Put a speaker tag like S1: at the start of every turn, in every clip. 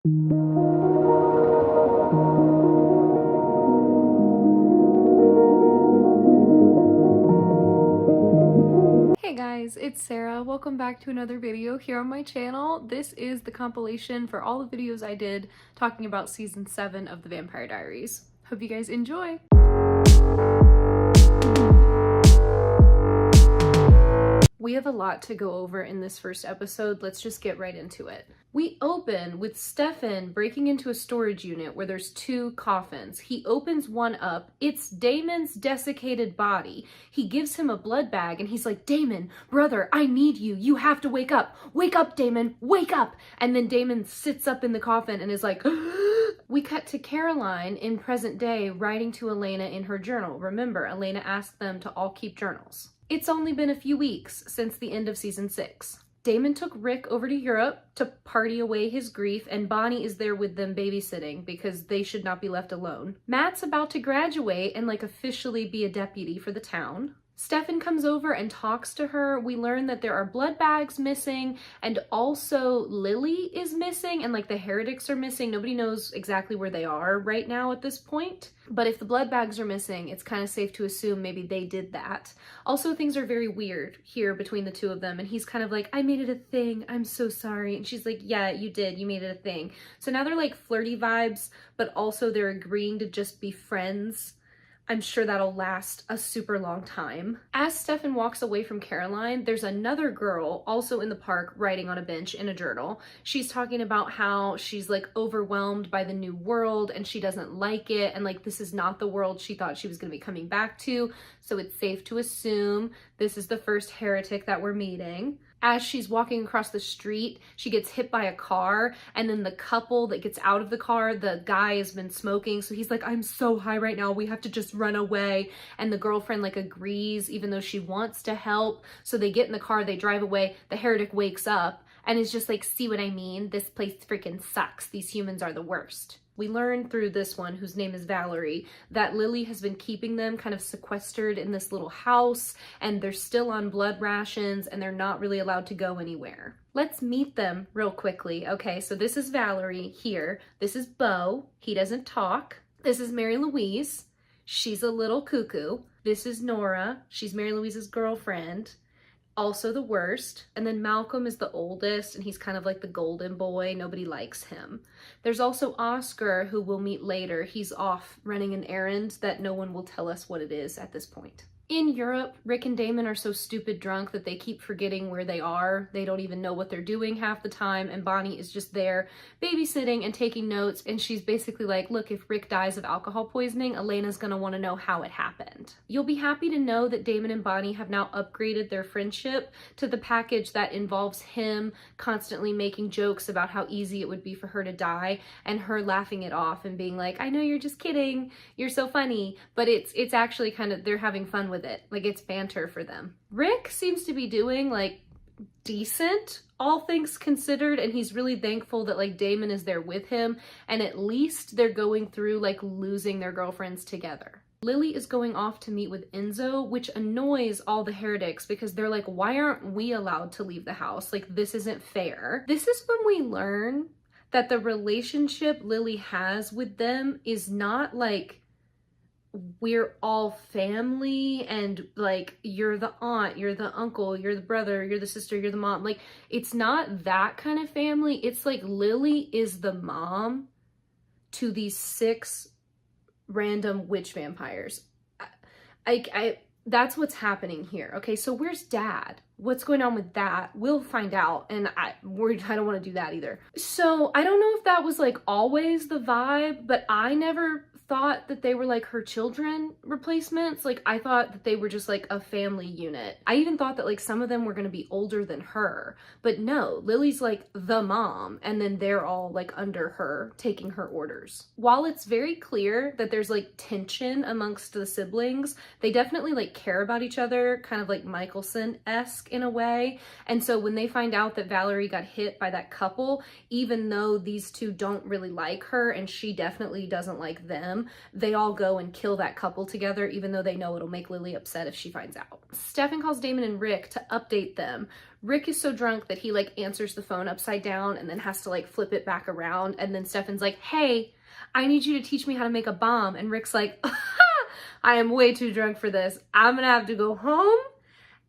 S1: Hey guys, it's Sarah. Welcome back to another video here on my channel. This is the compilation for all the videos I did talking about season 7 of the Vampire Diaries. Hope you guys enjoy! We have a lot to go over in this first episode. Let's just get right into it. We open with Stefan breaking into a storage unit where there's 2 coffins. He opens one up. It's Damon's desiccated body. He gives him a blood bag and he's like, "Damon, brother, I need you. You have to wake up. Wake up, Damon. Wake up." And then Damon sits up in the coffin and is like, We cut to Caroline in present day writing to Elena in her journal. Remember, Elena asked them to all keep journals. It's only been a few weeks since the end of season 6. Damon took Rick over to Europe to party away his grief, and Bonnie is there with them babysitting because they should not be left alone. Matt's about to graduate and officially be a deputy for the town. Stefan comes over and talks to her. We learn that there are blood bags missing, and also Lily is missing, and the heretics are missing. Nobody knows exactly where they are right now at this point. But if the blood bags are missing, it's kind of safe to assume maybe they did that. Also, things are very weird here between the 2 of them, and he's kind of like, "I made it a thing. I'm so sorry." And she's like, "Yeah, you did. You made it a thing." So now they're flirty vibes, but also they're agreeing to just be friends. I'm sure that'll last a super long time. As Stefan walks away from Caroline, there's another girl also in the park writing on a bench in a journal. She's talking about how she's overwhelmed by the new world and she doesn't like it, and this is not the world she thought she was going to be coming back to. So it's safe to assume this is the first heretic that we're meeting. As she's walking across the street, she gets hit by a car, and then the couple that gets out of the car, the guy has been smoking, so he's like, "I'm so high right now, we have to just run away." And the girlfriend agrees, even though she wants to help. So they get in the car, they drive away. The heretic wakes up and is just like, "See what I mean? This place freaking sucks. These humans are the worst." We learn through this one, whose name is Valerie, that Lily has been keeping them kind of sequestered in this little house, and they're still on blood rations, and they're not really allowed to go anywhere. Let's meet them real quickly. Okay, so this is Valerie here. This is Beau. He doesn't talk. This is Mary Louise. She's a little cuckoo. This is Nora. She's Mary Louise's girlfriend. Also the worst. And then Malcolm is the oldest, and he's kind of the golden boy. Nobody likes him. There's also Oscar, who we'll meet later. He's off running an errand that no one will tell us what it is at this point. In Europe, Rick and Damon are so stupid drunk that they keep forgetting where they are. They don't even know what they're doing half the time, and Bonnie is just there babysitting and taking notes, and she's basically like, "Look, if Rick dies of alcohol poisoning, Elena's gonna want to know how it happened." You'll be happy to know that Damon and Bonnie have now upgraded their friendship to the package that involves him constantly making jokes about how easy it would be for her to die, and her laughing it off and being like, "I know you're just kidding, you're so funny," but it's actually kind of, they're having fun with it. It's banter for them. Rick seems to be doing decent, all things considered, and he's really thankful that Damon is there with him, and at least they're going through losing their girlfriends together. Lily is going off to meet with Enzo, which annoys all the heretics because they're like, "Why aren't we allowed to leave the house? This isn't fair." This is when we learn that the relationship Lily has with them is not we're all family and you're the aunt, you're the uncle, you're the brother, you're the sister, you're the mom. It's not that kind of family. It's Lily is the mom to these 6 random witch vampires. That's what's happening here. Okay, so where's Dad? What's going on with that? We'll find out, and I don't want to do that either. So I don't know if that was always the vibe, but I never thought that they were her children replacements. I thought that they were just a family unit. I even thought that some of them were going to be older than her, but no, Lily's the mom, and then they're all under her, taking her orders. While it's very clear that there's tension amongst the siblings, they definitely care about each other, kind of Michelson-esque in a way. And so when they find out that Valerie got hit by that couple, even though these 2 don't really like her and she definitely doesn't like them, they all go and kill that couple together, even though they know it'll make Lily upset if she finds out. Stefan calls Damon and Rick to update them. Rick is so drunk that he like answers the phone upside down and then has to like flip it back around. And then Stefan's like, hey, I need you to teach me how to make a bomb. And Rick's like, I am way too drunk for this. I'm gonna have to go home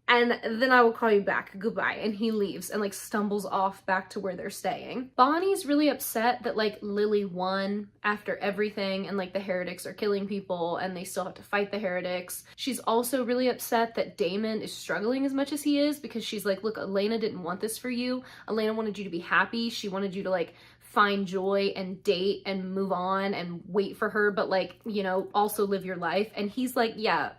S1: and then I will call you back. Goodbye. And he leaves and like stumbles off back to where they're staying. Bonnie's really upset that like Lily won after everything and like the heretics are killing people and they still have to fight the heretics. She's also really upset that Damon is struggling as much as he is because she's like, look, Elena didn't want this for you. Elena wanted you to be happy. She wanted you to like find joy and date and move on and wait for her, but like, you know, also live your life. And he's like, yeah,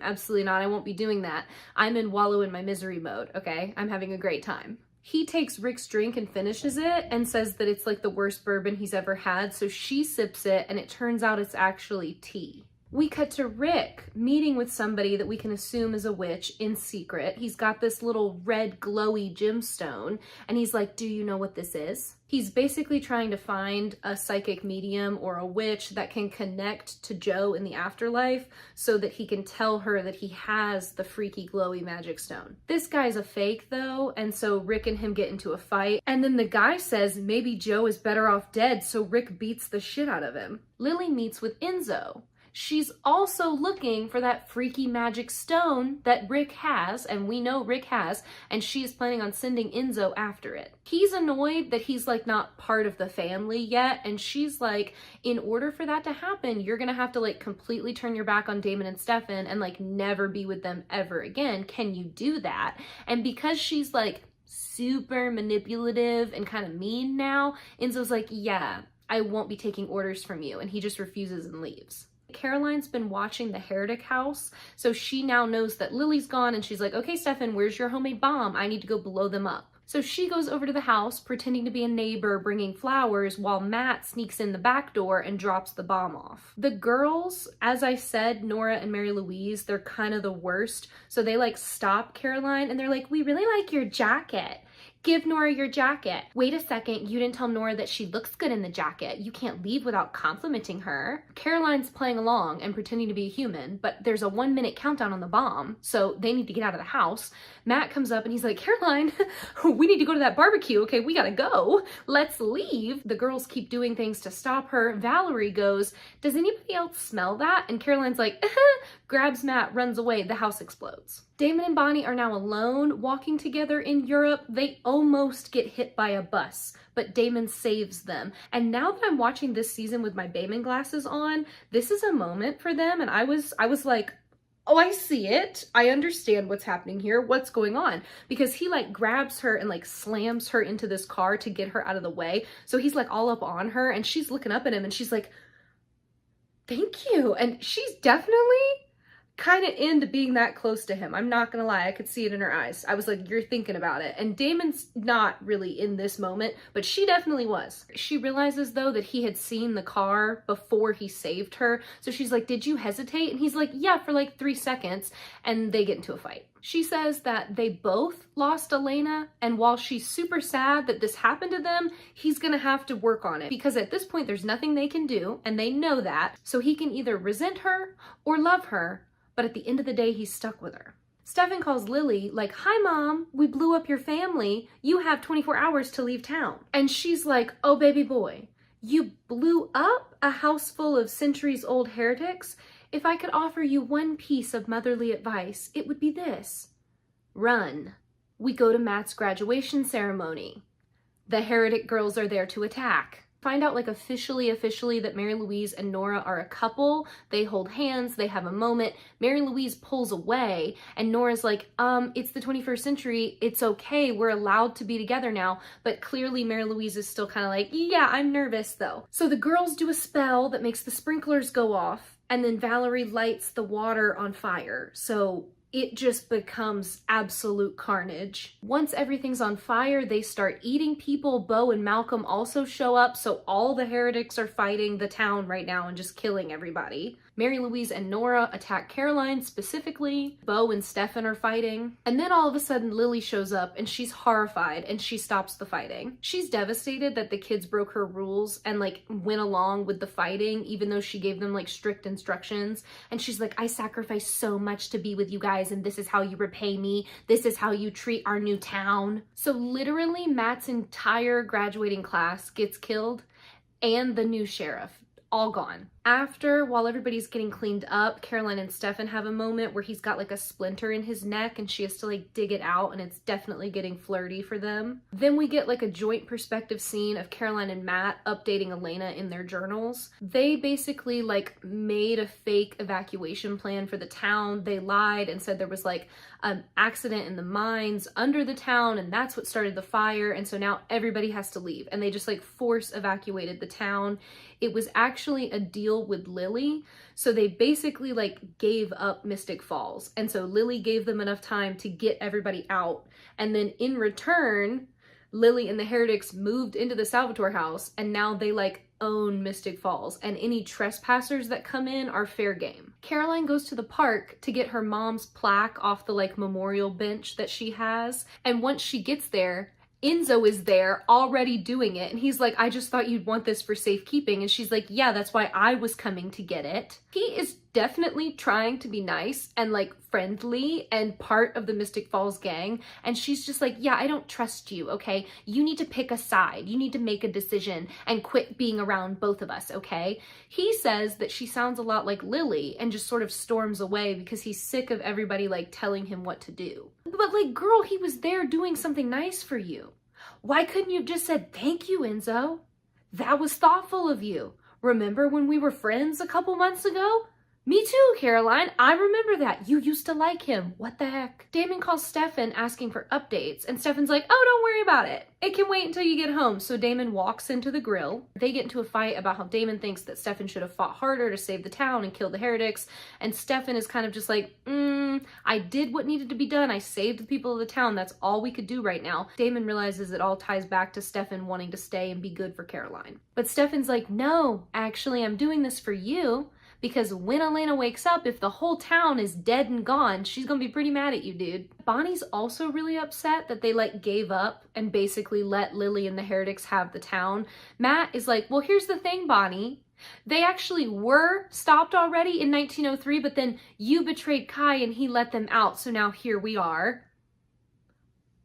S1: absolutely not. I won't be doing that. I'm in wallow in my misery mode, okay? I'm having a great time. He takes Rick's drink and finishes it and says that it's like the worst bourbon he's ever had. So she sips it and it turns out it's actually tea. We cut to Rick meeting with somebody that we can assume is a witch in secret. He's got this little red glowy gemstone and he's like, do you know what this is? He's basically trying to find a psychic medium or a witch that can connect to Jo in the afterlife so that he can tell her that he has the freaky glowy magic stone. This guy's a fake though, and so Rick and him get into a fight, and then the guy says maybe Jo is better off dead, so Rick beats the shit out of him. Lily meets with Enzo. She's also looking for that freaky magic stone that Rick has, and we know Rick has, and she is planning on sending Enzo after it. He's annoyed that he's like not part of the family yet, and she's like, in order for that to happen, you're gonna have to like completely turn your back on Damon and Stefan and like never be with them ever again. Can you do that? And because she's like super manipulative and kind of mean now, Enzo's like, yeah, I won't be taking orders from you, and he just refuses and leaves. Caroline's been watching the heretic house, so she now knows that Lily's gone and she's like, okay, Stefan, where's your homemade bomb? I need to go blow them up. So she goes over to the house pretending to be a neighbor bringing flowers while Matt sneaks in the back door and drops the bomb off. The girls, as I said, Nora and Mary Louise, they're kind of the worst. So they like stop Caroline and they're like, we really like your jacket. Give Nora your jacket. Wait a second, you didn't tell Nora that she looks good in the jacket. You can't leave without complimenting her. Caroline's playing along and pretending to be a human, but there's a 1-minute countdown on the bomb, so they need to get out of the house. Matt comes up and he's like, Caroline, we need to go to that barbecue. Okay, we gotta go. Let's leave. The girls keep doing things to stop her. Valerie goes, does anybody else smell that? And Caroline's like, grabs Matt, runs away. The house explodes. Damon and Bonnie are now alone, walking together in Europe. They almost get hit by a bus, but Damon saves them. And now that I'm watching this season with my Damon glasses on, this is a moment for them. And I was like, oh, I see it. I understand what's happening here. What's going on? Because he like grabs her and like slams her into this car to get her out of the way. So he's like all up on her and she's looking up at him and she's like, thank you. And she's definitely kind of into being that close to him. I'm not gonna lie, I could see it in her eyes. I was like, you're thinking about it. And Damon's not really in this moment, but she definitely was. She realizes though that he had seen the car before he saved her. So she's like, did you hesitate? And he's like, yeah, for like 3 seconds. And they get into a fight. She says that they both lost Elena, and while she's super sad that this happened to them, he's gonna have to work on it because at this point there's nothing they can do, and they know that. So he can either resent her or love her, but at the end of the day, he's stuck with her. Stefan calls Lily like, hi mom, we blew up your family. You have 24 hours to leave town. And she's like, oh baby boy, you blew up a house full of centuries old heretics? If I could offer you one piece of motherly advice, it would be this. Run. We go to Matt's graduation ceremony. The heretic girls are there to attack. Find out like officially that Mary Louise and Nora are a couple. They hold hands, they have a moment. Mary Louise pulls away and Nora's like, it's the 21st century. It's okay. We're allowed to be together now. But clearly Mary Louise is still kind of like, yeah, I'm nervous though. So the girls do a spell that makes the sprinklers go off and then Valerie lights the water on fire. So it just becomes absolute carnage. Once everything's on fire, they start eating people. Bo and Malcolm also show up, so all the heretics are fighting the town right now and just killing everybody. Mary Louise and Nora attack Caroline specifically. Bo and Stefan are fighting. And then all of a sudden Lily shows up and she's horrified and she stops the fighting. She's devastated that the kids broke her rules and like went along with the fighting even though she gave them like strict instructions. And she's like, I sacrificed so much to be with you guys and this is how you repay me. This is how you treat our new town. So literally Matt's entire graduating class gets killed and the new sheriff. All gone. After, while everybody's getting cleaned up, Caroline and Stefan have a moment where he's got like a splinter in his neck and she has to like dig it out, and it's definitely getting flirty for them. Then we get like a joint perspective scene of Caroline and Matt updating Elena in their journals. They basically like made a fake evacuation plan for the town. They lied and said there was like an accident in the mines under the town and that's what started the fire, and so now everybody has to leave, and they just like force evacuated the town. It was actually a deal with Lily, so they basically like gave up Mystic Falls, and so Lily gave them enough time to get everybody out, and then in return Lily and the heretics moved into the Salvatore house, and now they like own Mystic Falls, and any trespassers that come in are fair game. Caroline goes to the park to get her mom's plaque off the like memorial bench that she has, and once she gets there, Enzo is there already doing it, and he's like, I just thought you'd want this for safekeeping, and she's like, yeah, that's why I was coming to get it. He is definitely trying to be nice and like friendly and part of the Mystic Falls gang, and she's just like, yeah, I don't trust you, okay? You need to pick a side, you need to make a decision and quit being around both of us, okay? He says that she sounds a lot like Lily and just sort of storms away because he's sick of everybody like telling him what to do. But like, girl, he was there doing something nice for you. Why couldn't you have just said, thank you, Enzo? That was thoughtful of you. Remember when we were friends a couple months ago? Me too, Caroline. I remember that. You used to like him. What the heck? Damon calls Stefan asking for updates, and Stefan's like, oh, don't worry about it. It can wait until you get home. So Damon walks into the grill. They get into a fight about how Damon thinks that Stefan should have fought harder to save the town and kill the heretics. And Stefan is kind of just like, I did what needed to be done. I saved the people of the town. That's all we could do right now. Damon realizes it all ties back to Stefan wanting to stay and be good for Caroline. But Stefan's like, no, actually, I'm doing this for you. Because when Elena wakes up, if the whole town is dead and gone, she's gonna be pretty mad at you, dude. Bonnie's also really upset that they like gave up and basically let Lily and the heretics have the town. Matt is like, well, here's the thing, Bonnie. They actually were stopped already in 1903, but then you betrayed Kai and he let them out, so now here we are.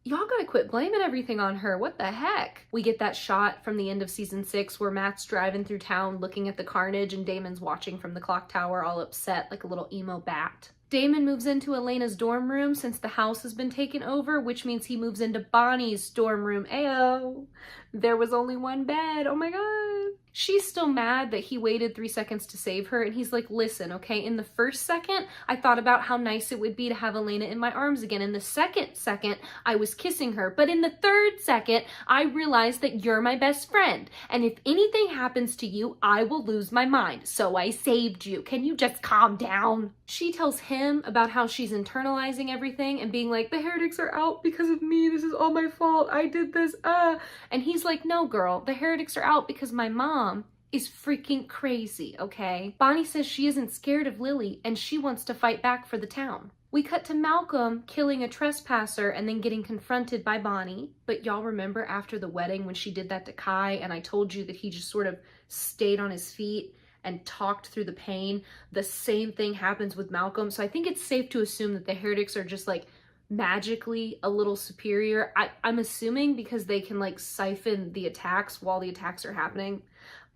S1: Y'all gotta quit blaming everything on her. What the heck? We get that shot from the end of season 6 where Matt's driving through town looking at the carnage and Damon's watching from the clock tower all upset like a little emo bat. Damon moves into Elena's dorm room since the house has been taken over, which means he moves into Bonnie's dorm room. Ayo! There was only one bed. Oh my god. She's still mad that he waited 3 seconds to save her, and he's like, listen, okay, in the first second, I thought about how nice it would be to have Elena in my arms again. In the second second, I was kissing her. But in the third second, I realized that you're my best friend. And if anything happens to you, I will lose my mind. So I saved you. Can you just calm down? She tells him about how she's internalizing everything and being like, the heretics are out because of me. This is all my fault. I did this. And he's like, no, girl, the heretics are out because my mom is freaking crazy, okay? Bonnie says she isn't scared of Lily and she wants to fight back for the town. We cut to Malcolm killing a trespasser and then getting confronted by Bonnie. But y'all remember after the wedding when she did that to Kai and I told you that he just sort of stayed on his feet and talked through the pain? The same thing happens with Malcolm. So I think it's safe to assume that the heretics are just like magically a little superior. I'm assuming because they can like siphon the attacks while the attacks are happening.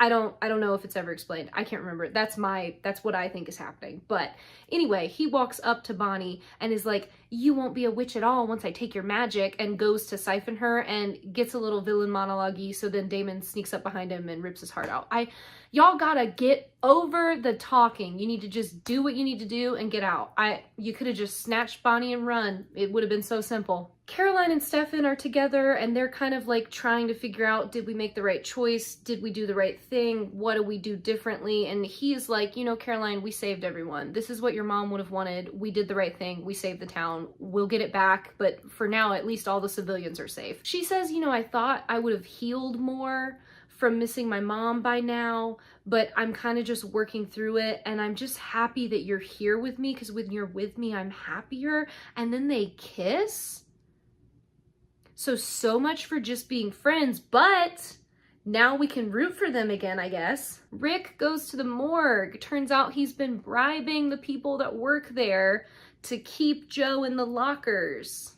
S1: I don't know if it's ever explained. I can't remember. That's what I think is happening. But anyway, he walks up to Bonnie and is like, you won't be a witch at all once I take your magic, and goes to siphon her and gets a little villain monologue-y. So then Damon sneaks up behind him and rips his heart out. Y'all gotta get over the talking. You need to just do what you need to do and get out. You could have just snatched Bonnie and run. It would have been so simple. Caroline and Stefan are together and they're kind of like trying to figure out, did we make the right choice? Did we do the right thing? What do we do differently? And he is like, you know, Caroline, we saved everyone. This is what your mom would have wanted. We did the right thing. We saved the town. We'll get it back. But for now, at least all the civilians are safe. She says, you know, I thought I would have healed more from missing my mom by now, but I'm kind of just working through it, and I'm just happy that you're here with me, because when you're with me, I'm happier. And then they kiss. So much for just being friends, but now we can root for them again, I guess. Rick goes to the morgue. Turns out he's been bribing the people that work there to keep Joe in the lockers.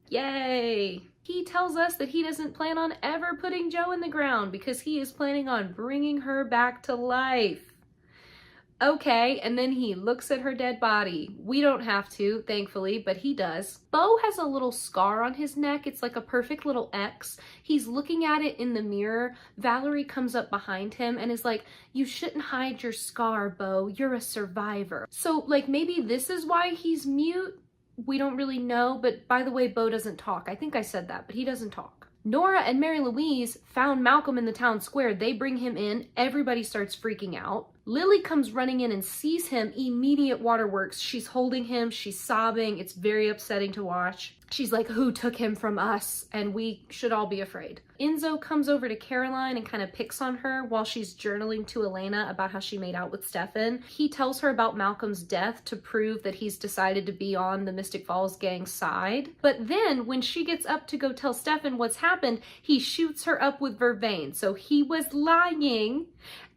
S1: Yay! He tells us that he doesn't plan on ever putting Joe in the ground because he is planning on bringing her back to life. Okay, and then he looks at her dead body. We don't have to, thankfully, but he does. Beau has a little scar on his neck. It's like a perfect little X. He's looking at it in the mirror. Valerie comes up behind him and is like, you shouldn't hide your scar, Beau. You're a survivor. So, like, maybe this is why he's mute? We don't really know, but by the way, Beau doesn't talk. I think I said that, but he doesn't talk. Nora and Mary Louise found Malcolm in the town square. They bring him in. Everybody starts freaking out. Lily comes running in and sees him. Immediate waterworks. She's holding him. She's sobbing. It's very upsetting to watch. She's like, who took him from us? And we should all be afraid. Enzo comes over to Caroline and kind of picks on her while she's journaling to Elena about how she made out with Stefan. He tells her about Malcolm's death to prove that he's decided to be on the Mystic Falls gang's side. But then when she gets up to go tell Stefan what's happened, he shoots her up with vervain. So he was lying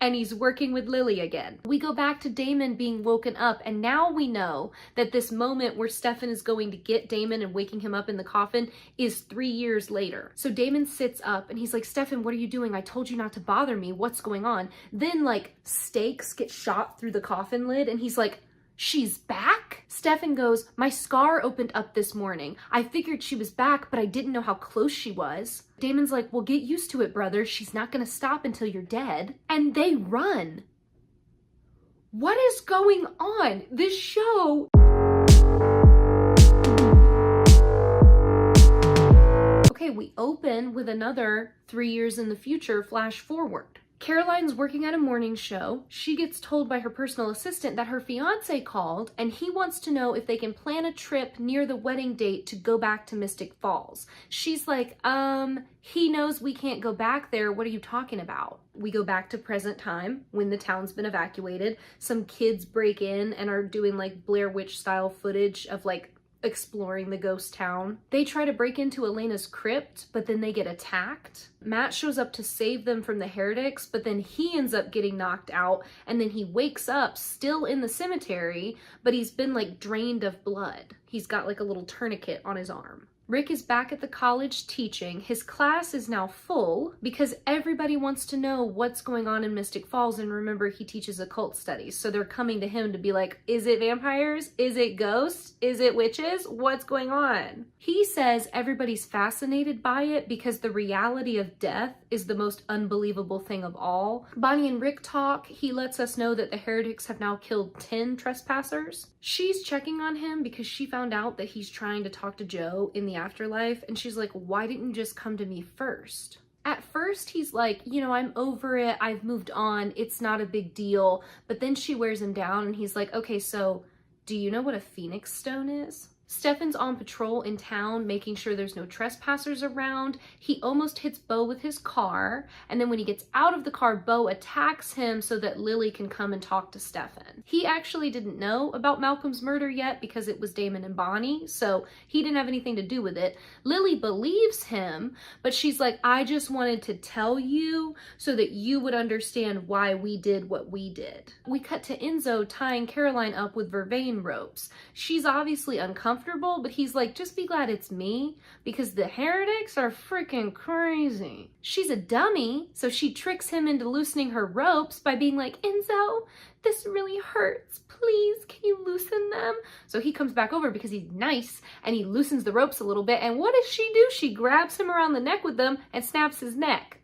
S1: and he's working with Lily again. We go back to Damon being woken up, and now we know that this moment where Stefan is going to get Damon and waking him up in the coffin is 3 years later. So Damon sits up and he's like, Stefan, what are you doing? I told you not to bother me. What's going on? Then like stakes get shot through the coffin lid and he's like, she's back? Stefan goes, my scar opened up this morning. I figured she was back, but I didn't know how close she was. Damon's like, well, get used to it, brother. She's not gonna stop until you're dead. And they run. What is going on? This show... Okay, we open with another 3 years in the future flash forward. Caroline's working at a morning show. She gets told by her personal assistant that her fiance called and he wants to know if they can plan a trip near the wedding date to go back to Mystic Falls. She's like, he knows we can't go back there. What are you talking about? We go back to present time when the town's been evacuated. Some kids break in and are doing like Blair Witch style footage of like exploring the ghost town. They try to break into Elena's crypt, but then they get attacked. Matt shows up to save them from the heretics, but then he ends up getting knocked out, and then he wakes up still in the cemetery, but he's been like drained of blood. He's got like a little tourniquet on his arm. Rick is back at the college teaching. His class is now full because everybody wants to know what's going on in Mystic Falls, and remember, he teaches occult studies, so they're coming to him to be like, is it vampires? Is it ghosts? Is it witches? What's going on? He says everybody's fascinated by it because the reality of death is the most unbelievable thing of all. Bonnie and Rick talk. He lets us know that the heretics have now killed 10 trespassers. She's checking on him because she found out that he's trying to talk to Joe in the afterlife, and she's like, why didn't you just come to me first? At first he's like, you know, I'm over it, I've moved on, it's not a big deal. But then she wears him down and he's like, okay, so do you know what a phoenix stone is? Stefan's on patrol in town, making sure there's no trespassers around. He almost hits Beau with his car, and then when he gets out of the car, Beau attacks him so that Lily can come and talk to Stefan. He actually didn't know about Malcolm's murder yet because it was Damon and Bonnie, so he didn't have anything to do with it. Lily believes him, but she's like, I just wanted to tell you so that you would understand why we did what we did. We cut to Enzo tying Caroline up with vervain ropes. She's obviously uncomfortable, but he's like, just be glad it's me because the heretics are freaking crazy. She's a dummy, so she tricks him into loosening her ropes by being like, Enzo, this really hurts. Please, can you loosen them? So he comes back over because he's nice and he loosens the ropes a little bit. And what does she do? She grabs him around the neck with them and snaps his neck.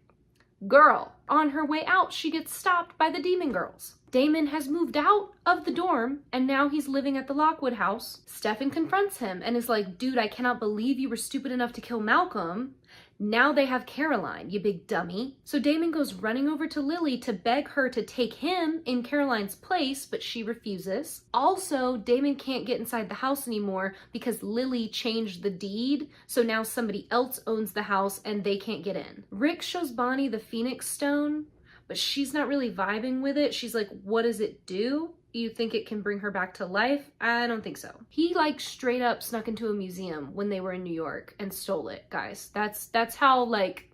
S1: Girl, on her way out, she gets stopped by the demon girls. Damon has moved out of the dorm and now he's living at the Lockwood house. Stefan confronts him and is like, dude, I cannot believe you were stupid enough to kill Malcolm. Now they have Caroline, you big dummy. So Damon goes running over to Lily to beg her to take him in Caroline's place, but she refuses. Also, Damon can't get inside the house anymore because Lily changed the deed, so now somebody else owns the house and they can't get in. Rick shows Bonnie the Phoenix Stone, but she's not really vibing with it. She's like, what does it do? You think it can bring her back to life? I don't think so. He like straight up snuck into a museum when they were in New York and stole it, guys. That's how like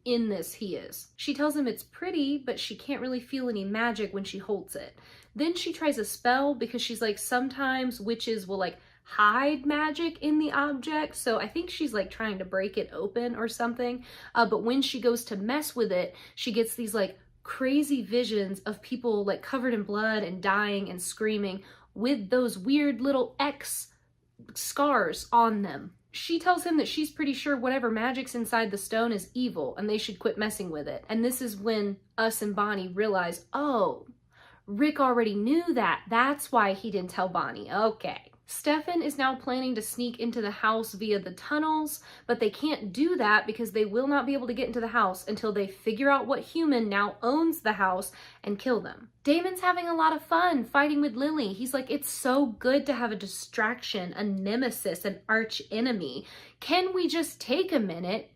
S1: in this he is. She tells him it's pretty, but she can't really feel any magic when she holds it. Then she tries a spell because she's like, sometimes witches will like hide magic in the object. So I think she's like trying to break it open or something. But when she goes to mess with it, she gets these like crazy visions of people like covered in blood and dying and screaming with those weird little X scars on them. She tells him that she's pretty sure whatever magic's inside the stone is evil and they should quit messing with it. And this is when us and Bonnie realize, oh, Rick already knew that. That's why he didn't tell Bonnie. Okay. Stefan is now planning to sneak into the house via the tunnels, but they can't do that because they will not be able to get into the house until they figure out what human now owns the house and kill them. Damon's having a lot of fun fighting with Lily. He's like, it's so good to have a distraction, a nemesis, an arch enemy. Can we just take a minute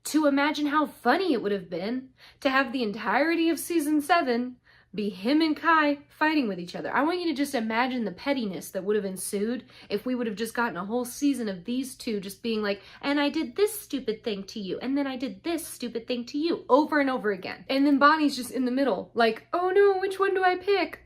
S1: to imagine how funny it would have been to have the entirety of season 7 be him and Kai fighting with each other? I want you to just imagine the pettiness that would have ensued if we would have just gotten a whole season of these two just being like, and I did this stupid thing to you, and then I did this stupid thing to you, over and over again. And then Bonnie's just in the middle, like, oh no, which one do I pick?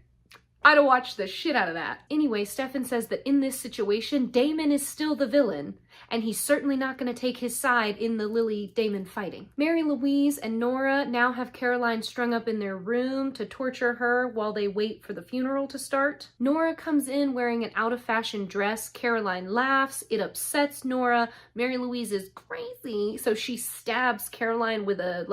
S1: I'd have watched the shit out of that. Anyway, Stefan says that in this situation, Damon is still the villain, and he's certainly not going to take his side in the Lily-Damon fighting. Mary Louise and Nora now have Caroline strung up in their room to torture her while they wait for the funeral to start. Nora comes in wearing an out-of-fashion dress. Caroline laughs. It upsets Nora. Mary Louise is crazy, so she stabs Caroline with a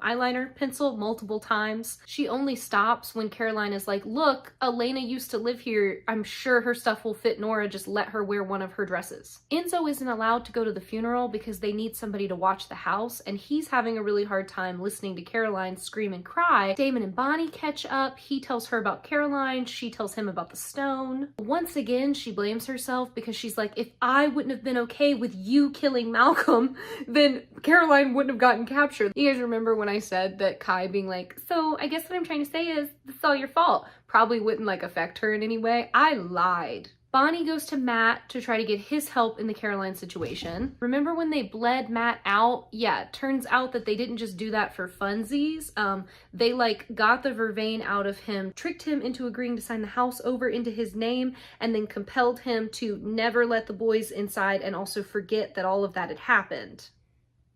S1: eyeliner pencil multiple times. She only stops when Caroline is like, look, Elena used to live here. I'm sure her stuff will fit Nora. Just let her wear one of her dresses. Enzo isn't allowed to go to the funeral because they need somebody to watch the house, and he's having a really hard time listening to Caroline scream and cry. Damon and Bonnie catch up. He tells her about Caroline. She tells him about the stone. Once again, she blames herself because she's like, if I wouldn't have been okay with you killing Malcolm, then Caroline wouldn't have gotten captured. You guys remember when I said that Kai being like, so I guess what I'm trying to say is, it's all your fault, probably wouldn't like affect her in any way? I lied. Bonnie goes to Matt to try to get his help in the Caroline situation. Remember when they bled Matt out? Yeah, it turns out that they didn't just do that for funsies. They like got the vervain out of him, tricked him into agreeing to sign the house over into his name, and then compelled him to never let the boys inside and also forget that all of that had happened.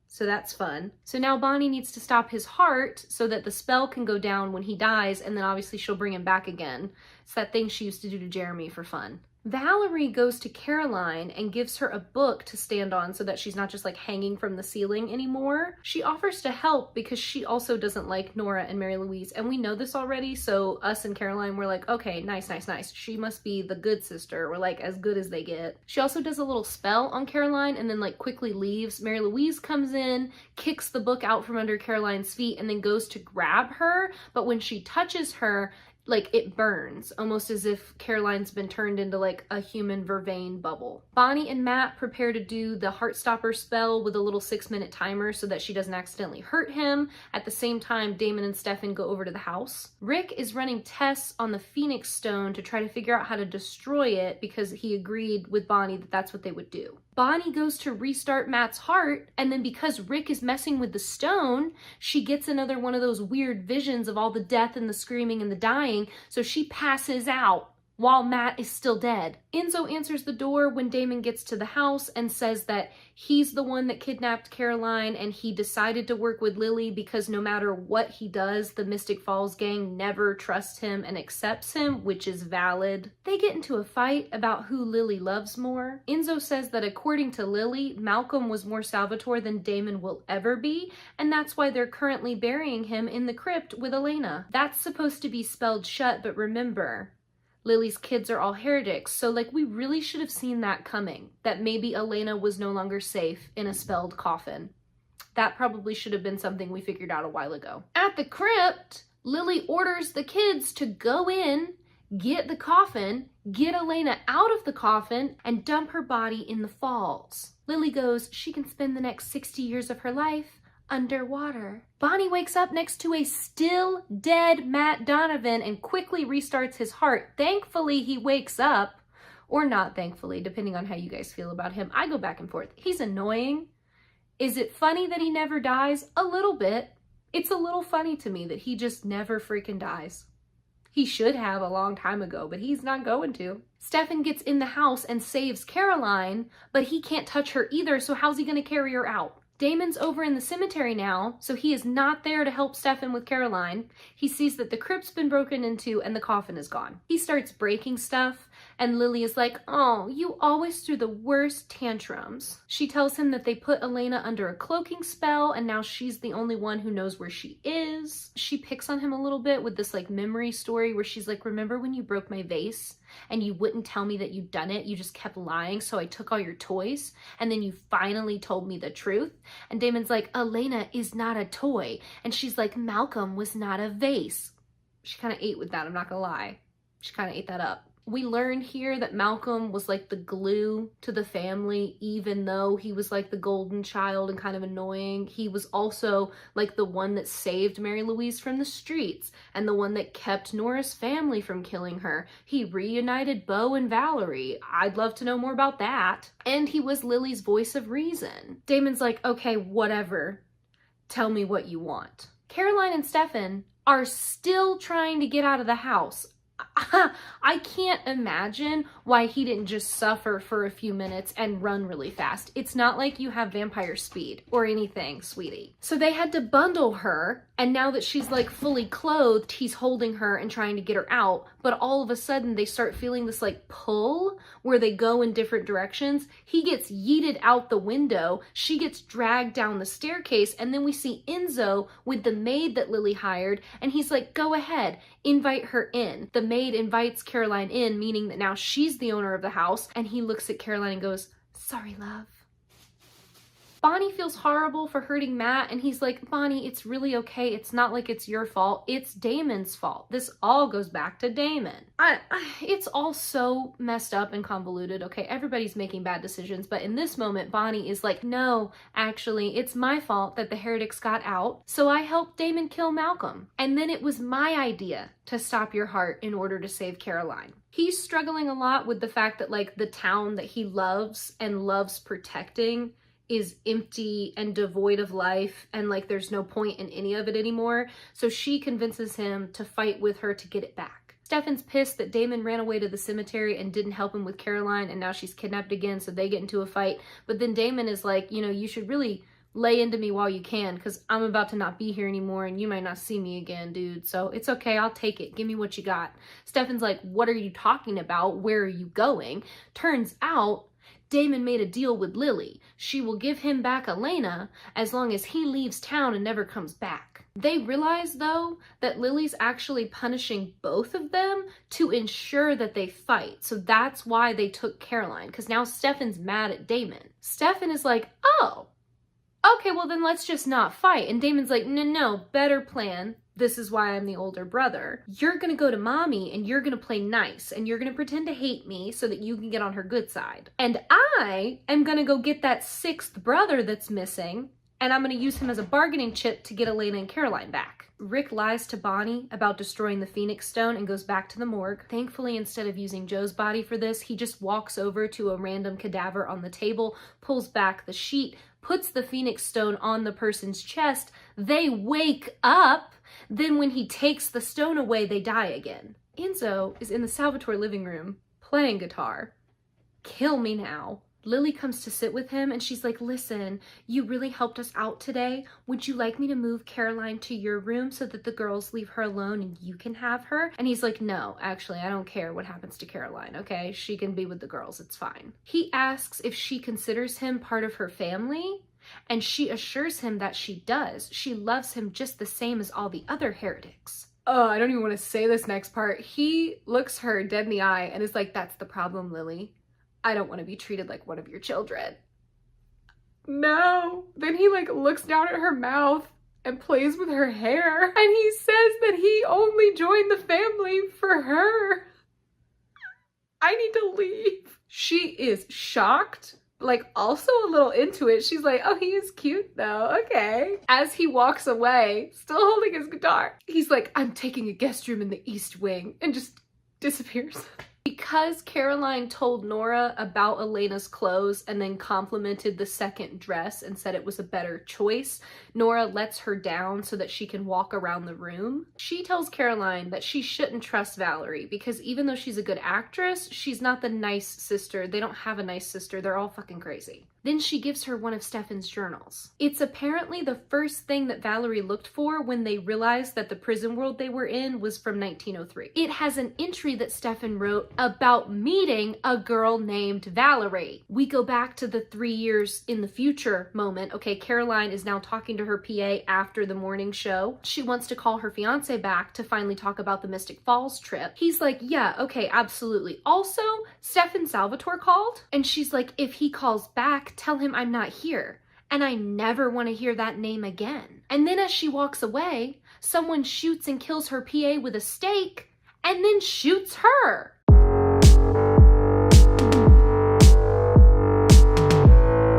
S1: So that's fun. So now Bonnie needs to stop his heart so that the spell can go down when he dies, and then obviously she'll bring him back again. It's that thing she used to do to Jeremy for fun. Valerie goes to Caroline and gives her a book to stand on so that she's not just like hanging from the ceiling anymore. She offers to help because she also doesn't like Nora and Mary Louise, and we know this already, so us and Caroline were like, okay, nice. She must be the good sister. We're like as good as they get. She also does a little spell on Caroline and then like quickly leaves. Mary Louise comes in, kicks the book out from under Caroline's feet, and then goes to grab her, but when she touches her, like it burns, almost as if Caroline's been turned into like a human vervain bubble. Bonnie and Matt prepare to do the Heartstopper spell with a little 6-minute timer so that she doesn't accidentally hurt him. At the same time, Damon and Stefan go over to the house. Rick is running tests on the Phoenix Stone to try to figure out how to destroy it because he agreed with Bonnie that that's what they would do. Bonnie goes to restart Matt's heart, and then because Rick is messing with the stone, she gets another one of those weird visions of all the death and the screaming and the dying, so she passes out while Matt is still dead. Enzo answers the door when Damon gets to the house and says that he's the one that kidnapped Caroline and he decided to work with Lily because no matter what he does, the Mystic Falls gang never trusts him and accepts him, which is valid. They get into a fight about who Lily loves more. Enzo says that according to Lily, Malcolm was more Salvatore than Damon will ever be, and that's why they're currently burying him in the crypt with Elena. That's supposed to be spelled shut, but remember, Lily's kids are all heretics. So like we really should have seen that coming, that maybe Elena was no longer safe in a spelled coffin. That probably should have been something we figured out a while ago. At the crypt, Lily orders the kids to go in, get the coffin, get Elena out of the coffin, and dump her body in the falls. Lily goes, she can spend the next 60 years of her life underwater. Bonnie wakes up next to a still dead Matt Donovan and quickly restarts his heart. Thankfully, he wakes up, or not thankfully, depending on how you guys feel about him. I go back and forth. He's annoying. Is it funny that he never dies? A little bit. It's a little funny to me that he just never freaking dies. He should have a long time ago, but he's not going to. Stefan gets in the house and saves Caroline, but he can't touch her either, so how's he gonna carry her out? Damon's over in the cemetery now, so he is not there to help Stefan with Caroline. He sees that the crypt's been broken into and the coffin is gone. He starts breaking stuff, and Lily is like, oh, you always threw the worst tantrums. She tells him that they put Elena under a cloaking spell, and now she's the only one who knows where she is. She picks on him a little bit with this like memory story where she's like, remember when you broke my vase? And you wouldn't tell me that you'd done it, you just kept lying, so I took all your toys, and then you finally told me the truth. And Damon's like, Elena is not a toy. And she's like, Malcolm was not a vase. She kind of ate with that, I'm not gonna lie. She kind of ate that up. We learned here that Malcolm was like the glue to the family, even though he was like the golden child and kind of annoying. He was also like the one that saved Mary Louise from the streets and the one that kept Nora's family from killing her. He reunited Beau and Valerie. I'd love to know more about that. And he was Lily's voice of reason. Damon's like, okay, whatever. Tell me what you want. Caroline and Stefan are still trying to get out of the house. I can't imagine why he didn't just suffer for a few minutes and run really fast. It's not like you have vampire speed or anything, sweetie. So they had to bundle her, and now that she's like fully clothed, he's holding her and trying to get her out. But all of a sudden they start feeling this like pull where they go in different directions. He gets yeeted out the window. She gets dragged down the staircase. And then we see Enzo with the maid that Lily hired. And he's like, go ahead, invite her in. The maid invites Caroline in, meaning that now she's the owner of the house. And he looks at Caroline and goes, sorry, love. Bonnie feels horrible for hurting Matt, and he's like, Bonnie, it's really okay. It's not like it's your fault. It's Damon's fault. This all goes back to Damon. It's all so messed up and convoluted, okay? Everybody's making bad decisions, but in this moment, Bonnie is like, no, actually, it's my fault that the heretics got out, so I helped Damon kill Malcolm. And then it was my idea to stop your heart in order to save Caroline. He's struggling a lot with the fact that, like, the town that he loves and loves protecting is empty and devoid of life, and like there's no point in any of it anymore. So she convinces him to fight with her to get it back. Stefan's pissed that Damon ran away to the cemetery and didn't help him with Caroline, and now she's kidnapped again, so they get into a fight. But then Damon is like, you know, you should really lay into me while you can, because I'm about to not be here anymore and you might not see me again, dude. So it's okay, I'll take it. Give me what you got. Stefan's like, what are you talking about? Where are you going? Turns out Damon made a deal with Lily. She will give him back Elena as long as he leaves town and never comes back. They realize, though, that Lily's actually punishing both of them to ensure that they fight. So that's why they took Caroline, because now Stefan's mad at Damon. Stefan is like, oh, okay, well then let's just not fight. And Damon's like, no, better plan. This is why I'm the older brother. You're gonna go to mommy and you're gonna play nice and you're gonna pretend to hate me so that you can get on her good side. And I am gonna go get that sixth brother that's missing, and I'm gonna use him as a bargaining chip to get Elena and Caroline back. Rick lies to Bonnie about destroying the Phoenix Stone and goes back to the morgue. Thankfully, instead of using Joe's body for this, he just walks over to a random cadaver on the table, pulls back the sheet, puts the Phoenix Stone on the person's chest. They wake up. Then when he takes the stone away, they die again. Enzo is in the Salvatore living room playing guitar. Kill me now. Lily comes to sit with him and she's like, listen, you really helped us out today. Would you like me to move Caroline to your room so that the girls leave her alone and you can have her? And he's like, no, actually, I don't care what happens to Caroline, okay? She can be with the girls, it's fine. He asks if she considers him part of her family, and she assures him that she does. She loves him just the same as all the other heretics. oh, I don't even want to say this next part. He looks her dead in the eye and is like, that's the problem, Lily. I don't want to be treated like one of your children. No. Then he like looks down at her mouth and plays with her hair. And he says that he only joined the family for her. I need to leave. She is shocked, like also a little into it. She's like, oh, he is cute though, okay. As he walks away, still holding his guitar, he's like, I'm taking a guest room in the East Wing, and just disappears. Because Caroline told Nora about Elena's clothes and then complimented the second dress and said it was a better choice, Nora lets her down so that she can walk around the room. She tells Caroline that she shouldn't trust Valerie because even though she's a good actress, she's not the nice sister. They don't have a nice sister. They're all fucking crazy. Then she gives her one of Stefan's journals. It's apparently the first thing that Valerie looked for when they realized that the prison world they were in was from 1903. It has an entry that Stefan wrote about meeting a girl named Valerie. We go back to the 3 years in the future moment. Okay, Caroline is now talking to her PA after the morning show. She wants to call her fiance back to finally talk about the Mystic Falls trip. He's like, yeah, okay, absolutely. Also, Stefan Salvatore called, and she's like, if he calls back, tell him I'm not here, and I never want to hear that name again. And then as she walks away, someone shoots and kills her PA with a stake, and then shoots her.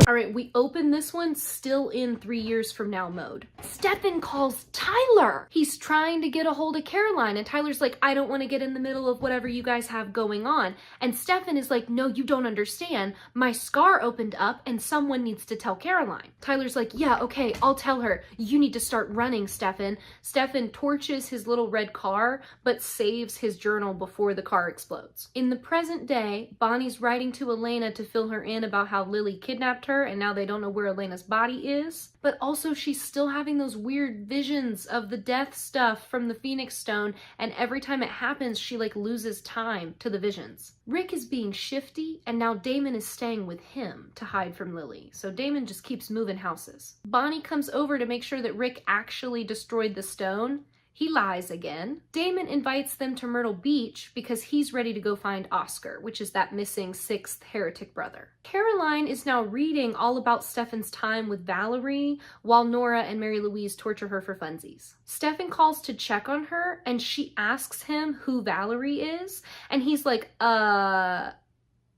S1: All right, we open this one still in 3 years from now mode. Stefan calls Tyler. He's trying to get a hold of Caroline, and Tyler's like, I don't want to get in the middle of whatever you guys have going on. And Stefan is like, no, you don't understand. My scar opened up and someone needs to tell Caroline. Tyler's like, yeah, okay, I'll tell her. You need to start running, Stefan. Stefan torches his little red car, but saves his journal before the car explodes. In the present day, Bonnie's writing to Elena to fill her in about how Lily kidnapped her and now they don't know where Elena's body is. But also she's still having those weird visions of the death stuff from the Phoenix Stone, and every time it happens, she like loses time to the visions. Rick is being shifty, and now Damon is staying with him to hide from Lily. So Damon just keeps moving houses. Bonnie comes over to make sure that Rick actually destroyed the stone. He lies again. Damon invites them to Myrtle Beach because he's ready to go find Oscar, which is that missing 6th heretic brother. Caroline is now reading all about Stefan's time with Valerie while Nora and Mary Louise torture her for funsies. Stefan calls to check on her and she asks him who Valerie is, and he's like,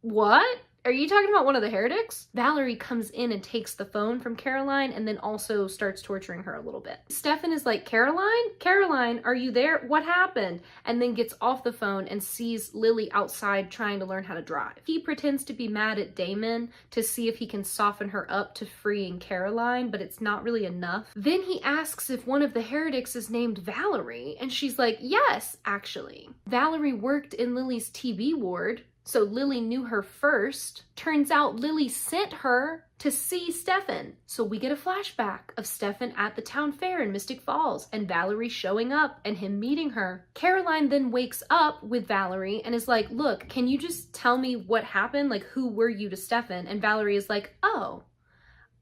S1: what? Are you talking about one of the heretics? Valerie comes in and takes the phone from Caroline and then also starts torturing her a little bit. Stefan is like, Caroline? Caroline, are you there? What happened? And then gets off the phone and sees Lily outside trying to learn how to drive. He pretends to be mad at Damon to see if he can soften her up to freeing Caroline, but it's not really enough. Then he asks if one of the heretics is named Valerie, and she's like, yes, actually. Valerie worked in Lily's TB ward, so Lily knew her first. Turns out Lily sent her to see Stefan. So we get a flashback of Stefan at the town fair in Mystic Falls and Valerie showing up and him meeting her. Caroline then wakes up with Valerie and is like, look, can you just tell me what happened? Like, who were you to Stefan? And Valerie is like, oh,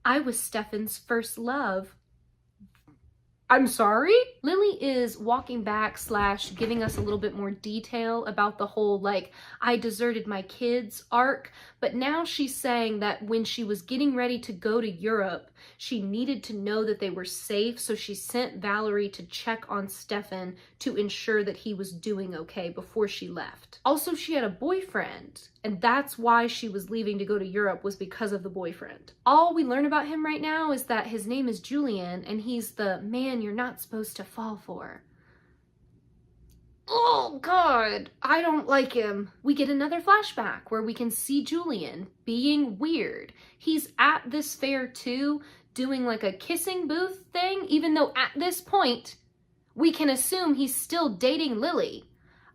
S1: I was Stefan's first love. I'm sorry? Lily is walking back / giving us a little bit more detail about the whole, like, I deserted my kids arc, but now she's saying that when she was getting ready to go to Europe, she needed to know that they were safe, so she sent Valerie to check on Stefan to ensure that he was doing okay before she left. Also, she had a boyfriend, and that's why she was leaving to go to Europe, was because of the boyfriend. All we learn about him right now is that his name is Julian, and he's the man you're not supposed to fall for. Oh God, I don't like him. We get another flashback where we can see Julian being weird. He's at this fair too, doing like a kissing booth thing, even though at this point, we can assume he's still dating Lily.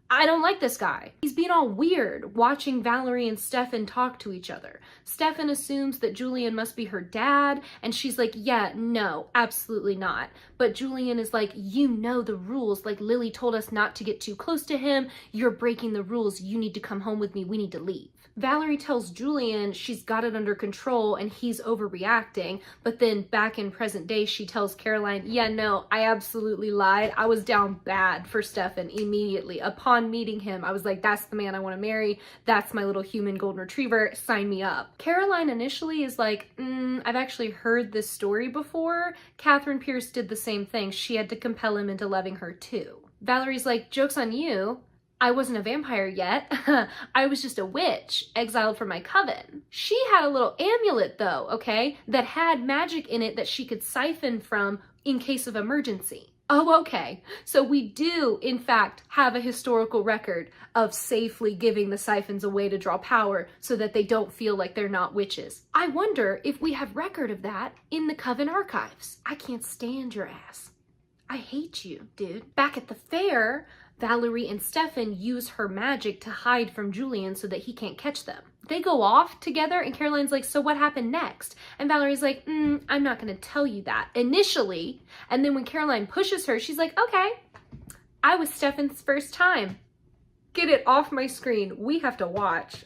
S1: I don't like this guy. He's being all weird, watching Valerie and Stefan talk to each other. Stefan assumes that Julian must be her dad, and she's like, yeah, no, absolutely not. But Julian is like, you know the rules, like Lily told us not to get too close to him. You're breaking the rules. You need to come home with me. We need to leave. Valerie tells Julian she's got it under control and he's overreacting, but then back in present day, she tells Caroline, yeah, no, I absolutely lied. I was down bad for Stefan immediately. Upon meeting him, I was like, that's the man I want to marry. That's my little human golden retriever. Sign me up. Caroline initially is like, I've actually heard this story before. Catherine Pierce did the same thing. She had to compel him into loving her too. Valerie's like, joke's on you. I wasn't a vampire yet. I was just a witch, exiled from my coven. She had a little amulet though, okay, that had magic in it that she could siphon from in case of emergency. Oh, okay. So we do, in fact, have a historical record of safely giving the siphons away to draw power so that they don't feel like they're not witches. I wonder if we have record of that in the coven archives. I can't stand your ass. I hate you, dude. Back at the fair, Valerie and Stefan use her magic to hide from Julian so that he can't catch them. They go off together and Caroline's like, so what happened next? And Valerie's like, I'm not gonna tell you that initially. And then when Caroline pushes her, she's like, okay, I was Stefan's first time. Get it off my screen. We have to watch.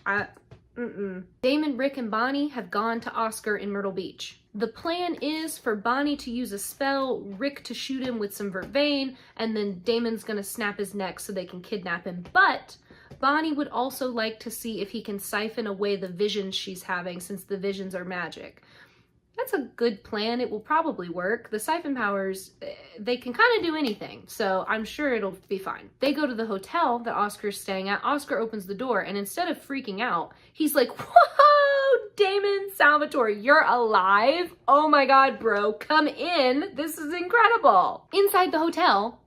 S1: Damon, Rick, and Bonnie have gone to Oscar in Myrtle Beach. The plan is for Bonnie to use a spell, Rick to shoot him with some vervain, and then Damon's gonna snap his neck so they can kidnap him. But Bonnie would also like to see if he can siphon away the visions she's having, since the visions are magic. That's a good plan. It will probably work. The siphon powers, they can kind of do anything, so I'm sure it'll be fine. They go to the hotel that Oscar's staying at. Oscar opens the door, and instead of freaking out, he's like, whoa, Damon, Salvatore, you're alive? Oh my god, bro, come in. This is incredible. Inside the hotel,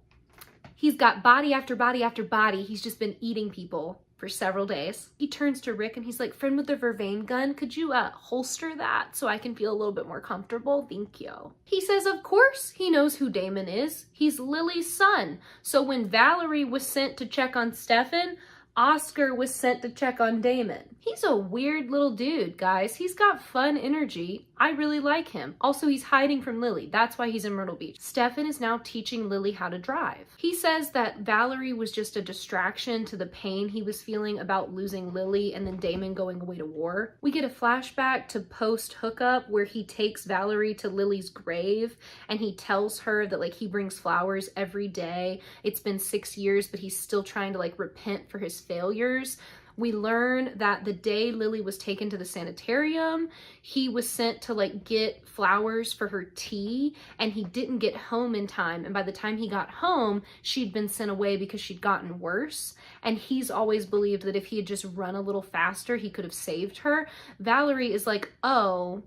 S1: he's got body after body after body. He's just been eating people for several days. He turns to Rick and he's like, friend with the vervain gun, could you holster that so I can feel a little bit more comfortable? Thank you. He says, of course he knows who Damon is. He's Lily's son. So when Valerie was sent to check on Stefan, Oscar was sent to check on Damon. He's a weird little dude, guys. He's got fun energy. I really like him. Also, he's hiding from Lily. That's why he's in Myrtle Beach. Stefan is now teaching Lily how to drive. He says that Valerie was just a distraction to the pain he was feeling about losing Lily and then Damon going away to war. We get a flashback to post-hookup where he takes Valerie to Lily's grave and he tells her that like he brings flowers every day. It's been 6 years, but he's still trying to like repent for his failures. We learn that the day Lily was taken to the sanitarium, he was sent to like get flowers for her tea and he didn't get home in time. And by the time he got home, she'd been sent away because she'd gotten worse. And he's always believed that if he had just run a little faster, he could have saved her. Valerie is like, oh,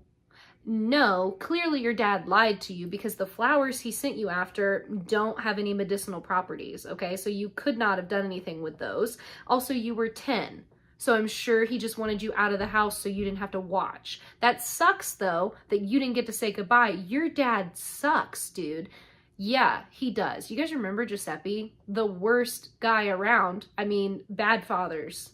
S1: no, clearly your dad lied to you because the flowers he sent you after don't have any medicinal properties, okay? So you could not have done anything with those. Also, you were 10, so I'm sure he just wanted you out of the house so you didn't have to watch. That sucks, though, that you didn't get to say goodbye. Your dad sucks, dude. Yeah, he does. You guys remember Giuseppe? The worst guy around. I mean, bad fathers.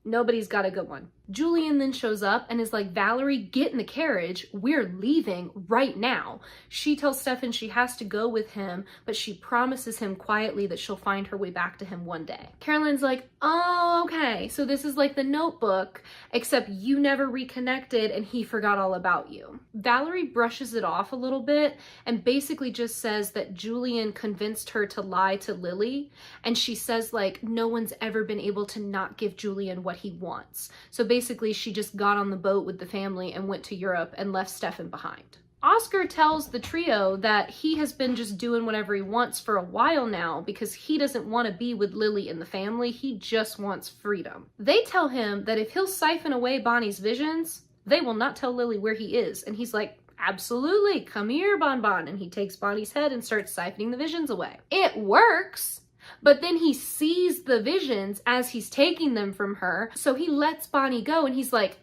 S1: Nobody's got a good one. Julian then shows up and is like, Valerie, get in the carriage. We're leaving right now. She tells Stefan she has to go with him, but she promises him quietly that she'll find her way back to him one day. Caroline's like, oh, okay. So this is like the Notebook, except you never reconnected and he forgot all about you. Valerie brushes it off a little bit and basically just says that Julian convinced her to lie to Lily. And she says like, no one's ever been able to not give Julian what he wants. So basically, she just got on the boat with the family and went to Europe and left Stefan behind. Oscar tells the trio that he has been just doing whatever he wants for a while now because he doesn't want to be with Lily and the family. He just wants freedom. They tell him that if he'll siphon away Bonnie's visions, they will not tell Lily where he is. And he's like, absolutely, come here, Bon Bon. And he takes Bonnie's head and starts siphoning the visions away. It works. But then he sees the visions as he's taking them from her. So he lets Bonnie go and he's like,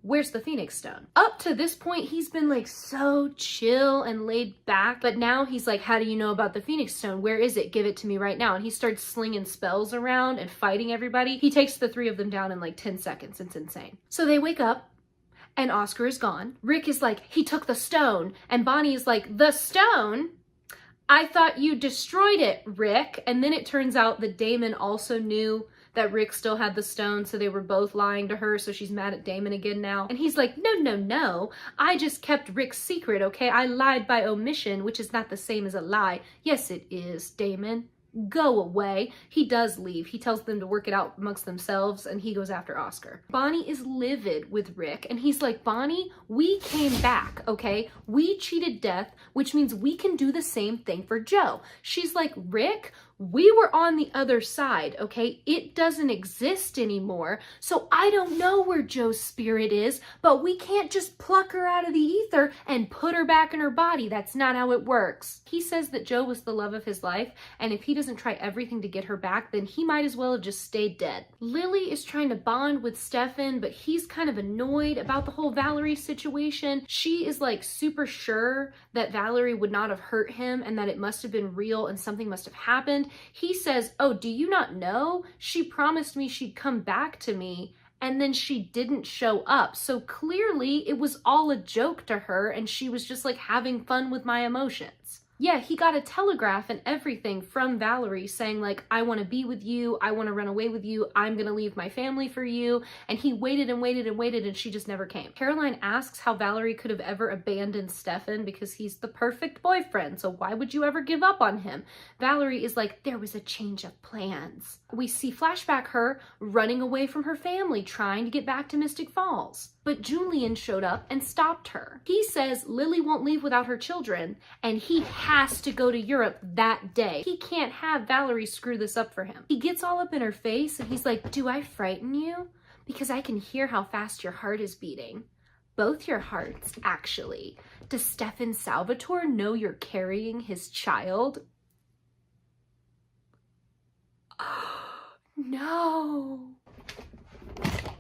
S1: where's the Phoenix Stone? Up to this point, he's been like so chill and laid back, but now he's like, how do you know about the Phoenix Stone? Where is it? Give it to me right now. And he starts slinging spells around and fighting everybody. He takes the 3 of them down in like 10 seconds. It's insane. So they wake up and Oscar is gone. Rick is like, he took the stone. And Bonnie is like, the stone? I thought you destroyed it, Rick. And then it turns out that Damon also knew that Rick still had the stone, so they were both lying to her, so she's mad at Damon again now. And he's like, no, I just kept Rick's secret, okay? I lied by omission, which is not the same as a lie. Yes, it is, Damon. Go away. He does leave. He tells them to work it out amongst themselves, and he goes after Oscar. Bonnie is livid with Rick, and he's like, Bonnie, we came back, okay? We cheated death, which means we can do the same thing for Joe. She's like, Rick, we were on the other side, okay? It doesn't exist anymore, so I don't know where Joe's spirit is, but we can't just pluck her out of the ether and put her back in her body. That's not how it works. He says that Joe was the love of his life, and if he doesn't try everything to get her back, then he might as well have just stayed dead. Lily is trying to bond with Stefan, but he's kind of annoyed about the whole Valerie situation. She is like super sure that Valerie would not have hurt him and that it must have been real and something must have happened. He says, oh, do you not know? She promised me she'd come back to me, and then she didn't show up. So clearly it was all a joke to her, and she was just like having fun with my emotions. Yeah, he got a telegraph and everything from Valerie saying like, I want to be with you. I want to run away with you. I'm going to leave my family for you. And he waited and waited and waited and she just never came. Caroline asks how Valerie could have ever abandoned Stefan because he's the perfect boyfriend. So why would you ever give up on him? Valerie is like, there was a change of plans. We see flashback her running away from her family, trying to get back to Mystic Falls. But Julian showed up and stopped her. He says Lily won't leave without her children, and he has to go to Europe that day. He can't have Valerie screw this up for him. He gets all up in her face and he's like, do I frighten you? Because I can hear how fast your heart is beating. Both your hearts, actually. Does Stefan Salvatore know you're carrying his child? No.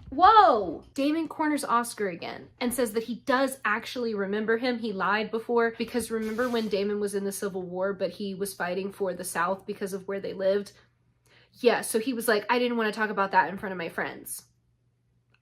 S1: Whoa! Damon corners Oscar again and says that he does actually remember him. He lied before because remember when Damon was in the Civil War, but he was fighting for the South because of where they lived? Yeah, so he was like, I didn't want to talk about that in front of my friends.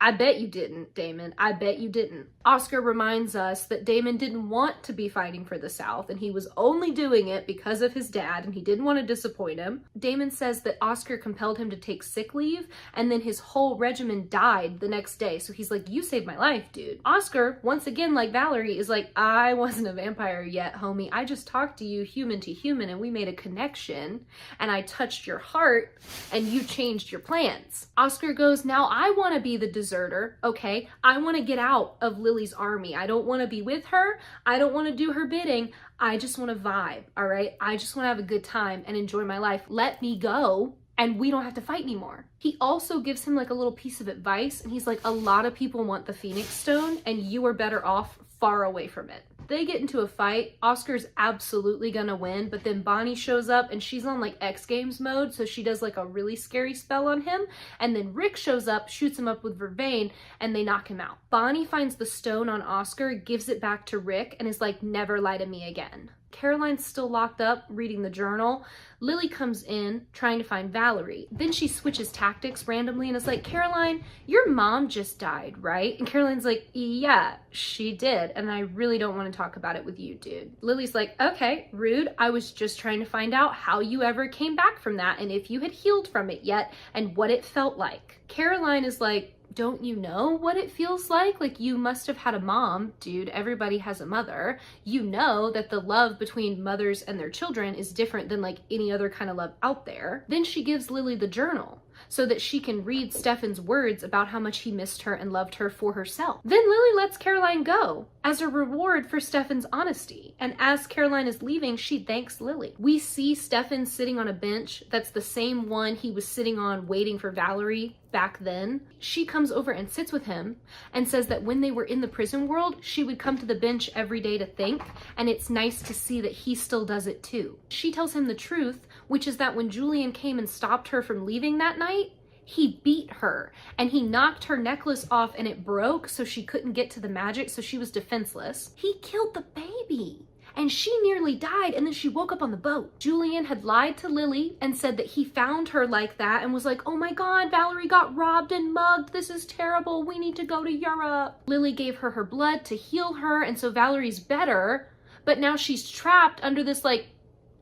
S1: I bet you didn't, Damon. I bet you didn't. Oscar reminds us that Damon didn't want to be fighting for the South, and he was only doing it because of his dad, and he didn't want to disappoint him. Damon says that Oscar compelled him to take sick leave, and then his whole regiment died the next day. So he's like, you saved my life, dude. Oscar, once again, like Valerie, is like, I wasn't a vampire yet, homie. I just talked to you human to human, and we made a connection, and I touched your heart, and you changed your plans. Oscar goes, now I want to be the deserter, okay? I want to get out of Lily's army. I don't want to be with her. I don't want to do her bidding. I just want to vibe, all right? I just want to have a good time and enjoy my life. Let me go and we don't have to fight anymore. He also gives him like a little piece of advice and he's like, a lot of people want the Phoenix Stone and you are better off far away from it. They get into a fight. Oscar's absolutely gonna win, but then Bonnie shows up and she's on like X Games mode, so she does like a really scary spell on him, and then Rick shows up, shoots him up with Vervain, and they knock him out. Bonnie finds the stone on Oscar, gives it back to Rick, and is like, never lie to me again. Caroline's still locked up reading the journal. Lily comes in trying to find Valerie. Then she switches tactics randomly and is like, Caroline, your mom just died, right? And Caroline's like, yeah, she did. And I really don't want to talk about it with you, dude. Lily's like, okay, rude. I was just trying to find out how you ever came back from that and if you had healed from it yet and what it felt like. Caroline is like, don't you know what it feels like? Like, you must have had a mom, dude. Everybody has a mother. You know that the love between mothers and their children is different than like any other kind of love out there. Then she gives Lily the journal so that she can read Stefan's words about how much he missed her and loved her for herself. Then Lily lets Caroline go as a reward for Stefan's honesty. And as Caroline is leaving, she thanks Lily. We see Stefan sitting on a bench that's the same one he was sitting on waiting for Valerie back then. She comes over and sits with him and says that when they were in the prison world, she would come to the bench every day to think, and it's nice to see that he still does it too. She tells him the truth, which is that when Julian came and stopped her from leaving that night, He beat her and he knocked her necklace off and it broke so she couldn't get to the magic, so she was defenseless. He killed the baby and she nearly died, and then she woke up on the boat. Julian had lied to Lily and said that he found her like that and was like, oh my God, Valerie got robbed and mugged. This is terrible. We need to go to Europe. Lily gave her her blood to heal her, and so Valerie's better, but now she's trapped under this like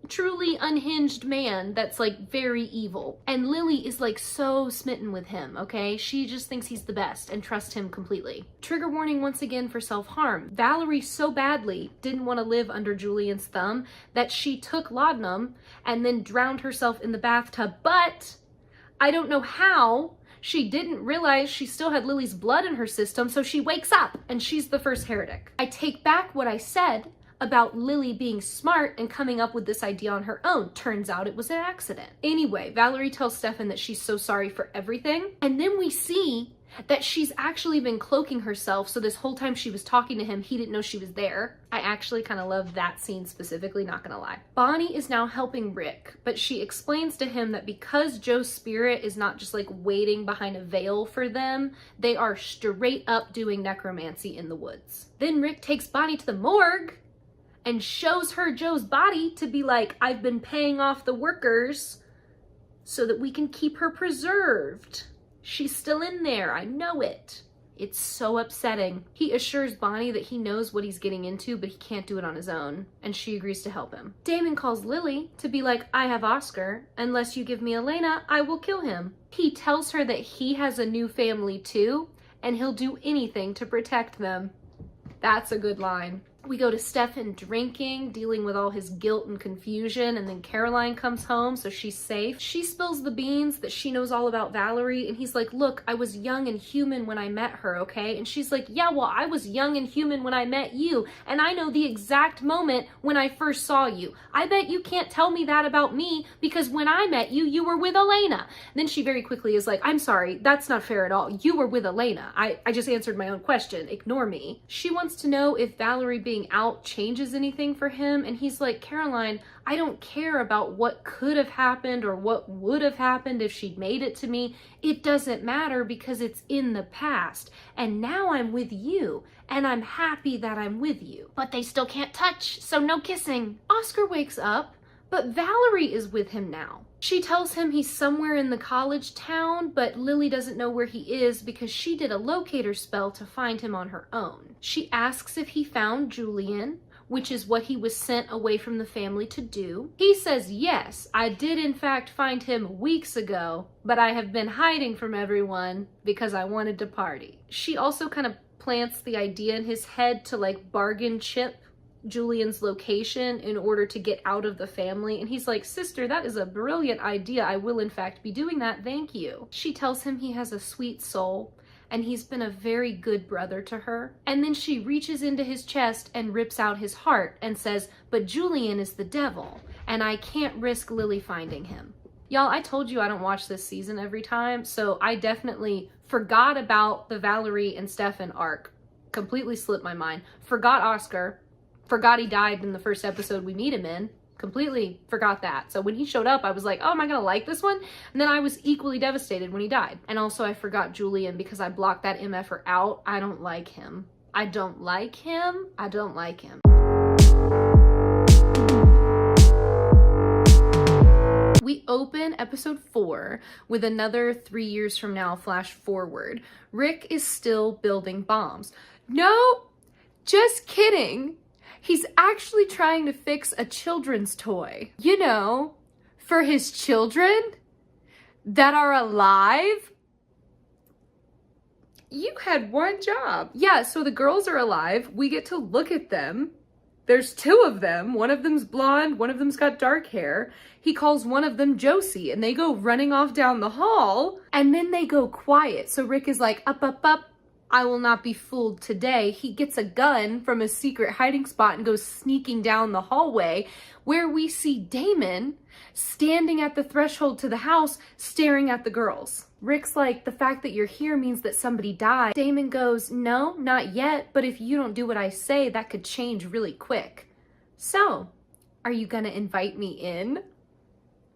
S1: truly unhinged man that's like very evil. And Lily is like so smitten with him, okay? She just thinks he's the best and trusts him completely. Trigger warning once again for self-harm. Valerie so badly didn't want to live under Julian's thumb that she took laudanum and then drowned herself in the bathtub, but I don't know how she didn't realize she still had Lily's blood in her system, so she wakes up and she's the first heretic. I take back what I said about Lily being smart and coming up with this idea on her own. Turns out it was an accident. Anyway, Valerie tells Stefan that she's so sorry for everything. And then we see that she's actually been cloaking herself. So this whole time she was talking to him, he didn't know she was there. I actually kind of love that scene specifically, not gonna lie. Bonnie is now helping Rick, but she explains to him that because Joe's spirit is not just like waiting behind a veil for them, they are straight up doing necromancy in the woods. Then Rick takes Bonnie to the morgue and shows her Joe's body to be like, I've been paying off the workers so that we can keep her preserved. She's still in there, I know it. It's so upsetting. He assures Bonnie that he knows what he's getting into, but he can't do it on his own, and she agrees to help him. Damon calls Lily to be like, I have Oscar. Unless you give me Elena, I will kill him. He tells her that he has a new family too, and he'll do anything to protect them. That's a good line. We go to Stefan drinking, dealing with all his guilt and confusion, and then Caroline comes home, so she's safe. She spills the beans that she knows all about Valerie, and he's like, look, I was young and human when I met her, okay? And she's like, yeah, well, I was young and human when I met you, and I know the exact moment when I first saw you. I bet you can't tell me that about me, because when I met you, you were with Elena. And then she very quickly is like, I'm sorry, that's not fair at all. You were with Elena. I just answered my own question. Ignore me. She wants to know if Valerie being out changes anything for him, and he's like, Caroline, I don't care about what could have happened or what would have happened if she'd made it to me. It doesn't matter because it's in the past, and now I'm with you, and I'm happy that I'm with you. But they still can't touch, so no kissing. Oscar wakes up, but Valerie is with him now. She tells him he's somewhere in the college town, but Lily doesn't know where he is because she did a locator spell to find him on her own. She asks if he found Julian, which is what he was sent away from the family to do. He says, yes, I did in fact find him weeks ago, but I have been hiding from everyone because I wanted to party. She also kind of plants the idea in his head to like bargain chip Julian's location in order to get out of the family, and he's like, sister, that is a brilliant idea. I will in fact be doing that, thank you. She tells him he has a sweet soul and he's been a very good brother to her, and then she reaches into his chest and rips out his heart and says, but Julian is the devil and I can't risk Lily finding him. Y'all, I told you I don't watch this season every time, so I definitely forgot about the Valerie and Stefan arc. Completely slipped my mind. Forgot Oscar. Forgot he died in the first episode we meet him in. Completely forgot that. So when he showed up, I was like, oh, am I gonna like this one? And then I was equally devastated when he died. And also I forgot Julian because I blocked that MFer out. I don't like him. I don't like him. I don't like him. We open episode 4 with another 3 years from now flash forward. Rick is still building bombs. No, just kidding. He's actually trying to fix a children's toy. You know, for his children that are alive. You had one job. Yeah, so the girls are alive. We get to look at them. There's 2 of them. One of them's blonde, one of them's got dark hair. He calls one of them Josie, and they go running off down the hall, and then they go quiet. So Rick is like, up, up, up. I will not be fooled today. He gets a gun from a secret hiding spot and goes sneaking down the hallway, where we see Damon standing at the threshold to the house staring at the girls. Rick's like, the fact that you're here means that somebody died. Damon goes, no, not yet, but if you don't do what I say, that could change really quick. So, are you gonna invite me in?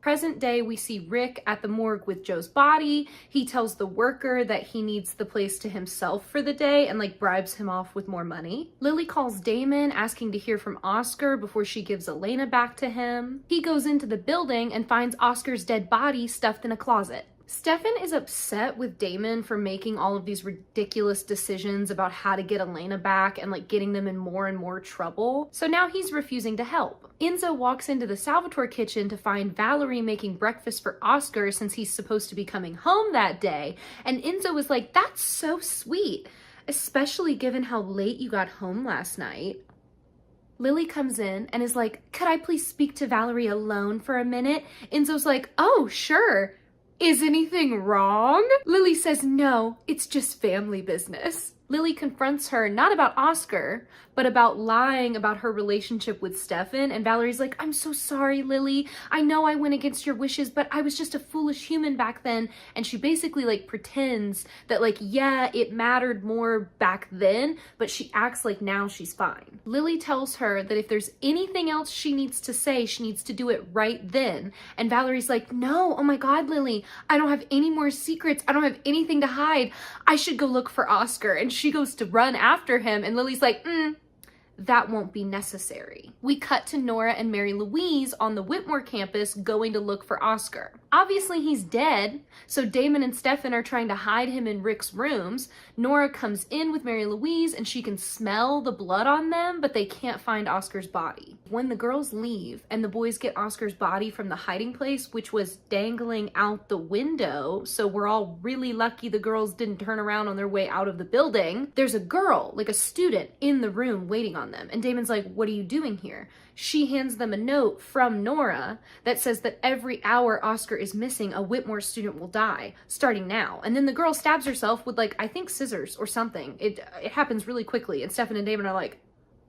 S1: Present day, we see Rick at the morgue with Joe's body. He tells the worker that he needs the place to himself for the day and like bribes him off with more money. Lily calls Damon asking to hear from Oscar before she gives Elena back to him. He goes into the building and finds Oscar's dead body stuffed in a closet. Stefan is upset with Damon for making all of these ridiculous decisions about how to get Elena back and like getting them in more and more trouble. So now he's refusing to help. Enzo walks into the Salvatore kitchen to find Valerie making breakfast for Oscar since he's supposed to be coming home that day. And Enzo is like, that's so sweet, especially given how late you got home last night. Lily comes in and is like, could I please speak to Valerie alone for a minute? Enzo's like, oh, sure. Is anything wrong? Lily says, no, it's just family business. Lily confronts her not about Oscar, but about lying about her relationship with Stefan. And Valerie's like, I'm so sorry, Lily. I know I went against your wishes, but I was just a foolish human back then. And she basically like pretends that like, yeah, it mattered more back then, but she acts like now she's fine. Lily tells her that if there's anything else she needs to say, she needs to do it right then. And Valerie's like, no, oh my God, Lily, I don't have any more secrets. I don't have anything to hide. I should go look for Oscar. And she goes to run after him. And Lily's like, that won't be necessary. We cut to Nora and Mary Louise on the Whitmore campus going to look for Oscar. Obviously he's dead, so Damon and Stefan are trying to hide him in Rick's rooms. Nora comes in with Mary Louise and she can smell the blood on them, but they can't find Oscar's body. When the girls leave and the boys get Oscar's body from the hiding place, which was dangling out the window, so we're all really lucky the girls didn't turn around on their way out of the building, there's a girl, like a student, in the room waiting on them. And Damon's like, what are you doing here? She hands them a note from Nora that says that every hour Oscar is missing, a Whitmore student will die, starting now. And then the girl stabs herself with like, I think scissors or something. It happens really quickly. And Stefan and Damon are like,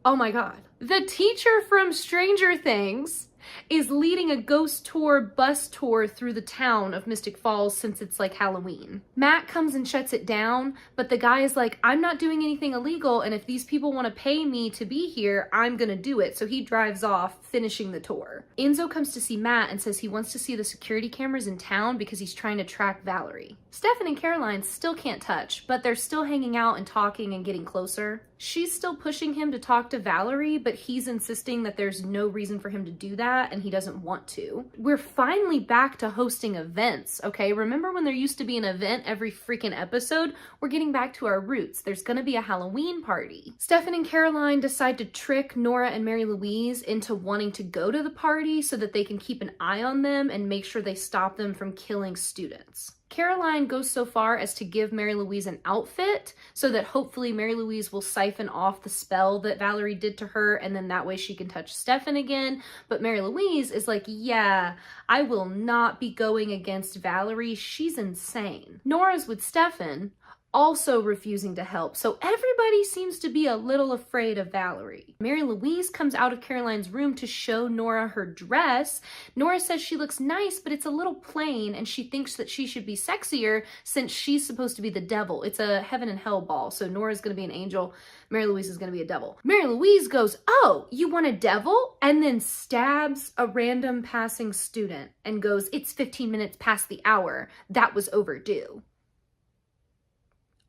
S1: oh my God. The teacher from Stranger Things is leading a ghost tour, bus tour through the town of Mystic Falls since it's like Halloween. Matt comes and shuts it down, but the guy is like, I'm not doing anything illegal, and if these people want to pay me to be here, I'm gonna do it. So he drives off, finishing the tour. Enzo comes to see Matt and says he wants to see the security cameras in town because he's trying to track Valerie. Stefan and Caroline still can't touch, but they're still hanging out and talking and getting closer. She's still pushing him to talk to Valerie, but he's insisting that there's no reason for him to do that and he doesn't want to. We're finally back to hosting events, okay? Remember when there used to be an event every freaking episode? We're getting back to our roots. There's gonna be a Halloween party. Stefan and Caroline decide to trick Nora and Mary Louise into wanting to go to the party so that they can keep an eye on them and make sure they stop them from killing students. Caroline goes so far as to give Mary Louise an outfit so that hopefully Mary Louise will siphon off the spell that Valerie did to her, and then that way she can touch Stefan again. But Mary Louise is like, yeah, I will not be going against Valerie. She's insane. Nora's with Stefan, also refusing to help, so everybody seems to be a little afraid of Valerie. Mary Louise comes out of Caroline's room to show Nora her dress. Nora says she looks nice, but it's a little plain, and she thinks that she should be sexier since she's supposed to be the devil. It's a heaven and hell ball, so Nora's gonna be an angel, Mary Louise is gonna be a devil. Mary Louise goes, oh, you want a devil? And then stabs a random passing student and goes, it's 15 minutes past the hour. That was overdue.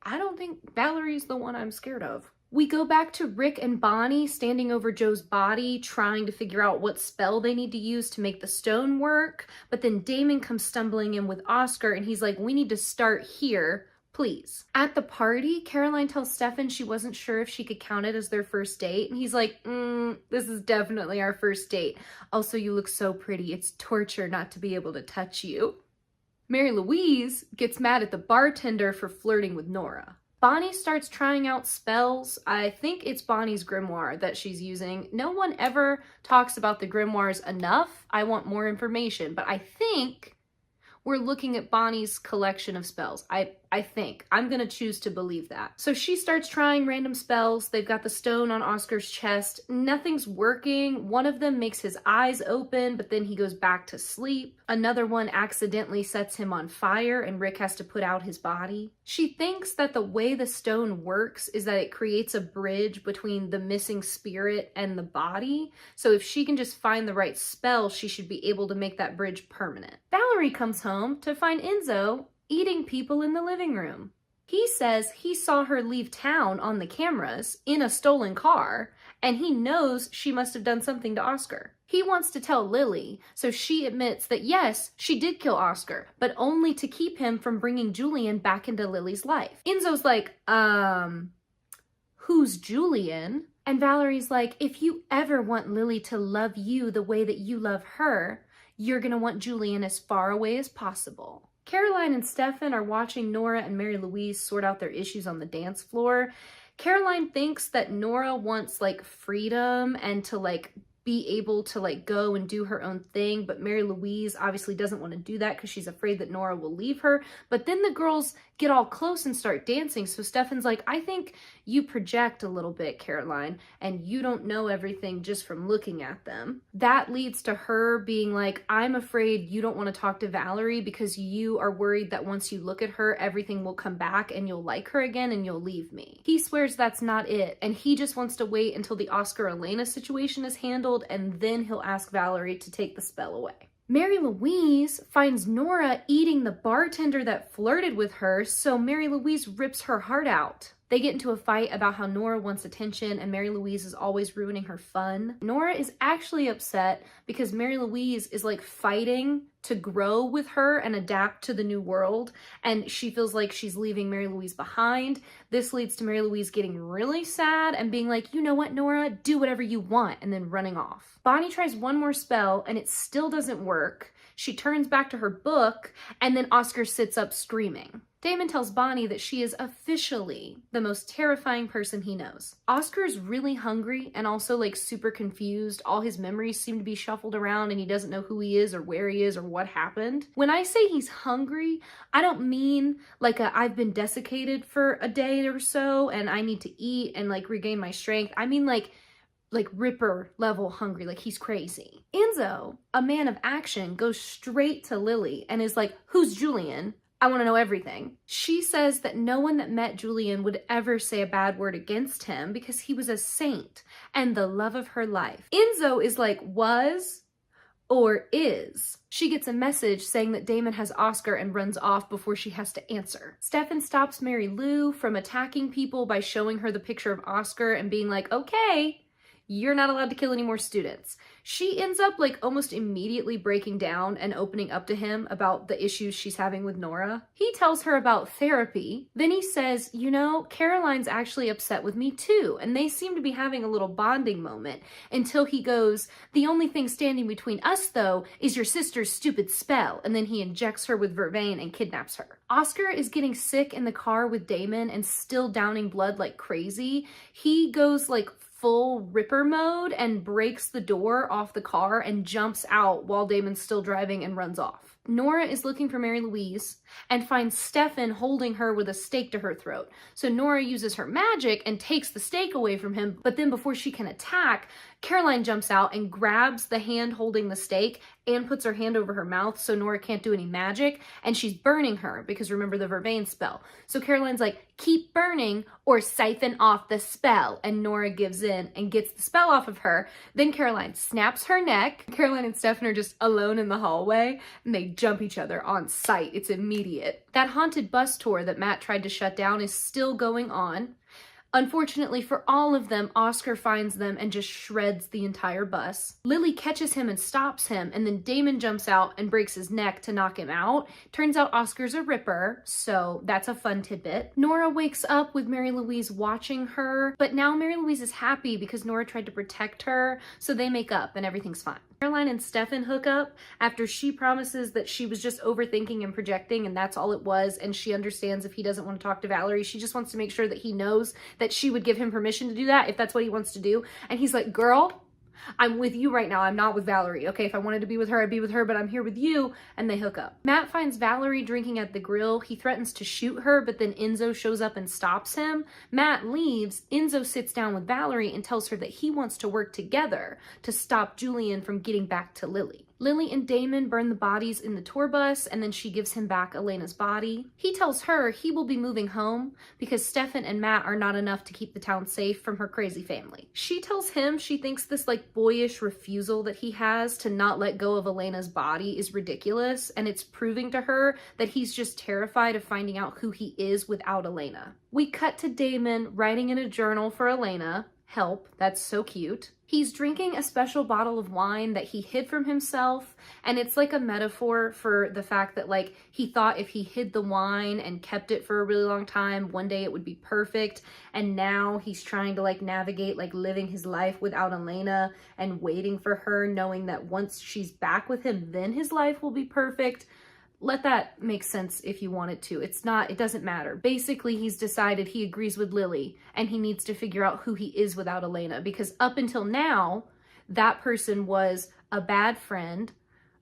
S1: I don't think Valerie's the one I'm scared of. We go back to Rick and Bonnie standing over Joe's body, trying to figure out what spell they need to use to make the stone work. But then Damon comes stumbling in with Oscar and he's like, we need to start here, please. At the party, Caroline tells Stefan she wasn't sure if she could count it as their first date. And he's like, this is definitely our first date. Also, you look so pretty. It's torture not to be able to touch you. Mary Louise gets mad at the bartender for flirting with Nora. Bonnie starts trying out spells. I think it's Bonnie's grimoire that she's using. No one ever talks about the grimoires enough. I want more information, but I think we're looking at Bonnie's collection of spells. I I think. I'm gonna choose to believe that. So she starts trying random spells. They've got the stone on Oscar's chest. Nothing's working. One of them makes his eyes open, but then he goes back to sleep. Another one accidentally sets him on fire and Rick has to put out his body. She thinks that the way the stone works is that it creates a bridge between the missing spirit and the body. So if she can just find the right spell, she should be able to make that bridge permanent. Valerie comes home to find Enzo eating people in the living room. He says he saw her leave town on the cameras in a stolen car, and he knows she must have done something to Oscar. He wants to tell Lily, so she admits that yes, she did kill Oscar, but only to keep him from bringing Julian back into Lily's life. Enzo's like, who's Julian? And Valerie's like, if you ever want Lily to love you the way that you love her, you're gonna want Julian as far away as possible. Caroline and Stefan are watching Nora and Mary Louise sort out their issues on the dance floor. Caroline thinks that Nora wants like freedom and to like be able to like go and do her own thing, but Mary Louise obviously doesn't want to do that because she's afraid that Nora will leave her. But then the girls get all close and start dancing, so Stefan's like, I think you project a little bit, Caroline, and you don't know everything just from looking at them. That leads to her being like, I'm afraid you don't want to talk to Valerie because you are worried that once you look at her, everything will come back and you'll like her again and you'll leave me. He swears that's not it, and he just wants to wait until the Oscar-Elena situation is handled, and then he'll ask Valerie to take the spell away. Mary Louise finds Nora eating the bartender that flirted with her, so Mary Louise rips her heart out. They get into a fight about how Nora wants attention and Mary Louise is always ruining her fun. Nora is actually upset because Mary Louise is like fighting to grow with her and adapt to the new world, and she feels like she's leaving Mary Louise behind. This leads to Mary Louise getting really sad and being like, you know what, Nora, do whatever you want, and then running off. Bonnie tries one more spell and it still doesn't work. She turns back to her book and then Oscar sits up screaming. Damon tells Bonnie that she is officially the most terrifying person he knows. Oscar is really hungry and also like super confused. All his memories seem to be shuffled around and he doesn't know who he is or where he is or what happened. When I say he's hungry, I don't mean like I've been desiccated for a day or so and I need to eat and like regain my strength. I mean like Ripper level hungry, like he's crazy. Enzo, a man of action, goes straight to Lily and is like, who's Julian? I want to know everything. She says that no one that met Julian would ever say a bad word against him because he was a saint and the love of her life. Enzo is like, was or is? She gets a message saying that Damon has Oscar and runs off before she has to answer. Stefan stops Mary Lou from attacking people by showing her the picture of Oscar and being like, okay, you're not allowed to kill any more students. She ends up like almost immediately breaking down and opening up to him about the issues she's having with Nora. He tells her about therapy. Then he says, you know, Caroline's actually upset with me too. And they seem to be having a little bonding moment until he goes, the only thing standing between us though is your sister's stupid spell. And then he injects her with vervain and kidnaps her. Oscar is getting sick in the car with Damon and still downing blood like crazy. He goes like full Ripper mode and breaks the door off the car and jumps out while Damon's still driving and runs off. Nora is looking for Mary Louise and finds Stefan holding her with a stake to her throat. So Nora uses her magic and takes the stake away from him, but then before she can attack, Caroline jumps out and grabs the hand holding the stake and puts her hand over her mouth so Nora can't do any magic, and she's burning her because remember the vervain spell. So Caroline's like, keep burning or siphon off the spell, and Nora gives in and gets the spell off of her. Then Caroline snaps her neck. Caroline and Stefan are just alone in the hallway and they jump each other on sight. It's immediate. That haunted bus tour that Matt tried to shut down is still going on. Unfortunately for all of them, Oscar finds them and just shreds the entire bus. Lily catches him and stops him, and then Damon jumps out and breaks his neck to knock him out. Turns out Oscar's a Ripper, so that's a fun tidbit. Nora wakes up with Mary Louise watching her, but now Mary Louise is happy because Nora tried to protect her, so they make up and everything's fine. Caroline and Stefan hook up after she promises that she was just overthinking and projecting and that's all it was, and she understands if he doesn't want to talk to Valerie. She just wants to make sure that he knows that she would give him permission to do that if that's what he wants to do. And he's like, girl, I'm with you right now. I'm not with Valerie. Okay, if I wanted to be with her, I'd be with her, but I'm here with you. And they hook up. Matt finds Valerie drinking at the grill. He threatens to shoot her, but then Enzo shows up and stops him. Matt leaves. Enzo sits down with Valerie and tells her that he wants to work together to stop Julian from getting back to Lily. Lily and Damon burn the bodies in the tour bus, and then she gives him back Elena's body. He tells her he will be moving home because Stefan and Matt are not enough to keep the town safe from her crazy family. She tells him she thinks this like boyish refusal that he has to not let go of Elena's body is ridiculous, and it's proving to her that he's just terrified of finding out who he is without Elena. We cut to Damon writing in a journal for Elena. Help, that's so cute. He's drinking a special bottle of wine that he hid from himself, and it's like a metaphor for the fact that like he thought if he hid the wine and kept it for a really long time, one day it would be perfect, and now he's trying to like navigate like living his life without Elena and waiting for her, knowing that once she's back with him, then his life will be perfect. Let that make sense if you want it to. It doesn't matter. Basically, he's decided he agrees with Lily and he needs to figure out who he is without Elena, because up until now, that person was a bad friend,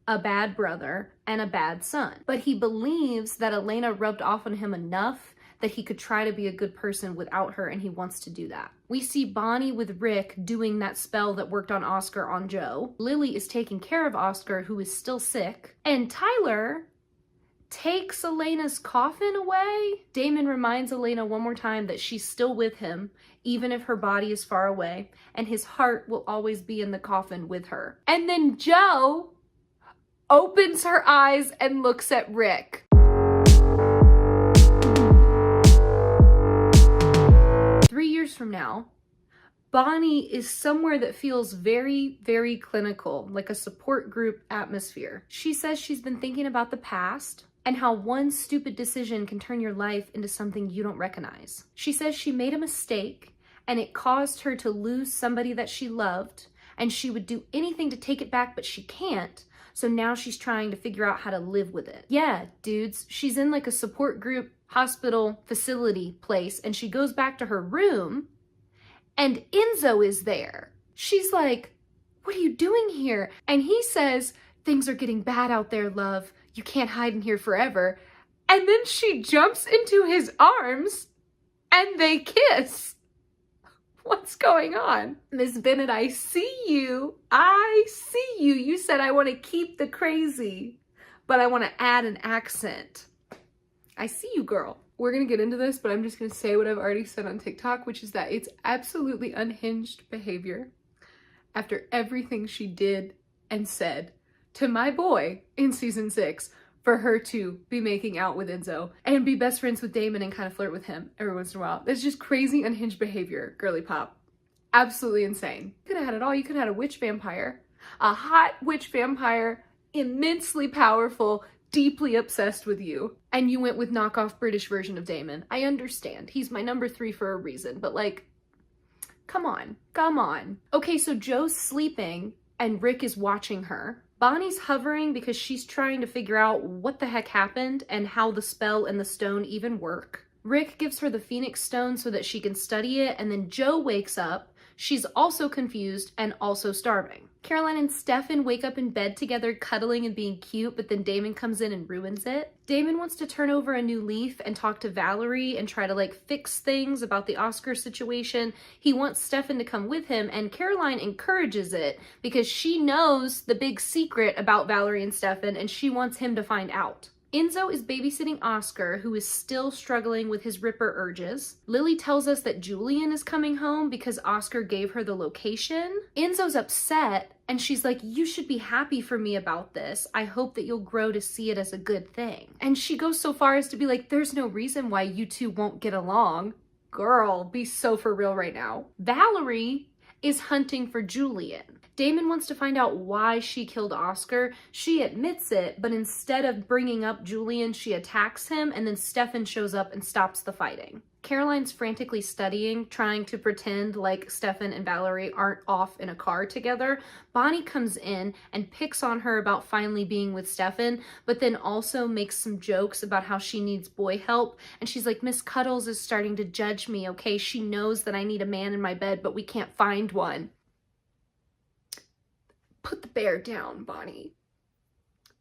S1: a bad brother, and a bad son. But he believes that Elena rubbed off on him enough that he could try to be a good person without her, and he wants to do that. We see Bonnie with Rick doing that spell that worked on Oscar on Joe. Lily is taking care of Oscar, who is still sick. And Tyler takes Elena's coffin away. Damon reminds Elena one more time that she's still with him, even if her body is far away, and his heart will always be in the coffin with her. And then Joe opens her eyes and looks at Rick. Three years from now, Bonnie is somewhere that feels very, very clinical, like a support group atmosphere. She says she's been thinking about the past and how one stupid decision can turn your life into something you don't recognize. She says she made a mistake and it caused her to lose somebody that she loved, and she would do anything to take it back, but she can't. So now she's trying to figure out how to live with it. Yeah, dudes, she's in like a support group, hospital, facility place, and she goes back to her room and Enzo is there. She's like, "What are you doing here?" And he says, "Things are getting bad out there, love. You can't hide in here forever." And then she jumps into his arms and they kiss. What's going on? Miss Bennett, I see you. I see you. You said I want to keep the crazy, but I want to add an accent. I see you, girl. We're going to get into this, but I'm just going to say what I've already said on TikTok, which is that it's absolutely unhinged behavior after everything she did and said to my boy in season 6 for her to be making out with Enzo and be best friends with Damon and kind of flirt with him every once in a while. It's just crazy unhinged behavior, girly pop. Absolutely insane. You could have had it all. You could have had a witch vampire, a hot witch vampire, immensely powerful, deeply obsessed with you, and you went with knockoff British version of Damon. I understand. He's my number 3 for a reason, but like, come on, come on. Okay, so Joe's sleeping and Rick is watching her. Bonnie's hovering because she's trying to figure out what the heck happened and how the spell and the stone even work. Rick gives her the Phoenix Stone so that she can study it, and then Joe wakes up. She's also confused and also starving. Caroline and Stefan wake up in bed together, cuddling and being cute, but then Damon comes in and ruins it. Damon wants to turn over a new leaf and talk to Valerie and try to like fix things about the Oscar situation. He wants Stefan to come with him, and Caroline encourages it because she knows the big secret about Valerie and Stefan and she wants him to find out. Enzo is babysitting Oscar, who is still struggling with his Ripper urges. Lily tells us that Julian is coming home because Oscar gave her the location. Enzo's upset, and she's like, "You should be happy for me about this. I hope that you'll grow to see it as a good thing." And she goes so far as to be like, "There's no reason why you two won't get along." Girl, be so for real right now. Valerie is hunting for Julian. Damon wants to find out why she killed Oscar. She admits it, but instead of bringing up Julian, she attacks him, and then Stefan shows up and stops the fighting. Caroline's frantically studying, trying to pretend like Stefan and Valerie aren't off in a car together. Bonnie comes in and picks on her about finally being with Stefan, but then also makes some jokes about how she needs boy help. And she's like, "Miss Cuddles is starting to judge me, okay? She knows that I need a man in my bed, but we can't find one." Put the bear down, Bonnie.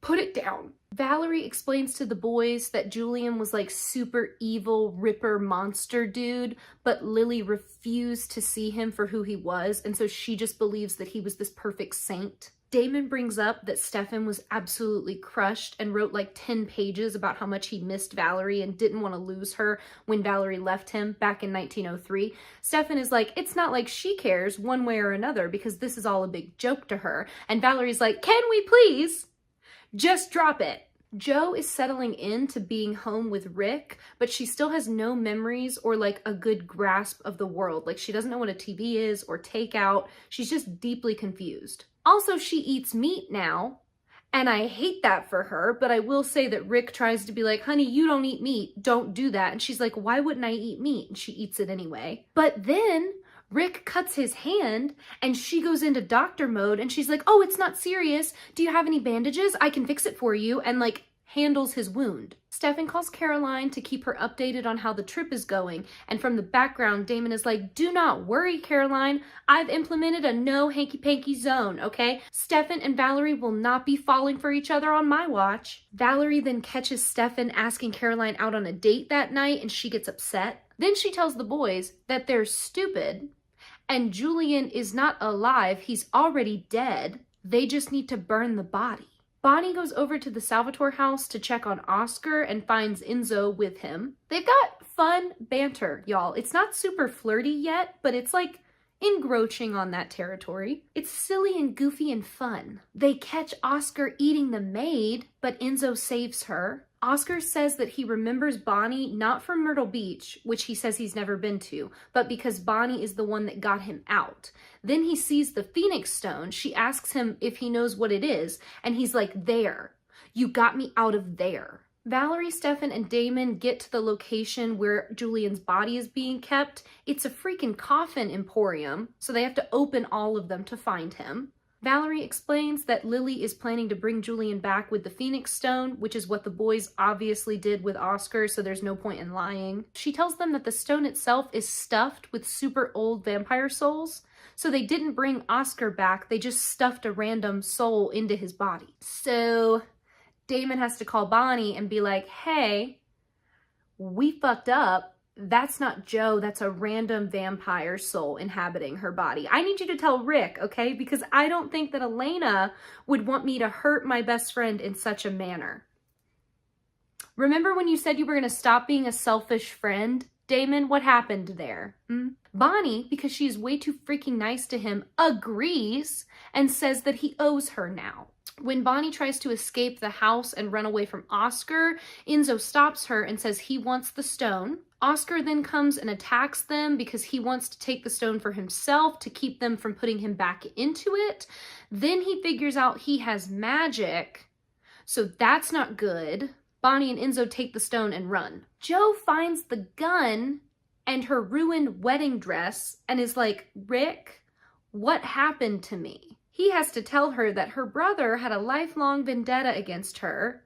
S1: Put it down. Valerie explains to the boys that Julian was like super evil, ripper monster dude, but Lily refused to see him for who he was, and so she just believes that he was this perfect saint. Damon brings up that Stefan was absolutely crushed and wrote like 10 pages about how much he missed Valerie and didn't want to lose her when Valerie left him back in 1903. Stefan is like, it's not like she cares one way or another because this is all a big joke to her. And Valerie's like, can we please just drop it? Jo is settling into being home with Rick, but she still has no memories or like a good grasp of the world. Like she doesn't know what a TV is or takeout. She's just deeply confused. Also, she eats meat now, and I hate that for her, but I will say that Rick tries to be like, honey, you don't eat meat, don't do that. And she's like, why wouldn't I eat meat? And she eats it anyway. But then Rick cuts his hand and she goes into doctor mode and she's like, oh, it's not serious. Do you have any bandages? I can fix it for you. And like handles his wound. Stefan calls Caroline to keep her updated on how the trip is going, and from the background, Damon is like, do not worry, Caroline. I've implemented a no hanky-panky zone, okay? Stefan and Valerie will not be falling for each other on my watch. Valerie then catches Stefan asking Caroline out on a date that night, and she gets upset. Then she tells the boys that they're stupid, and Julian is not alive, he's already dead. They just need to burn the body. Bonnie goes over to the Salvatore house to check on Oscar and finds Enzo with him. They've got fun banter, y'all. It's not super flirty yet, but it's like encroaching on that territory. It's silly and goofy and fun. They catch Oscar eating the maid, but Enzo saves her. Oscar says that he remembers Bonnie not from Myrtle Beach, which he says he's never been to, but because Bonnie is the one that got him out. Then he sees the Phoenix Stone. She asks him if he knows what it is, and he's like, there. You got me out of there. Valerie, Stefan, and Damon get to the location where Julian's body is being kept. It's a freaking coffin emporium, so they have to open all of them to find him. Valerie explains that Lily is planning to bring Julian back with the Phoenix Stone, which is what the boys obviously did with Oscar, so there's no point in lying. She tells them that the stone itself is stuffed with super old vampire souls, so they didn't bring Oscar back, they just stuffed a random soul into his body. So Damon has to call Bonnie and be like, hey, we fucked up. That's not Jo, that's a random vampire soul inhabiting her body. I need you to tell Rick, okay? Because I don't think that Elena would want me to hurt my best friend in such a manner. Remember when you said you were going to stop being a selfish friend? Damon, what happened there? Bonnie, because she's way too freaking nice to him, agrees and says that he owes her now. When Bonnie tries to escape the house and run away from Oscar, Enzo stops her and says he wants the stone. Oscar then comes and attacks them because he wants to take the stone for himself to keep them from putting him back into it. Then he figures out he has magic, so that's not good. Bonnie and Enzo take the stone and run. Jo finds the gun and her ruined wedding dress and is like, Rick, what happened to me? He has to tell her that her brother had a lifelong vendetta against her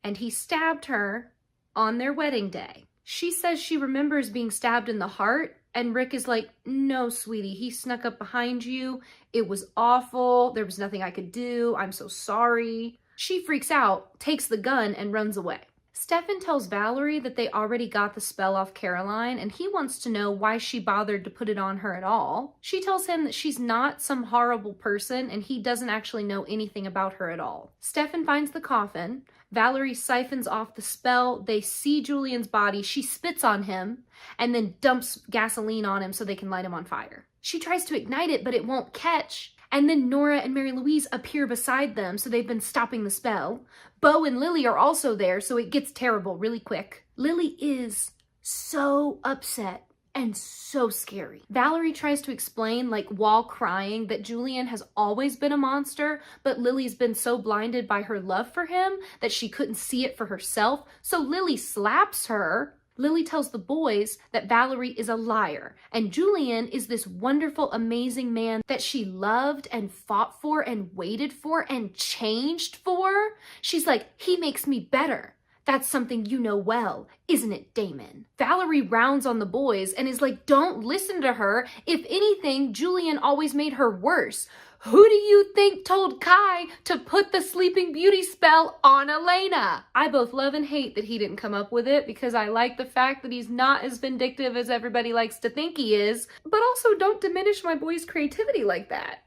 S1: and he stabbed her on their wedding day. She says she remembers being stabbed in the heart, and Rick is like, no, sweetie, he snuck up behind you. It was awful. There was nothing I could do. I'm so sorry. She freaks out, takes the gun, and runs away. Stefan tells Valerie that they already got the spell off Caroline, and he wants to know why she bothered to put it on her at all. She tells him that she's not some horrible person, and he doesn't actually know anything about her at all. Stefan finds the coffin. Valerie siphons off the spell. They see Julian's body. She spits on him and then dumps gasoline on him so they can light him on fire. She tries to ignite it, but it won't catch. And then Nora and Mary Louise appear beside them, so they've been stopping the spell. Bo and Lily are also there, so it gets terrible really quick. Lily is so upset and so scary. Valerie tries to explain, like while crying, that Julian has always been a monster, but Lily's been so blinded by her love for him that she couldn't see it for herself, so Lily slaps her. Lily tells the boys that Valerie is a liar, and Julian is this wonderful, amazing man that she loved and fought for and waited for and changed for. She's like, he makes me better. That's something you know well, isn't it, Damon? Valerie rounds on the boys and is like, don't listen to her. If anything, Julian always made her worse. Who do you think told Kai to put the Sleeping Beauty spell on Elena? I both love and hate that he didn't come up with it, because I like the fact that he's not as vindictive as everybody likes to think he is, but also don't diminish my boy's creativity like that.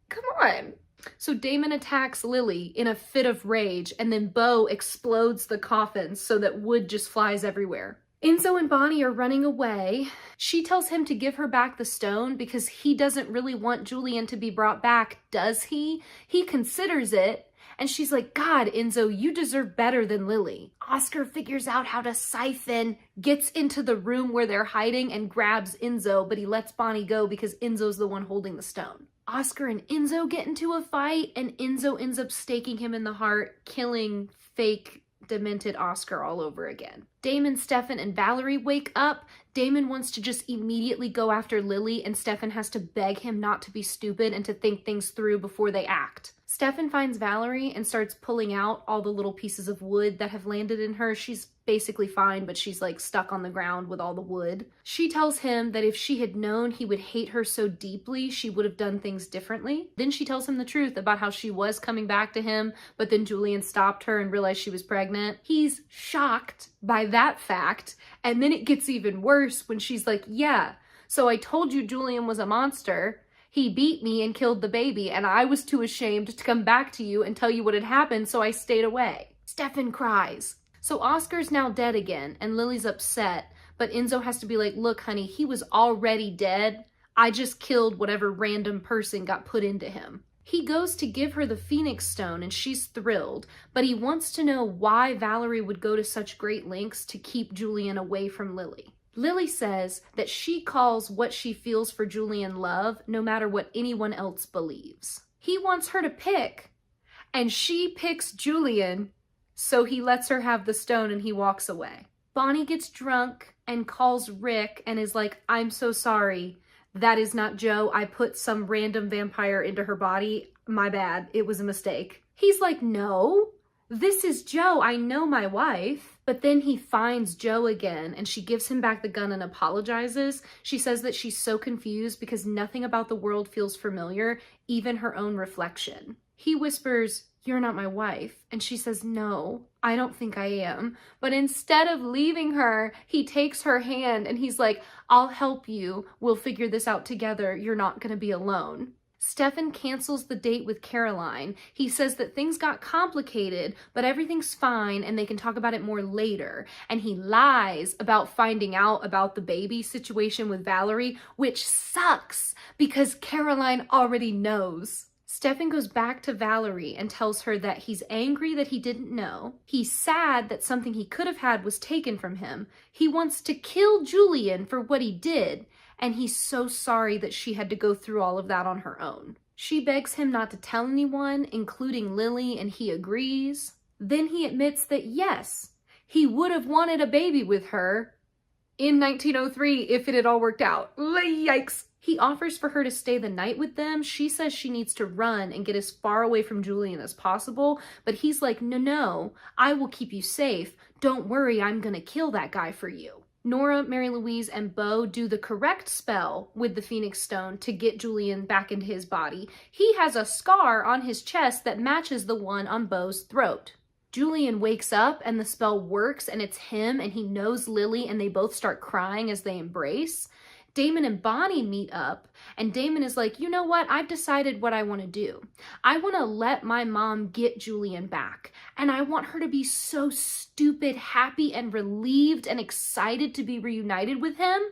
S1: Come on. So Damon attacks Lily in a fit of rage, and then Bo explodes the coffins so that wood just flies everywhere. Enzo and Bonnie are running away. She tells him to give her back the stone because he doesn't really want Julian to be brought back, does he? He considers it. And she's like, God, Enzo, you deserve better than Lily. Oscar figures out how to siphon, gets into the room where they're hiding and grabs Enzo, but he lets Bonnie go because Enzo's the one holding the stone. Oscar and Enzo get into a fight, and Enzo ends up staking him in the heart, killing fake demented Oscar all over again. Damon, Stefan, and Valerie wake up. Damon wants to just immediately go after Lily, and Stefan has to beg him not to be stupid and to think things through before they act. Stefan finds Valerie and starts pulling out all the little pieces of wood that have landed in her. She's basically fine, but she's like stuck on the ground with all the wood. She tells him that if she had known he would hate her so deeply, she would have done things differently. Then she tells him the truth about how she was coming back to him, but then Julian stopped her and realized she was pregnant. He's shocked by that fact, and then it gets even worse when she's like, yeah, so I told you Julian was a monster. He beat me and killed the baby, and I was too ashamed to come back to you and tell you what had happened, so I stayed away. Stefan cries. So Oscar's now dead again, and Lily's upset, but Enzo has to be like, look, honey, he was already dead. I just killed whatever random person got put into him. He goes to give her the Phoenix Stone, and she's thrilled, but he wants to know why Valerie would go to such great lengths to keep Julian away from Lily. Lily says that she calls what she feels for Julian love, no matter what anyone else believes. He wants her to pick, and she picks Julian, so he lets her have the stone and he walks away. Bonnie gets drunk and calls Rick and is like, I'm so sorry. That is not Joe. I put some random vampire into her body. My bad. It was a mistake. He's like, no, this is Joe. I know my wife. But then he finds Joe again, and she gives him back the gun and apologizes. She says that she's so confused because nothing about the world feels familiar, even her own reflection. He whispers, you're not my wife. And she says, no, I don't think I am. But instead of leaving her, he takes her hand and he's like, I'll help you. We'll figure this out together. You're not going to be alone. Stefan cancels the date with Caroline. He says that things got complicated, but everything's fine and they can talk about it more later. And he lies about finding out about the baby situation with Valerie, which sucks because Caroline already knows. Stefan goes back to Valerie and tells her that he's angry that he didn't know. He's sad that something he could have had was taken from him. He wants to kill Julian for what he did. And he's so sorry that she had to go through all of that on her own. She begs him not to tell anyone, including Lily, and he agrees. Then he admits that yes, he would have wanted a baby with her in 1903 if it had all worked out. Yikes. He offers for her to stay the night with them. She says she needs to run and get as far away from Julian as possible, but he's like, no, I will keep you safe. Don't worry, I'm gonna kill that guy for you. Nora, Mary Louise, and Bo do the correct spell with the Phoenix Stone to get Julian back into his body. He has a scar on his chest that matches the one on Bo's throat. Julian wakes up and the spell works and it's him and he knows Lily and they both start crying as they embrace. Damon and Bonnie meet up and Damon is like, you know what? I've decided what I want to do. I want to let my mom get Julian back. And I want her to be so stupid, happy, and relieved and excited to be reunited with him.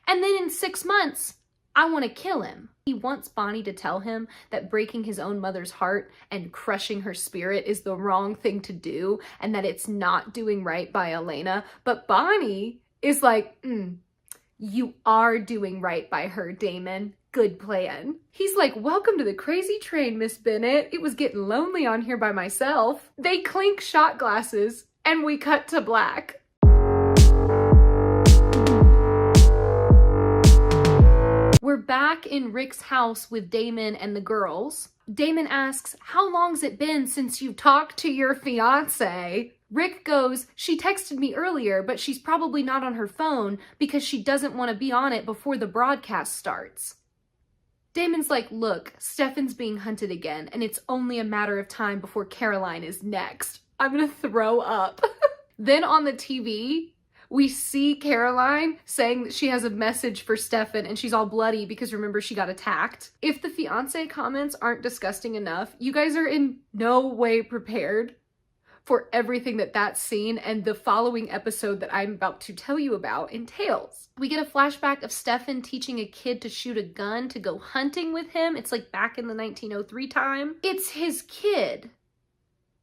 S1: And then in 6 months, I want to kill him. He wants Bonnie to tell him that breaking his own mother's heart and crushing her spirit is the wrong thing to do and that it's not doing right by Elena. But Bonnie is like, you are doing right by her, Damon. Good plan. He's like, welcome to the crazy train, Miss Bennett. It was getting lonely on here by myself. They clink shot glasses and we cut to black. We're back in Rick's house with Damon and the girls. Damon asks, how long's it been since you talked to your fiance? Rick goes, she texted me earlier, but she's probably not on her phone because she doesn't want to be on it before the broadcast starts. Damon's like, look, Stefan's being hunted again, and it's only a matter of time before Caroline is next. I'm gonna throw up. Then on the TV, we see Caroline saying that she has a message for Stefan, and she's all bloody because remember she got attacked. If the fiance comments aren't disgusting enough, you guys are in no way prepared for everything that scene and the following episode that I'm about to tell you about entails. We get a flashback of Stefan teaching a kid to shoot a gun to go hunting with him. It's like back in the 1903 time. It's his kid.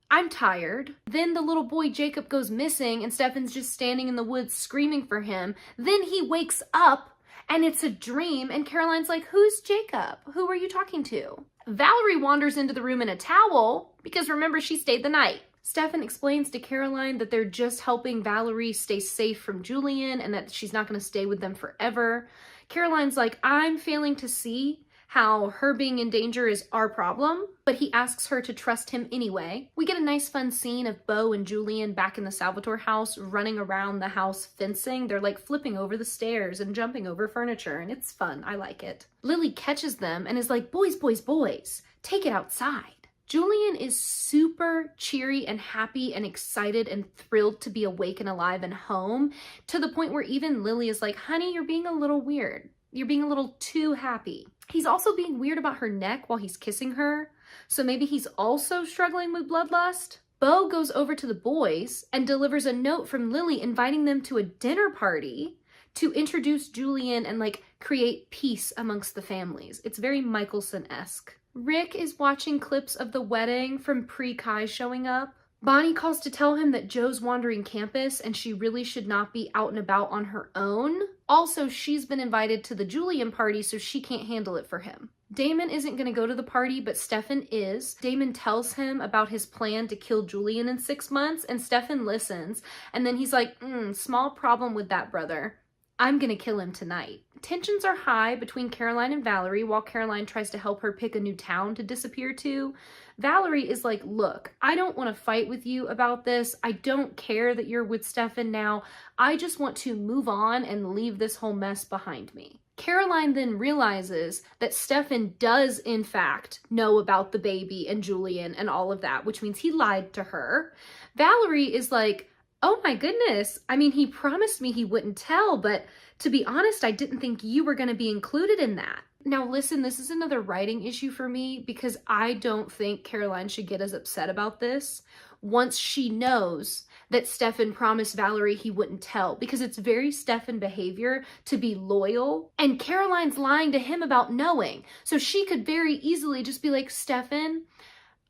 S1: I'm tired. Then the little boy Jacob goes missing and Stefan's just standing in the woods screaming for him. Then he wakes up and it's a dream and Caroline's like, who's Jacob? Who are you talking to? Valerie wanders into the room in a towel because remember she stayed the night. Stefan explains to Caroline that they're just helping Valerie stay safe from Julian and that she's not going to stay with them forever. Caroline's like, I'm failing to see how her being in danger is our problem, but he asks her to trust him anyway. We get a nice fun scene of Beau and Julian back in the Salvatore house running around the house fencing. They're like flipping over the stairs and jumping over furniture and it's fun. I like it. Lily catches them and is like, boys, boys, boys, take it outside. Julian is super cheery and happy and excited and thrilled to be awake and alive and home to the point where even Lily is like, honey, you're being a little weird. You're being a little too happy. He's also being weird about her neck while he's kissing her. So maybe he's also struggling with bloodlust. Beau goes over to the boys and delivers a note from Lily inviting them to a dinner party to introduce Julian and like create peace amongst the families. It's very Michelson-esque. Rick is watching clips of the wedding from pre-Kai showing up. Bonnie calls to tell him that Joe's wandering campus and she really should not be out and about on her own. Also, she's been invited to the Julian party, so she can't handle it for him. Damon isn't going to go to the party, but Stefan is. Damon tells him about his plan to kill Julian in 6 months, and Stefan listens. And then he's like, small problem with that, brother. I'm gonna kill him tonight. Tensions are high between Caroline and Valerie while Caroline tries to help her pick a new town to disappear to. Valerie is like, look, I don't want to fight with you about this. I don't care that you're with Stefan now. I just want to move on and leave this whole mess behind me. Caroline then realizes that Stefan does in fact know about the baby and Julian and all of that, which means he lied to her. Valerie is like, oh my goodness, I mean, he promised me he wouldn't tell, but to be honest, I didn't think you were going to be included in that. Now listen, this is another writing issue for me because I don't think Caroline should get as upset about this once she knows that Stefan promised Valerie he wouldn't tell, because it's very Stefan behavior to be loyal, and Caroline's lying to him about knowing. So she could very easily just be like, Stefan,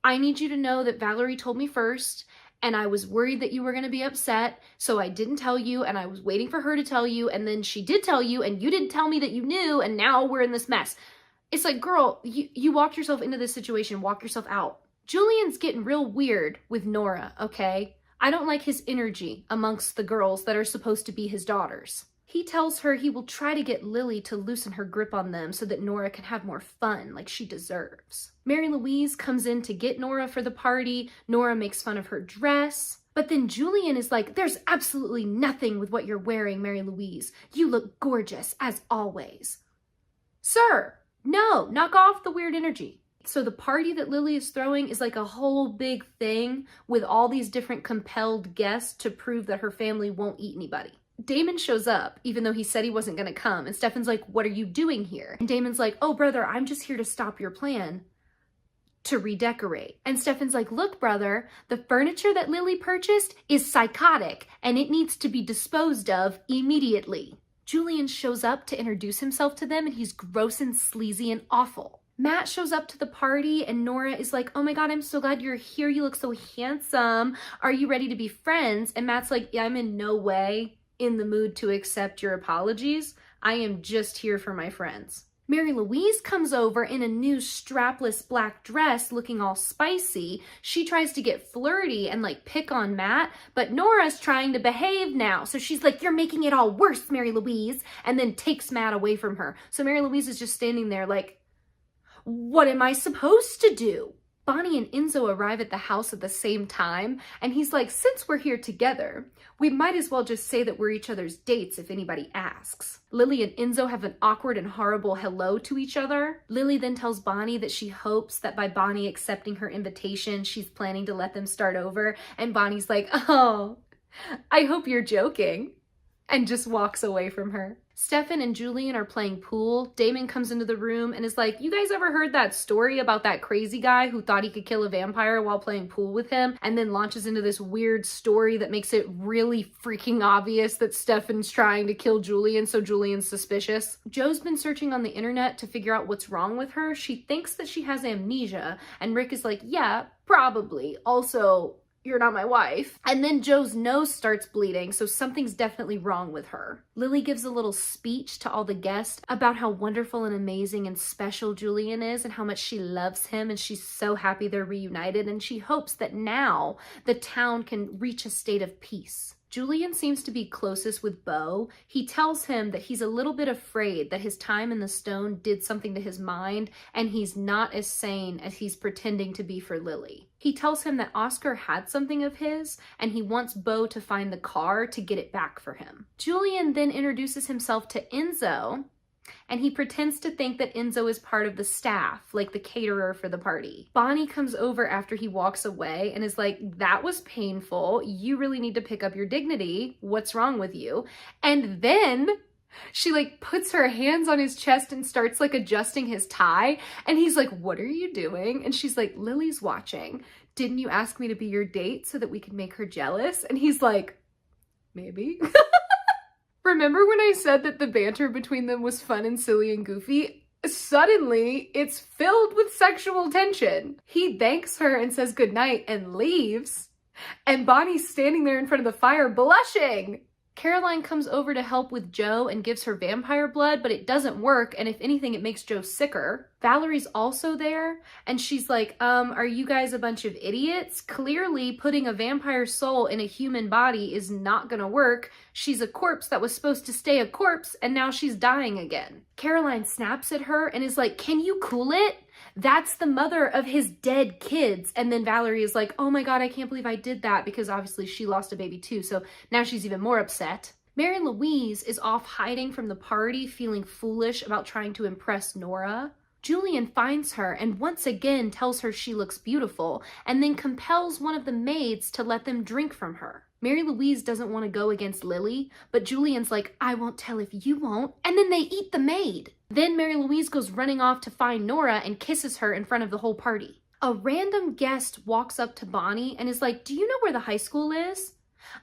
S1: I need you to know that Valerie told me first, and I was worried that you were going to be upset, so I didn't tell you, and I was waiting for her to tell you, and then she did tell you, and you didn't tell me that you knew, and now we're in this mess. It's like, girl, you walked yourself into this situation, walk yourself out. Julian's getting real weird with Nora, okay? I don't like his energy amongst the girls that are supposed to be his daughters. He tells her he will try to get Lily to loosen her grip on them so that Nora can have more fun like she deserves. Mary Louise comes in to get Nora for the party. Nora makes fun of her dress. But then Julian is like, there's absolutely nothing with what you're wearing, Mary Louise. You look gorgeous, as always. Sir, no, knock off the weird energy. So the party that Lily is throwing is like a whole big thing with all these different compelled guests to prove that her family won't eat anybody. Damon shows up, even though he said he wasn't going to come. And Stefan's like, what are you doing here? And Damon's like, oh, brother, I'm just here to stop your plan to redecorate. And Stefan's like, look, brother, the furniture that Lily purchased is psychotic and it needs to be disposed of immediately. Julian shows up to introduce himself to them and he's gross and sleazy and awful. Matt shows up to the party and Nora is like, oh my God, I'm so glad you're here. You look so handsome. Are you ready to be friends? And Matt's like, yeah, I'm in no way in the mood to accept your apologies. I am just here for my friends. Mary Louise comes over in a new strapless black dress looking all spicy. She tries to get flirty and like pick on Matt, but Nora's trying to behave now. So she's like, you're making it all worse, Mary Louise, and then takes Matt away from her. So Mary Louise is just standing there like, what am I supposed to do? Bonnie and Enzo arrive at the house at the same time, and he's like, since we're here together, we might as well just say that we're each other's dates if anybody asks. Lily and Enzo have an awkward and horrible hello to each other. Lily then tells Bonnie that she hopes that by Bonnie accepting her invitation, she's planning to let them start over, and Bonnie's like, oh, I hope you're joking, and just walks away from her. Stefan and Julian are playing pool. Damon comes into the room and is like, you guys ever heard that story about that crazy guy who thought he could kill a vampire while playing pool with him, and then launches into this weird story that makes it really freaking obvious that Stefan's trying to kill Julian, so Julian's suspicious. Jo's been searching on the internet to figure out what's wrong with her. She thinks that she has amnesia, and Rick is like, yeah, probably. Also, you're not my wife. And then Jo's nose starts bleeding, so something's definitely wrong with her. Lily gives a little speech to all the guests about how wonderful and amazing and special Julian is and how much she loves him, and she's so happy they're reunited, and she hopes that now the town can reach a state of peace. Julian seems to be closest with Beau. He tells him that he's a little bit afraid that his time in the stone did something to his mind, and he's not as sane as he's pretending to be for Lily. He tells him that Oscar had something of his, and he wants Beau to find the car to get it back for him. Julian then introduces himself to Enzo, and he pretends to think that Enzo is part of the staff, like the caterer for the party. Bonnie comes over after he walks away and is like, that was painful. You really need to pick up your dignity. What's wrong with you? And then she like puts her hands on his chest and starts like adjusting his tie. And he's like, what are you doing? And she's like, Lily's watching. Didn't you ask me to be your date so that we could make her jealous? And he's like, maybe. Remember when I said that the banter between them was fun and silly and goofy? Suddenly, it's filled with sexual tension. He thanks her and says goodnight and leaves. And Bonnie's standing there in front of the fire blushing. Caroline comes over to help with Jo and gives her vampire blood, but it doesn't work, and if anything, it makes Jo sicker. Valerie's also there, and she's like, are you guys a bunch of idiots? Clearly, putting a vampire soul in a human body is not gonna work. She's a corpse that was supposed to stay a corpse, and now she's dying again. Caroline snaps at her and is like, can you cool it? That's the mother of his dead kids. And then Valerie is like, oh my God, I can't believe I did that, because obviously she lost a baby too, so now she's even more upset. Mary Louise is off hiding from the party, feeling foolish about trying to impress Nora. Julian finds her and once again tells her she looks beautiful, and then compels one of the maids to let them drink from her. Mary Louise doesn't want to go against Lily, but Julian's like, I won't tell if you won't, and then they eat the maid. Then Mary Louise goes running off to find Nora and kisses her in front of the whole party. A random guest walks up to Bonnie and is like, do you know where the high school is?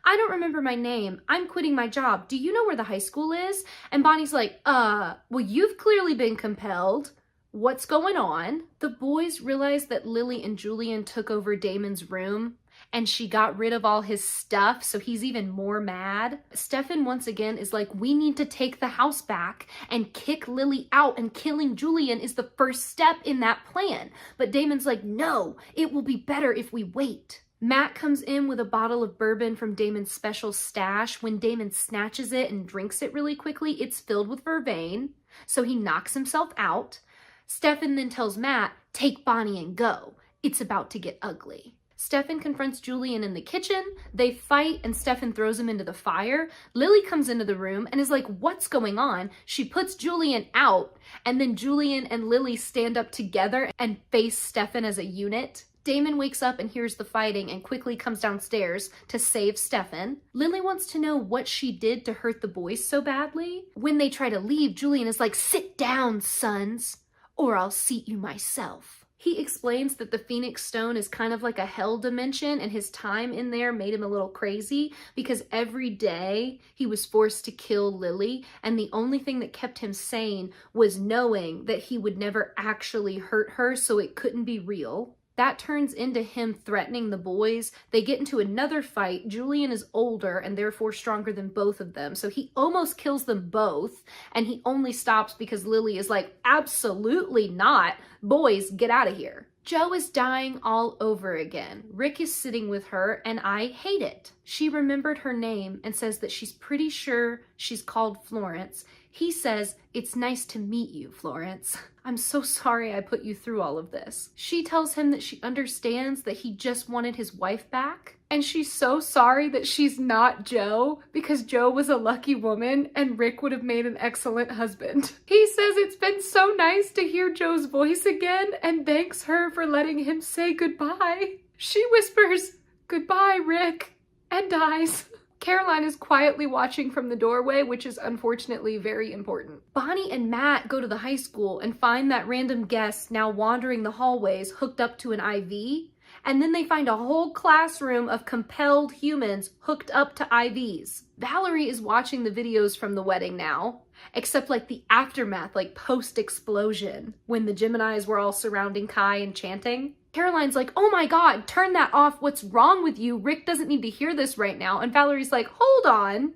S1: I don't remember my name. I'm quitting my job. Do you know where the high school is? And Bonnie's like, well, you've clearly been compelled. What's going on? The boys realize that Lily and Julian took over Damon's room, and she got rid of all his stuff, so he's even more mad. Stefan once again is like, we need to take the house back and kick Lily out, and killing Julian is the first step in that plan. But Damon's like, no, it will be better if we wait. Matt comes in with a bottle of bourbon from Damon's special stash. When Damon snatches it and drinks it really quickly, it's filled with vervain, so he knocks himself out. Stefan then tells Matt, take Bonnie and go. It's about to get ugly. Stefan confronts Julian in the kitchen. They fight and Stefan throws him into the fire. Lily comes into the room and is like, what's going on? She puts Julian out, and then Julian and Lily stand up together and face Stefan as a unit. Damon wakes up and hears the fighting and quickly comes downstairs to save Stefan. Lily wants to know what she did to hurt the boys so badly. When they try to leave, Julian is like, sit down, sons, or I'll seat you myself. He explains that the Phoenix Stone is kind of like a hell dimension, and his time in there made him a little crazy because every day he was forced to kill Lily, and the only thing that kept him sane was knowing that he would never actually hurt her, so it couldn't be real. That turns into him threatening the boys. They get into another fight. Julian is older and therefore stronger than both of them, so he almost kills them both, and he only stops because Lily is like, absolutely not. Boys, get out of here. Jo is dying all over again. Rick is sitting with her, and I hate it. She remembered her name and says that she's pretty sure she's called Florence. He says, "It's nice to meet you, Florence. I'm so sorry I put you through all of this." She tells him that she understands that he just wanted his wife back, and she's so sorry that she's not Joe, because Joe was a lucky woman and Rick would have made an excellent husband. He says it's been so nice to hear Joe's voice again and thanks her for letting him say goodbye. She whispers, "Goodbye, Rick," and dies. Caroline is quietly watching from the doorway, which is unfortunately very important. Bonnie and Matt go to the high school and find that random guest now wandering the hallways hooked up to an IV, and then they find a whole classroom of compelled humans hooked up to IVs. Valerie is watching the videos from the wedding now, except like the aftermath, like post-explosion, when the Geminis were all surrounding Kai and chanting. Caroline's like, "Oh my God, turn that off. What's wrong with you? Rick doesn't need to hear this right now." And Valerie's like, "Hold on.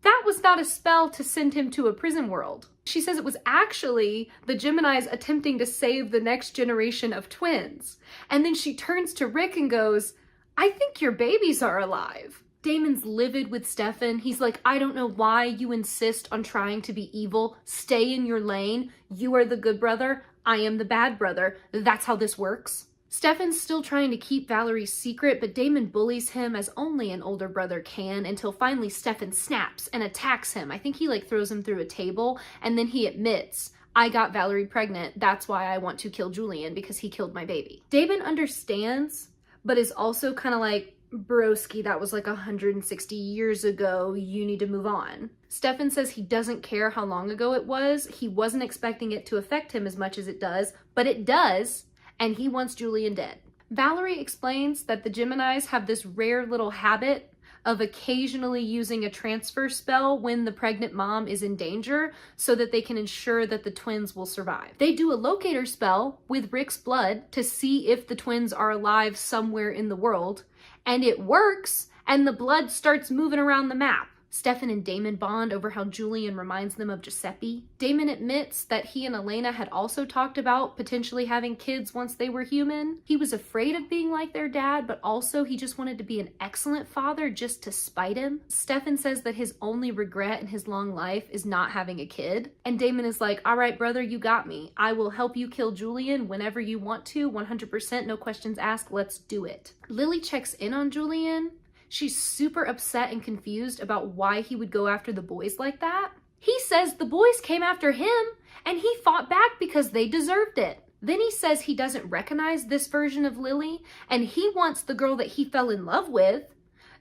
S1: That was not a spell to send him to a prison world." She says it was actually the Geminis attempting to save the next generation of twins. And then she turns to Rick and goes, "I think your babies are alive." Damon's livid with Stefan. He's like, "I don't know why you insist on trying to be evil. Stay in your lane. You are the good brother. I am the bad brother. That's how this works." Stefan's still trying to keep Valerie's secret, but Damon bullies him as only an older brother can, until finally Stefan snaps and attacks him. I think he like throws him through a table, and then he admits, "I got Valerie pregnant. That's why I want to kill Julian, because he killed my baby." Damon understands, but is also kind of like, "Broski, that was like 160 years ago. You need to move on." Stefan says he doesn't care how long ago it was. He wasn't expecting it to affect him as much as it does, but it does, and he wants Julian dead. Valerie explains that the Geminis have this rare little habit of occasionally using a transfer spell when the pregnant mom is in danger so that they can ensure that the twins will survive. They do a locator spell with Rick's blood to see if the twins are alive somewhere in the world, and it works, and the blood starts moving around the map. Stefan and Damon bond over how Julian reminds them of Giuseppe. Damon admits that he and Elena had also talked about potentially having kids once they were human. He was afraid of being like their dad, but also he just wanted to be an excellent father just to spite him. Stefan says that his only regret in his long life is not having a kid. And Damon is like, "All right, brother, you got me. I will help you kill Julian whenever you want to, 100%, no questions asked, let's do it." Lily checks in on Julian. She's super upset and confused about why he would go after the boys like that. He says the boys came after him and he fought back because they deserved it. Then he says he doesn't recognize this version of Lily and he wants the girl that he fell in love with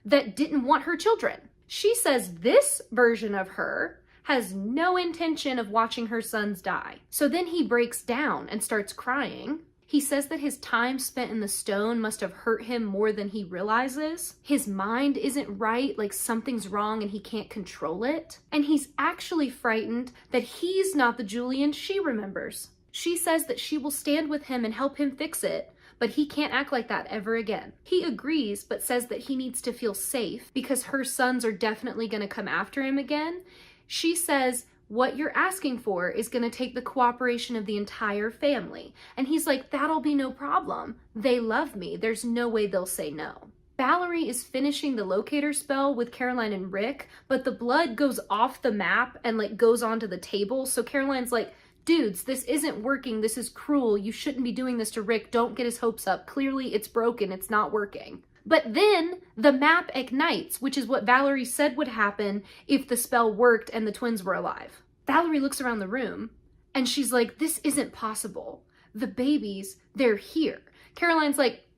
S1: that didn't want her children. She says this version of her has no intention of watching her sons die. So then he breaks down and starts crying. He says that his time spent in the stone must have hurt him more than he realizes. His mind isn't right, like something's wrong and he can't control it. And he's actually frightened that he's not the Julian she remembers. She says that she will stand with him and help him fix it, but he can't act like that ever again. He agrees, but says that he needs to feel safe because her sons are definitely going to come after him again. She says, "What you're asking for is going to take the cooperation of the entire family." And he's like, "That'll be no problem. They love me. There's no way they'll say no." Valerie is finishing the locator spell with Caroline and Rick, but the blood goes off the map and like goes onto the table. So Caroline's like, "Dudes, this isn't working. This is cruel. You shouldn't be doing this to Rick. Don't get his hopes up. Clearly it's broken. It's not working." But then the map ignites, which is what Valerie said would happen if the spell worked and the twins were alive. Valerie looks around the room and she's like, "This isn't possible. The babies, they're here." Caroline's like,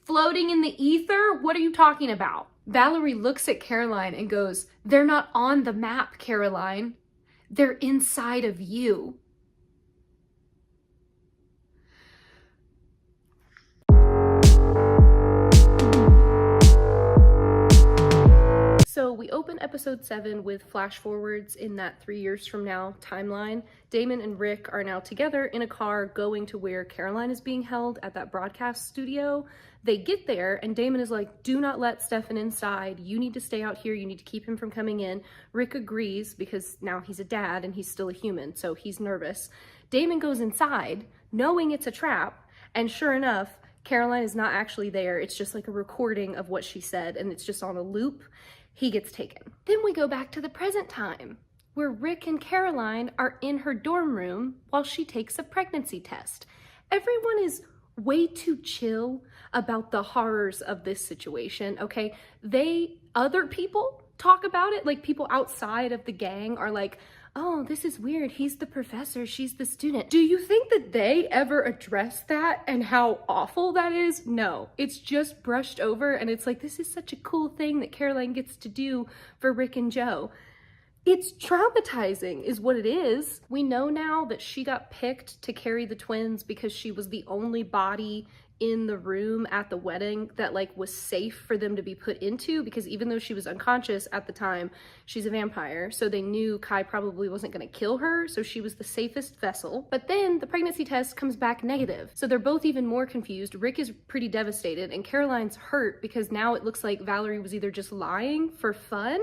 S1: "Floating in the ether? What are you talking about?" Valerie looks at Caroline and goes, "They're not on the map, Caroline. They're inside of you." So we open episode 7 with flash forwards in that 3 years from now timeline. Damon and Rick are now together in a car going to where Caroline is being held at that broadcast studio. They get there and Damon is like, "Do not let Stefan inside. You need to stay out here. You need to keep him from coming in." Rick agrees because now he's a dad and he's still a human, so he's nervous. Damon goes inside knowing it's a trap, and sure enough, Caroline is not actually there. It's just like a recording of what she said and it's just on a loop. He gets taken. Then we go back to the present time. where Rick and Caroline are in her dorm room while she takes a pregnancy test. Everyone is way too chill about the horrors of this situation, okay? Other people talk about it, like people outside of the gang are like, oh, this is weird. He's the professor, she's the student. Do you think that they ever address that and how awful that is? No, it's just brushed over and it's like, this is such a cool thing that Caroline gets to do for Rick and Joe. It's traumatizing is what it is. We know now that she got picked to carry the twins because she was the only body in the room at the wedding that like was safe for them to be put into, because even though she was unconscious at the time, she's a vampire. So they knew Kai probably wasn't gonna kill her. So she was the safest vessel. But then the pregnancy test comes back negative. So they're both even more confused. Rick is pretty devastated and Caroline's hurt because now it looks like Valerie was either just lying for fun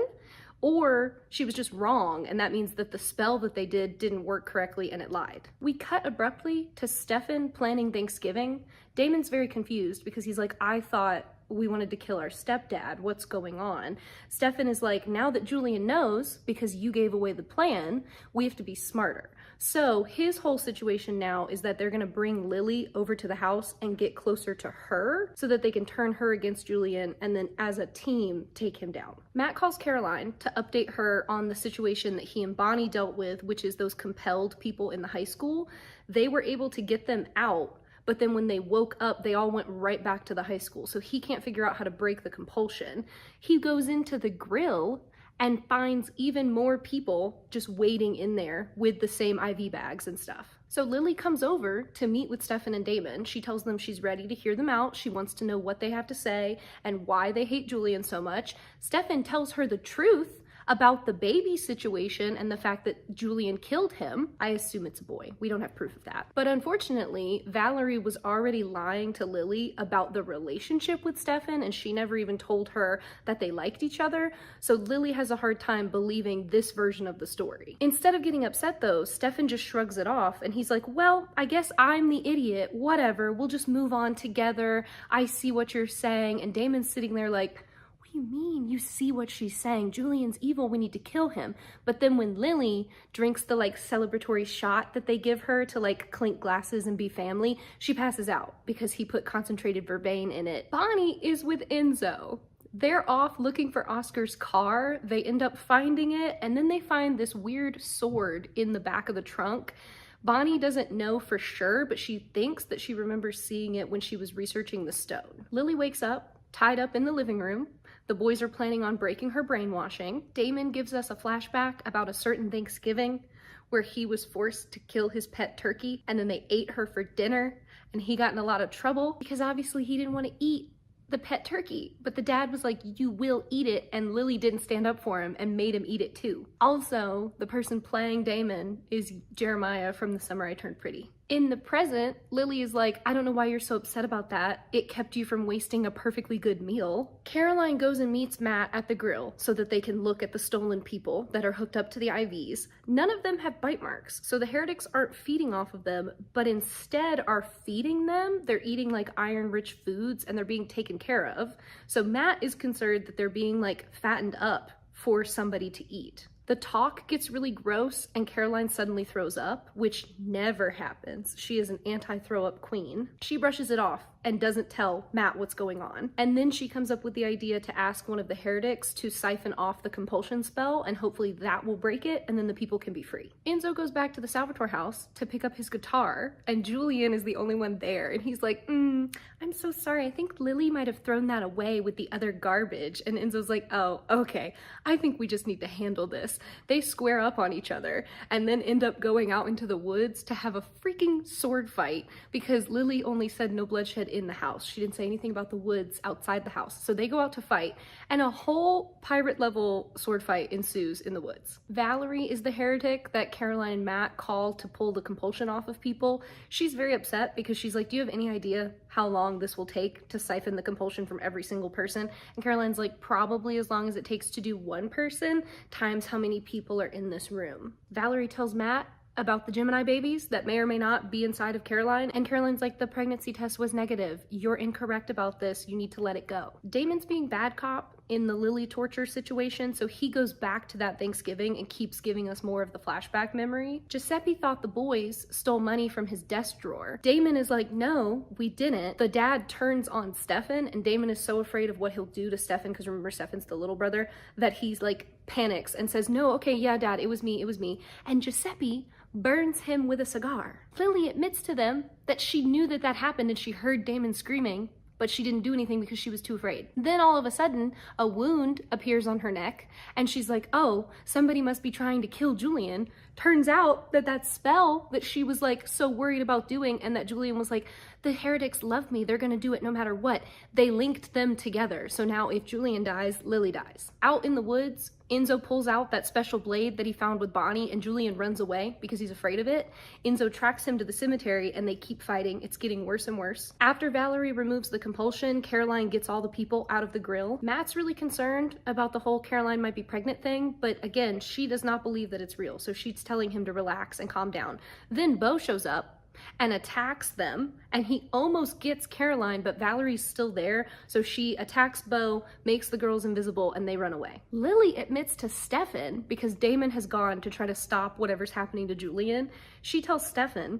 S1: or she was just wrong, and that means that the spell that they did didn't work correctly and it lied. We cut abruptly to Stefan planning Thanksgiving. Damon's very confused because he's like, I thought we wanted to kill our stepdad. What's going on? Stefan is like, now that Julian knows, because you gave away the plan, we have to be smarter. So his whole situation now is that they're gonna bring Lily over to the house and get closer to her so that they can turn her against Julian and then as a team take him down. Matt calls Caroline to update her on the situation that he and Bonnie dealt with, which is those compelled people in the high school. They were able to get them out, but then when they woke up, they all went right back to the high school. So he can't figure out how to break the compulsion. He goes into the grill and finds even more people just waiting in there with the same IV bags and stuff. So Lily comes over to meet with Stefan and Damon. She tells them she's ready to hear them out. She wants to know what they have to say and why they hate Julian so much. Stefan tells her the truth about the baby situation and the fact that Julian killed him. I assume it's a boy. We don't have proof of that. But unfortunately, Valerie was already lying to Lily about the relationship with Stefan, and she never even told her that they liked each other. So Lily has a hard time believing this version of the story. Instead of getting upset though, Stefan just shrugs it off and he's like, well, I guess I'm the idiot. Whatever, we'll just move on together. I see what you're saying. And Damon's sitting there like, you mean you see what she's saying? Julian's evil, we need to kill him. But then when Lily drinks the like celebratory shot that they give her to like clink glasses and be family, she passes out because he put concentrated vervain in it. Bonnie is with Enzo. They're off looking for Oscar's car. They end up finding it and then they find this weird sword in the back of the trunk. Bonnie doesn't know for sure, but she thinks that she remembers seeing it when she was researching the stone. Lily wakes up, tied up in the living room. The boys are planning on breaking her brainwashing. Damon gives us a flashback about a certain Thanksgiving where he was forced to kill his pet turkey and then they ate her for dinner and he got in a lot of trouble because obviously he didn't want to eat the pet turkey, but the dad was like, you will eat it, and Lily didn't stand up for him and made him eat it too. Also, the person playing Damon is Jeremiah from The Summer I Turned Pretty. In the present, Lily is like, I don't know why you're so upset about that. It kept you from wasting a perfectly good meal. Caroline goes and meets Matt at the grill so that they can look at the stolen people that are hooked up to the IVs. None of them have bite marks, so the heretics aren't feeding off of them, but instead are feeding them. They're eating like iron-rich foods and they're being taken care of. So Matt is concerned that they're being like fattened up for somebody to eat. The talk gets really gross and Caroline suddenly throws up, which never happens. She is an anti-throw up queen. She brushes it off and doesn't tell Matt what's going on. And then she comes up with the idea to ask one of the heretics to siphon off the compulsion spell, and hopefully that will break it and then the people can be free. Enzo goes back to the Salvatore house to pick up his guitar and Julian is the only one there and he's like, I'm so sorry, I think Lily might have thrown that away with the other garbage. And Enzo's like, oh, okay, I think we just need to handle this. They square up on each other and then end up going out into the woods to have a freaking sword fight because Lily only said no bloodshed in the house. She didn't say anything about the woods outside the house. So they go out to fight and a whole pirate level sword fight ensues in the woods. Valerie is the heretic that Caroline and Matt call to pull the compulsion off of people. She's very upset because she's like, do you have any idea how long this will take to siphon the compulsion from every single person? And Caroline's like, probably as long as it takes to do one person times how many people are in this room. Valerie tells Matt about the Gemini babies that may or may not be inside of Caroline, and Caroline's like, the pregnancy test was negative. You're incorrect about this. You need to let it go. Damon's being bad cop in the Lily torture situation, so he goes back to that Thanksgiving and keeps giving us more of the flashback memory. Giuseppe thought the boys stole money from his desk drawer. Damon is like, no, we didn't. The dad turns on Stefan, and Damon is so afraid of what he'll do to Stefan, because remember, Stefan's the little brother, that he's like panics and says, no, okay, yeah, Dad, it was me. And Giuseppe burns him with a cigar. Lily admits to them that she knew that that happened and she heard Damon screaming, but she didn't do anything because she was too afraid. Then all of a sudden, a wound appears on her neck, and she's like, oh, somebody must be trying to kill Julian. Turns out that that spell that she was like so worried about doing, and that Julian was like, the heretics love me, they're gonna do it no matter what. They linked them together. So now if Julian dies, Lily dies. Out in the woods, Enzo pulls out that special blade that he found with Bonnie, and Julian runs away because he's afraid of it. Enzo tracks him to the cemetery and they keep fighting. It's getting worse and worse. After Valerie removes the compulsion, Caroline gets all the people out of the grill. Matt's really concerned about the whole Caroline might be pregnant thing, but again, she does not believe that it's real, so she's telling him to relax and calm down. Then Beau shows up and attacks them, and he almost gets Caroline, but Valerie's still there, so she attacks Beau, makes the girls invisible, and they run away. Lily admits to Stefan, because Damon has gone to try to stop whatever's happening to Julian. She tells Stefan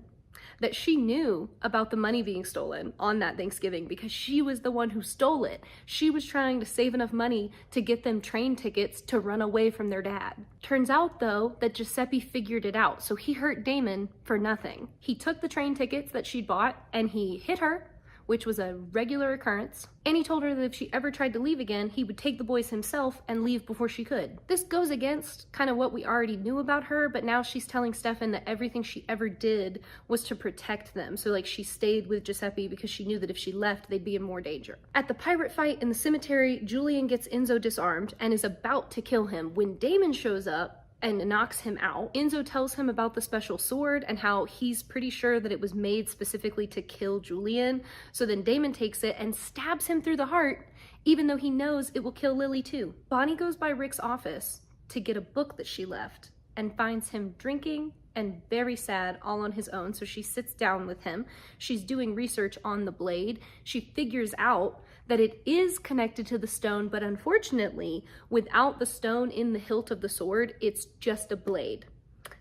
S1: that she knew about the money being stolen on that Thanksgiving because she was the one who stole it. She was trying to save enough money to get them train tickets to run away from their dad. Turns out though that Giuseppe figured it out, so he hurt Damon for nothing. He took the train tickets that she'd bought and he hit her, which was a regular occurrence, and he told her that if she ever tried to leave again, he would take the boys himself and leave before she could. This goes against kind of what we already knew about her, but now she's telling Stefan that everything she ever did was to protect them. So like she stayed with Giuseppe because she knew that if she left, they'd be in more danger. At the pirate fight in the cemetery, Julian gets Enzo disarmed and is about to kill him when Damon shows up and knocks him out. Enzo tells him about the special sword and how he's pretty sure that it was made specifically to kill Julian. So then Damon takes it and stabs him through the heart, even though he knows it will kill Lily too. Bonnie goes by Rick's office to get a book that she left and finds him drinking and very sad all on his own. So she sits down with him. She's doing research on the blade. She figures out that it is connected to the stone, but unfortunately, without the stone in the hilt of the sword, it's just a blade.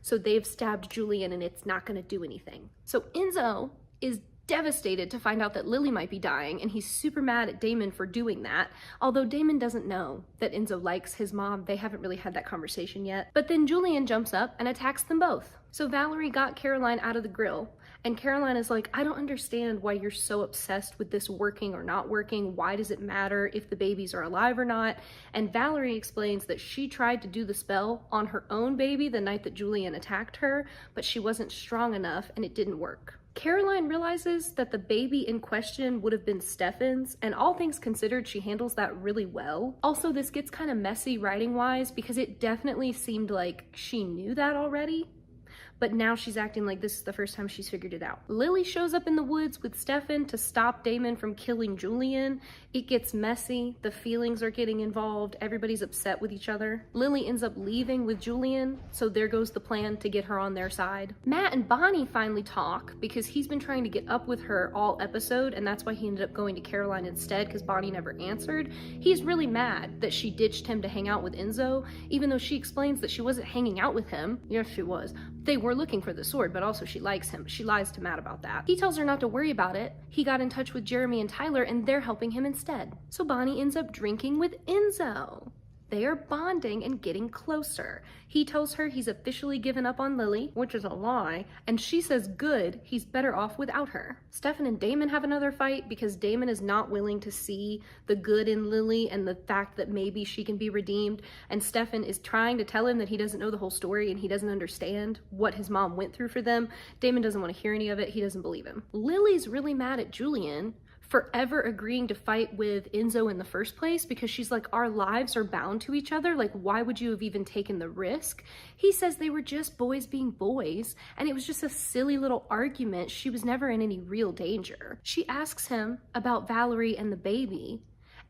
S1: So they've stabbed Julian and it's not gonna do anything. So Enzo is devastated to find out that Lily might be dying, and he's super mad at Damon for doing that, although Damon doesn't know that Enzo likes his mom. They haven't really had that conversation yet. But then Julian jumps up and attacks them both. So Valerie got Caroline out of the grill, and Caroline is like, I don't understand why you're so obsessed with this working or not working. Why does it matter if the babies are alive or not? And Valerie explains that she tried to do the spell on her own baby the night that Julian attacked her, but she wasn't strong enough and it didn't work. Caroline realizes that the baby in question would have been Stefan's, and all things considered, she handles that really well. Also, this gets kind of messy writing-wise because it definitely seemed like she knew that already, but now she's acting like this is the first time she's figured it out. Lily shows up in the woods with Stefan to stop Damon from killing Julian. It gets messy, the feelings are getting involved, everybody's upset with each other. Lily ends up leaving with Julian, so there goes the plan to get her on their side. Matt and Bonnie finally talk because he's been trying to get up with her all episode, and that's why he ended up going to Caroline instead, because Bonnie never answered. He's really mad that she ditched him to hang out with Enzo, even though she explains that she wasn't hanging out with him. Yes, she was. They were looking for the sword, but also she likes him. She lies to Matt about that. He tells her not to worry about it. He got in touch with Jeremy and Tyler, and they're helping him instead. So Bonnie ends up drinking with Enzo. They are bonding and getting closer. He tells her he's officially given up on Lily, which is a lie, and she says good, he's better off without her. Stefan and Damon have another fight because Damon is not willing to see the good in Lily and the fact that maybe she can be redeemed, and Stefan is trying to tell him that he doesn't know the whole story and he doesn't understand what his mom went through for them. Damon doesn't want to hear any of it. He doesn't believe him. Lily's really mad at Julian for ever agreeing to fight with Enzo in the first place because she's like, our lives are bound to each other. Like, why would you have even taken the risk? He says they were just boys being boys, and it was just a silly little argument. She was never in any real danger. She asks him about Valerie and the baby,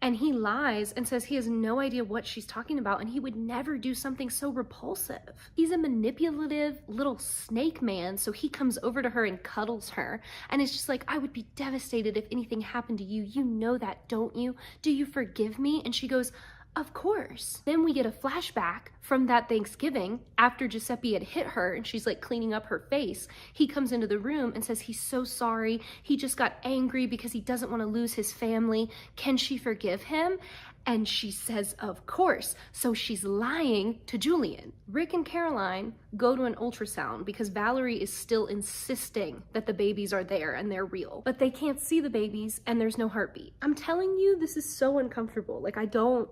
S1: and he lies and says he has no idea what she's talking about, and he would never do something so repulsive. He's a manipulative little snake man, so he comes over to her and cuddles her, and it's just like, I would be devastated if anything happened to you. You know that, don't you? Do you forgive me? And she goes, Of course. Then we get a flashback from that Thanksgiving after Giuseppe had hit her and she's like cleaning up her face. He comes into the room and says he's so sorry. He just got angry because he doesn't want to lose his family. Can she forgive him? And she says, of course. So she's lying to Julian. Rick and Caroline go to an ultrasound because Valerie is still insisting that the babies are there and they're real. But they can't see the babies and there's no heartbeat. I'm telling you, this is so uncomfortable. Like, I don't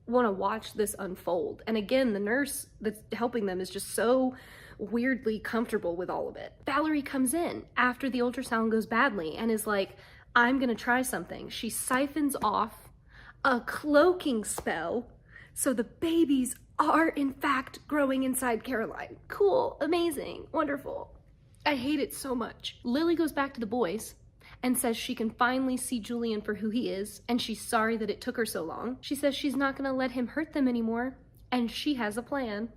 S1: want to watch this unfold. And again, the nurse that's helping them is just so weirdly comfortable with all of it. Valerie comes in after the ultrasound goes badly and is like, I'm gonna try something. She siphons off a cloaking spell, so the babies are in fact growing inside Caroline. Cool, amazing, wonderful. I hate it so much. Lily goes back to the boys and says she can finally see Julian for who he is, and she's sorry that it took her so long. She says she's not gonna let him hurt them anymore, and she has a plan.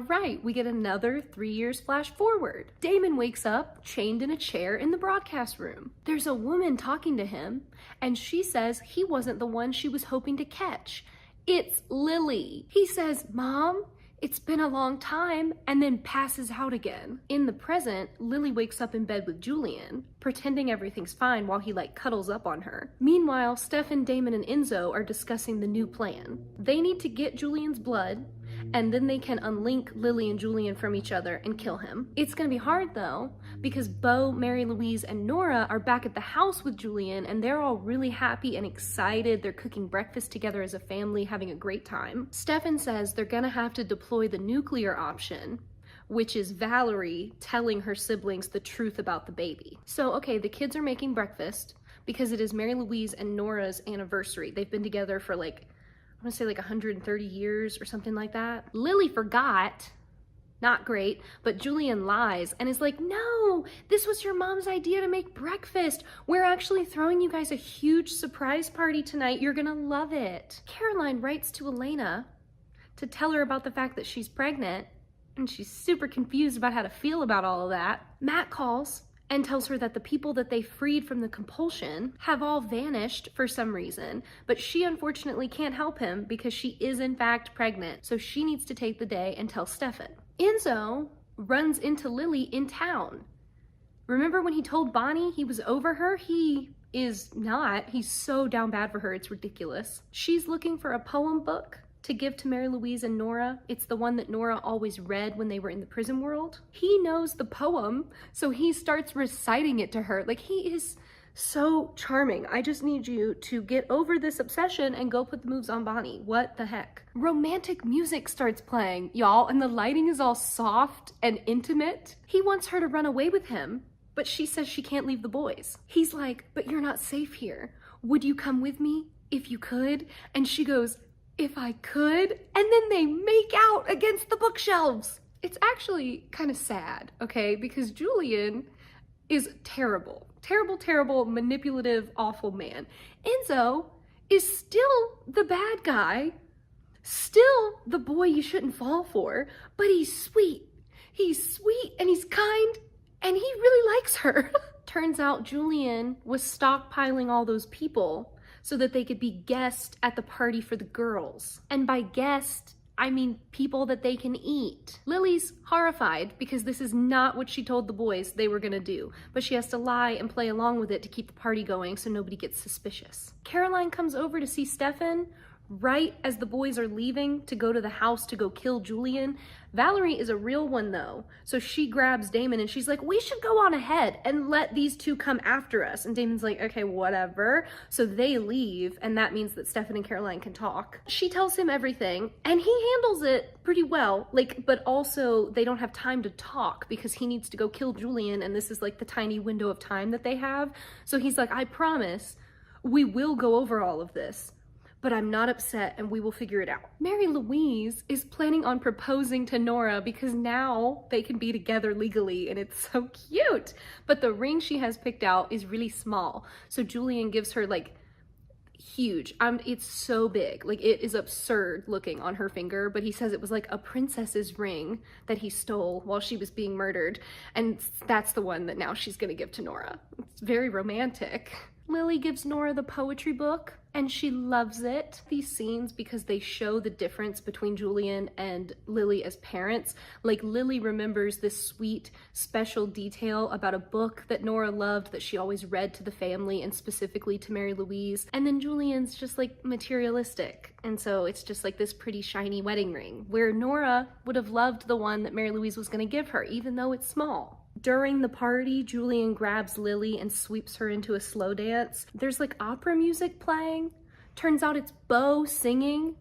S1: Right, we get another 3 years flash forward. Damon wakes up chained in a chair in the broadcast room. There's a woman talking to him, and she says he wasn't the one she was hoping to catch. It's Lily. He says, Mom, it's been a long time, and then passes out again. In the present, Lily wakes up in bed with Julian, pretending everything's fine while he cuddles up on her. Meanwhile, Stefan, Damon, and Enzo are discussing the new plan. They need to get Julian's blood, and then they can unlink Lily and Julian from each other and kill him. It's gonna be hard though, because Beau, Mary Louise, and Nora are back at the house with Julian, and they're all really happy and excited. They're cooking breakfast together as a family, having a great time. Stefan says they're gonna have to deploy the nuclear option, which is Valerie telling her siblings the truth about the baby. So, okay, the kids are making breakfast because it is Mary Louise and Nora's anniversary. They've been together for I want to say 130 years or something like that. Lily forgot, not great, but Julian lies and is like, no, this was your mom's idea to make breakfast. We're actually throwing you guys a huge surprise party tonight. You're gonna love it. Caroline writes to Elena to tell her about the fact that she's pregnant, and she's super confused about how to feel about all of that. Matt calls and tells her that the people that they freed from the compulsion have all vanished for some reason, but she unfortunately can't help him because she is in fact pregnant, so she needs to take the day and tell Stefan. Enzo runs into Lily in town. Remember when he told Bonnie he was over her? He is not. He's so down bad for her, it's ridiculous. She's looking for a poem book to give to Mary Louise and Nora. It's the one that Nora always read when they were in the prison world. He knows the poem, so he starts reciting it to her. He is so charming. I just need you to get over this obsession and go put the moves on Bonnie. What the heck? Romantic music starts playing, y'all, and the lighting is all soft and intimate. He wants her to run away with him, but she says she can't leave the boys. He's like, but you're not safe here. Would you come with me if you could? And she goes, if I could, and then they make out against the bookshelves. It's actually kind of sad, okay? Because Julian is terrible, terrible, manipulative, awful man. Enzo is still the bad guy, still the boy you shouldn't fall for, but he's sweet. He's sweet and he's kind and he really likes her. Turns out Julian was stockpiling all those people so that they could be guests at the party for the girls. And by guest, I mean people that they can eat. Lily's horrified because this is not what she told the boys they were gonna do, but she has to lie and play along with it to keep the party going so nobody gets suspicious. Caroline comes over to see Stefan right as the boys are leaving to go to the house to go kill Julian. Valerie is a real one though, so she grabs Damon and she's like, we should go on ahead and let these two come after us. And Damon's like, okay, whatever. So they leave, and that means that Stefan and Caroline can talk. She tells him everything and he handles it pretty well, but also they don't have time to talk because he needs to go kill Julian, and this is the tiny window of time that they have. So he's like, I promise we will go over all of this, but I'm not upset and we will figure it out. Mary Louise is planning on proposing to Nora because now they can be together legally and it's so cute. But the ring she has picked out is really small. So Julian gives her huge. It's so big. It is absurd looking on her finger, but he says it was a princess's ring that he stole while she was being murdered. And that's the one that now she's gonna give to Nora. It's very romantic. Lily gives Nora the poetry book, and she loves it. These scenes, because they show the difference between Julian and Lily as parents. Like, Lily remembers this sweet, special detail about a book that Nora loved that she always read to the family, and specifically to Mary Louise. And then Julian's just like materialistic. And so it's just like this pretty shiny wedding ring, where Nora would have loved the one that Mary Louise was gonna give her, even though it's small. During the party, Julian grabs Lily and sweeps her into a slow dance. There's like opera music playing. Turns out it's Beau singing.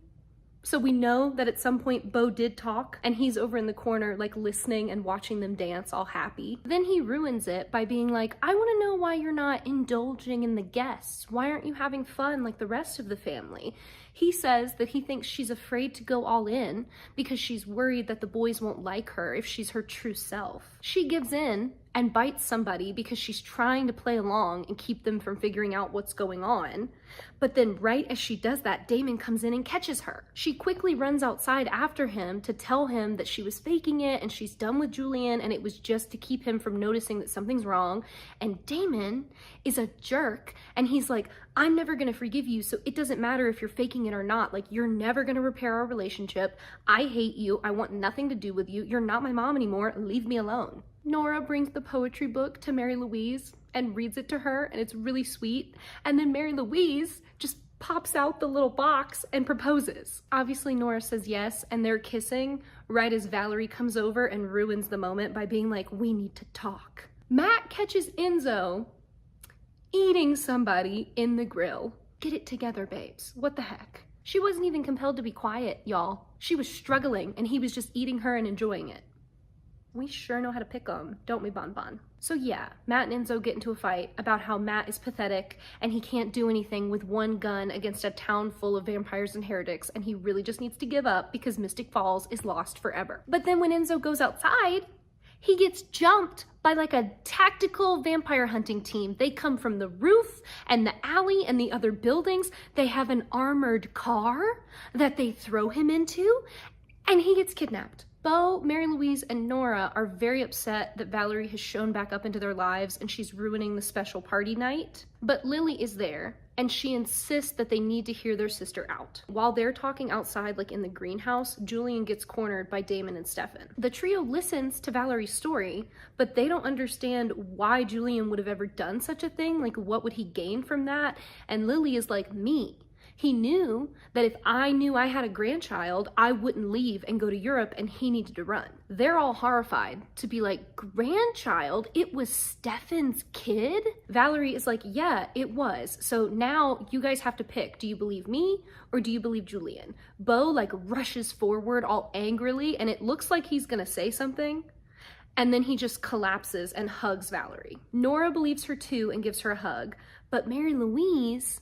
S1: So we know that at some point Beau did talk, and he's over in the corner like listening and watching them dance all happy. Then he ruins it by being like, I want to know why you're not indulging in the guests. Why aren't you having fun like the rest of the family? He says that he thinks she's afraid to go all in because she's worried that the boys won't like her if she's her true self. She gives in and bites somebody because she's trying to play along and keep them from figuring out what's going on. But then right as she does that, Damon comes in and catches her. She quickly runs outside after him to tell him that she was faking it and she's done with Julian, and it was just to keep him from noticing that something's wrong. And Damon is a jerk, and he's like, I'm never gonna forgive you, so it doesn't matter if you're faking it or not. Like, you're never gonna repair our relationship. I hate you. I want nothing to do with you. You're not my mom anymore. Leave me alone. Nora brings the poetry book to Mary Louise and reads it to her, and it's really sweet. And then Mary Louise just pops out the little box and proposes. Obviously, Nora says yes, and they're kissing right as Valerie comes over and ruins the moment by being like, we need to talk. Matt catches Enzo eating somebody in the grill. Get it together, babes. What the heck? She wasn't even compelled to be quiet, y'all. She was struggling, and he was just eating her and enjoying it. We sure know how to pick 'em, don't we, Bon Bon? So yeah, Matt and Enzo get into a fight about how Matt is pathetic and he can't do anything with one gun against a town full of vampires and heretics, and he really just needs to give up because Mystic Falls is lost forever. But then when Enzo goes outside, he gets jumped by like a tactical vampire hunting team. They come from the roof and the alley and the other buildings. They have an armored car that they throw him into, and he gets kidnapped. Beau, Mary Louise, and Nora are very upset that Valerie has shown back up into their lives and she's ruining the special party night. But Lily is there, and she insists that they need to hear their sister out. While they're talking outside, like in the greenhouse, Julian gets cornered by Damon and Stefan. The trio listens to Valerie's story, but they don't understand why Julian would have ever done such a thing. Like, what would he gain from that? And Lily is like, me. He knew that if I knew I had a grandchild, I wouldn't leave and go to Europe, and he needed to run. They're all horrified to be like, grandchild? It was Stefan's kid? Valerie is like, yeah, it was. So now you guys have to pick. Do you believe me or do you believe Julian? Beau like rushes forward all angrily, and it looks like he's gonna say something. And then he just collapses and hugs Valerie. Nora believes her too and gives her a hug, but Mary Louise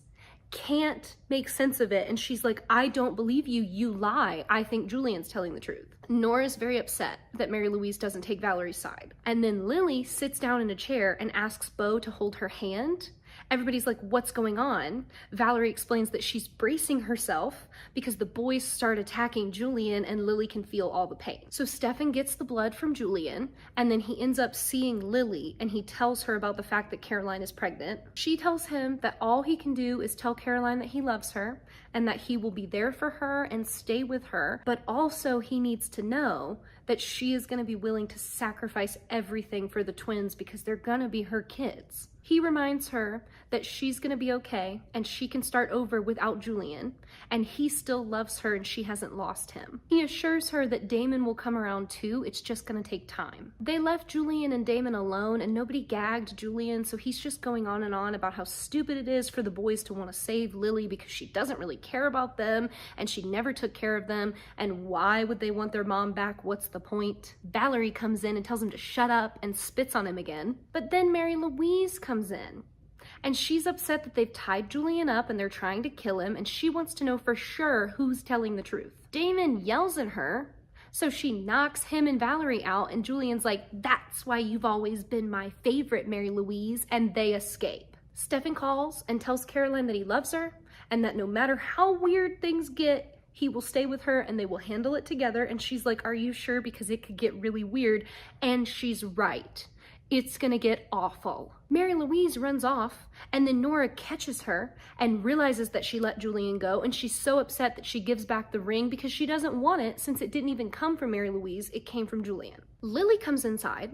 S1: can't make sense of it, and she's like, I don't believe you, you lie. I think Julian's telling the truth. Nora's very upset that Mary Louise doesn't take Valerie's side. And then Lily sits down in a chair and asks Beau to hold her hand. Everybody's like, what's going on? Valerie explains that she's bracing herself because the boys start attacking Julian and Lily can feel all the pain. So Stefan gets the blood from Julian, and then he ends up seeing Lily, and he tells her about the fact that Caroline is pregnant. She tells him that all he can do is tell Caroline that he loves her and that he will be there for her and stay with her, but also he needs to know that she is going to be willing to sacrifice everything for the twins because they're going to be her kids. He reminds her that she's gonna be okay and she can start over without Julian, and he still loves her and she hasn't lost him. He assures her that Damon will come around too, it's just gonna take time. They left Julian and Damon alone, and nobody gagged Julian, so he's just going on and on about how stupid it is for the boys to want to save Lily because she doesn't really care about them and she never took care of them, and why would they want their mom back? What's the point? Valerie comes in and tells him to shut up and spits on him again. But then Mary Louise comes in, and she's upset that they've tied Julian up and they're trying to kill him, and she wants to know for sure who's telling the truth. Damon yells at her, so she knocks him and Valerie out, and Julian's like, that's why you've always been my favorite, Mary Louise, and they escape. Stefan calls and tells Caroline that he loves her and that no matter how weird things get, he will stay with her and they will handle it together. And she's like, are you sure? Because it could get really weird. And she's right. It's gonna get awful. Mary Louise runs off, and then Nora catches her and realizes that she let Julian go, and she's so upset that she gives back the ring because she doesn't want it since it didn't even come from Mary Louise, it came from Julian. Lily comes inside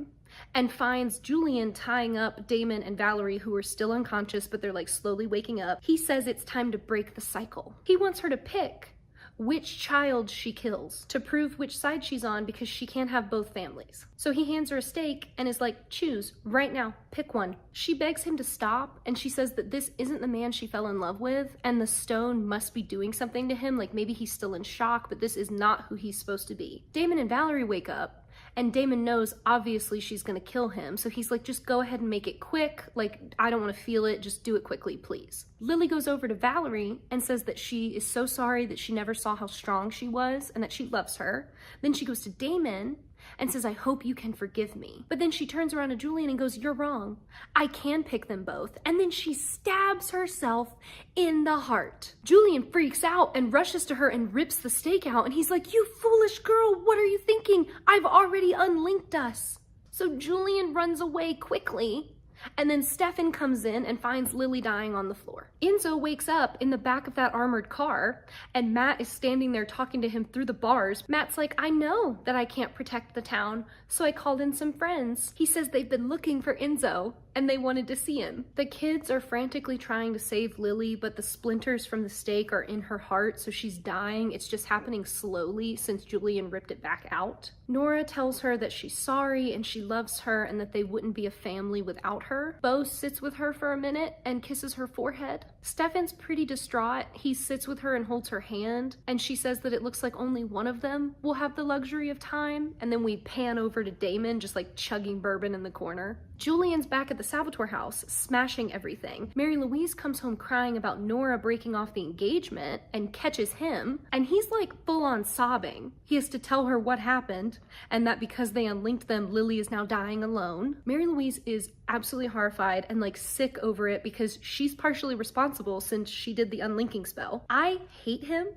S1: and finds Julian tying up Damon and Valerie, who are still unconscious, but they're like slowly waking up. He says it's time to break the cycle. He wants her to pick which child she kills to prove which side she's on because she can't have both families. So he hands her a stake and is like, choose right now, pick one. She begs him to stop, and she says that this isn't the man she fell in love with, and the stone must be doing something to him, like maybe he's still in shock, but this is not who he's supposed to be. Damon and Valerie wake up, and Damon knows obviously she's gonna kill him, so he's like, just go ahead and make it quick, like I don't want to feel it, just do it quickly, please. Lily goes over to Valerie and says that she is so sorry that she never saw how strong she was and that she loves her. Then she goes to Damon and says, I hope you can forgive me. But then she turns around to Julian and goes, you're wrong. I can pick them both. And then she stabs herself in the heart. Julian freaks out and rushes to her and rips the stake out. And he's like, you foolish girl, what are you thinking? I've already unlinked us. So Julian runs away quickly. And then Stefan comes in and finds Lily dying on the floor. Enzo wakes up in the back of that armored car, and Matt is standing there talking to him through the bars. Matt's like, I know that I can't protect the town, so I called in some friends. He says they've been looking for Enzo, and they wanted to see him. The kids are frantically trying to save Lily, but the splinters from the stake are in her heart, so she's dying. It's just happening slowly since Julian ripped it back out. Nora tells her that she's sorry and she loves her and that they wouldn't be a family without her. Bo sits with her for a minute and kisses her forehead. Stefan's pretty distraught. He sits with her and holds her hand, and she says that it looks like only one of them will have the luxury of time, and then we pan over to Damon just like chugging bourbon in the corner. Julian's back at the Salvatore house, smashing everything. Mary Louise comes home crying about Nora breaking off the engagement and catches him, and he's like full on sobbing. He has to tell her what happened, and that because they unlinked them, Lily is now dying alone. Mary Louise is absolutely horrified and like sick over it because she's partially responsible since she did the unlinking spell. I hate him,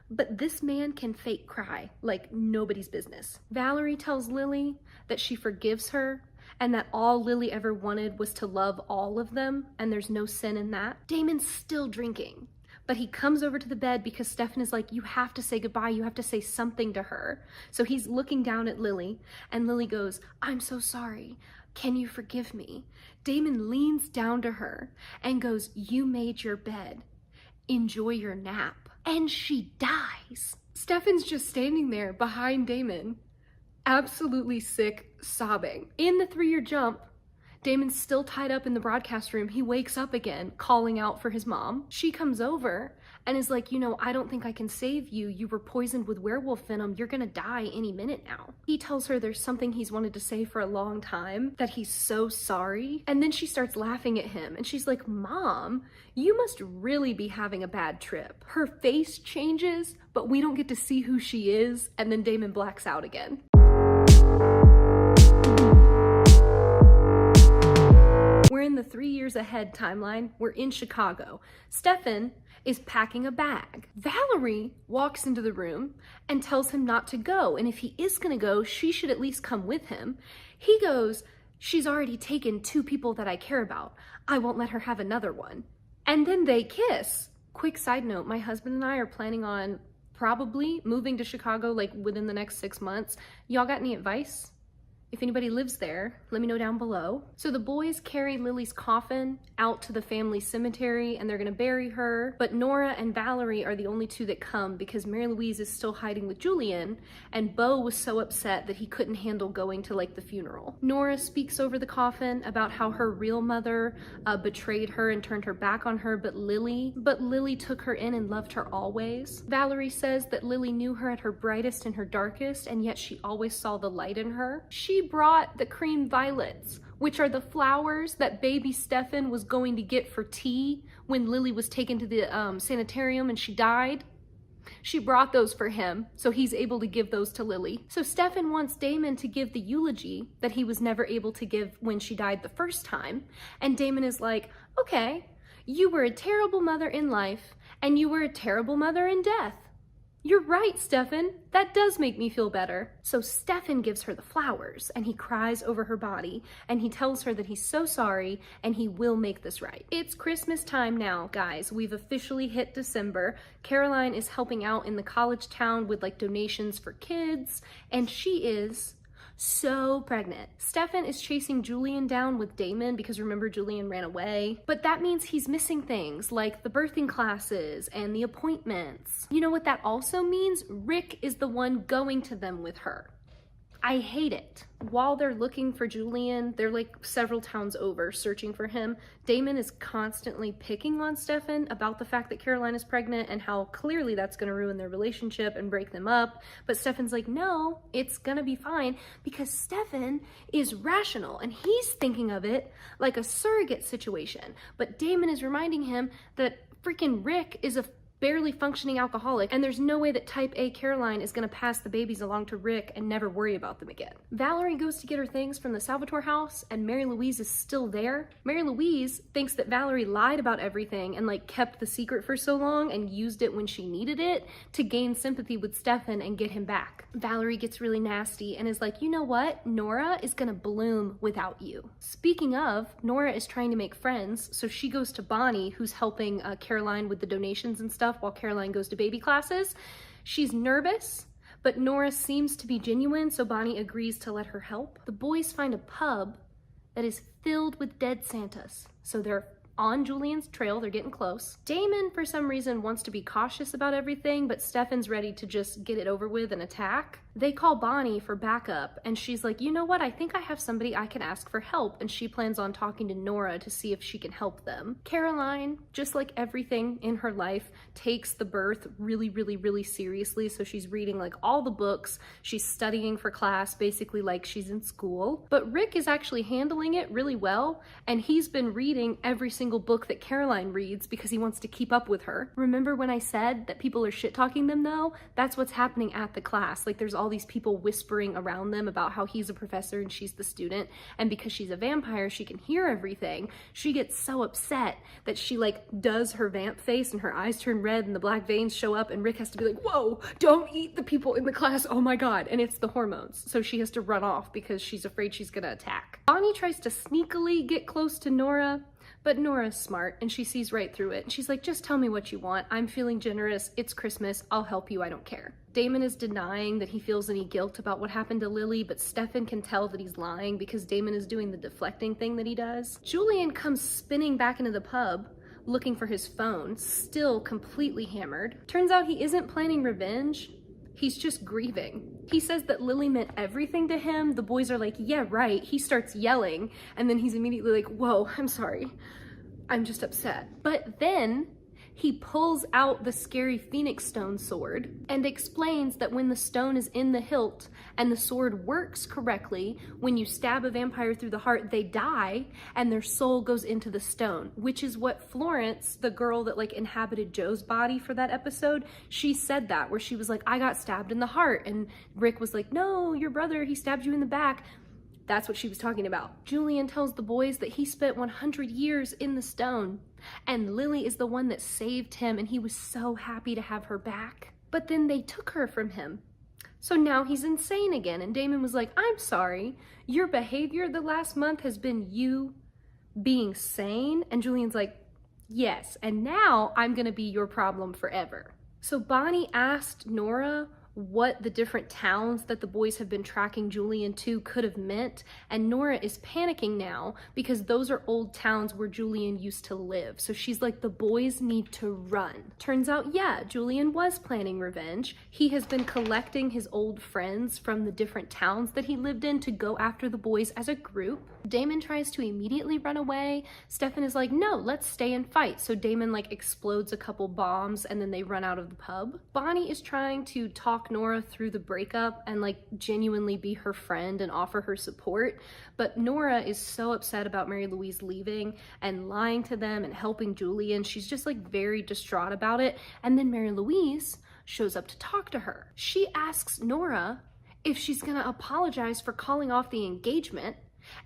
S1: but this man can fake cry like nobody's business. Valerie tells Lily that she forgives her and that all Lily ever wanted was to love all of them, and there's no sin in that. Damon's still drinking, but he comes over to the bed because Stefan is like, you have to say goodbye, you have to say something to her. So he's looking down at Lily, and Lily goes, I'm so sorry. Can you forgive me? Damon leans down to her and goes, you made your bed. Enjoy your nap. And she dies. Stefan's just standing there behind Damon, absolutely sick, sobbing. In the 3-year jump, Damon's still tied up in the broadcast room. He wakes up again, calling out for his mom. She comes over and is like, you know, I don't think I can save you. You were poisoned with werewolf venom. You're gonna die any minute now. He tells her there's something he's wanted to say for a long time, that he's so sorry. And then she starts laughing at him and she's like, Mom, you must really be having a bad trip. Her face changes, but we don't get to see who she is. And then Damon blacks out again. We're in the 3 years ahead timeline. We're in Chicago. Stefan is packing a bag. Valerie walks into the room and tells him not to go, and if he is gonna go, she should at least come with him. He goes, she's already taken 2 people that I care about. I won't let her have another one. And then they kiss. Quick side note, my husband and I are planning on probably moving to Chicago like within the next 6 months. Y'all got any advice? If anybody lives there, let me know down below. So the boys carry Lily's coffin out to the family cemetery and they're gonna bury her, but Nora and Valerie are the only 2 that come because Mary Louise is still hiding with Julian, and Bo was so upset that he couldn't handle going to like the funeral. Nora speaks over the coffin about how her real mother betrayed her and turned her back on her, but Lily took her in and loved her always. Valerie says that Lily knew her at her brightest and her darkest, and yet she always saw the light in her. She brought the cream violets, which are the flowers that baby Stefan was going to get for tea when Lily was taken to the sanitarium and she died. She brought those for him, so he's able to give those to Lily. So Stefan wants Damon to give the eulogy that he was never able to give when she died the first time. And Damon is like, okay, you were a terrible mother in life, and you were a terrible mother in death. You're right, Stefan. That does make me feel better. So Stefan gives her the flowers and he cries over her body and he tells her that he's so sorry and he will make this right. It's Christmas time now, guys. We've officially hit December. Caroline is helping out in the college town with like donations for kids, and she is so pregnant. Stefan is chasing Julian down with Damon because remember Julian ran away. But that means he's missing things like the birthing classes and the appointments. You know what that also means? Rick is the one going to them with her. I hate it. While they're looking for Julian, they're like several towns over searching for him. Damon is constantly picking on Stefan about the fact that Caroline is pregnant and how clearly that's gonna ruin their relationship and break them up. But Stefan's like, no, it's gonna be fine because Stefan is rational and he's thinking of it like a surrogate situation. But Damon is reminding him that freaking Rick is a barely functioning alcoholic, and there's no way that type A Caroline is gonna pass the babies along to Rick and never worry about them again. Valerie goes to get her things from the Salvatore house, and Mary Louise is still there. Mary Louise thinks that Valerie lied about everything and like kept the secret for so long and used it when she needed it to gain sympathy with Stefan and get him back. Valerie gets really nasty and is like, you know what? Nora is gonna bloom without you. Speaking of, Nora is trying to make friends, so she goes to Bonnie, who's helping Caroline with the donations and stuff while Caroline goes to baby classes. She's nervous, but Nora seems to be genuine, so Bonnie agrees to let her help. The boys find a pub that is filled with dead Santas, so they're on Julian's trail, they're getting close. Damon, for some reason, wants to be cautious about everything, but Stefan's ready to just get it over with and attack. They call Bonnie for backup, and she's like, you know what, I think I have somebody I can ask for help, and she plans on talking to Nora to see if she can help them. Caroline, just like everything in her life, takes the birth really seriously, so she's reading like all the books, she's studying for class, basically like she's in school. But Rick is actually handling it really well, and he's been reading every single book that Caroline reads because he wants to keep up with her. Remember when I said that people are shit-talking them though? That's what's happening at the class. Like there's all these people whispering around them about how he's a professor and she's the student, and because she's a vampire she can hear everything. She gets so upset that she like does her vamp face and her eyes turn red and the black veins show up, and Rick has to be like, whoa, don't eat the people in the class, oh my god, and it's the hormones, so she has to run off because she's afraid she's gonna attack. Bonnie tries to sneakily get close to Nora, but Nora's smart and she sees right through it. And she's like, just tell me what you want. I'm feeling generous. It's Christmas. I'll help you. I don't care. Damon is denying that he feels any guilt about what happened to Lily, but Stefan can tell that he's lying because Damon is doing the deflecting thing that he does. Julian comes spinning back into the pub looking for his phone, still completely hammered. Turns out he isn't planning revenge. He's just grieving. He says that Lily meant everything to him. The boys are like, yeah, right. He starts yelling, and then he's immediately like, whoa, I'm sorry. I'm just upset. But then he pulls out the scary Phoenix Stone sword and explains that when the stone is in the hilt and the sword works correctly, when you stab a vampire through the heart, they die and their soul goes into the stone, which is what Florence, the girl that like inhabited Joe's body for that episode, she said that, where she was like, I got stabbed in the heart, and Rick was like, no, your brother, he stabbed you in the back. That's what she was talking about. Julian tells the boys that he spent 100 years in the stone, and Lily is the one that saved him, and he was so happy to have her back. But then they took her from him. So now he's insane again, and Damon was like, I'm sorry, your behavior the last month has been you being sane? And Julian's like, yes, and now I'm gonna be your problem forever. So Bonnie asked Nora what the different towns that the boys have been tracking Julian to could have meant, and Nora is panicking now because those are old towns where Julian used to live. So she's like, the boys need to run. Turns out, yeah, Julian was planning revenge. He has been collecting his old friends from the different towns that he lived in to go after the boys as a group. Damon tries to immediately run away. Stefan is like, no, let's stay and fight. So Damon like explodes a couple bombs and then they run out of the pub. Bonnie is trying to talk Nora through the breakup and like genuinely be her friend and offer her support, but Nora is so upset about Mary Louise leaving and lying to them and helping Julian. She's just like very distraught about it, and then Mary Louise shows up to talk to her. She asks Nora if she's gonna apologize for calling off the engagement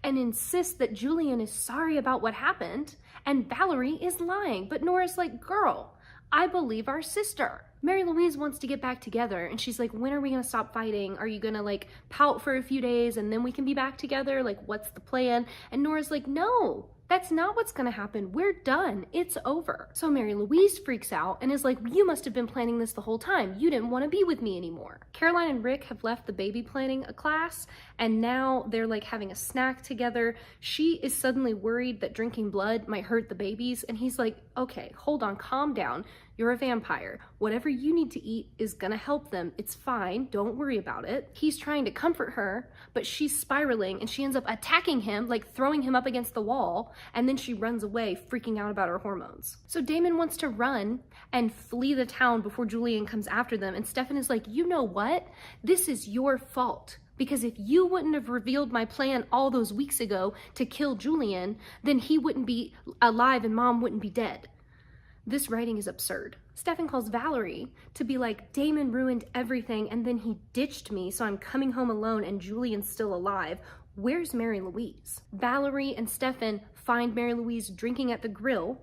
S1: and insists that Julian is sorry about what happened and Valerie is lying. But Nora's like, girl, I believe our sister. Mary Louise wants to get back together, and she's like, when are we gonna stop fighting? Are you gonna like pout for a few days and then we can be back together? Like, what's the plan? And Nora's like, no, that's not what's gonna happen. We're done. It's over. So Mary Louise freaks out and is like, you must have been planning this the whole time. You didn't want to be with me anymore. Caroline and Rick have left the baby planning class, and now they're like having a snack together. She is suddenly worried that drinking blood might hurt the babies, and he's like, okay, hold on, calm down. You're a vampire. Whatever you need to eat is gonna help them. It's fine, don't worry about it. He's trying to comfort her, but she's spiraling and she ends up attacking him, like throwing him up against the wall, and then she runs away, freaking out about her hormones. So Damon wants to run and flee the town before Julian comes after them, and Stefan is like, you know what? This is your fault. Because if you wouldn't have revealed my plan all those weeks ago to kill Julian, then he wouldn't be alive and Mom wouldn't be dead. This writing is absurd. Stefan calls Valerie to be like, Damon ruined everything and then he ditched me, so I'm coming home alone and Julian's still alive. Where's Mary Louise? Valerie and Stefan find Mary Louise drinking at the grill.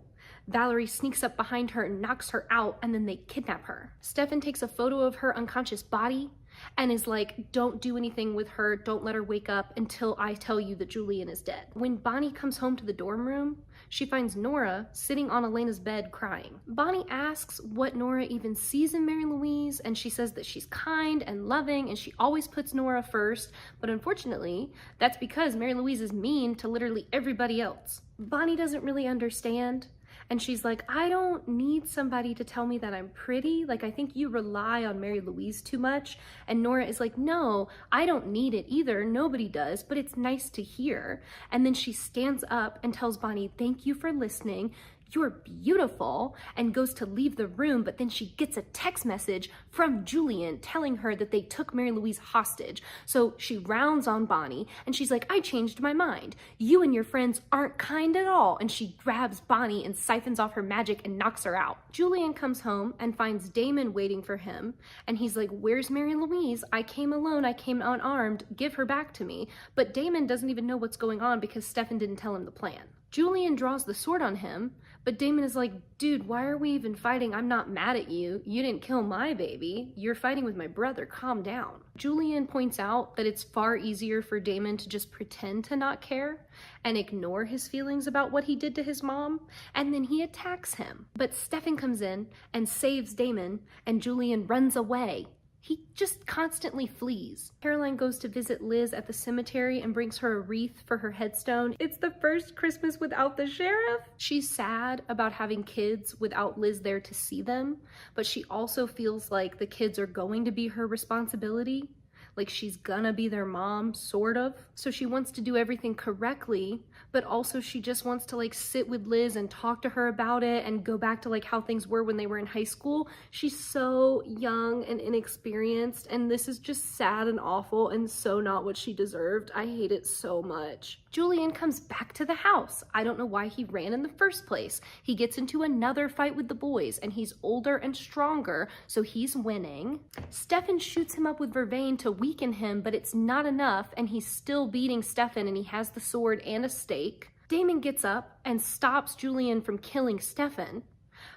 S1: Valerie sneaks up behind her and knocks her out, and then they kidnap her. Stefan takes a photo of her unconscious body and is like, don't do anything with her, don't let her wake up until I tell you that Julian is dead. When Bonnie comes home to the dorm room, she finds Nora sitting on Elena's bed crying. Bonnie asks what Nora even sees in Mary Louise, and she says that she's kind and loving and she always puts Nora first, but unfortunately, that's because Mary Louise is mean to literally everybody else. Bonnie doesn't really understand. And she's like, I don't need somebody to tell me that I'm pretty. Like, I think you rely on Mary Louise too much. And Nora is like, no, I don't need it either. Nobody does, but it's nice to hear. And then she stands up and tells Bonnie, thank you for listening. You're beautiful, and goes to leave the room, but then she gets a text message from Julian telling her that they took Mary Louise hostage. So she rounds on Bonnie and she's like, I changed my mind. You and your friends aren't kind at all. And she grabs Bonnie and siphons off her magic and knocks her out. Julian comes home and finds Damon waiting for him. And he's like, where's Mary Louise? I came alone. I came unarmed. Give her back to me. But Damon doesn't even know what's going on because Stefan didn't tell him the plan. Julian draws the sword on him, but Damon is like, dude, why are we even fighting? I'm not mad at you. You didn't kill my baby. You're fighting with my brother. Calm down. Julian points out that it's far easier for Damon to just pretend to not care and ignore his feelings about what he did to his mom, and then he attacks him. But Stefan comes in and saves Damon, and Julian runs away. He just constantly flees. Caroline goes to visit Liz at the cemetery and brings her a wreath for her headstone. It's the first Christmas without the sheriff. She's sad about having kids without Liz there to see them, but she also feels like the kids are going to be her responsibility. Like she's gonna be their mom, sort of. So she wants to do everything correctly, but also she just wants to like sit with Liz and talk to her about it and go back to like how things were when they were in high school. She's so young and inexperienced, and this is just sad and awful and so not what she deserved. I hate it so much. Julian comes back to the house. I don't know why he ran in the first place. He gets into another fight with the boys, and he's older and stronger, so he's winning. Stefan shoots him up with vervain to weaken him, but it's not enough, and he's still beating Stefan, and he has the sword and a stake. Damon gets up and stops Julian from killing Stefan,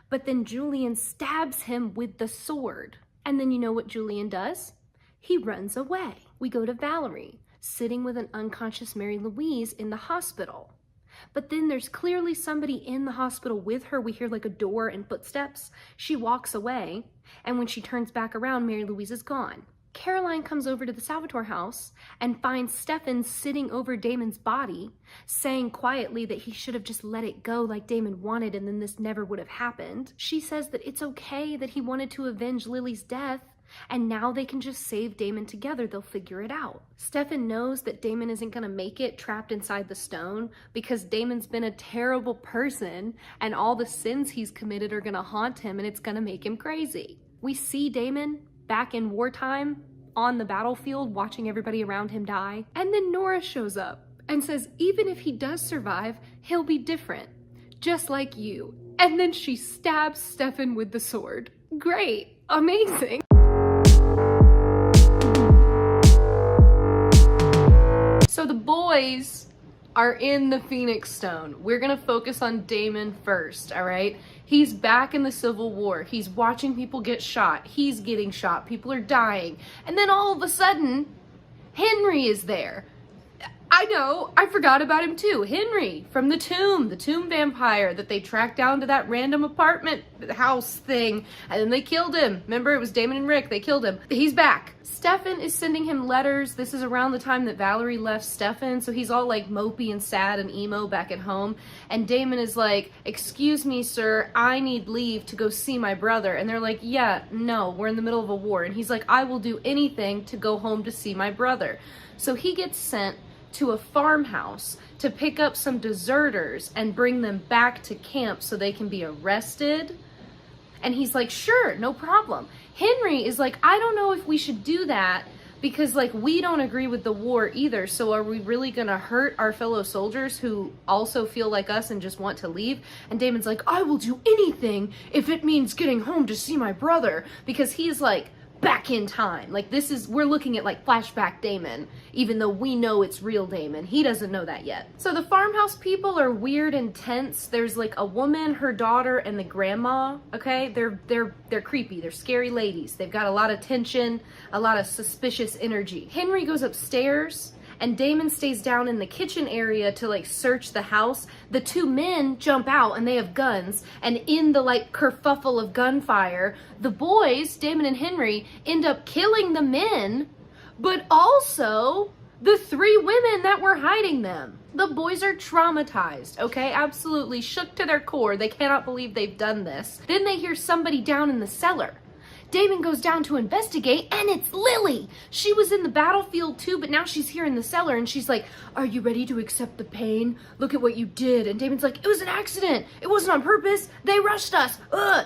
S1: but then Julian stabs him with the sword. And then you know what Julian does? He runs away. We go to Valerie, sitting with an unconscious Mary Louise in the hospital. But then there's clearly somebody in the hospital with her. We hear like a door and footsteps. She walks away, and when she turns back around, Mary Louise is gone. Caroline comes over to the Salvatore house and finds Stefan sitting over Damon's body, saying quietly that he should have just let it go like Damon wanted, and then this never would have happened. She says that it's okay that he wanted to avenge Lily's death, and now they can just save Damon together. They'll figure it out. Stefan knows that Damon isn't gonna make it trapped inside the stone because Damon's been a terrible person and all the sins he's committed are gonna haunt him, and it's gonna make him crazy. We see Damon back in wartime on the battlefield watching everybody around him die. And then Nora shows up and says, even if he does survive, he'll be different, just like you. And then she stabs Stefan with the sword. Great, amazing. So the boys are in the Phoenix Stone. We're gonna focus on Damon first, all right? He's back in the Civil War. He's watching people get shot. He's getting shot. People are dying. And then all of a sudden, Henry is there. I know, I forgot about him too. Henry from the tomb vampire that they tracked down to that random apartment house thing, and then they killed him. Remember, it was Damon and Rick, they killed him. He's back. Stefan is sending him letters. This is around the time that Valerie left Stefan, so he's all like mopey and sad and emo back at home. And Damon is like, "Excuse me, sir, I need leave to go see my brother." And they're like, "Yeah, no, we're in the middle of a war." And he's like, "I will do anything to go home to see my brother." So he gets sent to a farmhouse to pick up some deserters and bring them back to camp so they can be arrested. And he's like, "Sure, no problem." Henry is like, "I don't know if we should do that because like we don't agree with the war either. So are we really gonna hurt our fellow soldiers who also feel like us and just want to leave?" And Damon's like, "I will do anything if it means getting home to see my brother," because he's like back in time. Like we're looking at like flashback Damon, even though we know it's real Damon. He doesn't know that yet. So the farmhouse people are weird and tense. There's like a woman, her daughter, and the grandma, okay? They're creepy. They're scary ladies. They've got a lot of tension, a lot of suspicious energy. Henry goes upstairs and Damon stays down in the kitchen area to like search the house. The two men jump out and they have guns, and in the like kerfuffle of gunfire, the boys, Damon and Henry, end up killing the men, but also the three women that were hiding them. The boys are traumatized, okay? Absolutely shook to their core. They cannot believe they've done this. Then they hear somebody down in the cellar. Damon goes down to investigate, and it's Lily. She was in the battlefield too, but now she's here in the cellar, and she's like, "Are you ready to accept the pain? Look at what you did." And Damon's like, "It was an accident. It wasn't on purpose. They rushed us."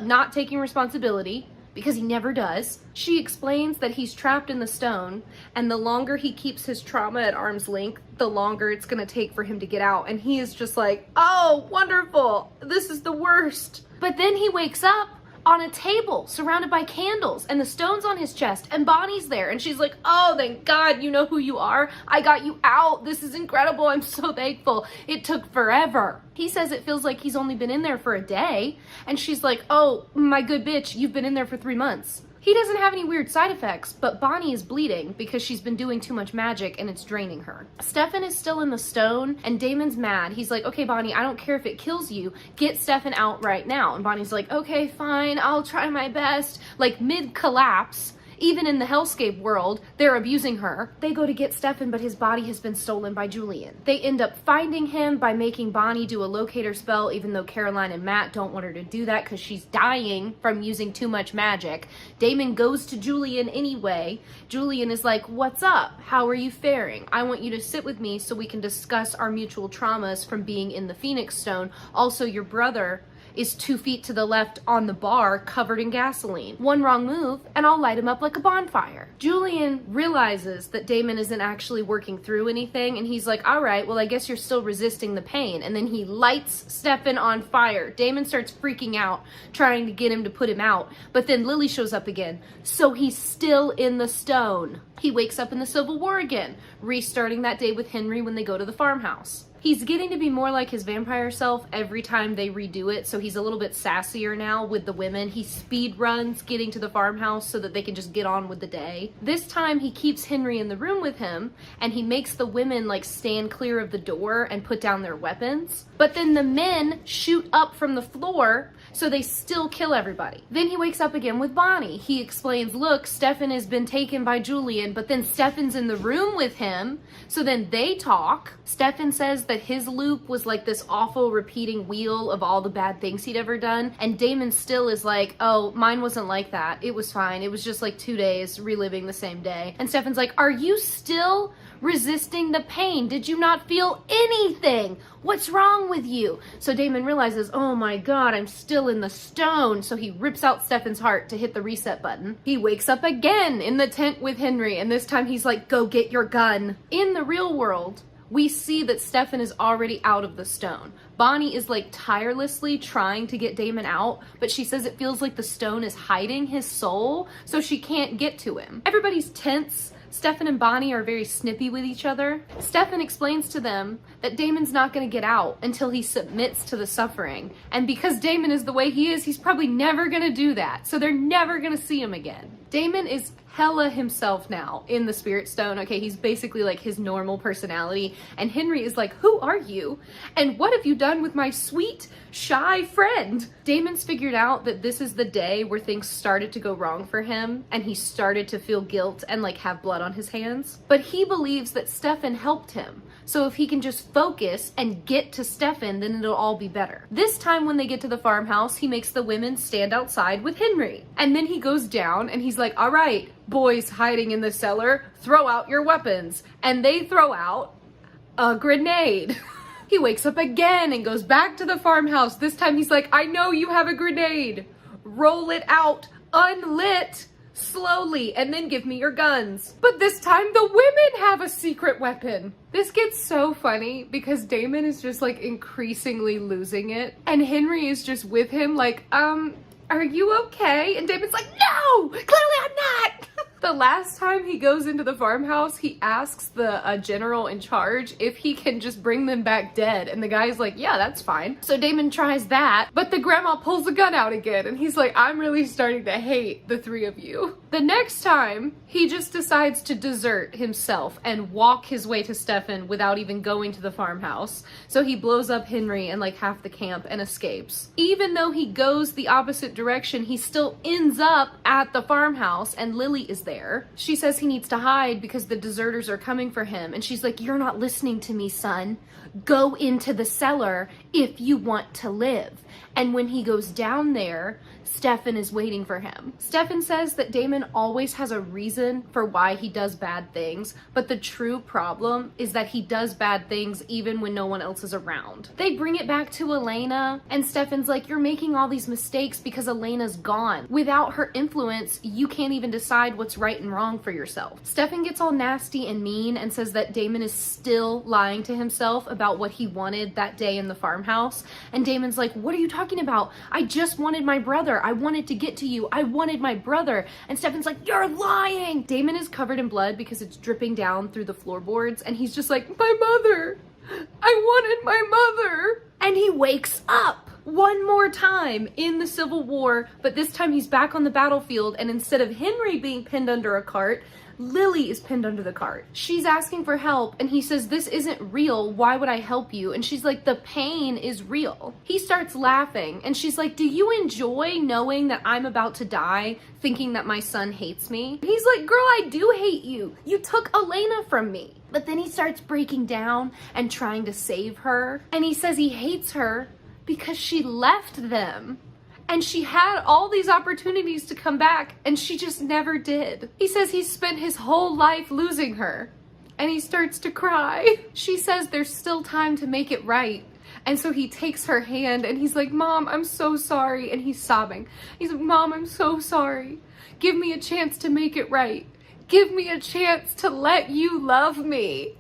S1: Not taking responsibility, because he never does. She explains that he's trapped in the stone, and the longer he keeps his trauma at arm's length, the longer it's gonna take for him to get out. And he is just like, "Oh, wonderful. This is the worst." But then he wakes up on a table surrounded by candles, and the stone's on his chest, and Bonnie's there, and she's like, "Oh, thank God, you know who you are. I got you out. This is incredible. I'm so thankful. It took forever." He says it feels like he's only been in there for a day, and she's like, "Oh, my good bitch, you've been in there for 3 months." He doesn't have any weird side effects, but Bonnie is bleeding because she's been doing too much magic and it's draining her. Stefan is still in the stone, and Damon's mad. He's like, "Okay, Bonnie, I don't care if it kills you. Get Stefan out right now." And Bonnie's like, "Okay, fine, I'll try my best." Like mid-collapse, even in the hellscape world, they're abusing her. They go to get Stefan, but his body has been stolen by Julian. They end up finding him by making Bonnie do a locator spell, even though Caroline and Matt don't want her to do that because she's dying from using too much magic. Damon goes to Julian anyway. Julian is like, "What's up? How are you faring? I want you to sit with me so we can discuss our mutual traumas from being in the Phoenix Stone. Also, your brother is 2 feet to the left on the bar covered in gasoline. One wrong move and I'll light him up like a bonfire." Julian realizes that Damon isn't actually working through anything, and he's like, "All right, well, I guess you're still resisting the pain." And then he lights Stefan on fire. Damon starts freaking out, trying to get him to put him out, but then Lily shows up again, so he's still in the stone. He wakes up in the Civil War again, restarting that day with Henry when they go to the farmhouse. He's getting to be more like his vampire self every time they redo it, so he's a little bit sassier now with the women. He speed runs getting to the farmhouse so that they can just get on with the day. This time he keeps Henry in the room with him, and he makes the women like stand clear of the door and put down their weapons. But then the men shoot up from the floor, so they still kill everybody. Then he wakes up again with Bonnie. He explains, "Look, Stefan has been taken by Julian," but then Stefan's in the room with him, so then they talk. Stefan says that his loop was like this awful repeating wheel of all the bad things he'd ever done, and Damon still is like, "Oh, mine wasn't like that. It was fine. It was just like 2 days reliving the same day." And Stefan's like, "Are you still resisting the pain? Did you not feel anything? What's wrong with you?" So Damon realizes, "Oh my God, I'm still in the stone." So he rips out Stefan's heart to hit the reset button. He wakes up again in the tent with Henry, and this time he's like, "Go get your gun." In the real world, we see that Stefan is already out of the stone. Bonnie is like tirelessly trying to get Damon out, but she says it feels like the stone is hiding his soul, so she can't get to him. Everybody's tense. Stefan and Bonnie are very snippy with each other. Stefan explains to them that Damon's not going to get out until he submits to the suffering. And because Damon is the way he is, he's probably never going to do that. So they're never going to see him again. Damon is hella himself now in the Spirit Stone. Okay, he's basically like his normal personality. And Henry is like, who are you? And what have you done with my sweet, shy friend? Damon's figured out that this is the day where things started to go wrong for him. And he started to feel guilt and like have blood on his hands. But he believes that Stefan helped him. So if he can just focus and get to Stefan, then it'll all be better. This time when they get to the farmhouse, he makes the women stand outside with Henry. And then he goes down and he's like, all right, boys hiding in the cellar, throw out your weapons. And they throw out a grenade. He wakes up again and goes back to the farmhouse. This time he's like, I know you have a grenade. Roll it out, unlit, slowly, and then give me your guns. But this time the women have a secret weapon. This gets so funny because Damon is just like increasingly losing it. And Henry is just with him like, are you okay? And Damon's like, no, clearly I'm not. The last time he goes into the farmhouse, he asks the general in charge if he can just bring them back dead. And the guy's like, yeah, that's fine. So Damon tries that, but the grandma pulls the gun out again. And he's like, I'm really starting to hate the three of you. The next time, he just decides to desert himself and walk his way to Stefan without even going to the farmhouse. So he blows up Henry and like half the camp and escapes. Even though he goes the opposite direction, he still ends up at the farmhouse and Lily is there. She says he needs to hide because the deserters are coming for him. And she's like, you're not listening to me, son. Go into the cellar if you want to live. And when he goes down there, Stefan is waiting for him. Stefan says that Damon always has a reason for why he does bad things, but the true problem is that he does bad things even when no one else is around. They bring it back to Elena, and Stefan's like, you're making all these mistakes because Elena's gone. Without her influence, you can't even decide what's right and wrong for yourself. Stefan gets all nasty and mean and says that Damon is still lying to himself about what he wanted that day in the farmhouse. And Damon's like, what are you talking about? I just wanted my brother. I wanted to get to you. I wanted my brother. And Stefan's like, you're lying. Damon is covered in blood because it's dripping down through the floorboards. And he's just like, my mother. I wanted my mother. And he wakes up one more time in the Civil War. But this time he's back on the battlefield. And instead of Henry being pinned under a cart, Lily is pinned under the cart. She's asking for help and he says, this isn't real. Why would I help you? And she's like, the pain is real. He starts laughing and she's like, do you enjoy knowing that I'm about to die, thinking that my son hates me? He's like, girl, I do hate you. You took Elena from me. But then he starts breaking down and trying to save her. And he says he hates her because she left them. And she had all these opportunities to come back, and she just never did. He says he spent his whole life losing her, and he starts to cry. She says there's still time to make it right. And so he takes her hand, and he's like, Mom, I'm so sorry. And he's sobbing. He's like, Mom, I'm so sorry. Give me a chance to make it right. Give me a chance to let you love me.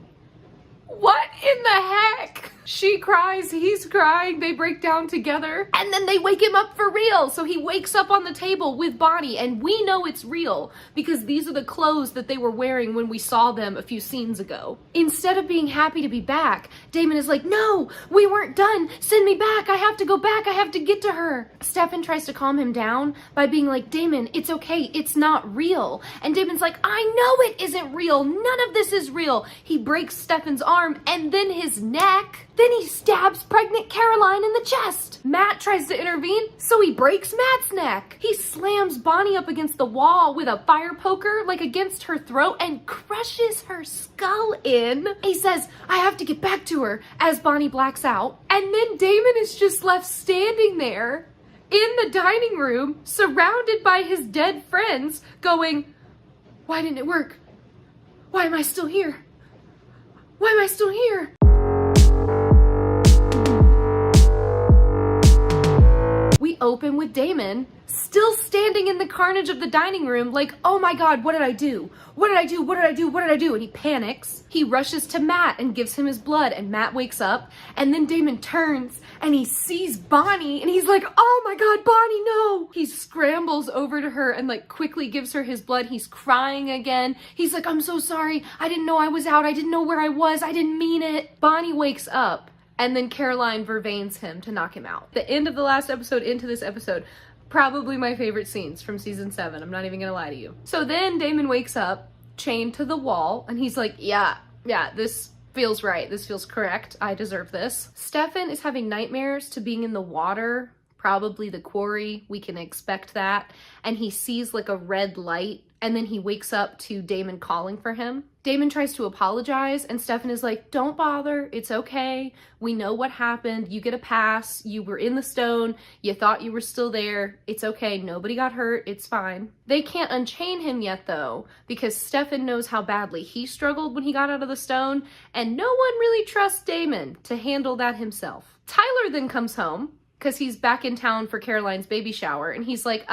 S1: What in the heck? She cries, he's crying, they break down together, and then they wake him up for real. So he wakes up on the table with Bonnie, and we know it's real because these are the clothes that they were wearing when we saw them a few scenes ago. Instead of being happy to be back, Damon is like, no, we weren't done. Send me back. I have to go back. I have to get to her. Stefan tries to calm him down by being like, Damon, it's okay. It's not real. And Damon's like, I know it isn't real. None of this is real. He breaks Stefan's arm and then his neck. Then he stabs pregnant Caroline in the chest. Matt tries to intervene, so he breaks Matt's neck. He slams Bonnie up against the wall with a fire poker, like against her throat, and crushes her skull in. He says, I have to get back to her, as Bonnie blacks out. And then Damon is just left standing there in the dining room, surrounded by his dead friends, going, why didn't it work? Why am I still here? Why am I still here? We open with Damon still standing in the carnage of the dining room like, oh my god, what did I do? What did I do? What did I do? What did I do? And he panics. He rushes to Matt and gives him his blood, and Matt wakes up, and then Damon turns and he sees Bonnie and he's like, oh my god, Bonnie, no! He scrambles over to her and like quickly gives her his blood. He's crying again. He's like, I'm so sorry. I didn't know I was out. I didn't know where I was. I didn't mean it. Bonnie wakes up, and then Caroline vervains him to knock him out. The end of the last episode into this episode, probably my favorite scenes from season 7. I'm not even gonna lie to you. So then Damon wakes up, chained to the wall, and he's like, yeah, this feels right. This feels correct. I deserve this. Stefan is having nightmares to being in the water, probably the quarry. We can expect that. And he sees like a red light, and then he wakes up to Damon calling for him. Damon tries to apologize, and Stefan is like, don't bother, it's okay. We know what happened. You get a pass. You were in the stone. You thought you were still there. It's okay. Nobody got hurt. It's fine. They can't unchain him yet, though, because Stefan knows how badly he struggled when he got out of the stone, and no one really trusts Damon to handle that himself. Tyler then comes home, because he's back in town for Caroline's baby shower, and he's like,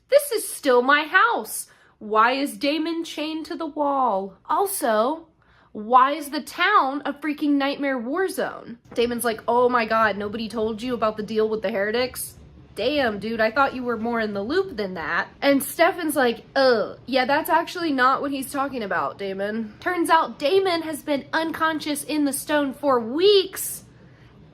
S1: this is still my house. Why is Damon chained to the wall? Also, why is the town a freaking nightmare war zone? Damon's like, oh my god, nobody told you about the deal with the heretics? Damn, dude, I thought you were more in the loop than that. And Stefan's like, yeah, that's actually not what he's talking about, Damon. Turns out Damon has been unconscious in the stone for weeks.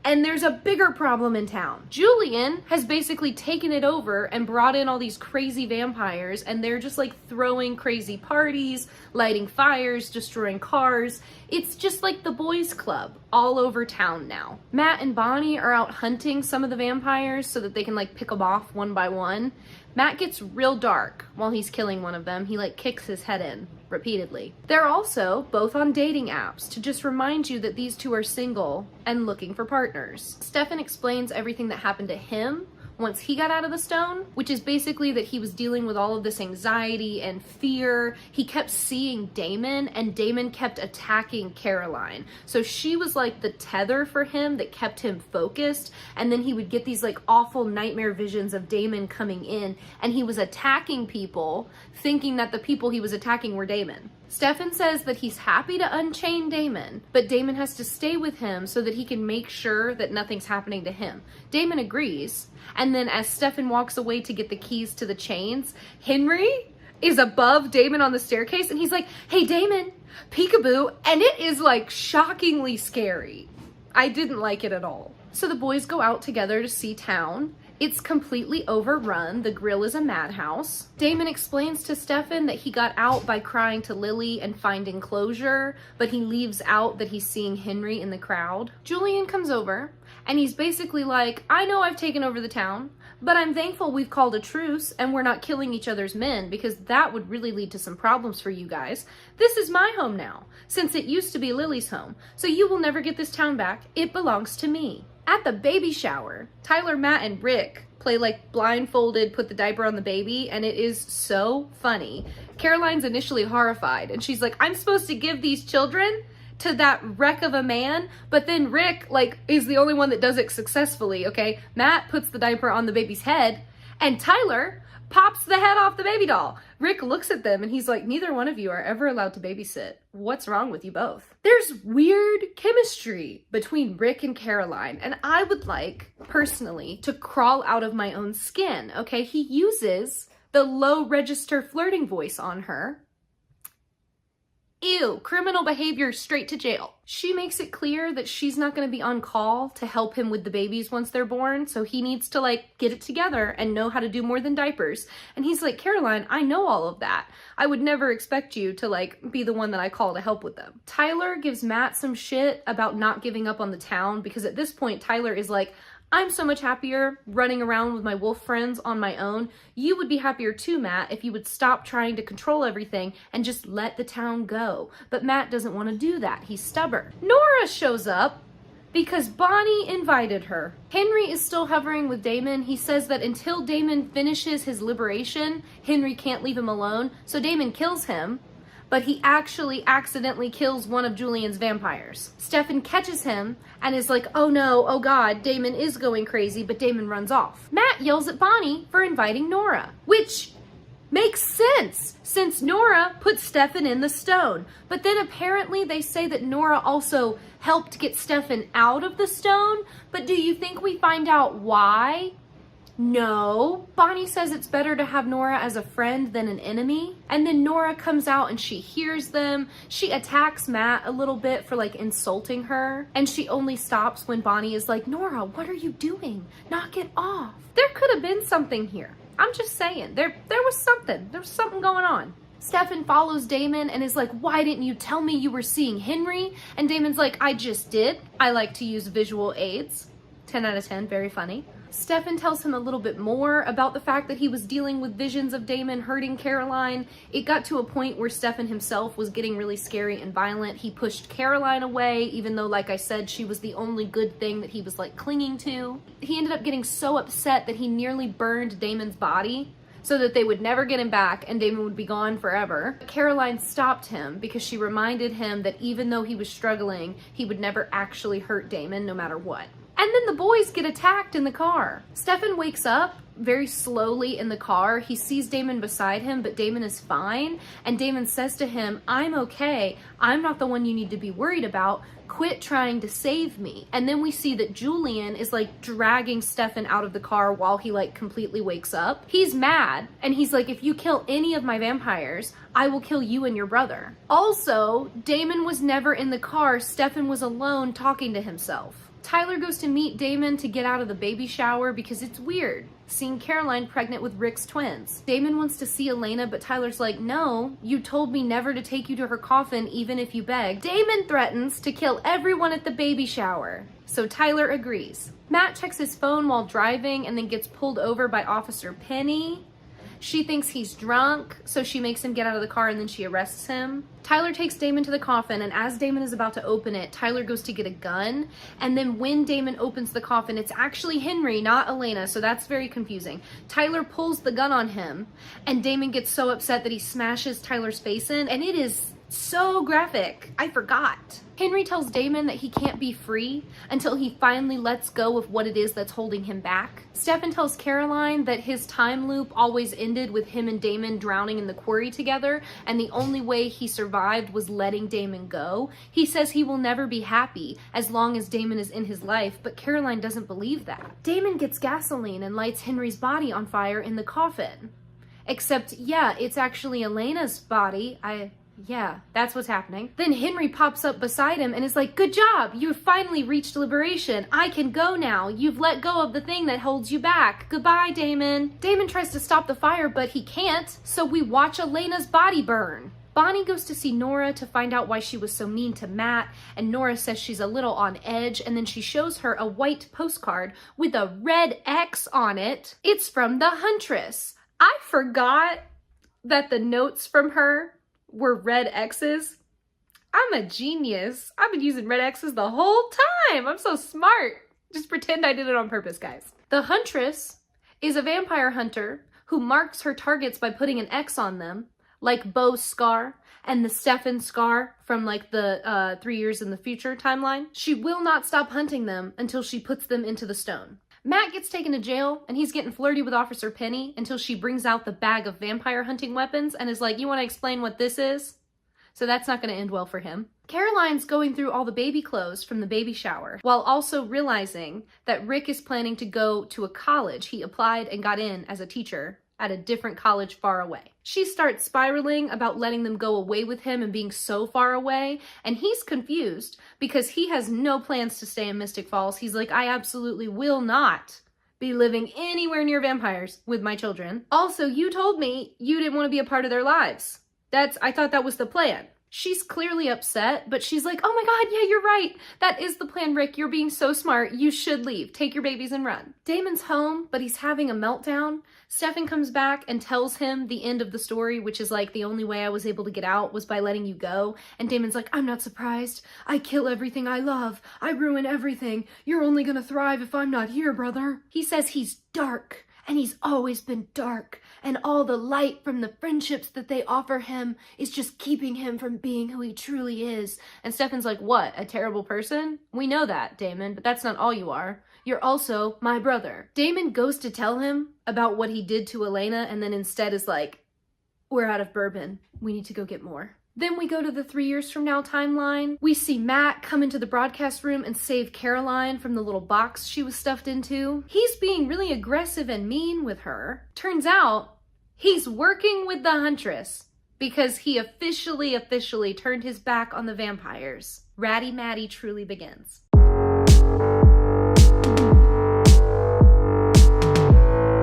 S1: And there's a bigger problem in town. Julian has basically taken it over and brought in all these crazy vampires, and they're just like throwing crazy parties, lighting fires, destroying cars. It's just like the boys club all over town now. Matt and Bonnie are out hunting some of the vampires so that they can like pick them off one by one. Matt gets real dark while he's killing one of them. He like kicks his head in repeatedly. They're also both on dating apps to just remind you that these two are single and looking for partners. Stefan explains everything that happened to him once he got out of the stone, which is basically that he was dealing with all of this anxiety and fear. He kept seeing Damon, and Damon kept attacking Caroline. So she was like the tether for him that kept him focused, and then he would get these like awful nightmare visions of Damon coming in, and he was attacking people, thinking that the people he was attacking were Damon. Stefan says that he's happy to unchain Damon, but Damon has to stay with him so that he can make sure that nothing's happening to him. Damon agrees, and then as Stefan walks away to get the keys to the chains, Henry is above Damon on the staircase, and he's like, hey Damon, peekaboo, and it is like shockingly scary. I didn't like it at all. So the boys go out together to see town. It's completely overrun. The grill is a madhouse. Damon explains to Stefan that he got out by crying to Lily and finding closure, but he leaves out that he's seeing Henry in the crowd. Julian comes over, and he's basically like, I know I've taken over the town, but I'm thankful we've called a truce and we're not killing each other's men, because that would really lead to some problems for you guys. This is my home now, since it used to be Lily's home, so you will never get this town back. It belongs to me. At the baby shower, Tyler, Matt, and Rick play like blindfolded, put the diaper on the baby, and it is so funny. Caroline's initially horrified, and she's like, I'm supposed to give these children to that wreck of a man, but then Rick like is the only one that does it successfully, okay? Matt puts the diaper on the baby's head, and Tyler pops the head off the baby doll. Rick looks at them and he's like, neither one of you are ever allowed to babysit. What's wrong with you both? There's weird chemistry between Rick and Caroline, and I would like, personally, to crawl out of my own skin, okay? He uses the low register flirting voice on her. Ew, criminal behavior, straight to jail. She makes it clear that she's not going to be on call to help him with the babies once they're born, so he needs to like get it together and know how to do more than diapers. And he's like, Caroline, I know all of that. I would never expect you to like be the one that I call to help with them. Tyler gives Matt some shit about not giving up on the town, because at this point Tyler is like, I'm so much happier running around with my wolf friends on my own. You would be happier too, Matt, if you would stop trying to control everything and just let the town go. But Matt doesn't want to do that. He's stubborn. Nora shows up because Bonnie invited her. Henry is still hovering with Damon. He says that until Damon finishes his liberation, Henry can't leave him alone, so Damon kills him. but he actually accidentally kills one of Julian's vampires. Stefan catches him and is like, oh no, oh god, Damon is going crazy, but Damon runs off. Matt yells at Bonnie for inviting Nora, which makes sense since Nora put Stefan in the stone. But then apparently they say that Nora also helped get Stefan out of the stone, but do you think we find out why? No. Bonnie says it's better to have Nora as a friend than an enemy. And then Nora comes out and she hears them. She attacks Matt a little bit for like insulting her. And she only stops when Bonnie is like, Nora, what are you doing? Knock it off. There could have been something here. I'm just saying, there was something. There was something going on. Stefan follows Damon and is like, why didn't you tell me you were seeing Henry? And Damon's like, I just did. I like to use visual aids. 10 out of 10, very funny. Stefan tells him a little bit more about the fact that he was dealing with visions of Damon hurting Caroline. It got to a point where Stefan himself was getting really scary and violent. He pushed Caroline away, even though, like I said, she was the only good thing that he was like clinging to. He ended up getting so upset that he nearly burned Damon's body so that they would never get him back and Damon would be gone forever. Caroline stopped him because she reminded him that even though he was struggling, he would never actually hurt Damon no matter what. And then the boys get attacked in the car. Stefan wakes up very slowly in the car. He sees Damon beside him, but Damon is fine. And Damon says to him, I'm okay. I'm not the one you need to be worried about. Quit trying to save me. And then we see that Julian is like dragging Stefan out of the car while he like completely wakes up. He's mad. And he's like, if you kill any of my vampires, I will kill you and your brother. Also, Damon was never in the car. Stefan was alone talking to himself. Tyler goes to meet Damon to get out of the baby shower because it's weird seeing Caroline pregnant with Rick's twins. Damon wants to see Elena, but Tyler's like, no, you told me never to take you to her coffin even if you begged. Damon threatens to kill everyone at the baby shower, so Tyler agrees. Matt checks his phone while driving and then gets pulled over by Officer Penny. She thinks he's drunk, so she makes him get out of the car and then she arrests him. Tyler takes Damon to the coffin, and as Damon is about to open it, Tyler goes to get a gun. And then when Damon opens the coffin, it's actually Henry, not Elena, so that's very confusing. Tyler pulls the gun on him, and Damon gets so upset that he smashes Tyler's face in, and it is so graphic. I forgot. Henry tells Damon that he can't be free until he finally lets go of what it is that's holding him back. Stefan tells Caroline that his time loop always ended with him and Damon drowning in the quarry together, and the only way he survived was letting Damon go. He says he will never be happy as long as Damon is in his life, but Caroline doesn't believe that. Damon gets gasoline and lights Henry's body on fire in the coffin. Except, yeah, it's actually Elena's body. Yeah, that's what's happening. Then Henry pops up beside him and is like, good job, you've finally reached liberation. I can go now. You've let go of the thing that holds you back. Goodbye, Damon. Damon tries to stop the fire, but he can't, so we watch Elena's body burn. Bonnie goes to see Nora to find out why she was so mean to Matt, and Nora says she's a little on edge, and then she shows her a white postcard with a red X on it. It's from the Huntress. I forgot that the notes from her were red X's. I'm a genius. I've been using red X's the whole time. I'm so smart. Just pretend I did it on purpose, guys. The Huntress is a vampire hunter who marks her targets by putting an X on them, like Beau's scar and the Stefan scar from like the 3 years in the future timeline. She will not stop hunting them until she puts them into the stone. Matt gets taken to jail, and he's getting flirty with Officer Penny until she brings out the bag of vampire hunting weapons and is like, you want to explain what this is? So that's not going to end well for him. Caroline's going through all the baby clothes from the baby shower, while also realizing that Rick is planning to go to a college. He applied and got in as a teacher at a different college far away. She starts spiraling about letting them go away with him and being so far away, and he's confused because he has no plans to stay in Mystic Falls. He's like, I absolutely will not be living anywhere near vampires with my children. Also, you told me you didn't want to be a part of their lives. I thought that was the plan. She's clearly upset, but she's like, oh my god, yeah, you're right. That is the plan, Rick. You're being so smart. You should leave. Take your babies and run. Damon's home, but he's having a meltdown. Stefan comes back and tells him the end of the story, which is like, the only way I was able to get out was by letting you go. And Damon's like, I'm not surprised. I kill everything I love. I ruin everything. You're only gonna thrive if I'm not here, brother. He says he's dark and he's always been dark, and all the light from the friendships that they offer him is just keeping him from being who he truly is. And Stefan's like, what, a terrible person? We know that, Damon, but that's not all you are. You're also my brother. Damon goes to tell him about what he did to Elena, and then instead is like, we're out of bourbon. We need to go get more. Then we go to the 3 years from now timeline. We see Matt come into the broadcast room and save Caroline from the little box she was stuffed into. He's being really aggressive and mean with her. Turns out he's working with the huntress because he officially turned his back on the vampires. Ratty Matty truly begins.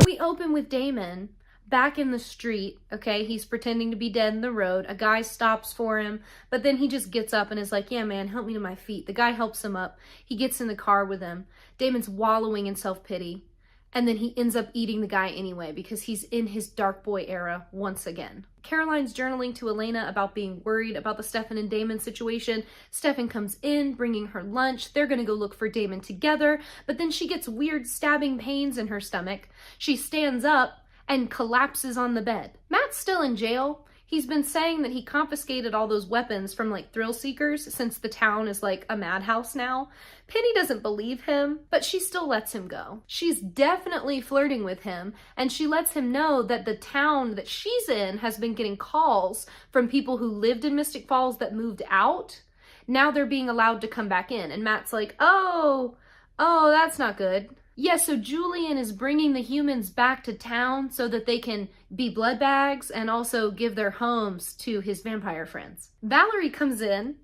S1: We open with Damon back in the street, okay? He's pretending to be dead in the road. A guy stops for him, but then he just gets up and is like, yeah, man, help me to my feet. The guy helps him up. He gets in the car with him. Damon's wallowing in self-pity, and then he ends up eating the guy anyway because he's in his dark boy era once again. Caroline's journaling to Elena about being worried about the Stefan and Damon situation. Stefan comes in, bringing her lunch. They're gonna go look for Damon together, but then she gets weird stabbing pains in her stomach. She stands up and collapses on the bed. Matt's still in jail. He's been saying that he confiscated all those weapons from like thrill seekers since the town is like a madhouse now. Penny doesn't believe him, but she still lets him go. She's definitely flirting with him, and she lets him know that the town that she's in has been getting calls from people who lived in Mystic Falls that moved out. Now they're being allowed to come back in, and Matt's like, oh, that's not good. Yeah, so Julian is bringing the humans back to town so that they can be blood bags and also give their homes to his vampire friends. Valerie comes in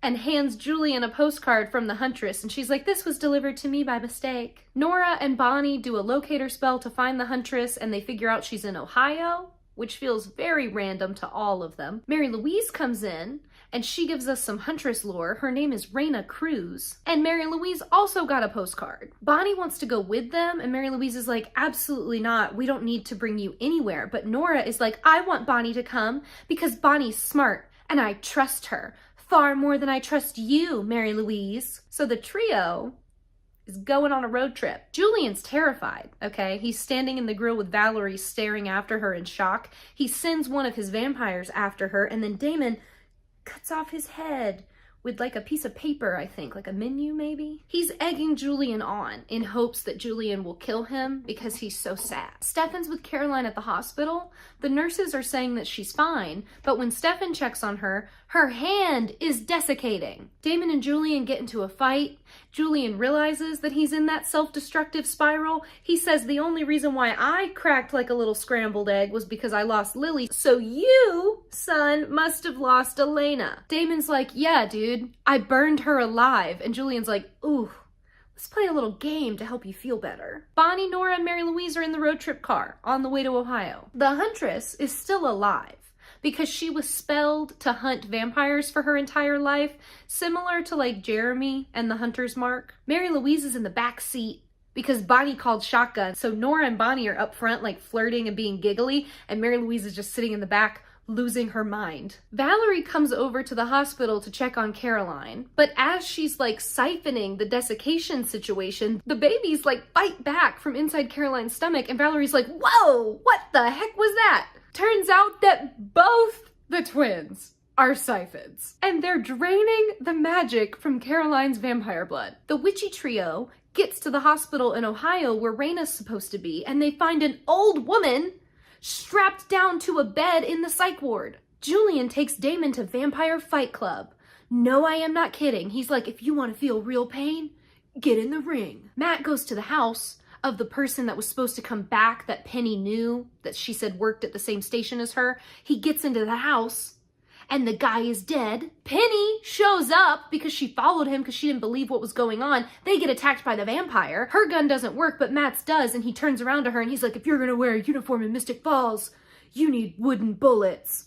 S1: and hands Julian a postcard from the huntress, and she's like, this was delivered to me by mistake. Nora and Bonnie do a locator spell to find the huntress, and they figure out she's in Ohio, which feels very random to all of them. Mary Louise comes in, and she gives us some huntress lore. Her name is Raina Cruz. And Mary Louise also got a postcard. Bonnie wants to go with them, and Mary Louise is like, absolutely not. We don't need to bring you anywhere. But Nora is like, I want Bonnie to come because Bonnie's smart, and I trust her far more than I trust you, Mary Louise. So the trio is going on a road trip. Julian's terrified, okay? He's standing in the grill with Valerie staring after her in shock. He sends one of his vampires after her, and then Damon cuts off his head with like a piece of paper, I think, like a menu maybe. He's egging Julian on in hopes that Julian will kill him because he's so sad. Stefan's with Caroline at the hospital. The nurses are saying that she's fine, but when Stefan checks on her, her hand is desiccating. Damon and Julian get into a fight. Julian realizes that he's in that self-destructive spiral. He says the only reason why I cracked like a little scrambled egg was because I lost Lily, so you, son, must have lost Elena. Damon's like, yeah, dude, I burned her alive. And Julian's like, ooh, let's play a little game to help you feel better. Bonnie, Nora, and Mary Louise are in the road trip car on the way to Ohio. The huntress is still alive because she was spelled to hunt vampires for her entire life, similar to like Jeremy and the Hunter's Mark. Mary Louise is in the back seat because Bonnie called shotgun, so Nora and Bonnie are up front like flirting and being giggly, and Mary Louise is just sitting in the back losing her mind. Valerie comes over to the hospital to check on Caroline, but as she's like siphoning the desiccation situation, the babies like bite back from inside Caroline's stomach, and Valerie's like, whoa, what the heck was that? Turns out that both the twins are siphons, and they're draining the magic from Caroline's vampire blood. The witchy trio gets to the hospital in Ohio where Raina's supposed to be, and they find an old woman strapped down to a bed in the psych ward. Julian takes Damon to Vampire Fight Club. No, I am not kidding. He's like, if you want to feel real pain, get in the ring. Matt goes to the house of the person that was supposed to come back that Penny knew, that she said worked at the same station as her. He gets into the house and the guy is dead. Penny shows up because she followed him because she didn't believe what was going on. They get attacked by the vampire. Her gun doesn't work, but Matt's does, and he turns around to her and he's like, if you're gonna wear a uniform in Mystic Falls, you need wooden bullets.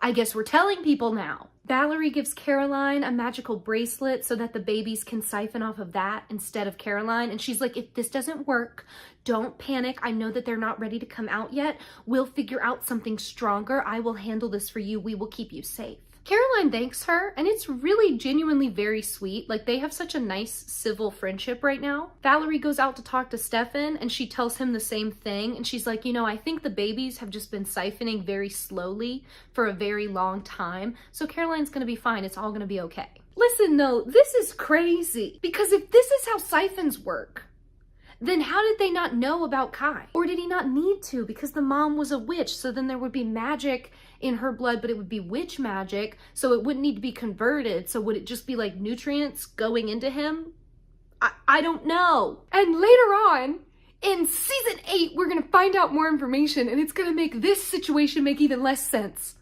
S1: I guess we're telling people now. Valerie gives Caroline a magical bracelet so that the babies can siphon off of that instead of Caroline. And she's like, if this doesn't work, don't panic. I know that they're not ready to come out yet. We'll figure out something stronger. I will handle this for you. We will keep you safe. Caroline thanks her, and it's really genuinely very sweet. Like, they have such a nice civil friendship right now. Valerie goes out to talk to Stefan, and she tells him the same thing, and she's like, you know, I think the babies have just been siphoning very slowly for a very long time, so Caroline's gonna be fine. It's all gonna be okay. Listen though, this is crazy, because if this is how siphons work, then how did they not know about Kai? Or did he not need to because the mom was a witch, so then there would be magic in her blood, but it would be witch magic, so it wouldn't need to be converted. So would it just be like nutrients going into him? I don't know. And later on, in season 8, we're gonna find out more information, and it's gonna make this situation make even less sense.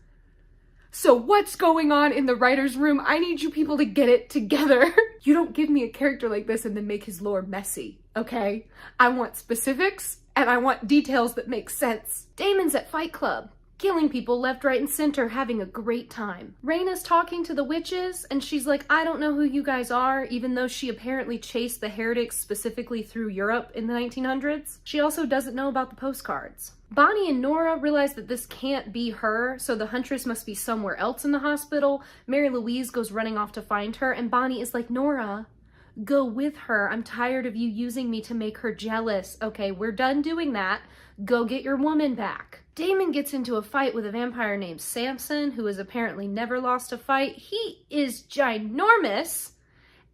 S1: So what's going on in the writer's room? I need you people to get it together. You don't give me a character like this and then make his lore messy, okay? I want specifics, and I want details that make sense. Damon's at Fight Club, killing people left, right, and center, having a great time. Raina's talking to the witches, and she's like, I don't know who you guys are, even though she apparently chased the heretics specifically through Europe in the 1900s. She also doesn't know about the postcards. Bonnie and Nora realize that this can't be her, so the huntress must be somewhere else in the hospital. Mary Louise goes running off to find her, and Bonnie is like, Nora, go with her. I'm tired of you using me to make her jealous. Okay, we're done doing that. Go get your woman back. Damon gets into a fight with a vampire named Samson, who has apparently never lost a fight. He is ginormous,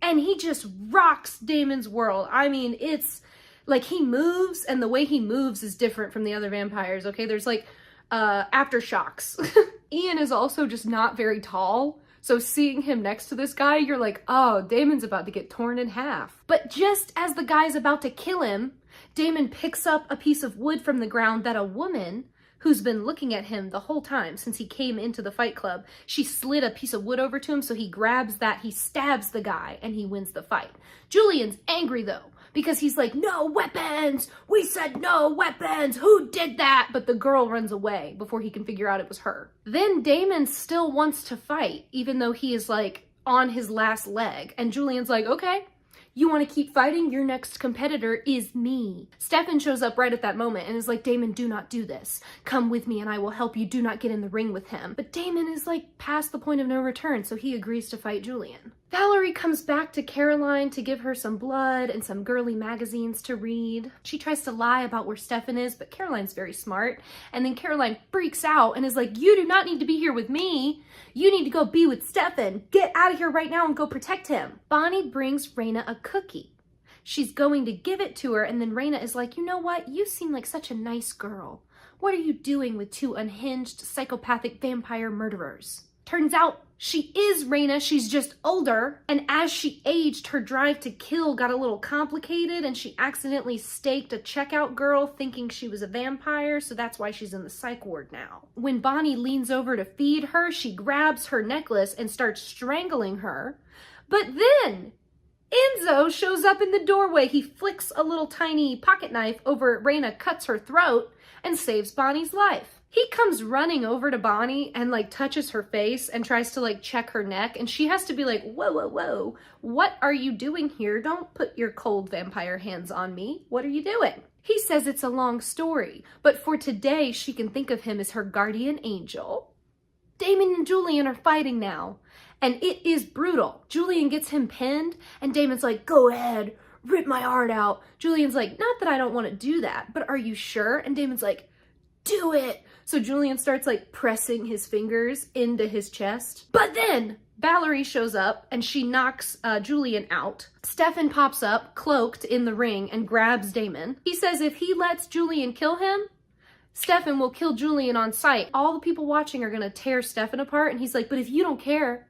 S1: and he just rocks Damon's world. I mean, it's like he moves, and the way he moves is different from the other vampires, okay? There's like aftershocks. Ian is also just not very tall, so seeing him next to this guy, you're like, oh, Damon's about to get torn in half. But just as the guy's about to kill him, Damon picks up a piece of wood from the ground that a woman who's been looking at him the whole time since he came into the Fight Club, she slid a piece of wood over to him, so he grabs that, he stabs the guy, and he wins the fight. Julian's angry though, because he's like, no weapons! We said no weapons! Who did that? But the girl runs away before he can figure out it was her. Then Damon still wants to fight, even though he is like on his last leg. And Julian's like, okay, you want to keep fighting? Your next competitor is me. Stefan shows up right at that moment and is like, Damon, do not do this. Come with me and I will help you. Do not get in the ring with him. But Damon is like past the point of no return, so he agrees to fight Julian. Valerie comes back to Caroline to give her some blood and some girly magazines to read. She tries to lie about where Stefan is, but Caroline's very smart. And then Caroline freaks out and is like, you do not need to be here with me. You need to go be with Stefan. Get out of here right now and go protect him. Bonnie brings Raina a cookie. She's going to give it to her, and then Raina is like, you know what? You seem like such a nice girl. What are you doing with two unhinged, psychopathic vampire murderers? Turns out she is Raina, she's just older, and as she aged, her drive to kill got a little complicated, and she accidentally staked a checkout girl thinking she was a vampire, so that's why she's in the psych ward now. When Bonnie leans over to feed her, she grabs her necklace and starts strangling her, but then Enzo shows up in the doorway. He flicks a little tiny pocket knife over Raina, cuts her throat, and saves Bonnie's life. He comes running over to Bonnie and like touches her face and tries to like check her neck, and she has to be like, whoa, whoa, whoa, what are you doing here? Don't put your cold vampire hands on me. What are you doing? He says it's a long story, but for today she can think of him as her guardian angel. Damon and Julian are fighting now, and it is brutal. Julian gets him pinned, and Damon's like, go ahead, rip my heart out. Julian's like, not that I don't want to do that, but are you sure? And Damon's like, do it. So Julian starts like pressing his fingers into his chest. But then Valerie shows up and she knocks Julian out. Stefan pops up, cloaked in the ring, and grabs Damon. He says if he lets Julian kill him, Stefan will kill Julian on sight. All the people watching are gonna tear Stefan apart, and he's like, but if you don't care,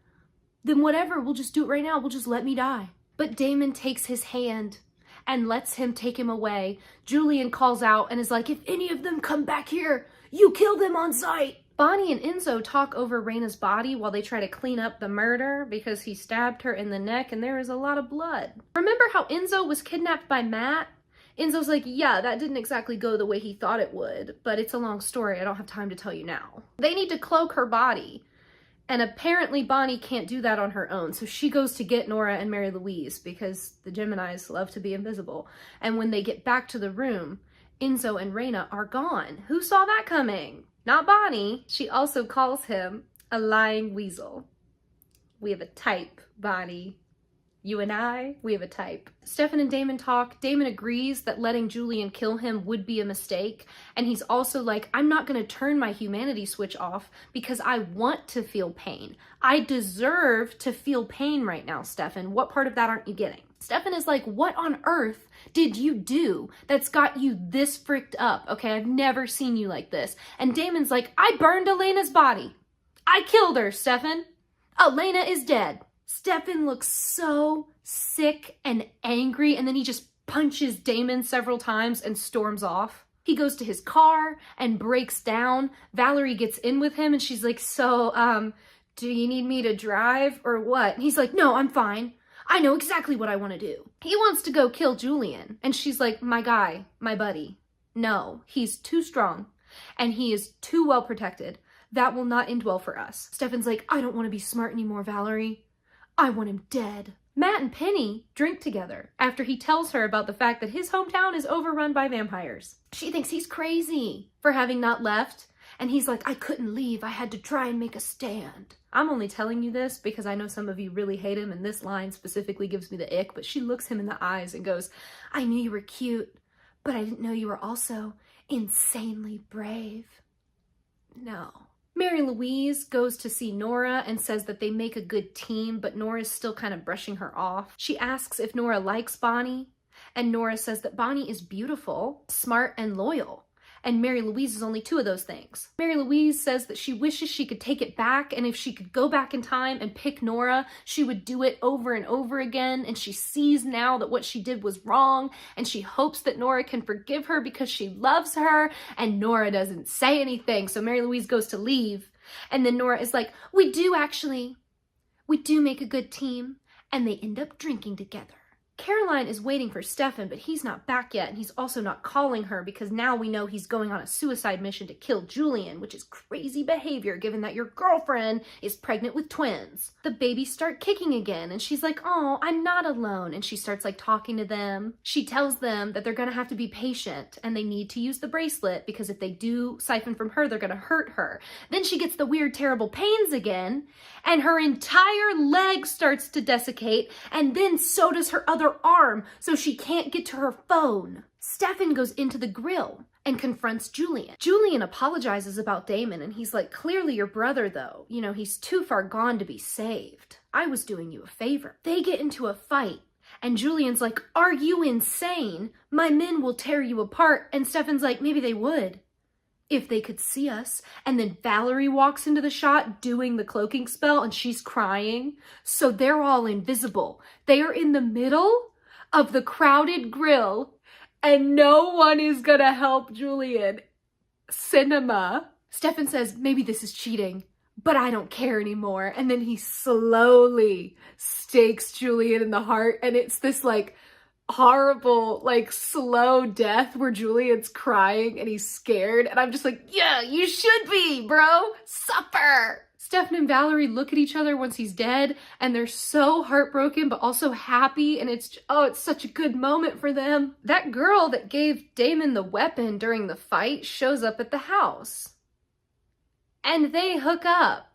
S1: then whatever, we'll just do it right now. We'll just let me die. But Damon takes his hand and lets him take him away. Julian calls out and is like, if any of them come back here, you kill them on sight. Bonnie and Enzo talk over Raina's body while they try to clean up the murder because he stabbed her in the neck and there is a lot of blood. Remember how Enzo was kidnapped by Matt? Enzo's like, yeah, that didn't exactly go the way he thought it would, but it's a long story. I don't have time to tell you now. They need to cloak her body. And apparently Bonnie can't do that on her own, so she goes to get Nora and Mary Louise because the Geminis love to be invisible. And when they get back to the room, Enzo and Raina are gone. Who saw that coming? Not Bonnie. She also calls him a lying weasel. We have a type, Bonnie. You and I, we have a type. Stefan and Damon talk. Damon agrees that letting Julian kill him would be a mistake. And he's also like, I'm not gonna turn my humanity switch off because I want to feel pain. I deserve to feel pain right now, Stefan. What part of that aren't you getting? Stefan is like, what on earth did you do that's got you this fricked up? Okay, I've never seen you like this. And Damon's like, I burned Elena's body. I killed her, Stefan. Elena is dead. Stefan looks so sick and angry, and then he just punches Damon several times and storms off. He goes to his car and breaks down. Valerie gets in with him and she's like, so, do you need me to drive or what? And he's like, no, I'm fine. I know exactly what I want to do. He wants to go kill Julian. And she's like, my guy, my buddy. No, he's too strong and he is too well protected. That will not end well for us. Stefan's like, I don't want to be smart anymore, Valerie. I want him dead. Matt and Penny drink together after he tells her about the fact that his hometown is overrun by vampires. She thinks he's crazy for having not left. And he's like, I couldn't leave. I had to try and make a stand. I'm only telling you this because I know some of you really hate him, and this line specifically gives me the ick, but she looks him in the eyes and goes, I knew you were cute, but I didn't know you were also insanely brave. No. Mary Louise goes to see Nora and says that they make a good team, but Nora's still kind of brushing her off. She asks if Nora likes Bonnie, and Nora says that Bonnie is beautiful, smart, and loyal. And Mary Louise is only two of those things. Mary Louise says that she wishes she could take it back, and if she could go back in time and pick Nora, she would do it over and over again, and she sees now that what she did was wrong, and she hopes that Nora can forgive her because she loves her, and Nora doesn't say anything, so Mary Louise goes to leave, and then Nora is like, we do make a good team, and they end up drinking together. Caroline is waiting for Stefan, but he's not back yet, and he's also not calling her because now we know he's going on a suicide mission to kill Julian, which is crazy behavior given that your girlfriend is pregnant with twins. The babies start kicking again, and she's like, oh, I'm not alone, and she starts like talking to them. She tells them that they're gonna have to be patient, and they need to use the bracelet because if they do siphon from her, they're gonna hurt her. Then she gets the weird, terrible pains again, and her entire leg starts to desiccate, and then so does her other arm, so she can't get to her phone. Stefan goes into the grill and confronts Julian. Julian apologizes about Damon, and he's like, clearly your brother though, you know, he's too far gone to be saved. I was doing you a favor. They get into a fight, and Julian's like, are you insane? My men will tear you apart. And Stefan's like, maybe they would if they could see us. And then Valerie walks into the shot doing the cloaking spell, and she's crying. So they're all invisible. They are in the middle of the crowded grill, and no one is gonna help Julian. Cinema. Stefan says, maybe this is cheating, but I don't care anymore. And then he slowly stakes Julian in the heart, and it's this like horrible, like slow death where Julian's crying and he's scared, and I'm just like, yeah, you should be, bro. Suffer. Stefan and Valerie look at each other once he's dead, and they're so heartbroken but also happy, and it's such a good moment for them. That girl that gave Damon the weapon during the fight shows up at the house, and they hook up.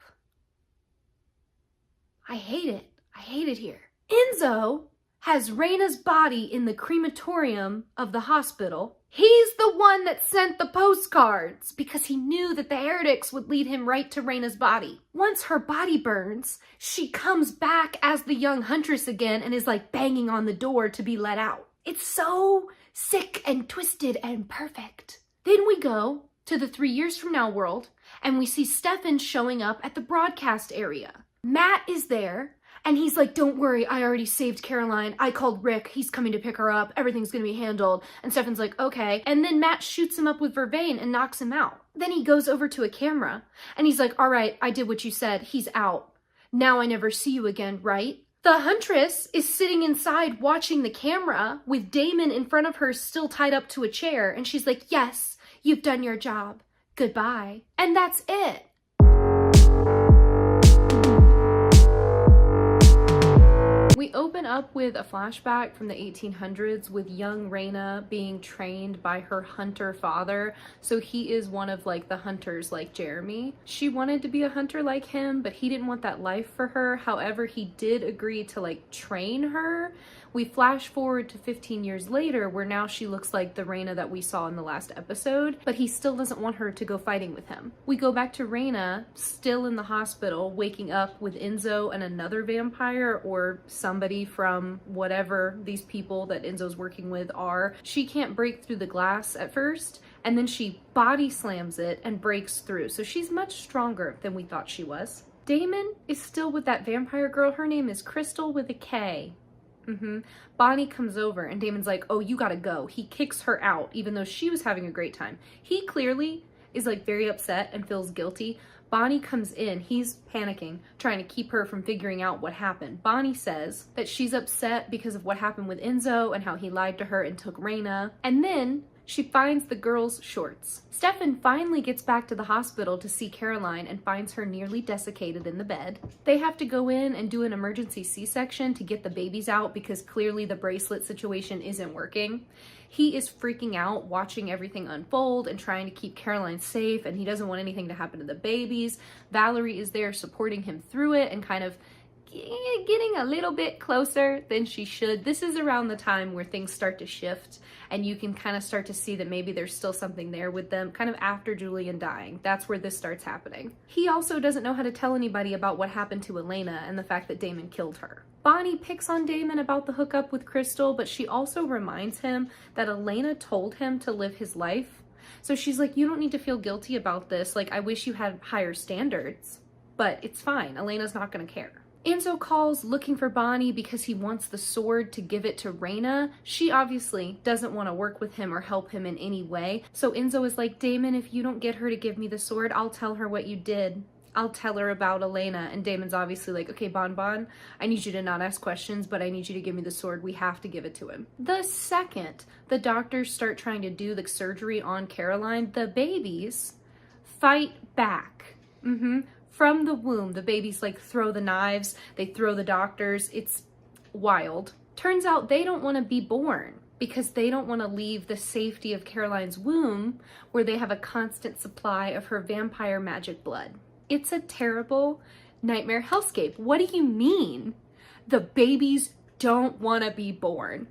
S1: I hate it. I hate it here. Enzo has Reina's body in the crematorium of the hospital. He's the one that sent the postcards because he knew that the heretics would lead him right to Reina's body. Once her body burns, she comes back as the young huntress again and is like banging on the door to be let out. It's so sick and twisted and perfect. Then we go to the 3 years from now world, and we see Stefan showing up at the broadcast area. Matt is there, and he's like, don't worry, I already saved Caroline. I called Rick. He's coming to pick her up. Everything's gonna be handled. And Stefan's like, okay. And then Matt shoots him up with vervain and knocks him out. Then he goes over to a camera, and he's like, all right, I did what you said. He's out. Now I never see you again, right? The huntress is sitting inside watching the camera with Damon in front of her still tied up to a chair. And she's like, yes, you've done your job. Goodbye. And that's it. We We open up with a flashback from the 1800s with young Reyna being trained by her hunter father. So he is one of like the hunters like Jeremy. She wanted to be a hunter like him, but he didn't want that life for her. However, he did agree to like train her. We flash forward to 15 years later where now she looks like the Reyna that we saw in the last episode, but he still doesn't want her to go fighting with him. We go back to Reyna still in the hospital, waking up with Enzo and another vampire or somebody from whatever these people that Enzo's working with are. She can't break through the glass at first, and then she body slams it and breaks through. So she's much stronger than we thought she was. Damon is still with that vampire girl. Her name is Crystal with a K. Bonnie comes over and Damon's like, oh, you gotta go. He kicks her out, even though she was having a great time. He clearly is like very upset and feels guilty. Bonnie comes in, he's panicking, trying to keep her from figuring out what happened. Bonnie says that she's upset because of what happened with Enzo and how he lied to her and took Reyna. And then she finds the girl's shorts. Stefan finally gets back to the hospital to see Caroline and finds her nearly desiccated in the bed. They have to go in and do an emergency C-section to get the babies out because clearly the bracelet situation isn't working. He is freaking out, watching everything unfold and trying to keep Caroline safe, and he doesn't want anything to happen to the babies. Valerie is there supporting him through it and kind of getting a little bit closer than she should. This is around the time where things start to shift and you can kind of start to see that maybe there's still something there with them, kind of after Julian dying. That's where this starts happening. He also doesn't know how to tell anybody about what happened to Elena and the fact that Damon killed her. Bonnie picks on Damon about the hookup with Crystal, but she also reminds him that Elena told him to live his life. So she's like, you don't need to feel guilty about this. Like, I wish you had higher standards, but it's fine. Elena's not gonna care. Enzo calls looking for Bonnie because he wants the sword to give it to Reyna. She obviously doesn't want to work with him or help him in any way. So Enzo is like, Damon, if you don't get her to give me the sword, I'll tell her what you did. I'll tell her about Elena. And Damon's obviously like, okay, Bon, I need you to not ask questions, but I need you to give me the sword. We have to give it to him. The second the doctors start trying to do the surgery on Caroline, the babies fight back. From the womb, the babies like throw the knives, they throw the doctors. It's wild. Turns out they don't want to be born because they don't want to leave the safety of Caroline's womb where they have a constant supply of her vampire magic blood. It's a terrible nightmare hellscape. What do you mean? The babies don't want to be born.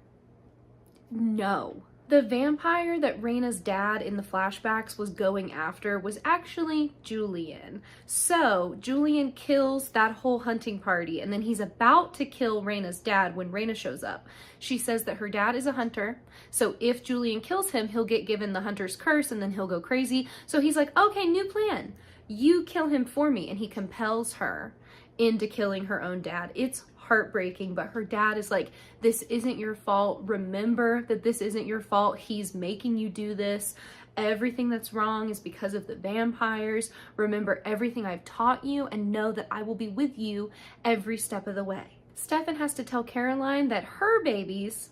S1: No. The vampire that Reyna's dad in the flashbacks was going after was actually Julian. So Julian kills that whole hunting party and then he's about to kill Reyna's dad when Reyna shows up. She says that her dad is a hunter, so if Julian kills him, he'll get given the hunter's curse and then he'll go crazy. So he's like, okay, new plan. You kill him for me, and he compels her into killing her own dad. It's heartbreaking, but her dad is like, this isn't your fault. Remember that this isn't your fault. He's making you do this. Everything that's wrong is because of the vampires. Remember everything I've taught you and know that I will be with you every step of the way. Stefan has to tell Caroline that her babies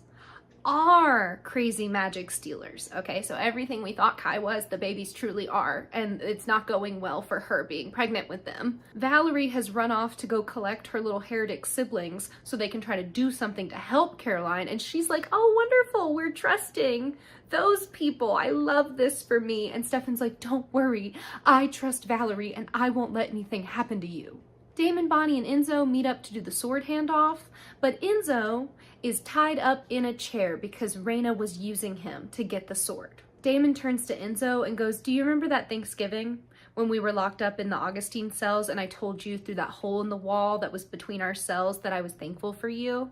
S1: are crazy magic stealers. Okay, so everything we thought Kai was, the babies truly are, and it's not going well for her being pregnant with them. Valerie has run off to go collect her little heretic siblings so they can try to do something to help Caroline, and she's like, oh, wonderful, we're trusting those people. I love this for me. And Stefan's like, don't worry, I trust Valerie and I won't let anything happen to you. Damon, Bonnie, and Enzo meet up to do the sword handoff, but Enzo is tied up in a chair because Reyna was using him to get the sword. Damon turns to Enzo and goes, do you remember that Thanksgiving when we were locked up in the Augustine cells and I told you through that hole in the wall that was between our cells that I was thankful for you?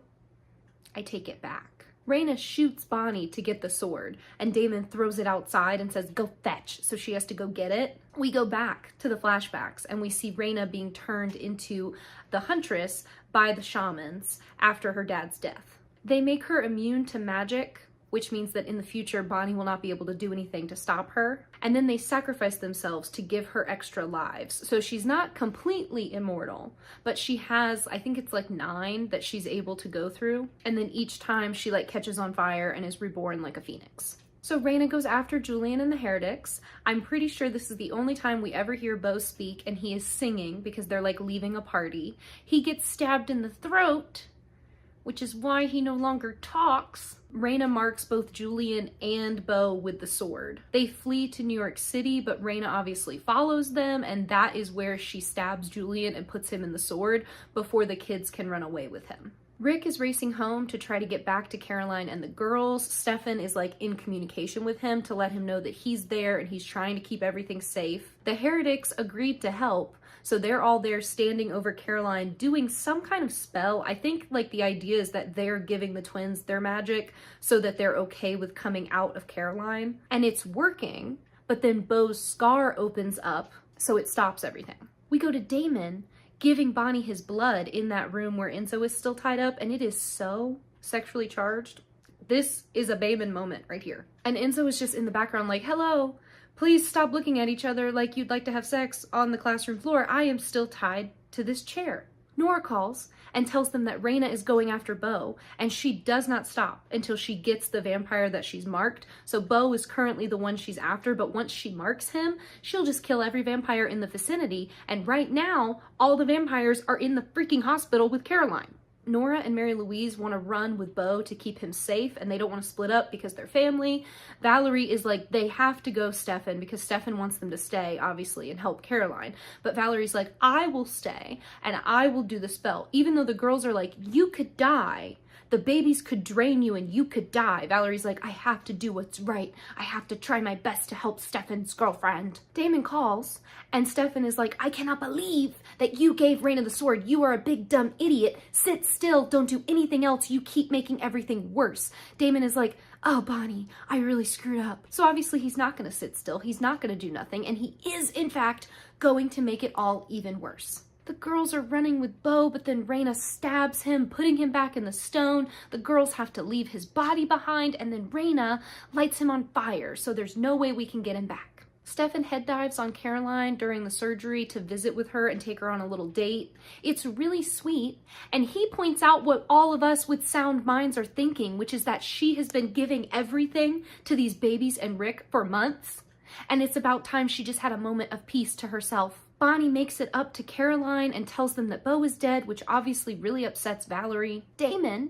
S1: I take it back. Reyna shoots Bonnie to get the sword, and Damon throws it outside and says, go fetch, so she has to go get it. We go back to the flashbacks, and we see Reyna being turned into the huntress by the shamans after her dad's death. They make her immune to magic, which means that in the future, Bonnie will not be able to do anything to stop her. And then they sacrifice themselves to give her extra lives. So she's not completely immortal, but she has, I think it's like 9 that she's able to go through. And then each time she like catches on fire and is reborn like a phoenix. So Reyna goes after Julian and the heretics. I'm pretty sure this is the only time we ever hear Bo speak, and he is singing because they're like leaving a party. He gets stabbed in the throat which is why he no longer talks. Raina marks both Julian and Beau with the sword. They flee to New York City, but Raina obviously follows them, and that is where she stabs Julian and puts him in the sword before the kids can run away with him. Rick is racing home to try to get back to Caroline and the girls. Stefan is like in communication with him to let him know that he's there and he's trying to keep everything safe. The heretics agreed to help, so they're all there standing over Caroline doing some kind of spell. I think like the idea is that they're giving the twins their magic so that they're okay with coming out of Caroline. And it's working, but then Beau's scar opens up, so it stops everything. We go to Damon giving Bonnie his blood in that room where Enzo is still tied up, and it is so sexually charged. This is a Damon moment right here. And Enzo is just in the background like, hello, please stop looking at each other like you'd like to have sex on the classroom floor. I am still tied to this chair. Nora calls and tells them that Raina is going after Beau, and she does not stop until she gets the vampire that she's marked. So Beau is currently the one she's after, but once she marks him, she'll just kill every vampire in the vicinity, and right now, all the vampires are in the freaking hospital with Caroline. Nora and Mary Louise want to run with Beau to keep him safe, and they don't want to split up because they're family. Valerie is like, they have to go, Stefan, because Stefan wants them to stay, obviously, and help Caroline. But Valerie's like, I will stay, and I will do the spell. Even though the girls are like, you could die. The babies could drain you and you could die. Valerie's like, I have to do what's right. I have to try my best to help Stefan's girlfriend. Damon calls, and Stefan is like, I cannot believe that you gave Raina the sword. You are a big dumb idiot. Sit still. Don't do anything else. You keep making everything worse. Damon is like, oh, Bonnie, I really screwed up. So obviously he's not going to sit still. He's not going to do nothing. And he is, in fact, going to make it all even worse. The girls are running with Beau, but then Raina stabs him, putting him back in the stone. The girls have to leave his body behind, and then Raina lights him on fire, so there's no way we can get him back. Stefan head dives on Caroline during the surgery to visit with her and take her on a little date. It's really sweet, and he points out what all of us with sound minds are thinking, which is that she has been giving everything to these babies and Rick for months, and it's about time she just had a moment of peace to herself. Bonnie makes it up to Caroline and tells them that Beau is dead, which obviously really upsets Valerie. Damon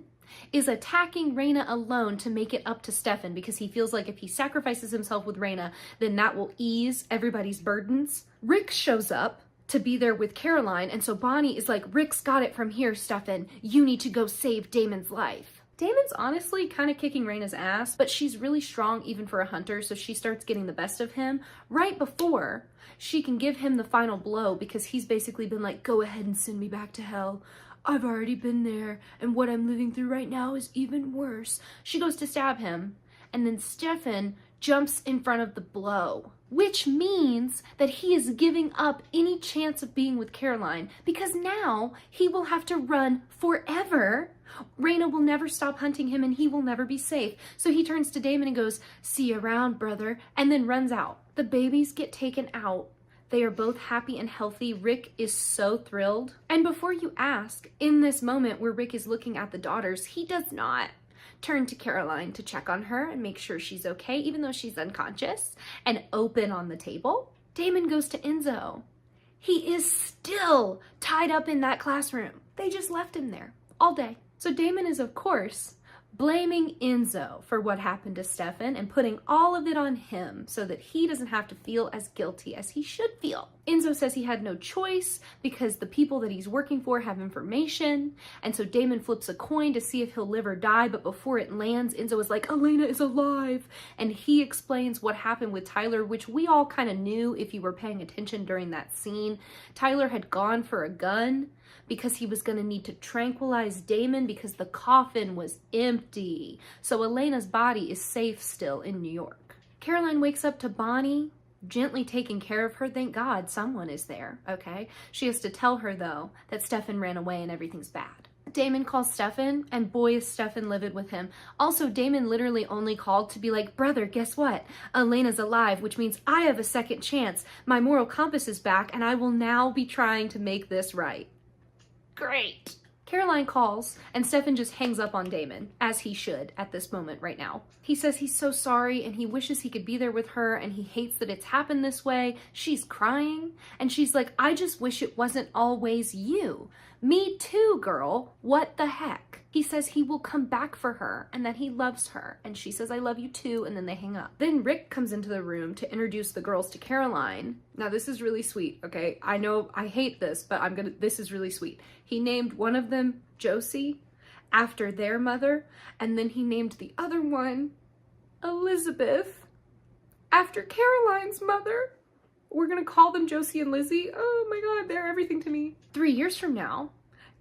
S1: is attacking Raina alone to make it up to Stefan because he feels like if he sacrifices himself with Raina, then that will ease everybody's burdens. Rick shows up to be there with Caroline, and so Bonnie is like, Rick's got it from here, Stefan. You need to go save Damon's life. Damon's honestly kind of kicking Raina's ass, but she's really strong even for a hunter, so she starts getting the best of him right before she can give him the final blow because he's basically been like, go ahead and send me back to hell. I've already been there, and what I'm living through right now is even worse. She goes to stab him, and then Stefan jumps in front of the blow, which means that he is giving up any chance of being with Caroline because now he will have to run forever. Raina will never stop hunting him and he will never be safe. So he turns to Damon and goes, see you around, brother, and then runs out. The babies get taken out. They are both happy and healthy. Rick is so thrilled. And before you ask, in this moment where Rick is looking at the daughters, he does not turn to Caroline to check on her and make sure she's okay, even though she's unconscious and open on the table. Damon goes to Enzo. He is still tied up in that classroom. They just left him there all day. So Damon is, of course, blaming Enzo for what happened to Stefan and putting all of it on him so that he doesn't have to feel as guilty as he should feel. Enzo says he had no choice because the people that he's working for have information, and so Damon flips a coin to see if he'll live or die, but before it lands, Enzo is like, Elena is alive, and he explains what happened with Tyler, which we all kind of knew if you were paying attention during that scene. Tyler had gone for a gun because he was going to need to tranquilize Damon because the coffin was empty. So Elena's body is safe still in New York. Caroline wakes up to Bonnie gently taking care of her. Thank God someone is there, okay? She has to tell her, though, that Stefan ran away and everything's bad. Damon calls Stefan, and boy is Stefan livid with him. Also, Damon literally only called to be like, brother, guess what? Elena's alive, which means I have a second chance. My moral compass is back, and I will now be trying to make this right. Great. Caroline calls, and Stefan just hangs up on Damon, as he should at this moment right now. He says he's so sorry, and he wishes he could be there with her, and he hates that it's happened this way. She's crying, and she's like, I just wish it wasn't always you. Me too, girl. What the heck? He says he will come back for her and that he loves her. And she says, I love you too. And then they hang up. Then Rick comes into the room to introduce the girls to Caroline. Now this is really sweet, okay? I know I hate this, but this is really sweet. He named one of them Josie after their mother. And then he named the other one Elizabeth after Caroline's mother. We're gonna call them Josie and Lizzie. Oh my God, they're everything to me. 3 years from now,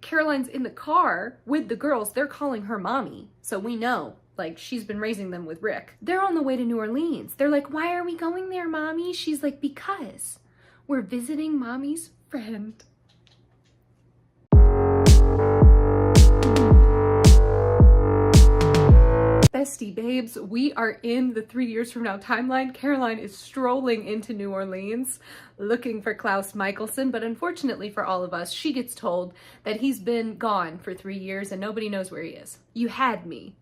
S1: Caroline's in the car with the girls. They're calling her mommy. So we know, like, she's been raising them with Rick. They're on the way to New Orleans. They're like, why are we going there, mommy? She's like, because we're visiting mommy's friend. Bestie babes, we are in the 3 years from now timeline. Caroline is strolling into New Orleans looking for Klaus Michelson, but unfortunately for all of us, she gets told that he's been gone for 3 years and nobody knows where he is. You had me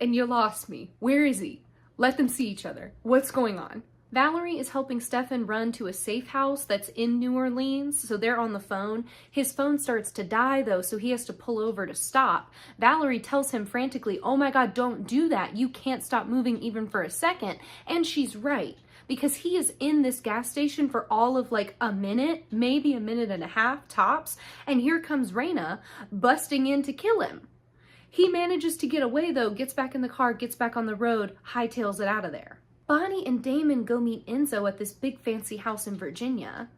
S1: and you lost me. Where is he? Let them see each other. What's going on? Valerie is helping Stefan run to a safe house that's in New Orleans, so they're on the phone. His phone starts to die though, so he has to pull over to stop. Valerie tells him frantically, oh my God, don't do that. You can't stop moving even for a second. And she's right, because he is in this gas station for all of like a minute, maybe a minute and a half tops, and here comes Raina busting in to kill him. He manages to get away though, gets back in the car, gets back on the road, hightails it out of there. Bonnie and Damon go meet Enzo at this big fancy house in Virginia.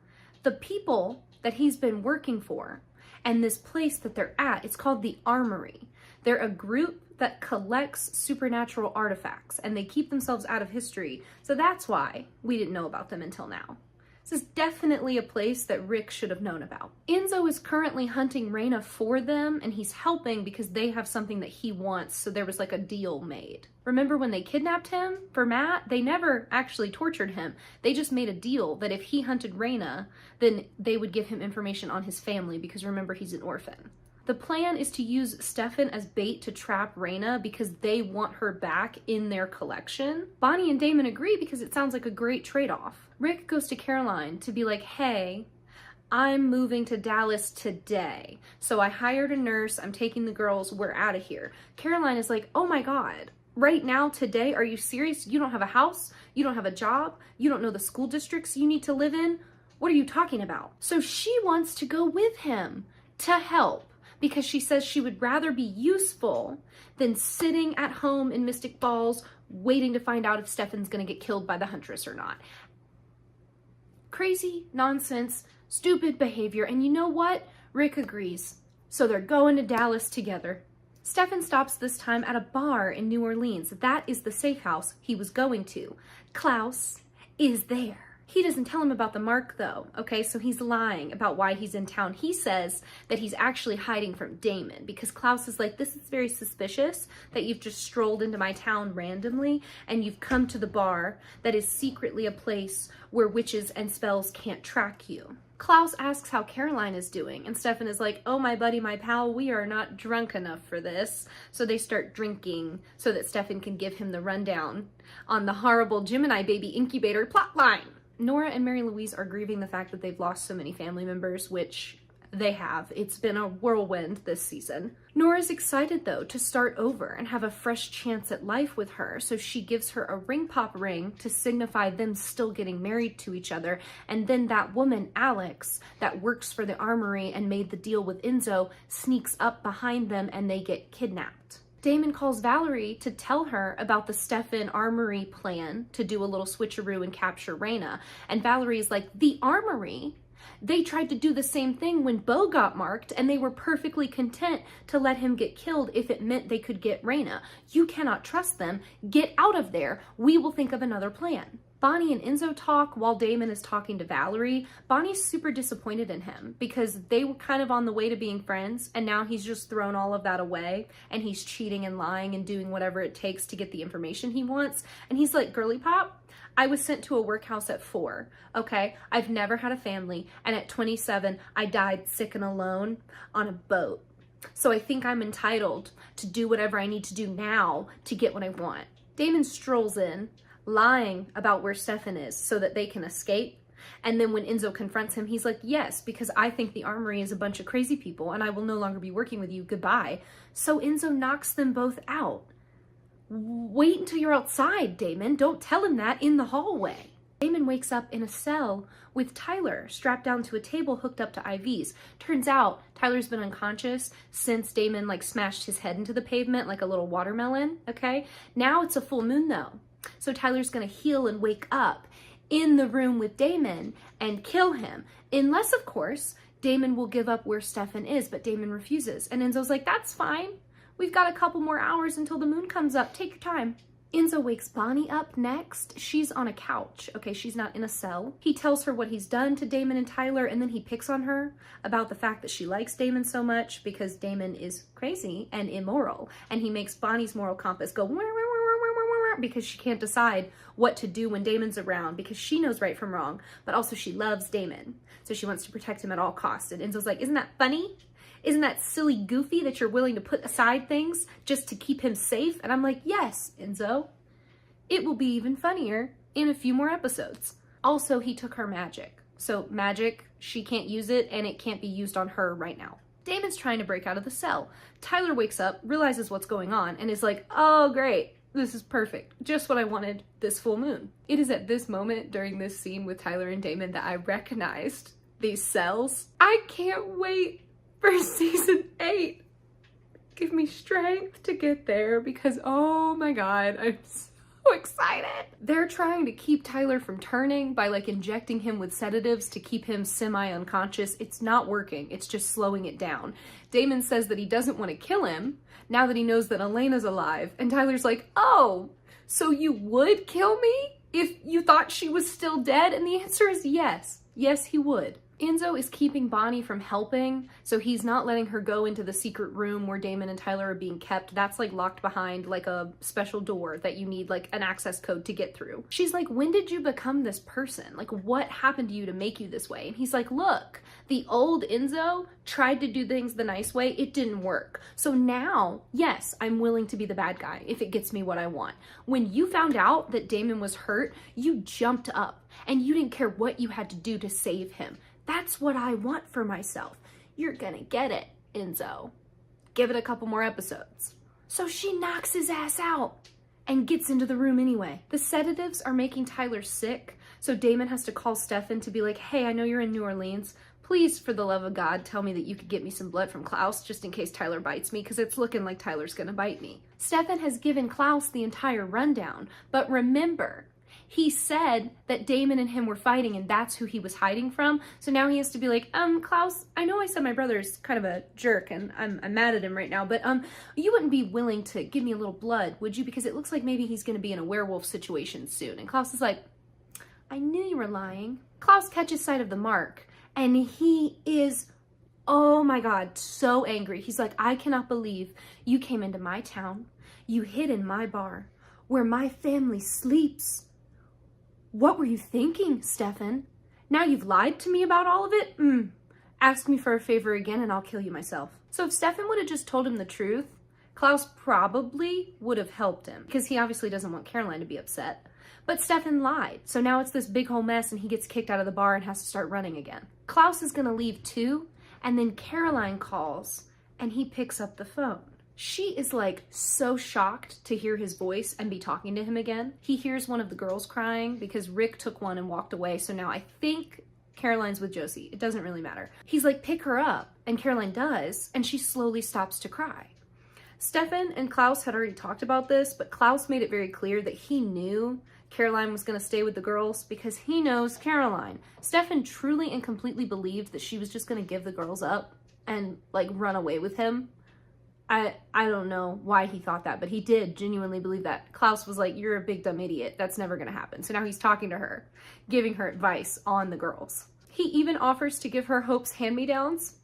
S1: The people that he's been working for and this place that they're at, it's called the Armory. They're a group that collects supernatural artifacts and they keep themselves out of history. So that's why we didn't know about them until now. This is definitely a place that Rick should have known about. Enzo is currently hunting Raina for them, and he's helping because they have something that he wants, so there was like a deal made. Remember when they kidnapped him for Matt? They never actually tortured him. They just made a deal that if he hunted Raina, then they would give him information on his family because remember, he's an orphan. The plan is to use Stefan as bait to trap Raina because they want her back in their collection. Bonnie and Damon agree because it sounds like a great trade-off. Rick goes to Caroline to be like, hey, I'm moving to Dallas today. So I hired a nurse, I'm taking the girls, we're out of here. Caroline is like, oh my God, right now, today, are you serious? You don't have a house, you don't have a job, you don't know the school districts you need to live in. What are you talking about? So she wants to go with him to help, because she says she would rather be useful than sitting at home in Mystic Falls waiting to find out if Stefan's gonna get killed by the huntress or not. Crazy, nonsense, stupid behavior, and you know what? Rick agrees. So they're going to Dallas together. Stefan stops this time at a bar in New Orleans. That is the safe house he was going to. Klaus is there. He doesn't tell him about the mark though, okay? So he's lying about why he's in town. He says that he's actually hiding from Damon because Klaus is like, this is very suspicious that you've just strolled into my town randomly and you've come to the bar that is secretly a place where witches and spells can't track you. Klaus asks how Caroline is doing, and Stefan is like, oh, my buddy, my pal, we are not drunk enough for this. So they start drinking so that Stefan can give him the rundown on the horrible Gemini baby incubator plotline. Nora and Mary Louise are grieving the fact that they've lost so many family members, which they have. It's been a whirlwind this season. Nora's excited though to start over and have a fresh chance at life with her, so she gives her a ring pop ring to signify them still getting married to each other. And then that woman, Alex, that works for the Armory and made the deal with Enzo, sneaks up behind them and they get kidnapped. Damon calls Valerie to tell her about the Stefan Armory plan to do a little switcheroo and capture Raina. And Valerie's like, the Armory? They tried to do the same thing when Beau got marked and they were perfectly content to let him get killed if it meant they could get Raina. You cannot trust them. Get out of there. We will think of another plan. Bonnie and Enzo talk while Damon is talking to Valerie. Bonnie's super disappointed in him because they were kind of on the way to being friends and now he's just thrown all of that away and he's cheating and lying and doing whatever it takes to get the information he wants. And he's like, girly pop, I was sent to a workhouse at 4, okay? I've never had a family, and at 27, I died sick and alone on a boat. So I think I'm entitled to do whatever I need to do now to get what I want. Damon strolls in, lying about where Stefan is so that they can escape. And then when Enzo confronts him, he's like, yes, because I think the armory is a bunch of crazy people and I will no longer be working with you. Goodbye. So Enzo knocks them both out. Wait until you're outside, Damon. Don't tell him that in the hallway. Damon wakes up in a cell with Tyler strapped down to a table hooked up to IVs. Turns out Tyler's been unconscious since Damon like smashed his head into the pavement like a little watermelon, okay? Now it's a full moon though. So Tyler's gonna heal and wake up in the room with Damon and kill him. Unless, of course, Damon will give up where Stefan is, but Damon refuses. And Enzo's like, that's fine. We've got a couple more hours until the moon comes up. Take your time. Enzo wakes Bonnie up next. She's on a couch, okay? She's not in a cell. He tells her what he's done to Damon and Tyler, and then he picks on her about the fact that she likes Damon so much because Damon is crazy and immoral. And he makes Bonnie's moral compass go because she can't decide what to do when Damon's around because she knows right from wrong, but also she loves Damon. So she wants to protect him at all costs. And Enzo's like, isn't that funny? Isn't that silly goofy that you're willing to put aside things just to keep him safe? And I'm like, yes, Enzo. It will be even funnier in a few more episodes. Also, he took her magic. So magic, she can't use it and it can't be used on her right now. Damon's trying to break out of the cell. Tyler wakes up, realizes what's going on, and is like, oh, great. This is perfect. Just what I wanted this full moon. It is at this moment during this scene with Tyler and Damon that I recognized these cells. I can't wait for season 8. Give me strength to get there because, oh my God, I'm so excited. They're trying to keep Tyler from turning by like injecting him with sedatives to keep him semi-unconscious. It's not working. It's just slowing it down. Damon says that he doesn't want to kill him now that he knows that Elena's alive. And Tyler's like, oh, so you would kill me if you thought she was still dead? And the answer is yes. Yes, he would. Enzo is keeping Bonnie from helping, so he's not letting her go into the secret room where Damon and Tyler are being kept. That's like locked behind like a special door that you need like an access code to get through. She's like, when did you become this person? Like, what happened to you to make you this way? And he's like, look, the old Enzo tried to do things the nice way. It didn't work. So now, yes, I'm willing to be the bad guy if it gets me what I want. When you found out that Damon was hurt, you jumped up and you didn't care what you had to do to save him. That's what I want for myself. You're gonna get it, Enzo. Give it a couple more episodes. So she knocks his ass out and gets into the room anyway. The sedatives are making Tyler sick, so Damon has to call Stefan to be like, hey, I know you're in New Orleans. Please, for the love of God, tell me that you could get me some blood from Klaus just in case Tyler bites me, because it's looking like Tyler's gonna bite me. Stefan has given Klaus the entire rundown, but remember, he said that Damon and him were fighting and that's who he was hiding from. So now he has to be like, Klaus, I know I said my brother's kind of a jerk and I'm mad at him right now, but you wouldn't be willing to give me a little blood, would you? Because it looks like maybe he's gonna be in a werewolf situation soon. And Klaus is like, I knew you were lying. Klaus catches sight of the mark and he is, oh my God, so angry. He's like, I cannot believe you came into my town. You hid in my bar where my family sleeps. What were you thinking, Stefan? Now you've lied to me about all of it? Ask me for a favor again and I'll kill you myself. So if Stefan would have just told him the truth, Klaus probably would have helped him because he obviously doesn't want Caroline to be upset. But Stefan lied. So now it's this big whole mess and he gets kicked out of the bar and has to start running again. Klaus is gonna leave too, and then Caroline calls and he picks up the phone. She is like so shocked to hear his voice and be talking to him again. He hears one of the girls crying because Rick took one and walked away. So now I think Caroline's with Josie. It doesn't really matter. He's like, pick her up. And Caroline does. And she slowly stops to cry. Stefan and Klaus had already talked about this, but Klaus made it very clear that he knew Caroline was going to stay with the girls because he knows Caroline. Stefan truly and completely believed that she was just going to give the girls up and like run away with him. I don't know why he thought that, but he did genuinely believe that. Klaus was like, you're a big dumb idiot. That's never gonna happen. So now he's talking to her, giving her advice on the girls. He even offers to give her Hope's hand-me-downs.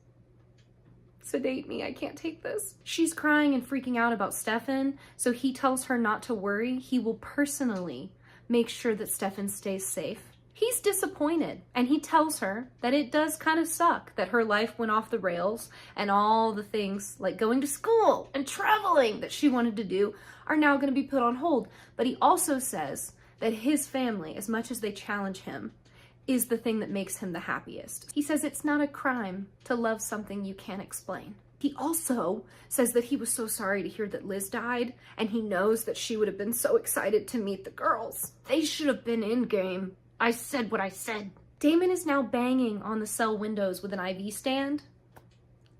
S1: Sedate me, I can't take this. She's crying and freaking out about Stefan, so he tells her not to worry. He will personally make sure that Stefan stays safe. He's disappointed, and he tells her that it does kind of suck that her life went off the rails and all the things like going to school and traveling that she wanted to do are now going to be put on hold. But he also says that his family, as much as they challenge him, is the thing that makes him the happiest. He says it's not a crime to love something you can't explain. He also says that he was so sorry to hear that Liz died, and he knows that she would have been so excited to meet the girls. They should have been in game. I said what I said. Damon is now banging on the cell windows with an IV stand.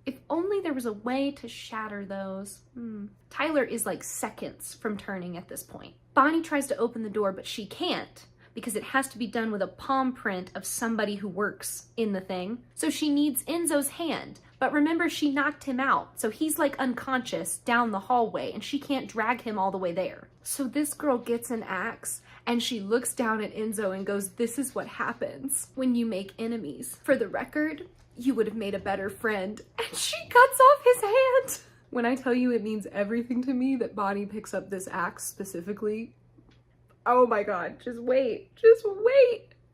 S1: If only there was a way to shatter those. Tyler is like seconds from turning at this point. Bonnie tries to open the door, but she can't because it has to be done with a palm print of somebody who works in the thing. So she needs Enzo's hand. But remember, she knocked him out. So he's like unconscious down the hallway and she can't drag him all the way there. So this girl gets an axe and she looks down at Enzo and goes, "This is what happens when you make enemies. For the record, you would have made a better friend." And she cuts off his hand. When I tell you it means everything to me that Bonnie picks up this axe specifically, oh my God, just wait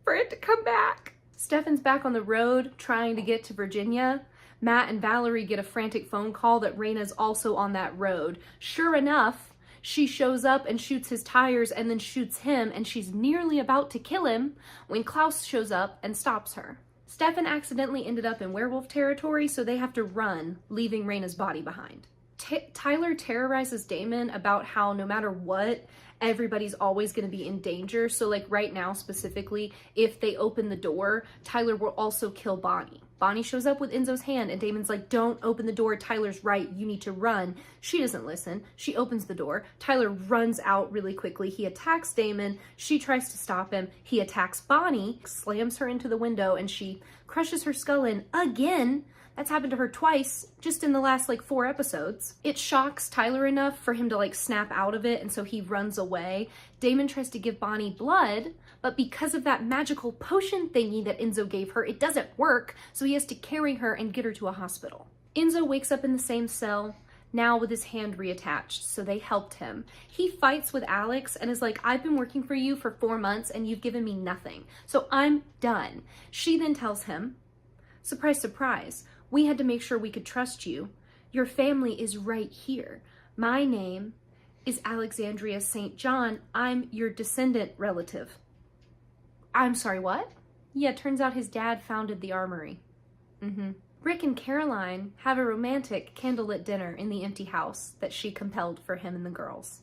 S1: for it to come back. Stefan's back on the road trying to get to Virginia. Matt and Valerie get a frantic phone call that Raina's also on that road. Sure enough, she shows up and shoots his tires and then shoots him, and she's nearly about to kill him when Klaus shows up and stops her. Stefan accidentally ended up in werewolf territory, so they have to run, leaving Raina's body behind. Tyler terrorizes Damon about how no matter what, everybody's always going to be in danger. So like right now specifically, if they open the door, Tyler will also kill Bonnie. Bonnie shows up with Enzo's hand and Damon's like, "Don't open the door. Tyler's right. You need to run." She doesn't listen. She opens the door. Tyler runs out really quickly. He attacks Damon. She tries to stop him. He attacks Bonnie, slams her into the window, and she crushes her skull in again. That's happened to her twice just in the last like 4 episodes. It shocks Tyler enough for him to like snap out of it, and so he runs away. Damon tries to give Bonnie blood, but because of that magical potion thingy that Enzo gave her, it doesn't work, so he has to carry her and get her to a hospital. Enzo wakes up in the same cell, now with his hand reattached, so they helped him. He fights with Alex and is like, "I've been working for you for 4 months and you've given me nothing, so I'm done." She then tells him, "Surprise, surprise, we had to make sure we could trust you. Your family is right here. My name is Alexandria St. John. I'm your descendant relative." I'm sorry, what? Yeah, turns out his dad founded the armory. Rick and Caroline have a romantic candlelit dinner in the empty house that she compelled for him and the girls.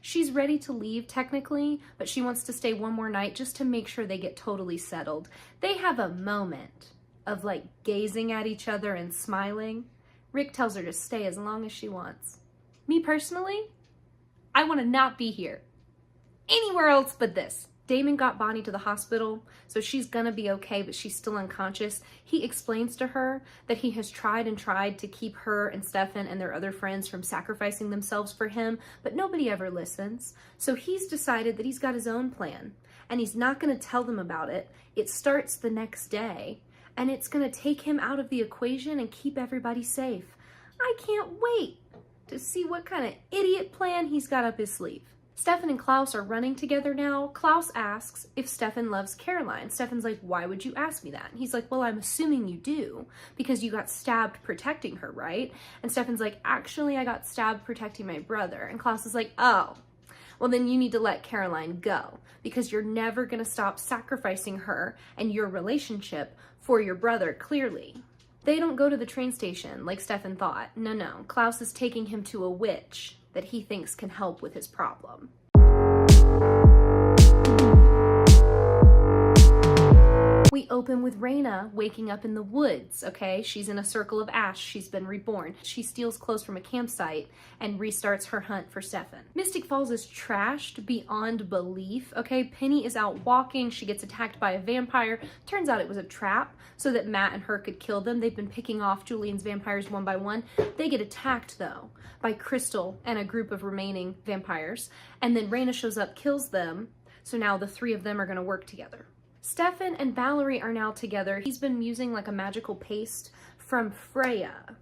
S1: She's ready to leave technically, but she wants to stay one more night just to make sure they get totally settled. They have a moment of like gazing at each other and smiling. Rick tells her to stay as long as she wants. Me personally, I want to not be here. Anywhere else but this. Damon got Bonnie to the hospital, so she's gonna be okay, but she's still unconscious. He explains to her that he has tried and tried to keep her and Stefan and their other friends from sacrificing themselves for him, but nobody ever listens. So he's decided that he's got his own plan, and he's not gonna tell them about it. It starts the next day, and it's gonna take him out of the equation and keep everybody safe. I can't wait to see what kind of idiot plan he's got up his sleeve. Stefan and Klaus are running together now. Klaus asks if Stefan loves Caroline. Stefan's like, "Why would you ask me that?" And he's like, "Well, I'm assuming you do, because you got stabbed protecting her, right?" And Stefan's like, "Actually, I got stabbed protecting my brother." And Klaus is like, "Oh, well then you need to let Caroline go, because you're never gonna stop sacrificing her and your relationship for your brother, clearly." They don't go to the train station like Stefan thought. No, Klaus is taking him to a witch that he thinks can help with his problem. We open with Raina waking up in the woods, okay? She's in a circle of ash. She's been reborn. She steals clothes from a campsite and restarts her hunt for Stefan. Mystic Falls is trashed beyond belief, okay? Penny is out walking. She gets attacked by a vampire. Turns out it was a trap so that Matt and her could kill them. They've been picking off Julian's vampires one by one. They get attacked, though, by Crystal and a group of remaining vampires. And then Raina shows up, kills them. So now the 3 of them are going to work together. Stefan and Valerie are now together. He's been using like a magical paste from Freya,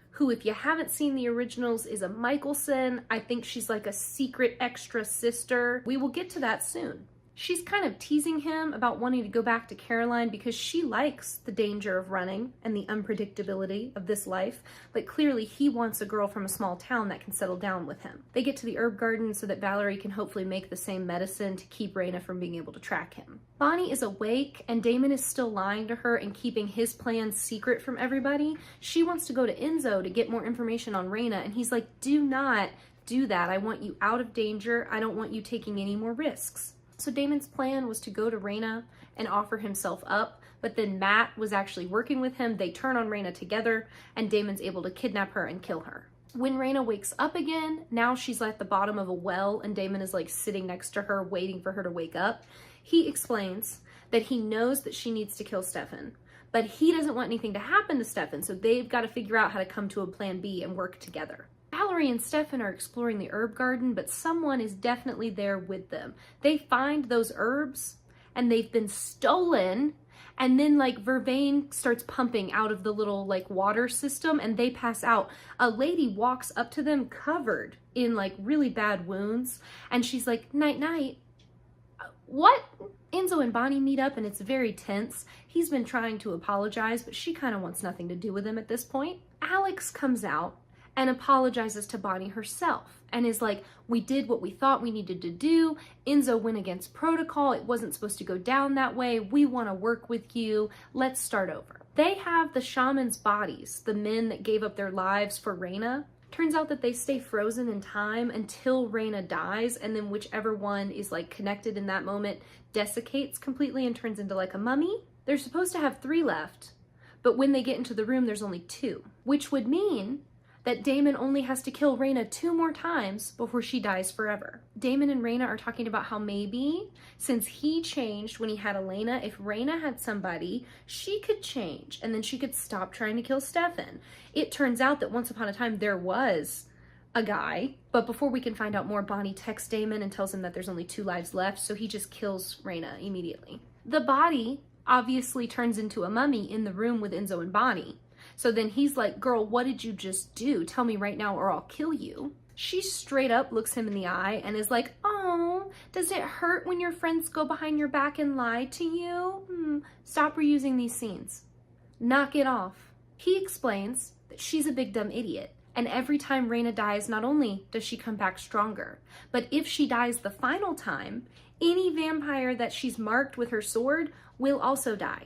S1: who, if you haven't seen the originals, is a Michelson. I think she's like a secret extra sister. We will get to that soon. She's kind of teasing him about wanting to go back to Caroline because she likes the danger of running and the unpredictability of this life, but clearly he wants a girl from a small town that can settle down with him. They get to the herb garden so that Valerie can hopefully make the same medicine to keep Raina from being able to track him. Bonnie is awake and Damon is still lying to her and keeping his plans secret from everybody. She wants to go to Enzo to get more information on Raina, and he's like, do not do that. I want you out of danger. I don't want you taking any more risks. So Damon's plan was to go to Raina and offer himself up, but then Matt was actually working with him. They turn on Raina together, and Damon's able to kidnap her and kill her. When Raina wakes up again, now she's at the bottom of a well, and Damon is like sitting next to her, waiting for her to wake up. He explains that he knows that she needs to kill Stefan, but he doesn't want anything to happen to Stefan, so they've got to figure out how to come to a plan B and work together. Valerie and Stefan are exploring the herb garden, but someone is definitely there with them. They find those herbs and they've been stolen, and then like vervain starts pumping out of the little like water system and they pass out. A lady walks up to them covered in like really bad wounds, and she's like, night night. What? Enzo and Bonnie meet up and it's very tense. He's been trying to apologize, but she kind of wants nothing to do with him at this point. Alex comes out and apologizes to Bonnie herself and is like, we did what we thought we needed to do. Enzo went against protocol. It wasn't supposed to go down that way. We want to work with you. Let's start over. They have the shaman's bodies, the men that gave up their lives for Raina. Turns out that they stay frozen in time until Raina dies, and then whichever one is like connected in that moment desiccates completely and turns into like a mummy. They're supposed to have 3 left, but when they get into the room, there's only 2, which would mean that Damon only has to kill Raina 2 more times before she dies forever. Damon and Raina are talking about how maybe, since he changed when he had Elena, if Raina had somebody, she could change, and then she could stop trying to kill Stefan. It turns out that once upon a time there was a guy, but before we can find out more, Bonnie texts Damon and tells him that there's only 2 lives left, so he just kills Raina immediately. The body obviously turns into a mummy in the room with Enzo and Bonnie. So then he's like, girl, what did you just do? Tell me right now or I'll kill you. She straight up looks him in the eye and is like, oh, does it hurt when your friends go behind your back and lie to you? Stop reusing these scenes. Knock it off. He explains that she's a big dumb idiot, and every time Raina dies, not only does she come back stronger, but if she dies the final time, any vampire that she's marked with her sword will also die.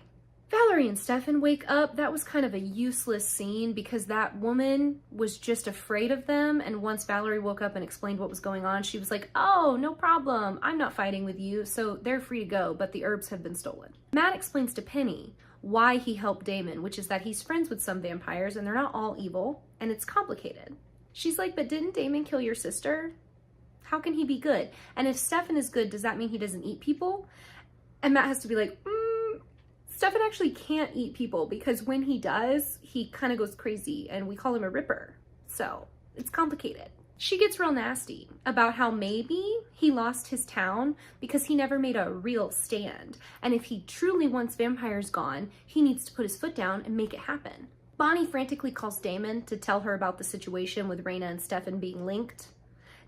S1: Valerie and Stefan wake up. That was kind of a useless scene because that woman was just afraid of them, and once Valerie woke up and explained what was going on, she was like, oh, no problem. I'm not fighting with you, so they're free to go, but the herbs have been stolen. Matt explains to Penny why he helped Damon, which is that he's friends with some vampires and they're not all evil, and it's complicated. She's like, but didn't Damon kill your sister? How can he be good? And if Stefan is good, does that mean he doesn't eat people? And Matt has to be like, Stefan actually can't eat people because when he does, he kind of goes crazy and we call him a ripper. So it's complicated. She gets real nasty about how maybe he lost his town because he never made a real stand. And if he truly wants vampires gone, he needs to put his foot down and make it happen. Bonnie frantically calls Damon to tell her about the situation with Raina and Stefan being linked.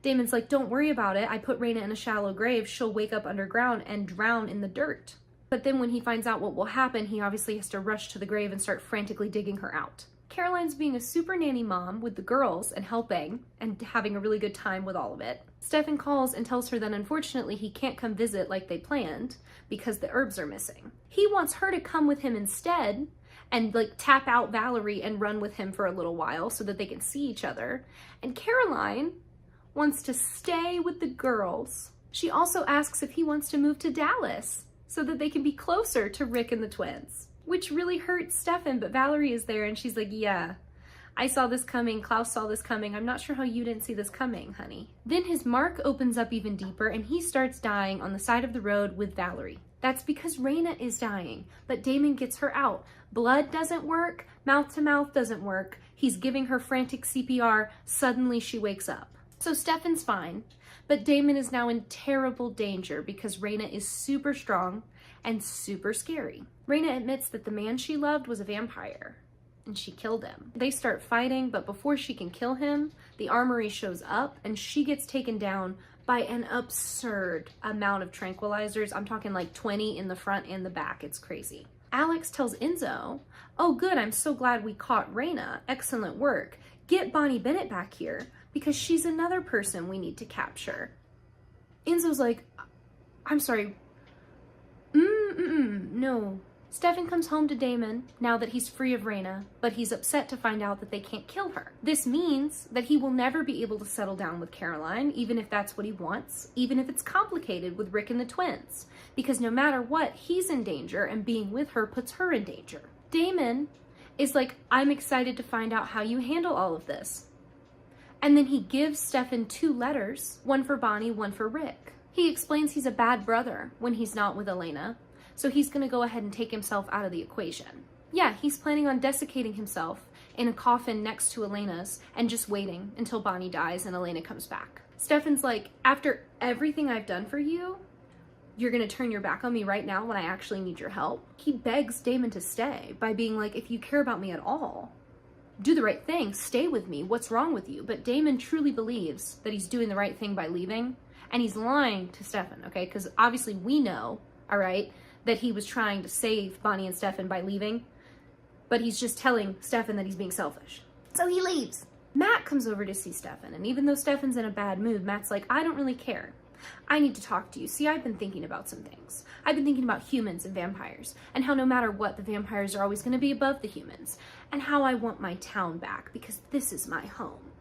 S1: Damon's like, don't worry about it. I put Raina in a shallow grave. She'll wake up underground and drown in the dirt. But then when he finds out what will happen, he obviously has to rush to the grave and start frantically digging her out. Caroline's being a super nanny mom with the girls and helping and having a really good time with all of it. Stefan calls and tells her that unfortunately he can't come visit like they planned because the herbs are missing. He wants her to come with him instead and like tap out Valerie and run with him for a little while so that they can see each other. And Caroline wants to stay with the girls. She also asks if he wants to move to Dallas so that they can be closer to Rick and the twins, which really hurts Stefan, but Valerie is there and she's like, yeah, I saw this coming, Klaus saw this coming, I'm not sure how you didn't see this coming, honey. Then his mark opens up even deeper and he starts dying on the side of the road with Valerie. That's because Raina is dying, but Damon gets her out. Blood doesn't work, mouth to mouth doesn't work, he's giving her frantic CPR, suddenly she wakes up. So Stefan's fine, but Damon is now in terrible danger because Raina is super strong and super scary. Raina admits that the man she loved was a vampire and she killed him. They start fighting, but before she can kill him, the armory shows up and she gets taken down by an absurd amount of tranquilizers. I'm talking like 20 in the front and the back. It's crazy. Alex tells Enzo, oh good, I'm so glad we caught Raina. Excellent work. Get Bonnie Bennett back here because she's another person we need to capture. Enzo's like, I'm sorry. No. Stefan comes home to Damon now that he's free of Raina, but he's upset to find out that they can't kill her. This means that he will never be able to settle down with Caroline, even if that's what he wants, even if it's complicated with Rick and the twins, because no matter what, he's in danger and being with her puts her in danger. Damon is like, I'm excited to find out how you handle all of this. And then he gives Stefan 2 letters, one for Bonnie, one for Rick. He explains he's a bad brother when he's not with Elena, so he's gonna go ahead and take himself out of the equation. Yeah, he's planning on desiccating himself in a coffin next to Elena's and just waiting until Bonnie dies and Elena comes back. Stefan's like, after everything I've done for you, you're gonna turn your back on me right now when I actually need your help? He begs Damon to stay by being like, if you care about me at all, do the right thing, stay with me, what's wrong with you? But Damon truly believes that he's doing the right thing by leaving, and he's lying to Stefan, okay? Because obviously we know, all right, that he was trying to save Bonnie and Stefan by leaving, but he's just telling Stefan that he's being selfish. So he leaves. Matt comes over to see Stefan, and even though Stefan's in a bad mood, Matt's like, I don't really care. I need to talk to you. See, I've been thinking about some things. I've been thinking about humans and vampires, and how no matter what, the vampires are always going to be above the humans, and how I want my town back, because this is my home.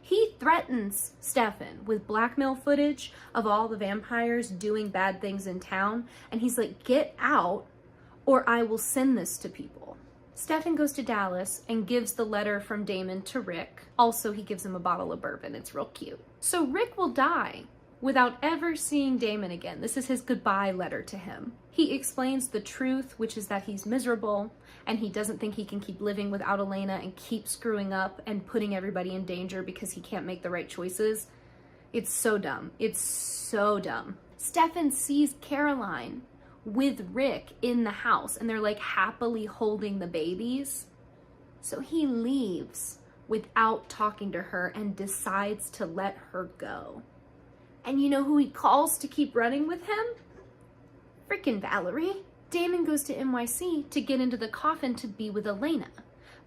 S1: He threatens Stefan with blackmail footage of all the vampires doing bad things in town, and he's like, get out, or I will send this to people. Stefan goes to Dallas and gives the letter from Damon to Rick. Also, he gives him a bottle of bourbon. It's real cute. So Rick will die without ever seeing Damon again. This is his goodbye letter to him. He explains the truth, which is that he's miserable and he doesn't think he can keep living without Elena and keep screwing up and putting everybody in danger because he can't make the right choices. It's so dumb. It's so dumb. Stefan sees Caroline with Rick in the house and they're like happily holding the babies. So he leaves without talking to her and decides to let her go. And you know who he calls to keep running with him? Frickin' Valerie. Damon goes to NYC to get into the coffin to be with Elena.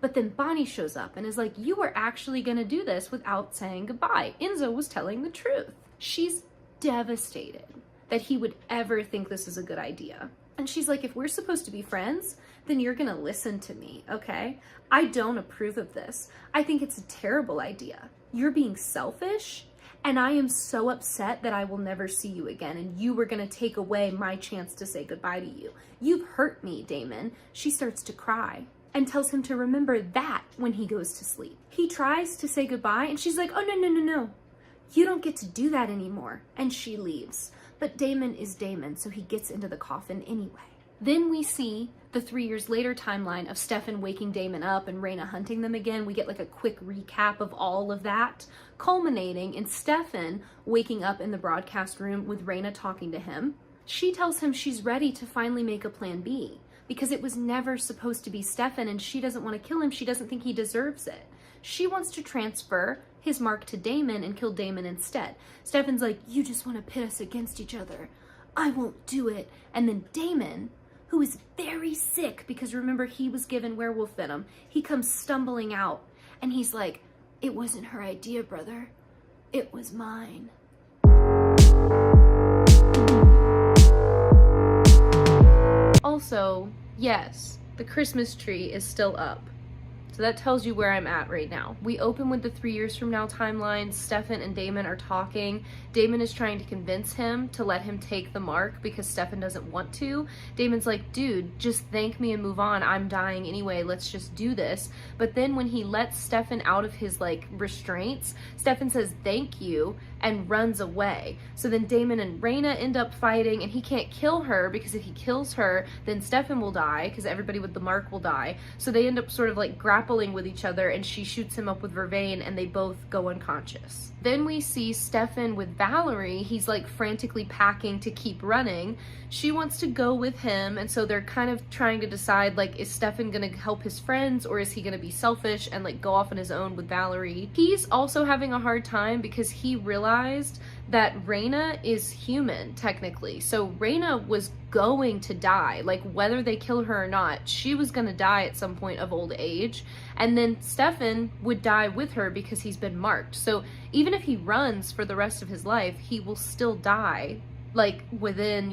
S1: But then Bonnie shows up and is like, you were actually gonna do this without saying goodbye. Enzo was telling the truth. She's devastated that he would ever think this is a good idea. And she's like, if we're supposed to be friends, then you're gonna listen to me, okay? I don't approve of this. I think it's a terrible idea. You're being selfish, and I am so upset that I will never see you again, and you were gonna take away my chance to say goodbye to you. You've hurt me, Damon. She starts to cry and tells him to remember that when he goes to sleep. He tries to say goodbye, and she's like, oh, no. You don't get to do that anymore. And she leaves. But Damon is Damon, so he gets into the coffin anyway. Then we see the 3 years later timeline of Stefan waking Damon up and Raina hunting them again. We get like a quick recap of all of that, culminating in Stefan waking up in the broadcast room with Raina talking to him. She tells him she's ready to finally make a plan B because it was never supposed to be Stefan and she doesn't want to kill him. She doesn't think he deserves it. She wants to transfer his mark to Damon and kill Damon instead. Stefan's like, you just want to pit us against each other. I won't do it. And then Damon, who is very sick because remember he was given werewolf venom, he comes stumbling out and he's like, it wasn't her idea, brother. It was mine. Also, yes, the Christmas tree is still up. So that tells you where I'm at right now. We open with the 3 years from now timeline. Stefan and Damon are talking. Damon is trying to convince him to let him take the mark because Stefan doesn't want to. Damon's like, dude, just thank me and move on. I'm dying anyway. Let's just do this. But then when he lets Stefan out of his like restraints, Stefan says thank you and runs away. So then Damon and Raina end up fighting and he can't kill her because if he kills her, then Stefan will die because everybody with the mark will die. So they end up sort of like grappling with each other and she shoots him up with vervain and they both go unconscious. Then we see Stefan with Valerie. He's like frantically packing to keep running. She wants to go with him and so they're kind of trying to decide like, is Stefan gonna help his friends or is he gonna be selfish and like go off on his own with Valerie? He's also having a hard time because he realized that Reina is human, technically. So Reina was going to die. Like, whether they kill her or not, she was going to die at some point of old age. And then Stefan would die with her because he's been marked. So even if he runs for the rest of his life, he will still die, like, within,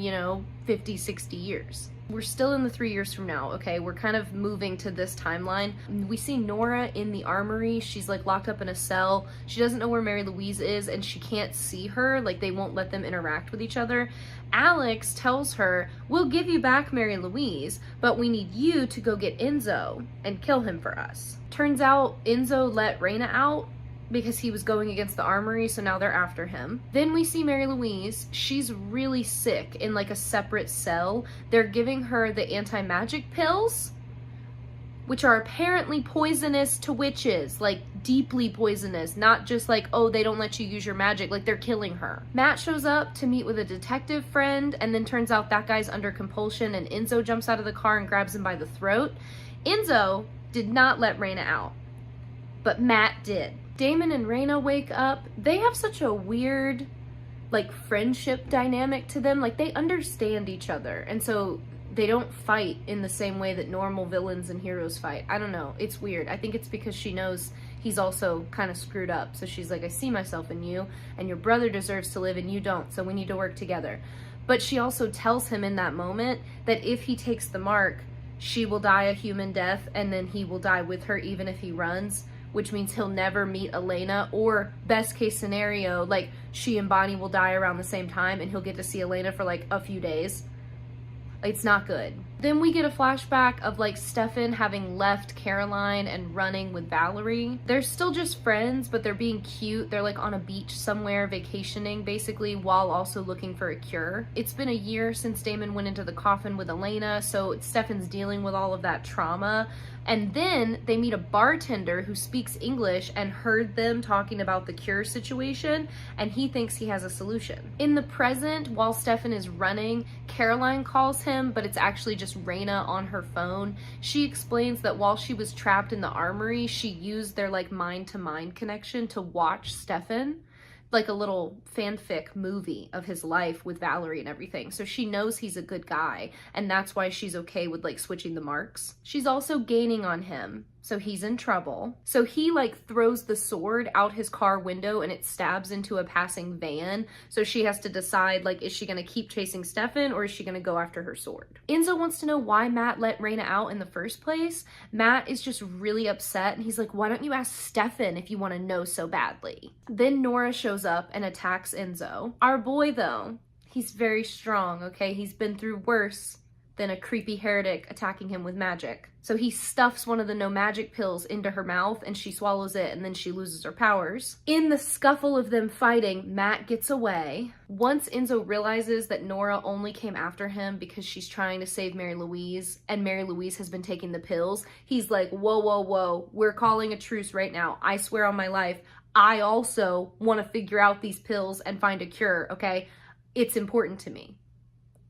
S1: 50, 60 years. We're still in the 3 years from now, okay? We're kind of moving to this timeline. We see Nora in the armory. She's like locked up in a cell. She doesn't know where Mary Louise is and she can't see her. Like, they won't let them interact with each other. Alex tells her, we'll give you back Mary Louise, but we need you to go get Enzo and kill him for us. Turns out Enzo let Reina out because he was going against the armory, so now they're after him. Then we see Mary Louise. She's really sick in like a separate cell. They're giving her the anti-magic pills, which are apparently poisonous to witches, like deeply poisonous, not just like, oh, they don't let you use your magic, like they're killing her. Matt shows up to meet with a detective friend, and then turns out that guy's under compulsion, and Enzo jumps out of the car and grabs him by the throat. Enzo did not let Reina out, but Matt did. Damon and Reina wake up. They have such a weird, like, friendship dynamic to them. Like, they understand each other, and so they don't fight in the same way that normal villains and heroes fight. I don't know. It's weird. I think it's because she knows he's also kind of screwed up. So she's like, I see myself in you, and your brother deserves to live and you don't, so we need to work together. But she also tells him in that moment that if he takes the mark, she will die a human death, and then he will die with her even if he runs, which means he'll never meet Elena, or best case scenario, like, she and Bonnie will die around the same time and he'll get to see Elena for like a few days. It's not good. Then we get a flashback of like Stefan having left Caroline and running with Valerie. They're still just friends, but they're being cute. They're like on a beach somewhere vacationing basically, while also looking for a cure. It's been a year since Damon went into the coffin with Elena, so Stefan's dealing with all of that trauma. And then they meet a bartender who speaks English and heard them talking about the cure situation, and he thinks he has a solution. In the present, while Stefan is running, Caroline calls him, but it's actually just Reina on her phone. She explains that while she was trapped in the armory, she used their like mind-to-mind connection to watch Stefan, like a little fanfic movie of his life with Valerie and everything. So she knows he's a good guy, and that's why she's okay with like switching the marks. She's also gaining on him, so he's in trouble. So he like throws the sword out his car window and it stabs into a passing van. So she has to decide, like, is she gonna keep chasing Stefan or is she gonna go after her sword? Enzo wants to know why Matt let Reina out in the first place. Matt is just really upset and he's like, why don't you ask Stefan if you wanna know so badly? Then Nora shows up and attacks Enzo. Our boy though, he's very strong, okay? He's been through worse than a creepy heretic attacking him with magic. So he stuffs one of the no magic pills into her mouth and she swallows it, and then she loses her powers. In the scuffle of them fighting, Matt gets away. Once Enzo realizes that Nora only came after him because she's trying to save Mary Louise, and Mary Louise has been taking the pills, he's like, whoa, whoa, whoa, we're calling a truce right now. I swear on my life, I also want to figure out these pills and find a cure, okay? It's important to me.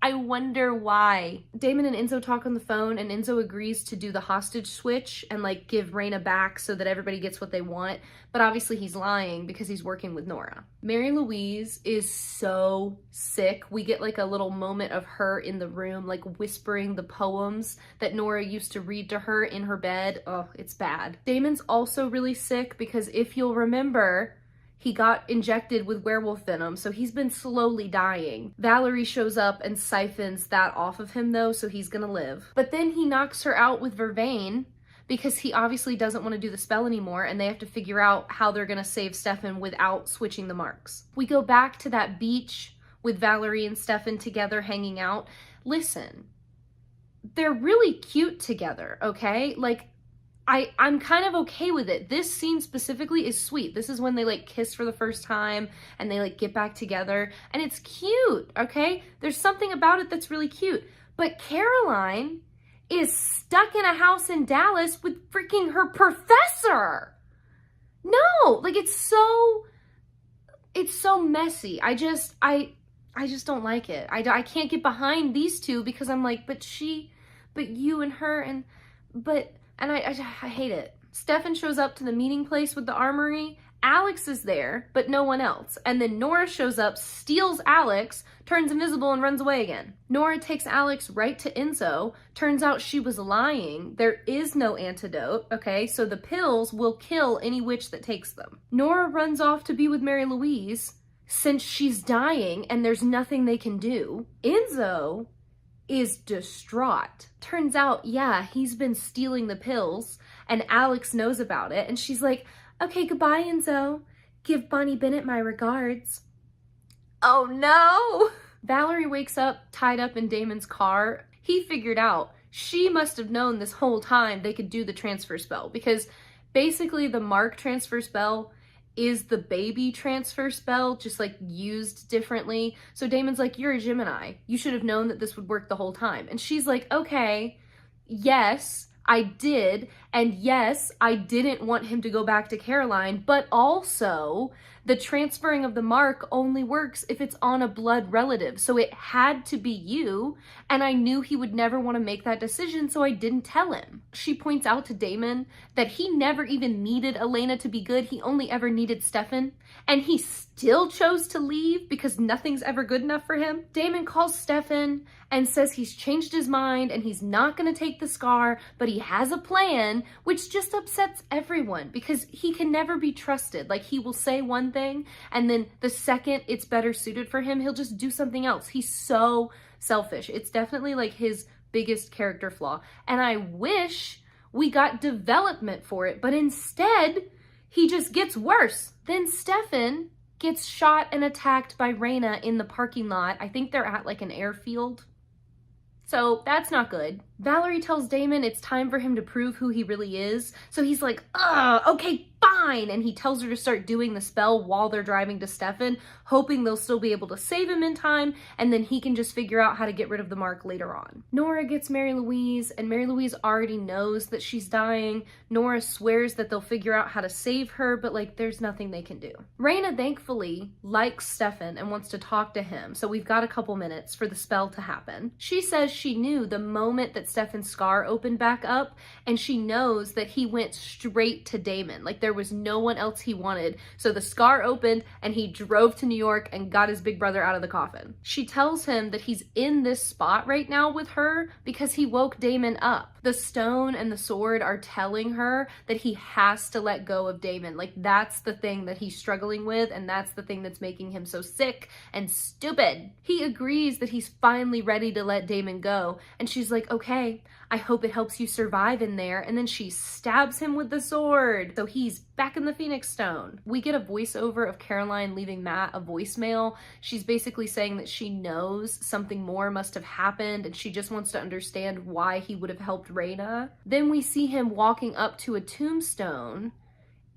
S1: I wonder why. Damon and Enzo talk on the phone, and Enzo agrees to do the hostage switch and like give Reina back so that everybody gets what they want. But obviously he's lying because he's working with Nora. Mary Louise is so sick. We get like a little moment of her in the room, like whispering the poems that Nora used to read to her in her bed. Oh, it's bad. Damon's also really sick because if you'll remember, he got injected with werewolf venom, so he's been slowly dying. Valerie shows up and siphons that off of him though, so he's gonna live. But then he knocks her out with vervain because he obviously doesn't want to do the spell anymore, and they have to figure out how they're gonna save Stefan without switching the marks. We go back to that beach with Valerie and Stefan together hanging out. Listen, they're really cute together, okay? Like, I'm kind of okay with it. This scene specifically is sweet. This is when they like kiss for the first time and they like get back together, and it's cute, okay? There's something about it that's really cute. But Caroline is stuck in a house in Dallas with freaking her professor. No, like it's so messy. I just don't like it. I can't get behind these two because I'm like, but you and her and I hate it. Stefan shows up to the meeting place with the armory Alex is there, but no one else. And then Nora shows up, steals Alex, turns invisible, and runs away again. Nora takes Alex right to Enzo. Turns out she was lying. There is no antidote, okay? So the pills will kill any witch that takes them. Nora runs off to be with Mary Louise since she's dying and there's nothing they can do. Enzo is distraught. Turns out, yeah, he's been stealing the pills and Alex knows about it. And she's like, okay, goodbye, Enzo. Give Bonnie Bennett my regards. Oh no! Valerie wakes up tied up in Damon's car. He figured out she must have known this whole time they could do the transfer spell, because basically the Mark transfer spell is the baby transfer spell, just like used differently. So Damon's like, you're a Gemini. You should have known that this would work the whole time. And she's like, okay, yes, I did. And yes, I didn't want him to go back to Caroline, but also the transferring of the mark only works if it's on a blood relative. So it had to be you. And I knew he would never want to make that decision, so I didn't tell him. She points out to Damon that he never even needed Elena to be good. He only ever needed Stefan. And he still chose to leave because nothing's ever good enough for him. Damon calls Stefan and says he's changed his mind and he's not going to take the scar, but he has a plan, which just upsets everyone because he can never be trusted. Like, he will say one thing and then the second it's better suited for him, he'll just do something else. He's so selfish. It's definitely like his biggest character flaw. And I wish we got development for it, but instead he just gets worse. Then Stefan gets shot and attacked by Raina in the parking lot. I think they're at like an airfield. So that's not good. Valerie tells Damon it's time for him to prove who he really is. So he's like, okay, fine. And he tells her to start doing the spell while they're driving to Stefan, hoping they'll still be able to save him in time. And then he can just figure out how to get rid of the mark later on. Nora gets Mary Louise, and Mary Louise already knows that she's dying. Nora swears that they'll figure out how to save her, but like, there's nothing they can do. Raina thankfully likes Stefan and wants to talk to him. So we've got a couple minutes for the spell to happen. She says she knew the moment that Stefan's scar opened back up, and she knows that he went straight to Damon. Like, there was no one else he wanted. So the scar opened and he drove to New York and got his big brother out of the coffin. She tells him that he's in this spot right now with her because he woke Damon up. The stone and the sword are telling her that he has to let go of Damon. Like, that's the thing that he's struggling with, and that's the thing that's making him so sick and stupid. He agrees that he's finally ready to let Damon go, and she's like, okay, I hope it helps you survive in there. And then she stabs him with the sword. So he's back in the Phoenix Stone. We get a voiceover of Caroline leaving Matt a voicemail. She's basically saying that she knows something more must have happened and she just wants to understand why he would have helped Raina. Then we see him walking up to a tombstone.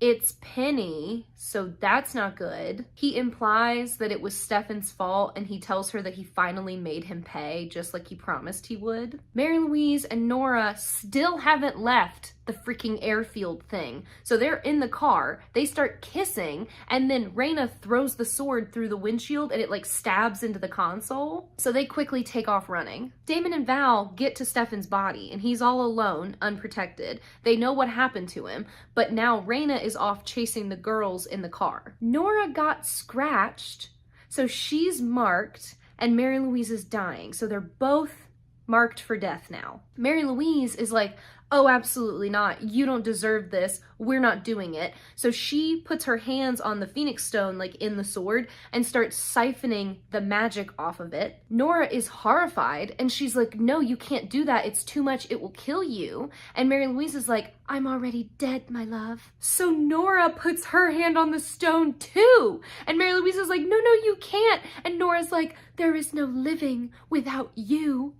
S1: It's Penny, so that's not good. He implies that it was Stefan's fault, and he tells her that he finally made him pay, just like he promised he would. Mary Louise and Nora still haven't left the freaking airfield thing. So they're in the car, they start kissing, and then Raina throws the sword through the windshield and it like stabs into the console. So they quickly take off running. Damon and Val get to Stefan's body and he's all alone, unprotected. They know what happened to him, but now Raina is off chasing the girls in the car. Nora got scratched, so she's marked, and Mary Louise is dying. So they're both marked for death now. Mary Louise is like, oh, absolutely not. You don't deserve this. We're not doing it. So she puts her hands on the Phoenix Stone, like in the sword, and starts siphoning the magic off of it. Nora is horrified and she's like, no, you can't do that. It's too much. It will kill you. And Mary Louise is like, I'm already dead, my love. So Nora puts her hand on the stone too. And Mary Louise is like, no, you can't. And Nora's like, there is no living without you.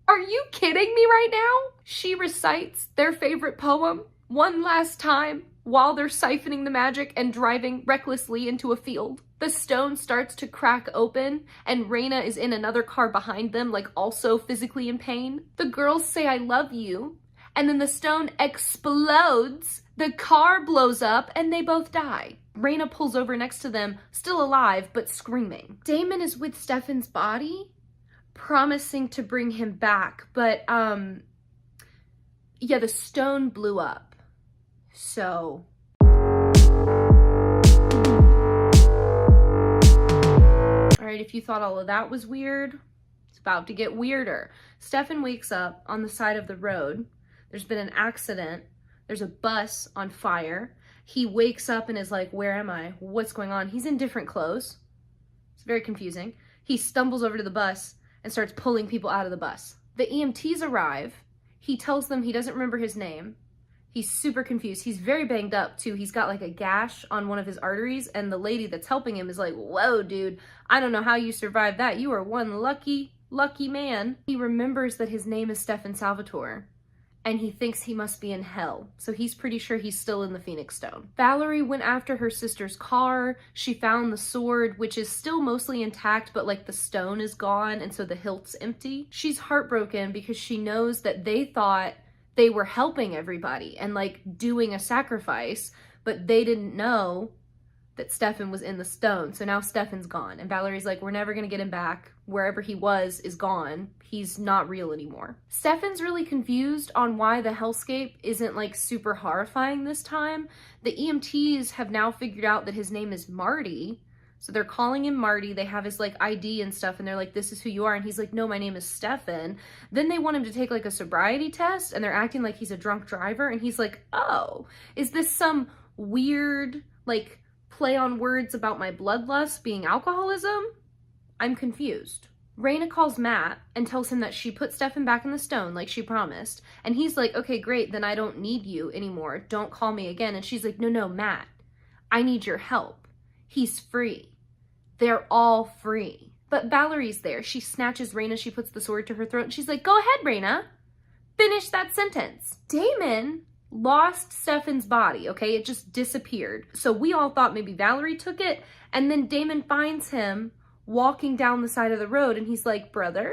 S1: Are you kidding me right now? She recites their favorite poem one last time while they're siphoning the magic and driving recklessly into a field. The stone starts to crack open and Raina is in another car behind them, like also physically in pain. The girls say, I love you. And then the stone explodes, the car blows up, and they both die. Raina pulls over next to them, still alive, but screaming. Damon is with Stefan's body, promising to bring him back, but yeah, the stone blew up. So right, if you thought all of that was weird, it's about to get weirder. Stefan wakes up on the side of the road. There's been an accident. There's a bus on fire. He wakes up and is like, where am I? What's going on? He's in different clothes. It's very confusing. He stumbles over to the bus and starts pulling people out of the bus. The EMTs arrive. He tells them he doesn't remember his name. He's super confused. He's very banged up too. He's got like a gash on one of his arteries, and the lady that's helping him is like, whoa, dude, I don't know how you survived that. You are one lucky man. He remembers that his name is Stefan Salvatore, and he thinks he must be in hell. So he's pretty sure he's still in the Phoenix Stone. Valerie went after her sister's car. She found the sword, which is still mostly intact, but like the stone is gone, and so the hilt's empty. She's heartbroken because she knows that they thought they were helping everybody and like doing a sacrifice, but they didn't know that Stefan was in the stone. So now Stefan's gone, and Valerie's like, we're never gonna get him back. Wherever he was is gone. He's not real anymore. Stefan's really confused on why the hellscape isn't like super horrifying this time. The EMTs have now figured out that his name is Marty. So they're calling him Marty. They have his like ID and stuff, and they're like, this is who you are. And he's like, no, my name is Stefan. Then they want him to take like a sobriety test, and they're acting like he's a drunk driver. And he's like, oh, is this some weird like play on words about my bloodlust being alcoholism? I'm confused. Raina calls Matt and tells him that she put Stefan back in the stone like she promised. And he's like, okay, great, then I don't need you anymore. Don't call me again. And she's like, no, Matt, I need your help. He's free. They're all free. But Valerie's there. She snatches Raina. She puts the sword to her throat. And she's like, go ahead, Raina. Finish that sentence. Damon lost Stefan's body, okay? It just disappeared. So we all thought maybe Valerie took it. And then Damon finds him walking down the side of the road, and he's like, brother,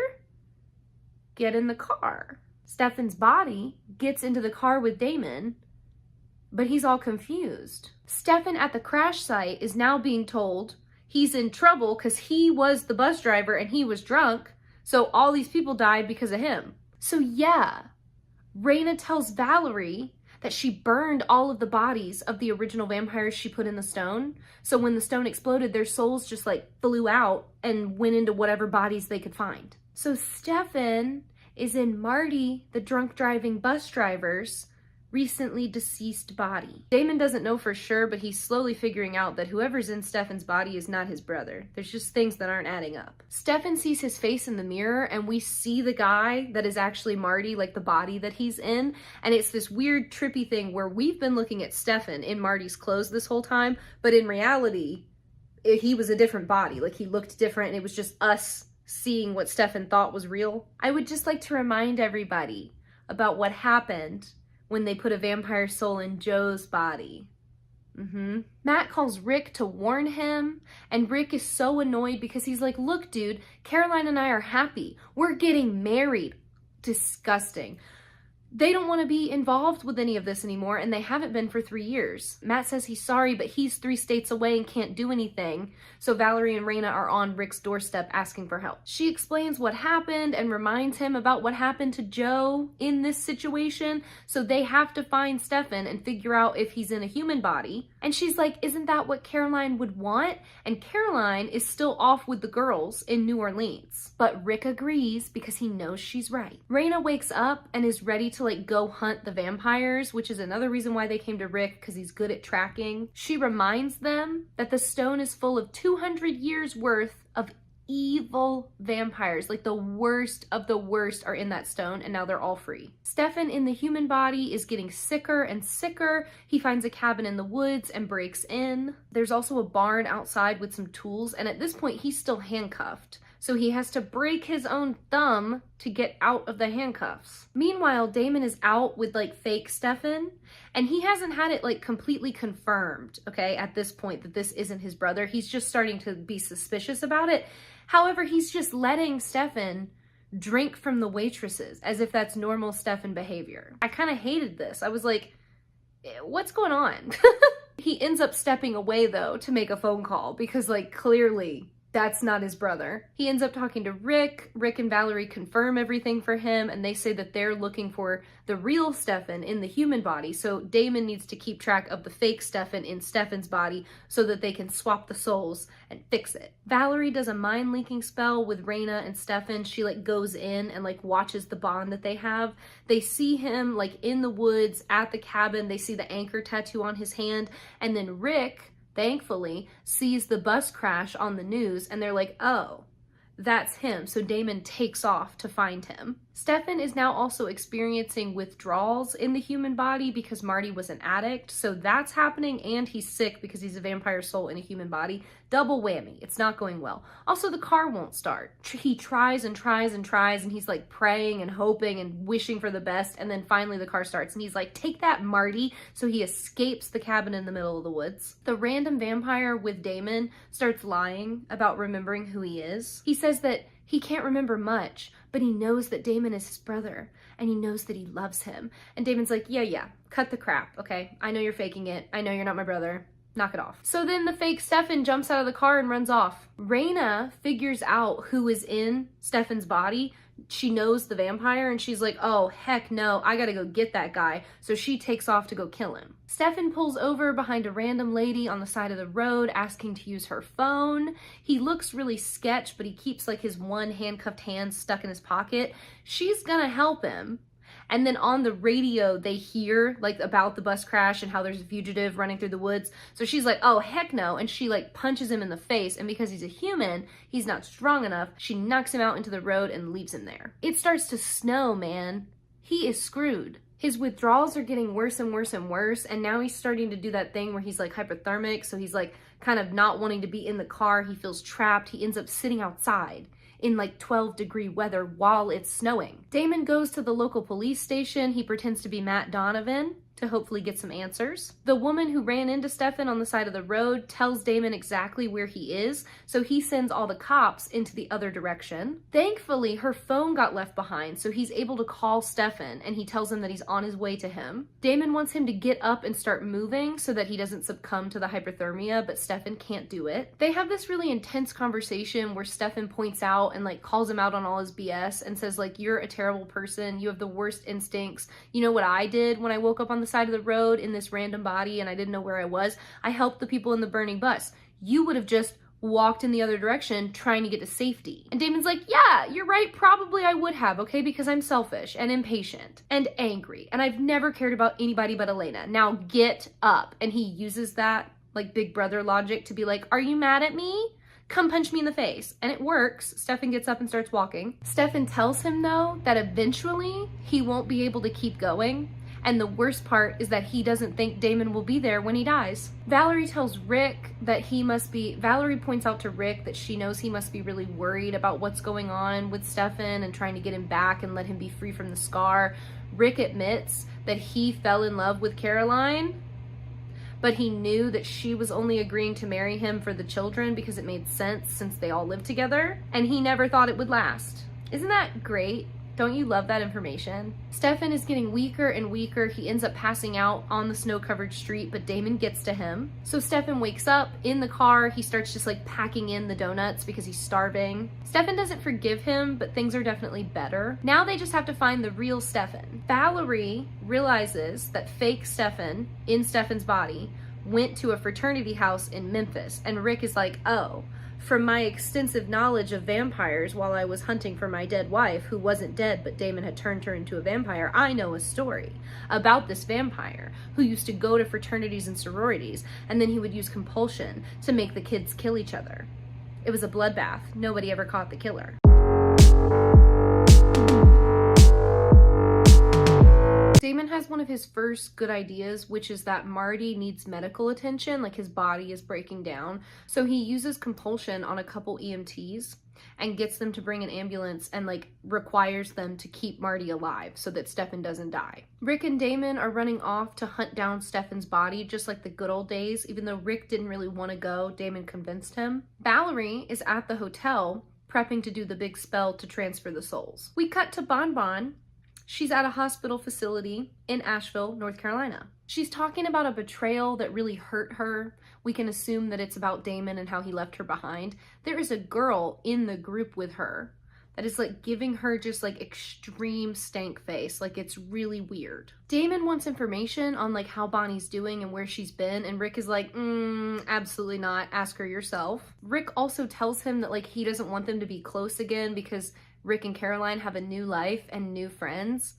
S1: get in the car. Stefan's body gets into the car with Damon, but he's all confused. Stefan at the crash site is now being told he's in trouble because he was the bus driver and he was drunk, so all these people died because of him. So yeah, Raina tells Valerie that she burned all of the bodies of the original vampires she put in the stone. So when the stone exploded, their souls just like flew out and went into whatever bodies they could find. So Stefan is in Marty, the drunk driving bus driver's recently deceased body. Damon doesn't know for sure, but he's slowly figuring out that whoever's in Stefan's body is not his brother. There's just things that aren't adding up. Stefan sees his face in the mirror, and we see the guy that is actually Marty, like the body that he's in, and it's this weird trippy thing where we've been looking at Stefan in Marty's clothes this whole time, but in reality, he was a different body. Like, he looked different, and it was just us seeing what Stefan thought was real. I would just like to remind everybody about what happened when they put a vampire soul in Joe's body. Matt calls Rick to warn him, and Rick is so annoyed because he's like, look, dude, Caroline and I are happy. We're getting married. Disgusting. They don't want to be involved with any of this anymore, and they haven't been for 3 years. Matt says he's sorry, but he's 3 states away and can't do anything, so Valerie and Raina are on Rick's doorstep asking for help. She explains what happened and reminds him about what happened to Joe in this situation, so they have to find Stefan and figure out if he's in a human body. And she's like, isn't that what Caroline would want? And Caroline is still off with the girls in New Orleans. But Rick agrees because he knows she's right. Raina wakes up and is ready to like go hunt the vampires, which is another reason why they came to Rick, because he's good at tracking. She reminds them that the stone is full of 200 years worth of evil vampires, like the worst of the worst are in that stone, and now they're all free. Stefan in the human body is getting sicker and sicker. He finds a cabin in the woods and breaks in. There's also a barn outside with some tools, and at this point he's still handcuffed. So he has to break his own thumb to get out of the handcuffs. Meanwhile, Damon is out with like fake Stefan, and he hasn't had it like completely confirmed, okay, at this point that this isn't his brother. He's just starting to be suspicious about it. However, he's just letting Stefan drink from the waitresses as if that's normal Stefan behavior. I kind of hated this. I was like, what's going on? He ends up stepping away though to make a phone call because like clearly that's not his brother. He ends up talking to Rick. Rick and Valerie confirm everything for him, and they say that they're looking for the real Stefan in the human body. So Damon needs to keep track of the fake Stefan in Stefan's body so that they can swap the souls and fix it. Valerie does a mind linking spell with Raina and Stefan. She like goes in and like watches the bond that they have. They see him like in the woods at the cabin. They see the anchor tattoo on his hand, and then Rick, thankfully, sees the bus crash on the news, and they're like, oh, that's him. So Damon takes off to find him. Stefan is now also experiencing withdrawals in the human body because Marty was an addict. So that's happening, and he's sick because he's a vampire soul in a human body. Double whammy. It's not going well. Also, the car won't start. He tries and tries and tries, and he's like praying and hoping and wishing for the best, and then finally the car starts, and he's like, take that, Marty. So he escapes the cabin in the middle of the woods. The random vampire with Damon starts lying about remembering who he is. He says that he can't remember much, but he knows that Damon is his brother, and he knows that he loves him. And Damon's like, yeah, cut the crap, okay? I know you're faking it. I know you're not my brother. Knock it off. So then the fake Stefan jumps out of the car and runs off. Raina figures out who is in Stefan's body. She knows the vampire, and she's like, oh, heck no, I gotta go get that guy. So she takes off to go kill him. Stefan pulls over behind a random lady on the side of the road asking to use her phone. He looks really sketch, but he keeps like his one handcuffed hand stuck in his pocket. She's gonna help him. And then on the radio, they hear like about the bus crash and how there's a fugitive running through the woods. So she's like, oh, heck no. And she like punches him in the face. And because he's a human, he's not strong enough. She knocks him out into the road and leaves him there. It starts to snow, man. He is screwed. His withdrawals are getting worse and worse and worse. And now he's starting to do that thing where he's like hypothermic. So he's like kind of not wanting to be in the car. He feels trapped. He ends up sitting outside in like 12-degree weather while it's snowing. Damon goes to the local police station. He pretends to be Matt Donovan to hopefully get some answers. The woman who ran into Stefan on the side of the road tells Damon exactly where he is, so he sends all the cops into the other direction. Thankfully, her phone got left behind, so he's able to call Stefan, and he tells him that he's on his way to him. Damon wants him to get up and start moving so that he doesn't succumb to the hypothermia, but Stefan can't do it. They have this really intense conversation where Stefan points out and like calls him out on all his BS and says like, you're a terrible person, you have the worst instincts. You know what I did when I woke up on the side of the road in this random body and I didn't know where I was? I helped the people in the burning bus. You would have just walked in the other direction trying to get to safety. And Damon's like, yeah, you're right, probably I would have, okay, because I'm selfish and impatient and angry and I've never cared about anybody but Elena. Now get up. And he uses that like big brother logic to be like, are you mad at me? Come punch me in the face. And it works. Stefan gets up and starts walking. Stefan tells him though that eventually he won't be able to keep going. And the worst part is that he doesn't think Damon will be there when he dies. Valerie tells Rick that Valerie points out to Rick that she knows he must be really worried about what's going on with Stefan and trying to get him back and let him be free from the scar. Rick admits that he fell in love with Caroline, but he knew that she was only agreeing to marry him for the children because it made sense since they all lived together, and he never thought it would last. Isn't that great? Don't you love that information? Stefan is getting weaker and weaker. He ends up passing out on the snow-covered street, but Damon gets to him. So Stefan wakes up in the car. He starts just like packing in the donuts because he's starving. Stefan doesn't forgive him, but things are definitely better. Now they just have to find the real Stefan. Valerie realizes that fake Stefan in Stefan's body went to a fraternity house in Memphis, and Rick is like, oh, from my extensive knowledge of vampires while I was hunting for my dead wife, who wasn't dead but Damon had turned her into a vampire, I know a story about this vampire who used to go to fraternities and sororities, and then he would use compulsion to make the kids kill each other. It was a bloodbath. Nobody ever caught the killer. Damon has one of his first good ideas, which is that Marty needs medical attention, like his body is breaking down. So he uses compulsion on a couple EMTs and gets them to bring an ambulance and like requires them to keep Marty alive so that Stefan doesn't die. Rick and Damon are running off to hunt down Stefan's body just like the good old days. Even though Rick didn't really want to go, Damon convinced him. Valerie is at the hotel prepping to do the big spell to transfer the souls. We cut to Bon Bon She's at a hospital facility in Asheville, North Carolina. She's talking about a betrayal that really hurt her. We can assume that it's about Damon and how he left her behind. There is a girl in the group with her that is like giving her just like extreme stank face. Like, it's really weird. Damon wants information on like how Bonnie's doing and where she's been, and Rick is like, absolutely not, ask her yourself. Rick also tells him that like he doesn't want them to be close again because Rick and Caroline have a new life and new friends.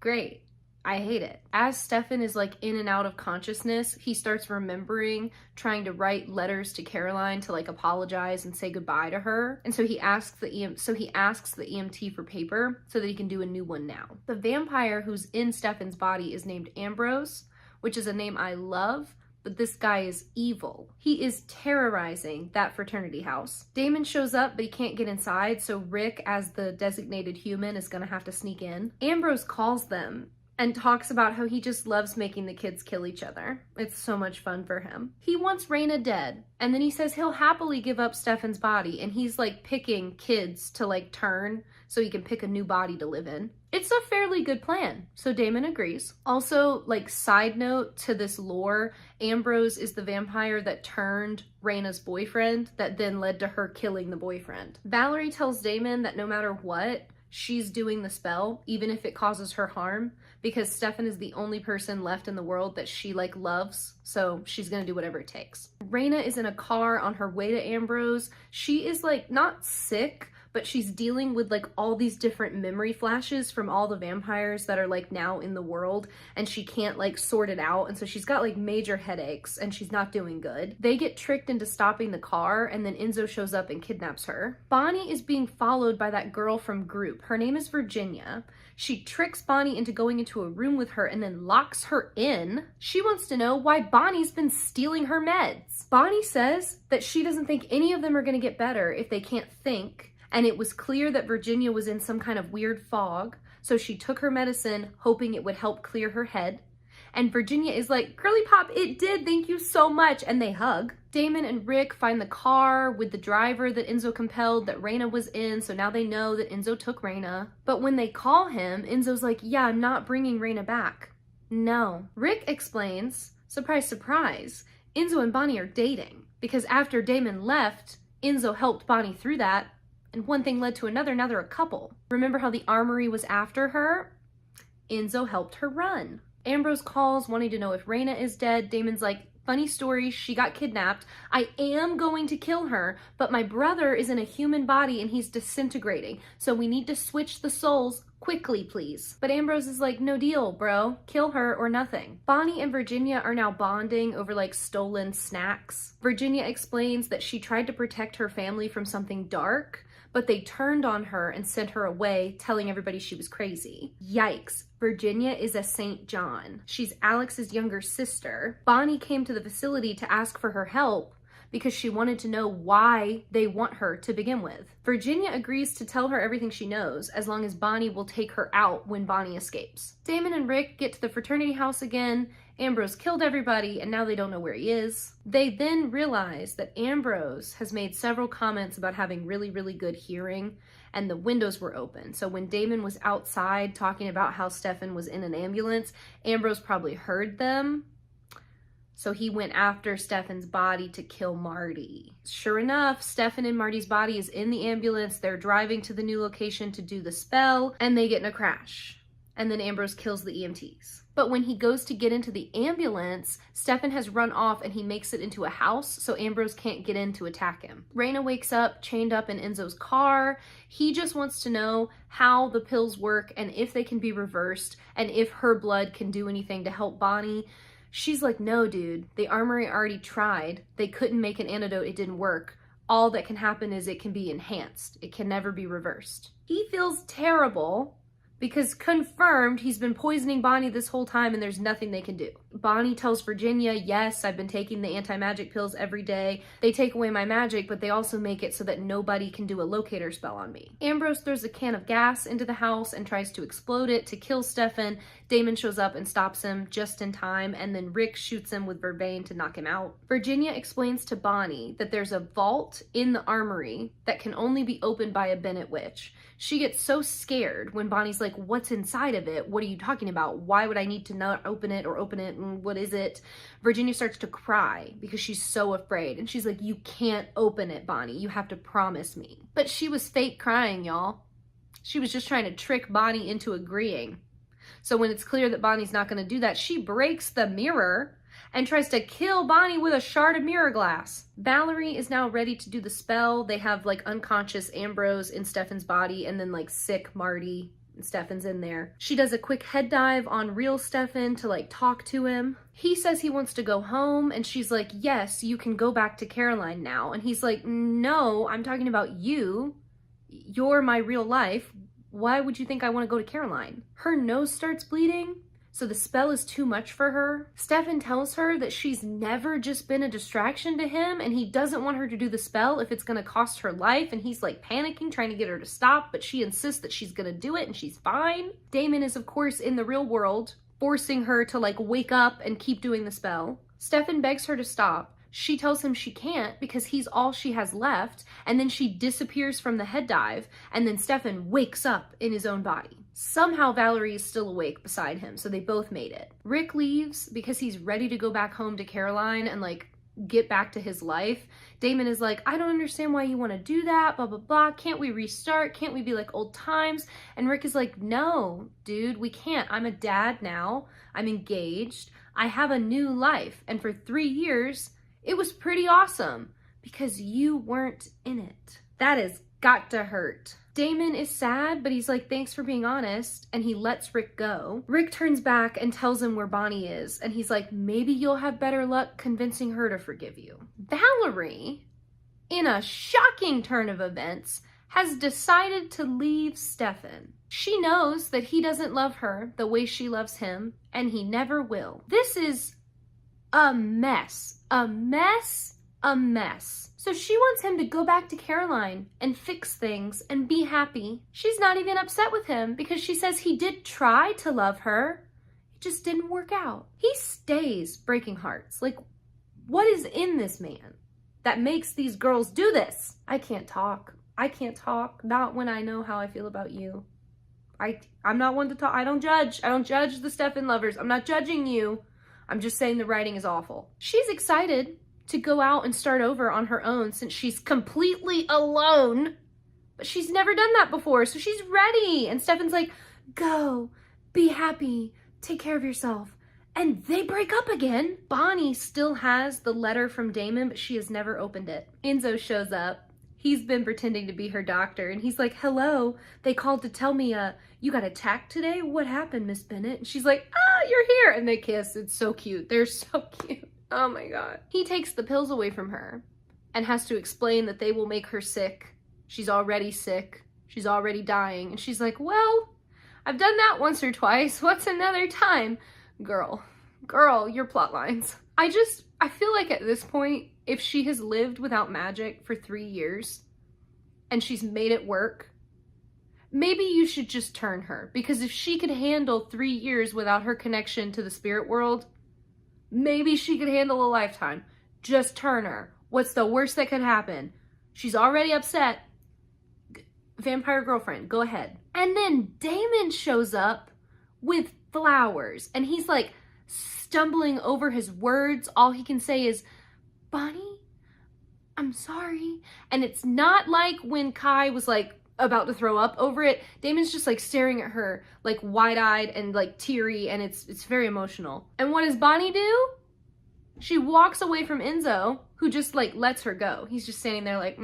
S1: Great. I hate it. As Stefan is like in and out of consciousness, he starts remembering trying to write letters to Caroline to like apologize and say goodbye to her. And so he asks the EMT for paper so that he can do a new one now. The vampire who's in Stefan's body is named Ambrose, which is a name I love, but this guy is evil. He is terrorizing that fraternity house. Damon shows up, but he can't get inside, so Rick, as the designated human, is gonna have to sneak in. Ambrose calls them and talks about how he just loves making the kids kill each other. It's so much fun for him. He wants Raina dead, and then he says he'll happily give up Stefan's body, and he's like picking kids to like turn so he can pick a new body to live in. It's a fairly good plan, so Damon agrees. Also, like, side note to this lore, Ambrose is the vampire that turned Raina's boyfriend that then led to her killing the boyfriend. Valerie tells Damon that no matter what, she's doing the spell, even if it causes her harm, because Stefan is the only person left in the world that she like loves, so she's gonna do whatever it takes. Raina is in a car on her way to Ambrose. She is like not sick, but she's dealing with like all these different memory flashes from all the vampires that are like now in the world, and she can't like sort it out, and so she's got like major headaches and she's not doing good. They get tricked into stopping the car, and then Enzo shows up and kidnaps her. Bonnie is being followed by that girl from group. Her name is Virginia. She tricks Bonnie into going into a room with her and then locks her in. She wants to know why Bonnie's been stealing her meds. Bonnie says that she doesn't think any of them are gonna get better if they can't think, and it was clear that Virginia was in some kind of weird fog, so she took her medicine hoping it would help clear her head. And Virginia is like, girly pop, it did, thank you so much, and they hug. Damon and Rick find the car with the driver that Enzo compelled that Raina was in, so now they know that Enzo took Raina. But when they call him, Enzo's like, yeah, I'm not bringing Raina back. No. Rick explains, surprise, surprise, Enzo and Bonnie are dating, because after Damon left, Enzo helped Bonnie through that, and one thing led to another, now they're a couple. Remember how the armory was after her? Enzo helped her run. Ambrose calls wanting to know if Raina is dead. Damon's like, funny story, she got kidnapped. I am going to kill her, but my brother is in a human body and he's disintegrating, so we need to switch the souls quickly, please. But Ambrose is like, no deal, bro. Kill her or nothing. Bonnie and Virginia are now bonding over like stolen snacks. Virginia explains that she tried to protect her family from something dark, but they turned on her and sent her away, telling everybody she was crazy. Yikes. Virginia is a St. John. She's Alex's younger sister. Bonnie came to the facility to ask for her help because she wanted to know why they want her to begin with. Virginia agrees to tell her everything she knows, as long as Bonnie will take her out when Bonnie escapes. Damon and Rick get to the fraternity house again. Ambrose killed everybody, and now they don't know where he is. They then realize that Ambrose has made several comments about having really, really good hearing, and the windows were open. So when Damon was outside talking about how Stefan was in an ambulance, Ambrose probably heard them. So he went after Stefan's body to kill Marty. Sure enough, Stefan and Marty's body is in the ambulance. They're driving to the new location to do the spell, and they get in a crash. And then Ambrose kills the EMTs. But when he goes to get into the ambulance, Stefan has run off and he makes it into a house, so Ambrose can't get in to attack him. Raina wakes up, chained up in Enzo's car. He just wants to know how the pills work and if they can be reversed and if her blood can do anything to help Bonnie. She's like, no, dude, the armory already tried. They couldn't make an antidote, it didn't work. All that can happen is it can be enhanced. It can never be reversed. He feels terrible because confirmed he's been poisoning Bonnie this whole time and there's nothing they can do. Bonnie tells Virginia, yes, I've been taking the anti-magic pills every day. They take away my magic, but they also make it so that nobody can do a locator spell on me. Ambrose throws a can of gas into the house and tries to explode it to kill Stefan. Damon shows up and stops him just in time, and then Rick shoots him with vervain to knock him out. Virginia explains to Bonnie that there's a vault in the armory that can only be opened by a Bennett witch. She gets so scared when Bonnie's like, like, what's inside of it? What are you talking about? Why would I need to not open it or open it? And what is it? Virginia starts to cry because she's so afraid. And she's like, you can't open it, Bonnie. You have to promise me. But she was fake crying, y'all. She was just trying to trick Bonnie into agreeing. So when it's clear that Bonnie's not going to do that, she breaks the mirror and tries to kill Bonnie with a shard of mirror glass. Valerie is now ready to do the spell. They have like unconscious Ambrose in Stefan's body and then like sick Marty and Stefan's in there. She does a quick head dive on real Stefan to like talk to him. He says he wants to go home and she's like, yes, you can go back to Caroline now. And he's like, no, I'm talking about you. You're my real life. Why would you think I want to go to Caroline? Her nose starts bleeding, so the spell is too much for her. Stefan tells her that she's never just been a distraction to him and he doesn't want her to do the spell if it's going to cost her life, and he's like panicking, trying to get her to stop, but she insists that she's going to do it and she's fine. Damon is of course in the real world, forcing her to like wake up and keep doing the spell. Stefan begs her to stop. She tells him she can't because he's all she has left, and then she disappears from the head dive, and then Stefan wakes up in his own body. Somehow Valerie is still awake beside him, so they both made it. Rick leaves because he's ready to go back home to Caroline and like get back to his life. Damon is like, I don't understand why you want to do that, blah, blah, blah. Can't we restart? Can't we be like old times? And Rick is like, no, dude, we can't. I'm a dad now. I'm engaged. I have a new life. And for 3 years, it was pretty awesome because you weren't in it. That has got to hurt. Damon is sad, but he's like, thanks for being honest, and he lets Rick go. Rick turns back and tells him where Bonnie is, and he's like, maybe you'll have better luck convincing her to forgive you. Valerie, in a shocking turn of events, has decided to leave Stefan. She knows that he doesn't love her the way she loves him, and he never will. This is a mess. A mess. A mess. So she wants him to go back to Caroline and fix things and be happy. She's not even upset with him because she says he did try to love her. It just didn't work out. He stays breaking hearts. Like, what is in this man that makes these girls do this? I can't talk. I can't talk. Not when I know how I feel about you. I'm not one to talk. I don't judge. I don't judge the Stefan lovers. I'm not judging you. I'm just saying the writing is awful. She's excited to go out and start over on her own since she's completely alone, but she's never done that before, so she's ready. And Stefan's like, go, be happy, take care of yourself. And they break up again. Bonnie still has the letter from Damon, but she has never opened it. Enzo shows up. He's been pretending to be her doctor, and he's like, hello, they called to tell me, you got attacked today? What happened, Miss Bennett? And she's like, you're here. And they kiss. It's so cute. They're so cute. Oh my God. He takes the pills away from her and has to explain that they will make her sick. She's already sick. She's already dying. And she's like, well, I've done that once or twice. What's another time? Girl, your plot lines. I feel like at this point, if she has lived without magic for 3 years and she's made it work, maybe you should just turn her, because if she could handle 3 years without her connection to the spirit world, maybe she could handle a lifetime. Just turn her. What's the worst that could happen? She's already upset. Vampire girlfriend, go ahead. And then Damon shows up with flowers, and he's like stumbling over his words. All he can say is, Bonnie, I'm sorry. And it's not like when Kai was like about to throw up over it. Damon's just like staring at her like wide-eyed and like teary, and it's very emotional. And what does Bonnie do? She walks away from Enzo, who just like lets her go. He's just standing there like,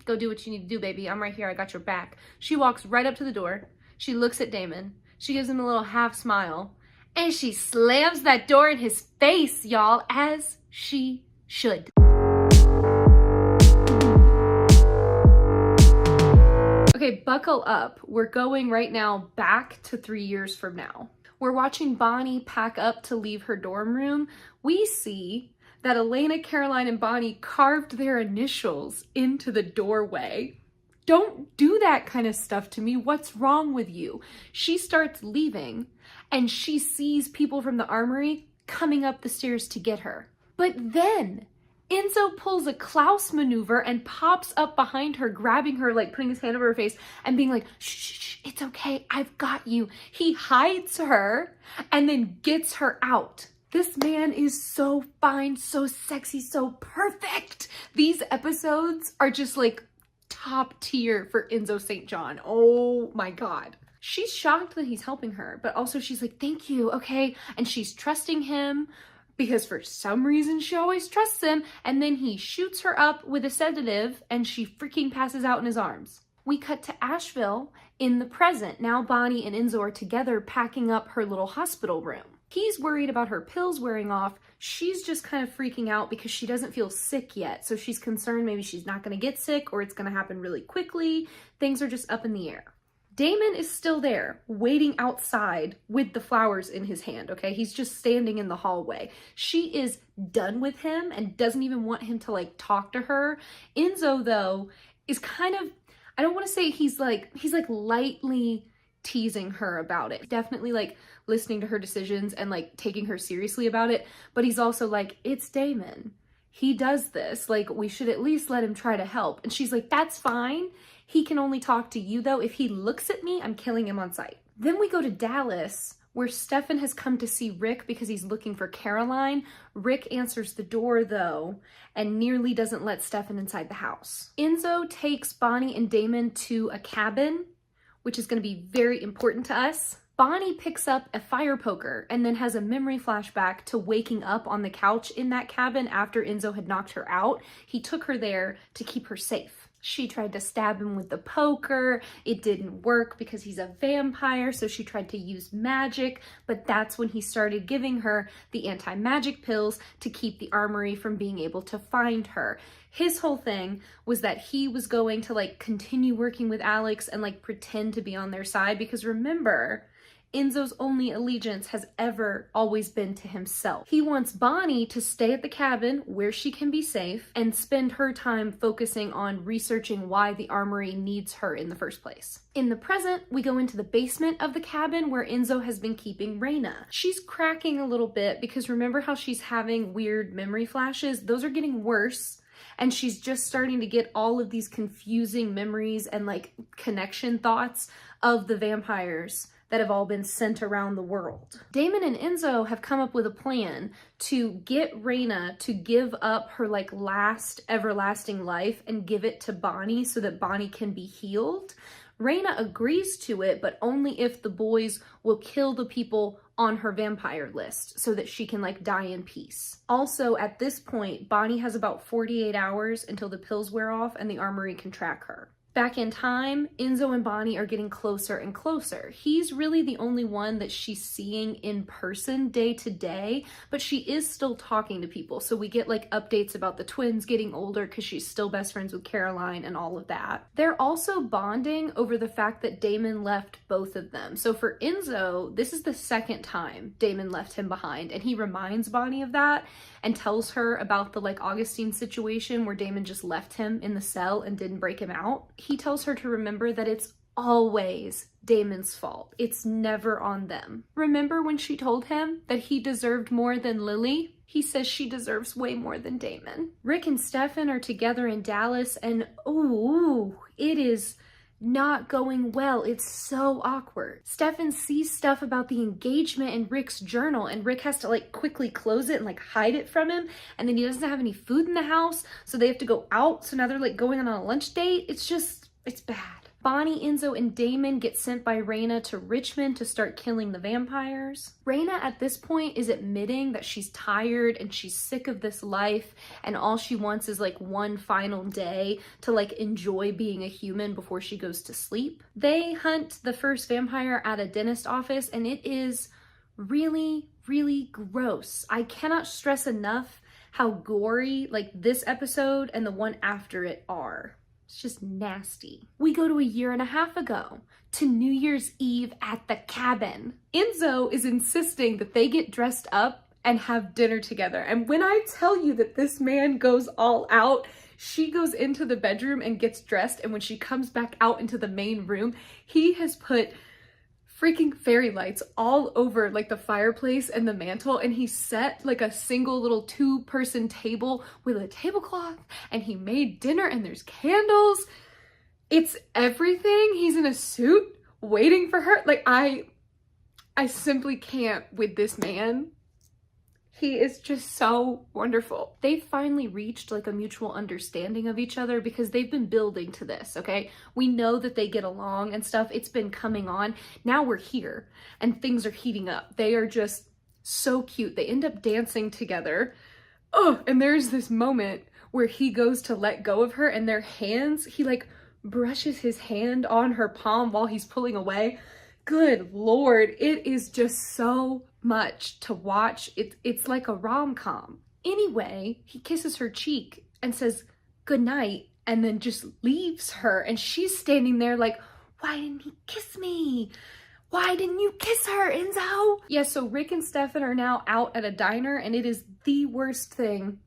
S1: go do what you need to do, baby. I'm right here. I got your back. She walks right up to the door. She looks at Damon. She gives him a little half smile, and she slams that door in his face, y'all, as she should. Okay, buckle up. We're going right now back to 3 years from now. We're watching Bonnie pack up to leave her dorm room. We see that Elena, Caroline, and Bonnie carved their initials into the doorway. Don't do that kind of stuff to me. What's wrong with you? She starts leaving, and she sees people from the armory coming up the stairs to get her. But then Enzo pulls a Klaus maneuver and pops up behind her, grabbing her, like putting his hand over her face and being like, shh, shh, shh, it's okay, I've got you. He hides her and then gets her out. This man is so fine, so sexy, so perfect. These episodes are just like top tier for Enzo St. John. Oh my God. She's shocked that he's helping her, but also she's like, thank you, okay? And she's trusting him because for some reason she always trusts him. And then he shoots her up with a sedative and she freaking passes out in his arms. We cut to Asheville in the present. Now Bonnie and Enzo are together packing up her little hospital room. He's worried about her pills wearing off. She's just kind of freaking out because she doesn't feel sick yet. So she's concerned maybe she's not going to get sick or it's going to happen really quickly. Things are just up in the air. Damon is still there, waiting outside with the flowers in his hand, okay? He's just standing in the hallway. She is done with him and doesn't even want him to, like, talk to her. Enzo, though, is kind of, I don't want to say he's lightly teasing her about it. Definitely, like, listening to her decisions and, like, taking her seriously about it. But he's also like, it's Damon. He does this. Like, we should at least let him try to help. And she's like, that's fine. He can only talk to you, though. If he looks at me, I'm killing him on sight. Then we go to Dallas, where Stefan has come to see Rick because he's looking for Caroline. Rick answers the door, though, and nearly doesn't let Stefan inside the house. Enzo takes Bonnie and Damon to a cabin, which is going to be very important to us. Bonnie picks up a fire poker and then has a memory flashback to waking up on the couch in that cabin after Enzo had knocked her out. He took her there to keep her safe. She tried to stab him with the poker. It didn't work because he's a vampire, so she tried to use magic, but that's when he started giving her the anti-magic pills to keep the armory from being able to find her. His whole thing was that he was going to, like, continue working with Alex and, like, pretend to be on their side because remember, Enzo's only allegiance has ever always been to himself. He wants Bonnie to stay at the cabin where she can be safe and spend her time focusing on researching why the armory needs her in the first place. In the present, we go into the basement of the cabin where Enzo has been keeping Reina. She's cracking a little bit because remember how she's having weird memory flashes? Those are getting worse. And she's just starting to get all of these confusing memories and, like, connection thoughts of the vampires that have all been sent around the world. Damon and Enzo have come up with a plan to get Reina to give up her, like, last everlasting life and give it to Bonnie so that Bonnie can be healed. Reina agrees to it, but only if the boys will kill the people on her vampire list so that she can, like, die in peace. Also, at this point, Bonnie has about 48 hours until the pills wear off and the armory can track her. Back in time, Enzo and Bonnie are getting closer and closer. He's really the only one that she's seeing in person day to day, but she is still talking to people. So we get, like, updates about the twins getting older because she's still best friends with Caroline and all of that. They're also bonding over the fact that Damon left both of them. So for Enzo, this is the second time Damon left him behind, and he reminds Bonnie of that and tells her about the, like, Augustine situation where Damon just left him in the cell and didn't break him out. He tells her to remember that it's always Damon's fault. It's never on them. Remember when she told him that he deserved more than Lily? He says she deserves way more than Damon. Rick and Stefan are together in Dallas and ooh, it is not going well. It's so awkward. Stefan sees stuff about the engagement in Rick's journal and Rick has to, like, quickly close it and, like, hide it from him, and then he doesn't have any food in the house, so they have to go out, so now they're, like, going on a lunch date. It's bad. Bonnie, Enzo, and Damon get sent by Reina to Richmond to start killing the vampires. Reina at this point is admitting that she's tired and she's sick of this life and all she wants is, like, one final day to, like, enjoy being a human before she goes to sleep. They hunt the first vampire at a dentist office and it is really, really gross. I cannot stress enough how gory, like, this episode and the one after it are. It's just nasty. We go to a year and a half ago to New Year's Eve at the cabin. Enzo is insisting that they get dressed up and have dinner together. And when I tell you that this man goes all out, she goes into the bedroom and gets dressed. And when she comes back out into the main room, he has put freaking fairy lights all over like the fireplace and the mantle, and he set like a single little 2-person table with a tablecloth, and he made dinner and there's candles. It's everything. He's in a suit waiting for her. Like I simply can't with this man. He is just so wonderful. They finally reached like a mutual understanding of each other because they've been building to this, okay? We know that they get along and stuff. It's been coming on. Now we're here and things are heating up. They are just so cute. They end up dancing together. Oh, and there's this moment where he goes to let go of her and their hands, he like brushes his hand on her palm while he's pulling away. Good Lord, it is just so much to watch. It's like a rom-com. Anyway, he kisses her cheek and says good night and then just leaves her, and she's standing there like, why didn't he kiss me? Why didn't you kiss her, Enzo? Yeah, so Rick and Stefan are now out at a diner, and it is the worst thing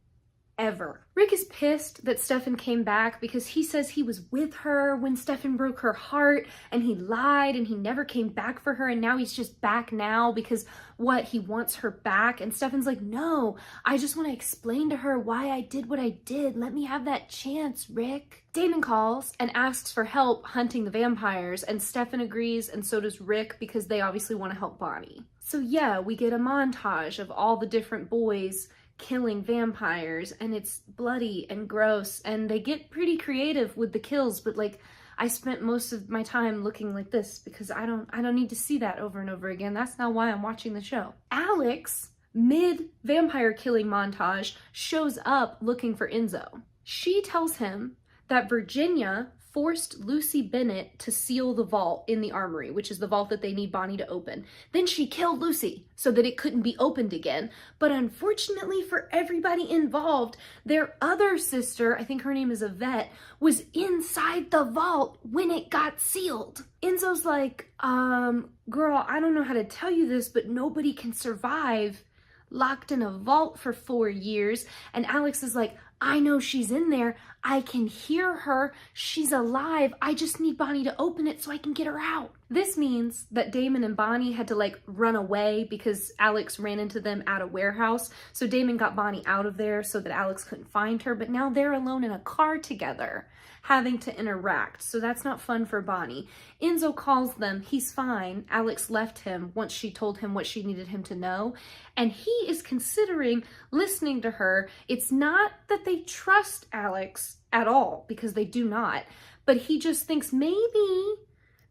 S1: ever. Rick is pissed that Stefan came back because he says he was with her when Stefan broke her heart, and he lied and he never came back for her, and now he's just back now because what, he wants her back. And Stefan's like, no, I just want to explain to her why I did what I did. Let me have that chance, Rick. Damon calls and asks for help hunting the vampires, and Stefan agrees, and so does Rick, because they obviously want to help Bonnie. So yeah, we get a montage of all the different boys killing vampires, and it's bloody and gross, and they get pretty creative with the kills, but like I spent most of my time looking like this because I don't need to see that over and over again. That's not why I'm watching the show. Alex, mid vampire killing montage, shows up looking for Enzo. She tells him that Virginia forced Lucy Bennett to seal the vault in the armory, which is the vault that they need Bonnie to open. Then she killed Lucy so that it couldn't be opened again. But unfortunately for everybody involved, their other sister, I think her name is Yvette, was inside the vault when it got sealed. Enzo's like, girl, I don't know how to tell you this, but nobody can survive locked in a vault for 4 years. And Alex is like, I know she's in there. I can hear her. She's alive. I just need Bonnie to open it so I can get her out. This means that Damon and Bonnie had to like run away because Alex ran into them at a warehouse. So Damon got Bonnie out of there so that Alex couldn't find her, but now they're alone in a car together, having to interact. So that's not fun for Bonnie. Enzo calls them. He's fine. Alex left him once she told him what she needed him to know, and he is considering listening to her. It's not that they trust Alex at all, because they do not, but he just thinks maybe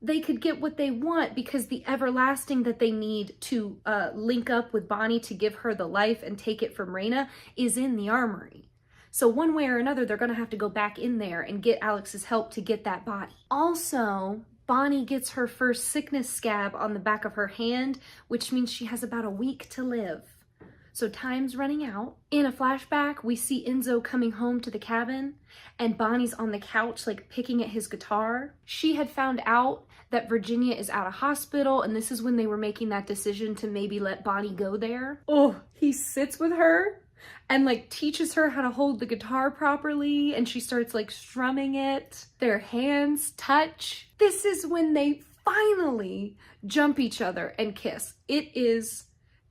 S1: they could get what they want because the everlasting that they need to link up with Bonnie to give her the life and take it from Raina is in the armory. So one way or another, they're gonna have to go back in there and get Alex's help to get that body. Also, Bonnie gets her first sickness scab on the back of her hand, which means she has about a week to live. So time's running out. In a flashback, we see Enzo coming home to the cabin, and Bonnie's on the couch, like picking at his guitar. She had found out that Virginia is out of hospital, and this is when they were making that decision to maybe let Bonnie go there. Oh, he sits with her and like teaches her how to hold the guitar properly, and she starts like strumming it. Their hands touch. This is when they finally jump each other and kiss. It is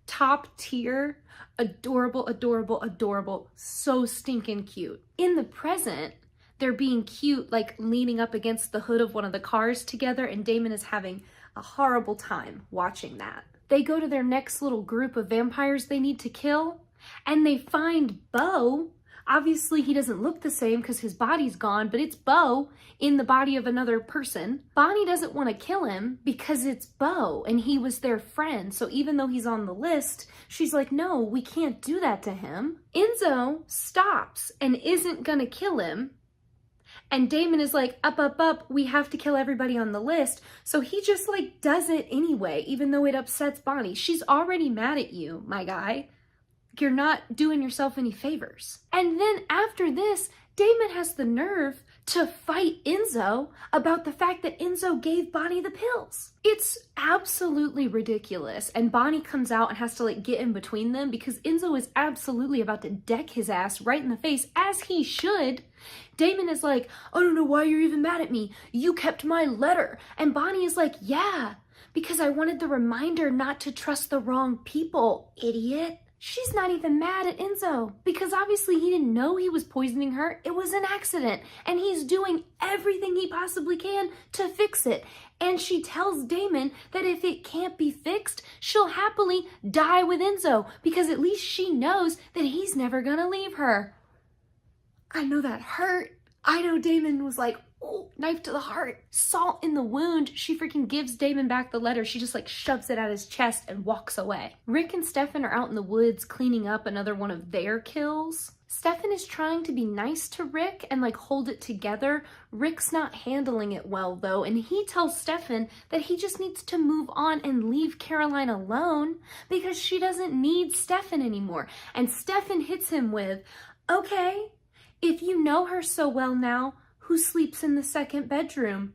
S1: top tier, adorable, adorable, adorable, so stinking cute. In the present, they're being cute, like leaning up against the hood of one of the cars together, and Damon is having a horrible time watching that. They go to their next little group of vampires they need to kill, and they find Beau. Obviously, he doesn't look the same because his body's gone, but it's Beau in the body of another person. Bonnie doesn't want to kill him because it's Beau and he was their friend. So even though he's on the list, she's like, no, we can't do that to him. Enzo stops and isn't gonna kill him. And Damon is like, up, we have to kill everybody on the list. So he just like does it anyway, even though it upsets Bonnie. She's already mad at you, my guy. You're not doing yourself any favors. And then after this, Damon has the nerve to fight Enzo about the fact that Enzo gave Bonnie the pills. It's absolutely ridiculous. And Bonnie comes out and has to like get in between them because Enzo is absolutely about to deck his ass right in the face, as he should. Damon is like, I don't know why you're even mad at me. You kept my letter. And Bonnie is like, yeah, Because I wanted the reminder not to trust the wrong people, idiot. She's not even mad at Enzo because obviously he didn't know he was poisoning her. It was an accident and he's doing everything he possibly can to fix it. And she tells Damon that if it can't be fixed, she'll happily die with Enzo because at least she knows that he's never gonna leave her. I know that hurt. I know Damon was like, oh, knife to the heart, salt in the wound. She freaking gives Damon back the letter. She just like shoves it at his chest and walks away. Rick and Stefan are out in the woods cleaning up another one of their kills. Stefan is trying to be nice to Rick and like hold it together. Rick's not handling it well though, and he tells Stefan that he just needs to move on and leave Caroline alone because she doesn't need Stefan anymore. And Stefan hits him with, okay, if you know her so well now, who sleeps in the second bedroom?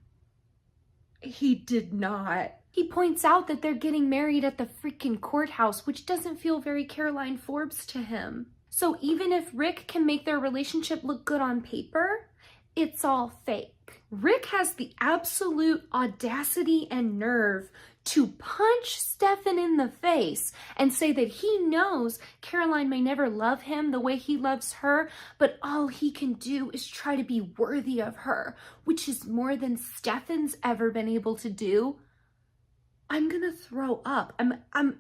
S1: He did not. He points out that they're getting married at the freaking courthouse, which doesn't feel very Caroline Forbes to him. So even if Rick can make their relationship look good on paper, it's all fake. Rick has the absolute audacity and nerve to punch Stefan in the face and say that he knows Caroline may never love him the way he loves her, but all he can do is try to be worthy of her, which is more than Stefan's ever been able to do. I'm gonna throw up. I'm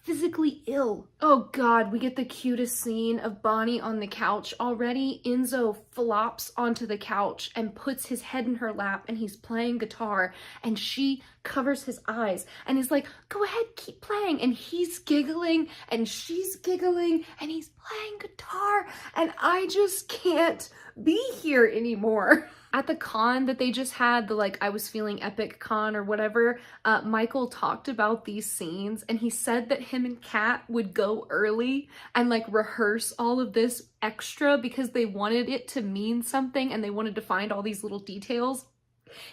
S1: physically ill. Oh God, we get the cutest scene of Bonnie on the couch already. Enzo flops onto the couch and puts his head in her lap and he's playing guitar and she covers his eyes and is like, go ahead, keep playing. And he's giggling and she's giggling and he's playing guitar and I just can't be here anymore. At the con that they just had, the like I was feeling epic con or whatever, Michael talked about these scenes and he said that him and Kat would go early and like rehearse all of this extra because they wanted it to mean something and they wanted to find all these little details.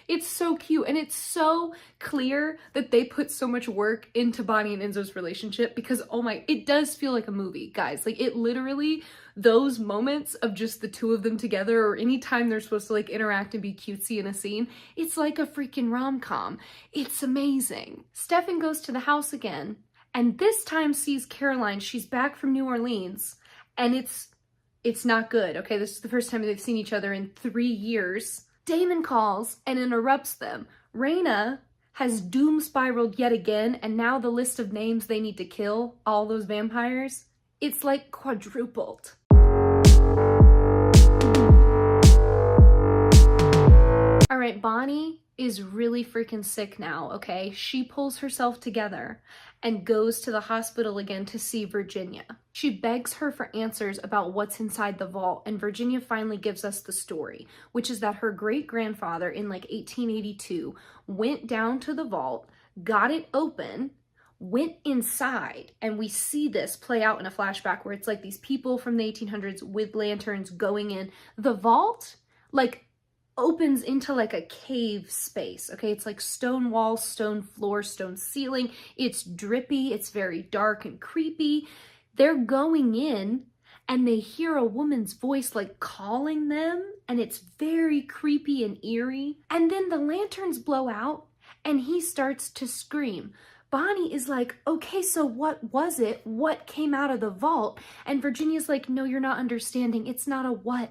S1: It's so cute and it's so clear that they put so much work into Bonnie and Enzo's relationship because oh my, it does feel like a movie, guys. Like it literally, those moments of just the two of them together or anytime they're supposed to like interact and be cutesy in a scene, it's like a freaking rom-com. It's amazing. Stefan goes to the house again and this time sees Caroline. She's back from New Orleans and it's not good, okay? This is the first time they've seen each other in 3 years. Damon calls and interrupts them. Raina has doom spiraled yet again, and now the list of names they need to kill, all those vampires, it's like quadrupled. All right, Bonnie is really freaking sick now, okay? She pulls herself together and goes to the hospital again to see Virginia. She begs her for answers about what's inside the vault, and Virginia finally gives us the story, which is that her great-grandfather in like 1882 went down to the vault, got it open, went inside, and we see this play out in a flashback where it's like these people from the 1800s with lanterns going in. The vault, like, opens into like a cave space, okay? It's like stone walls, stone floor, stone ceiling. It's drippy, it's very dark and creepy. They're going in and they hear a woman's voice like calling them and it's very creepy and eerie. And then the lanterns blow out and he starts to scream. Bonnie is like, okay, so what was it? What came out of the vault? And Virginia's like, no, you're not understanding. It's not a what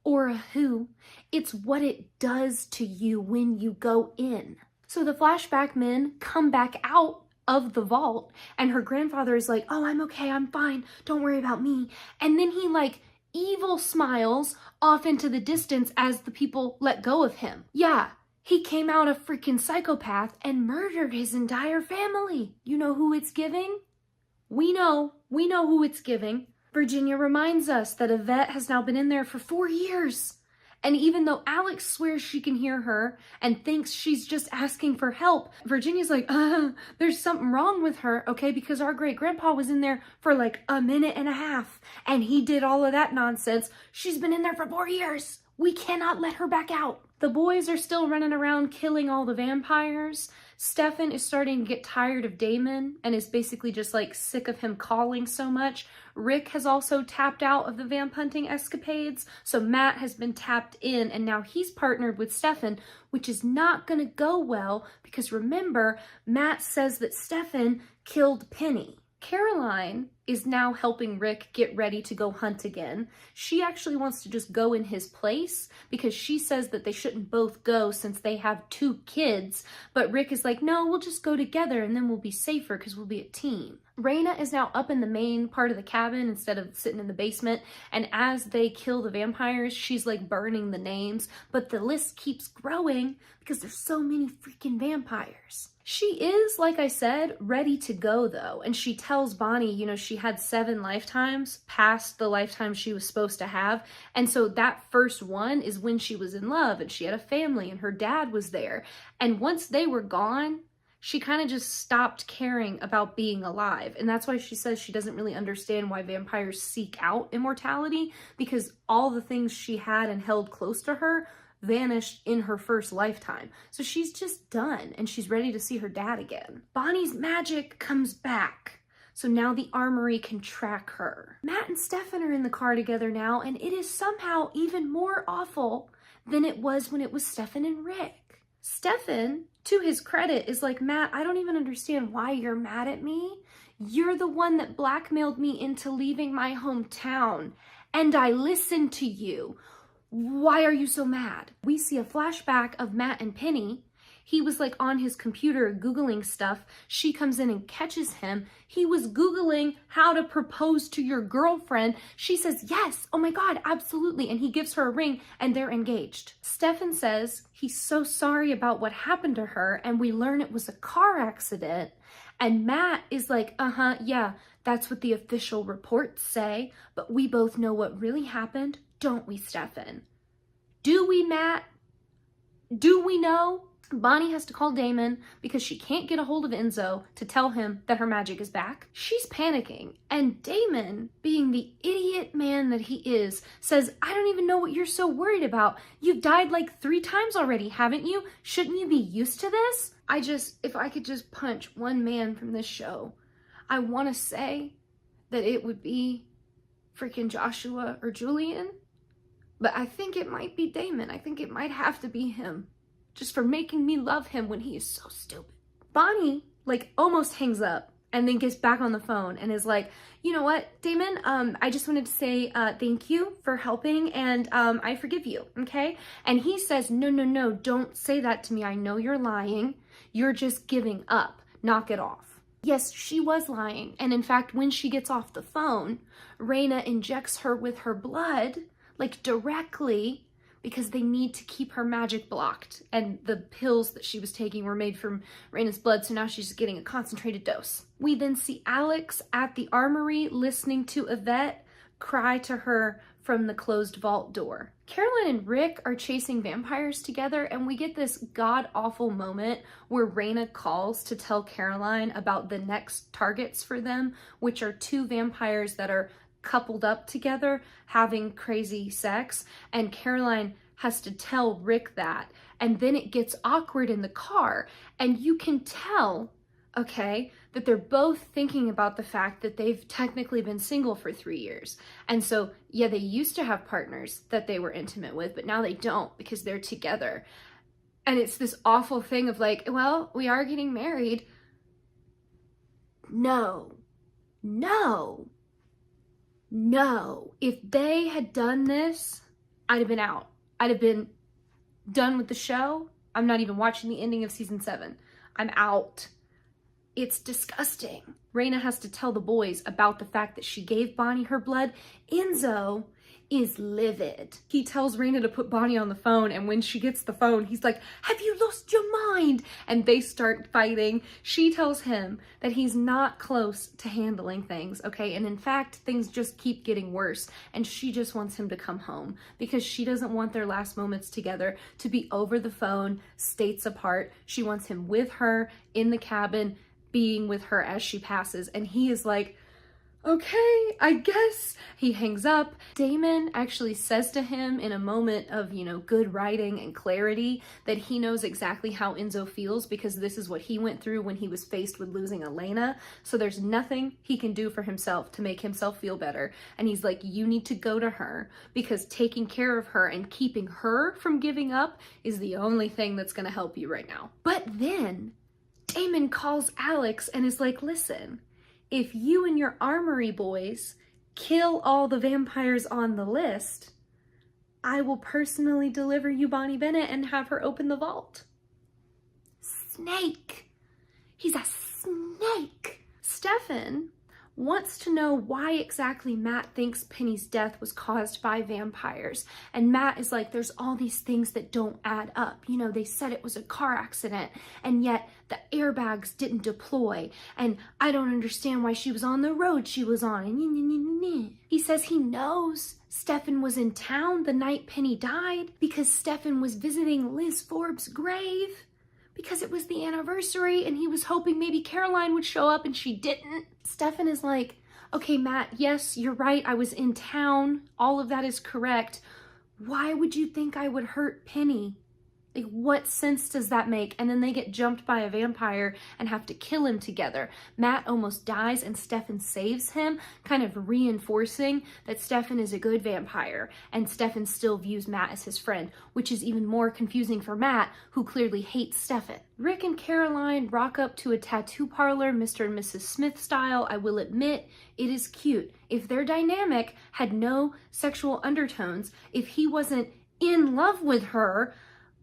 S1: or a who. It's what it does to you when you go in. So the flashback men come back out of the vault and her grandfather is like, oh, I'm okay, I'm fine, don't worry about me. And then he like evil smiles off into the distance as the people let go of him. Yeah, he came out a freaking psychopath and murdered his entire family. You know who it's giving? We know who it's giving. Virginia reminds us that Yvette has now been in there for 4 years. And even though Alex swears she can hear her and thinks she's just asking for help, Virginia's like, there's something wrong with her, okay? Because our great-grandpa was in there for like a minute and a half and he did all of that nonsense. She's been in there for 4 years. We cannot let her back out. The boys are still running around killing all the vampires. Stefan is starting to get tired of Damon and is basically just like sick of him calling so much. Rick has also tapped out of the vamp hunting escapades, so Matt has been tapped in and now he's partnered with Stefan, which is not gonna go well because remember, Matt says that Stefan killed Penny. Caroline is now helping Rick get ready to go hunt again. She actually wants to just go in his place because she says that they shouldn't both go since they have 2 kids. But Rick is like, no, we'll just go together and then we'll be safer because we'll be a team. Raina is now up in the main part of the cabin instead of sitting in the basement. And as they kill the vampires, she's like burning the names. But the list keeps growing because there's so many freaking vampires. She is, like I said, ready to go though. And she tells Bonnie, you know, she had 7 lifetimes past the lifetime she was supposed to have. And so that first one is when she was in love and she had a family and her dad was there. And once they were gone, she kind of just stopped caring about being alive. And that's why she says she doesn't really understand why vampires seek out immortality, because all the things she had and held close to her vanished in her first lifetime. So she's just done and she's ready to see her dad again. Bonnie's magic comes back. So now the armory can track her. Matt and Stefan are in the car together now, and it is somehow even more awful than it was when it was Stefan and Rick. Stefan, to his credit, is like, Matt, I don't even understand why you're mad at me. You're the one that blackmailed me into leaving my hometown, and I listened to you. Why are you so mad? We see a flashback of Matt and Penny. He was like on his computer Googling stuff. She comes in and catches him. He was Googling how to propose to your girlfriend. She says, yes, oh my God, absolutely. And he gives her a ring and they're engaged. Stefan says he's so sorry about what happened to her. And we learn it was a car accident. And Matt is like, yeah, that's what the official reports say. But we both know what really happened. Don't we, Stefan? Do we, Matt? Do we know? Bonnie has to call Damon because she can't get a hold of Enzo to tell him that her magic is back. She's panicking, and Damon, being the idiot man that he is, says, I don't even know what you're so worried about. You've died like 3 times already, haven't you? Shouldn't you be used to this? If I could just punch one man from this show, I want to say that it would be freaking Joshua or Julian. But I think it might be Damon. I think it might have to be him. Just for making me love him when he is so stupid. Bonnie, like, almost hangs up and then gets back on the phone and is like, you know what, Damon, I just wanted to say thank you for helping and I forgive you, okay? And he says, no, don't say that to me. I know you're lying. You're just giving up. Knock it off. Yes, she was lying. And in fact, when she gets off the phone, Raina injects her with her blood, like directly, because they need to keep her magic blocked. And the pills that she was taking were made from Raina's blood, so now she's just getting a concentrated dose. We then see Alex at the armory listening to Yvette cry to her from the closed vault door. Caroline and Rick are chasing vampires together, and we get this god-awful moment where Raina calls to tell Caroline about the next targets for them, which are 2 vampires that are coupled up together having crazy sex, and Caroline has to tell Rick that, and then it gets awkward in the car, and you can tell, okay, that they're both thinking about the fact that they've technically been single for 3 years. And so, yeah, they used to have partners that they were intimate with, but now they don't because they're together. And it's this awful thing of like, well, we are getting married. No. If they had done this, I'd have been out. I'd have been done with the show. I'm not even watching the ending of season 7. I'm out. It's disgusting. Raina has to tell the boys about the fact that she gave Bonnie her blood. Enzo is livid. He tells Raina to put Bonnie on the phone, and when she gets the phone, he's like, have you lost your mind? And they start fighting. She tells him that he's not close to handling things, okay? And in fact, things just keep getting worse, and she just wants him to come home because she doesn't want their last moments together to be over the phone, states apart. She wants him with her in the cabin, being with her as she passes, and he is like, okay, I guess. He hangs up. Damon actually says to him in a moment of, good writing and clarity that he knows exactly how Enzo feels because this is what he went through when he was faced with losing Elena. So there's nothing he can do for himself to make himself feel better. And he's like, you need to go to her because taking care of her and keeping her from giving up is the only thing that's going to help you right now. But then Damon calls Alex and is like, listen, if you and your armory boys kill all the vampires on the list, I will personally deliver you Bonnie Bennett and have her open the vault. Snake. He's a snake. Stefan wants to know why exactly Matt thinks Penny's death was caused by vampires. And Matt is like, there's all these things that don't add up. They said it was a car accident, and yet the airbags didn't deploy. And I don't understand why she was on the road she was on. He says he knows Stefan was in town the night Penny died because Stefan was visiting Liz Forbes' grave. Because it was the anniversary and he was hoping maybe Caroline would show up and she didn't. Stefan is like, okay, Matt, yes, you're right. I was in town. All of that is correct. Why would you think I would hurt Penny? Like, what sense does that make? And then they get jumped by a vampire and have to kill him together. Matt almost dies and Stefan saves him, kind of reinforcing that Stefan is a good vampire and Stefan still views Matt as his friend, which is even more confusing for Matt, who clearly hates Stefan. Rick and Caroline rock up to a tattoo parlor, Mr. and Mrs. Smith style. I will admit, it is cute. If their dynamic had no sexual undertones, if he wasn't in love with her,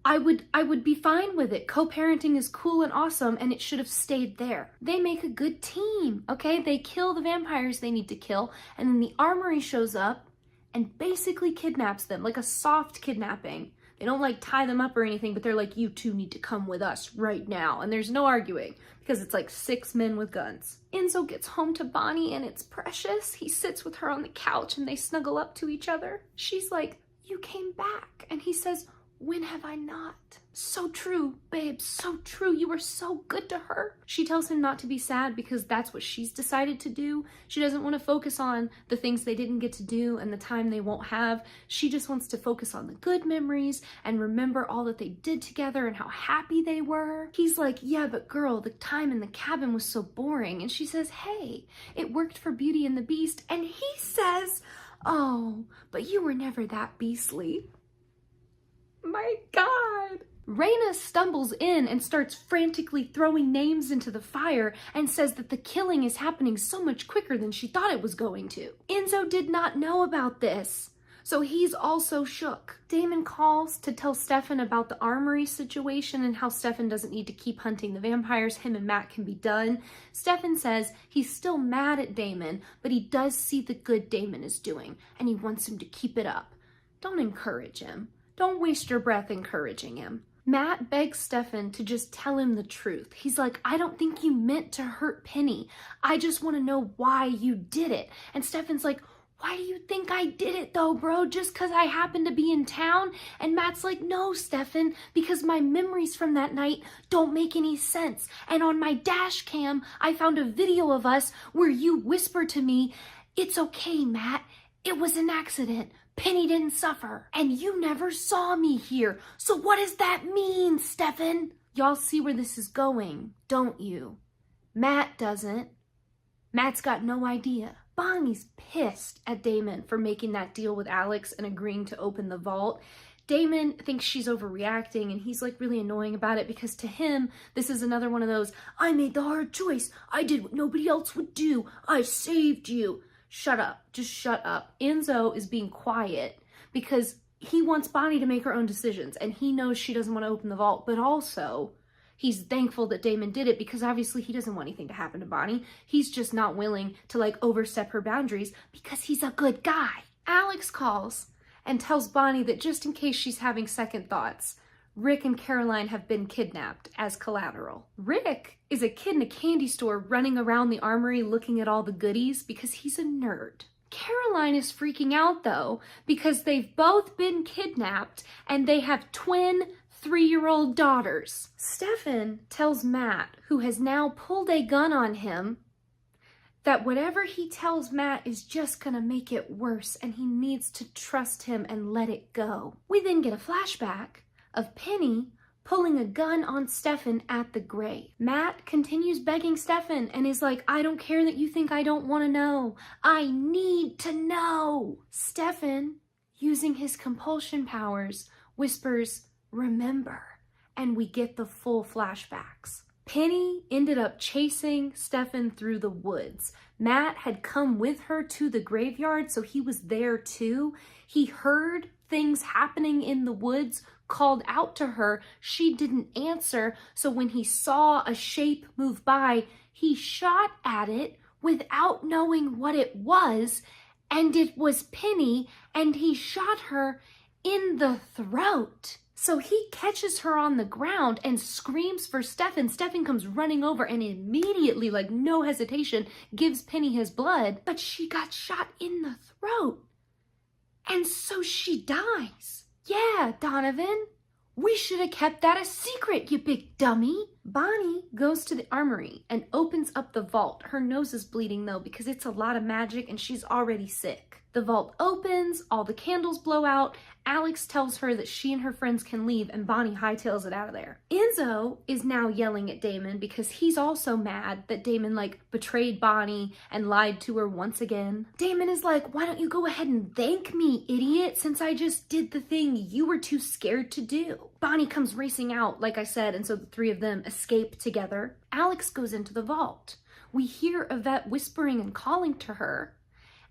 S1: I would be fine with it. Co-parenting is cool and awesome, and it should have stayed there. They make a good team, okay? They kill the vampires they need to kill, and then the armory shows up and basically kidnaps them, like a soft kidnapping. They don't like tie them up or anything, but they're like, you two need to come with us right now. And there's no arguing because it's like 6 men with guns. Enzo gets home to Bonnie and it's precious. He sits with her on the couch and they snuggle up to each other. She's like, you came back. And he says, when have I not? So true, babe, so true. You were so good to her. She tells him not to be sad because that's what she's decided to do. She doesn't want to focus on the things they didn't get to do and the time they won't have. She just wants to focus on the good memories and remember all that they did together and how happy they were. He's like, yeah, but girl, the time in the cabin was so boring. And she says, hey, it worked for Beauty and the Beast. And he says, oh, but you were never that beastly. My God. Raina stumbles in and starts frantically throwing names into the fire and says that the killing is happening so much quicker than she thought it was going to. Enzo did not know about this, so he's also shook. Damon calls to tell Stefan about the armory situation and how Stefan doesn't need to keep hunting the vampires. Him and Matt can be done. Stefan says he's still mad at Damon, but he does see the good Damon is doing, and he wants him to keep it up. Don't encourage him. Don't waste your breath encouraging him. Matt begs Stefan to just tell him the truth. He's like, I don't think you meant to hurt Penny. I just want to know why you did it. And Stefan's like, why do you think I did it though, bro? Just because I happened to be in town? And Matt's like, no, Stefan, because my memories from that night don't make any sense. And on my dash cam, I found a video of us where you whispered to me, it's okay, Matt. It was an accident. Penny didn't suffer, and you never saw me here. So what does that mean, Stefan? Y'all see where this is going, don't you? Matt doesn't. Matt's got no idea. Bonnie's pissed at Damon for making that deal with Alex and agreeing to open the vault. Damon thinks she's overreacting, and he's like really annoying about it because to him, this is another one of those, I made the hard choice. I did what nobody else would do. I saved you. Shut up. Just shut up. Enzo is being quiet because he wants Bonnie to make her own decisions and he knows she doesn't want to open the vault, but also he's thankful that Damon did it because obviously he doesn't want anything to happen to Bonnie. He's just not willing to like overstep her boundaries because he's a good guy. Alex calls and tells Bonnie that just in case she's having second thoughts, Rick and Caroline have been kidnapped as collateral. Rick is a kid in a candy store running around the armory looking at all the goodies because he's a nerd. Caroline is freaking out though because they've both been kidnapped and they have twin 3-year-old daughters. Stefan tells Matt, who has now pulled a gun on him, that whatever he tells Matt is just gonna make it worse, and he needs to trust him and let it go. We then get a flashback of Penny pulling a gun on Stefan at the grave. Matt continues begging Stefan and is like, I don't care that you think I don't want to know. I need to know. Stefan, using his compulsion powers, whispers, remember, and we get the full flashbacks. Penny ended up chasing Stefan through the woods. Matt had come with her to the graveyard, so he was there too. He heard things happening in the woods, called out to her. She didn't answer, so when he saw a shape move by, he shot at it without knowing what it was, and it was Penny, and he shot her in the throat. So he catches her on the ground and screams for Stefan. Stefan comes running over and immediately, like no hesitation, gives Penny his blood, but she got shot in the throat. And so she dies. Yeah, Donovan, we should have kept that a secret, you big dummy. Bonnie goes to the armory and opens up the vault. Her nose is bleeding though because it's a lot of magic and she's already sick. The vault opens, all the candles blow out. Alex tells her that she and her friends can leave, and Bonnie hightails it out of there. Enzo is now yelling at Damon because he's also mad that Damon betrayed Bonnie and lied to her once again. Damon is like, why don't you go ahead and thank me, idiot, since I just did the thing you were too scared to do. Bonnie comes racing out, like I said, and so the three of them escape together. Alex goes into the vault. We hear Yvette whispering and calling to her,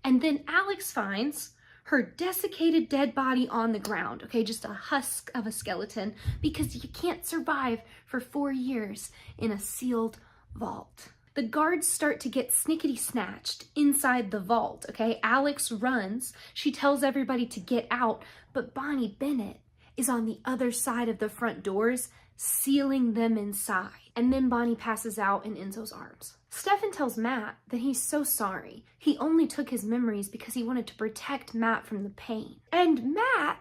S1: and then Alex finds her desiccated dead body on the ground, okay, just a husk of a skeleton, because you can't survive for 4 years in a sealed vault. The guards start to get snickety-snatched inside the vault, okay? Alex runs, she tells everybody to get out, but Bonnie Bennett is on the other side of the front doors, sealing them inside. And then Bonnie passes out in Enzo's arms. Stefan tells Matt that he's so sorry. He only took his memories because he wanted to protect Matt from the pain. And Matt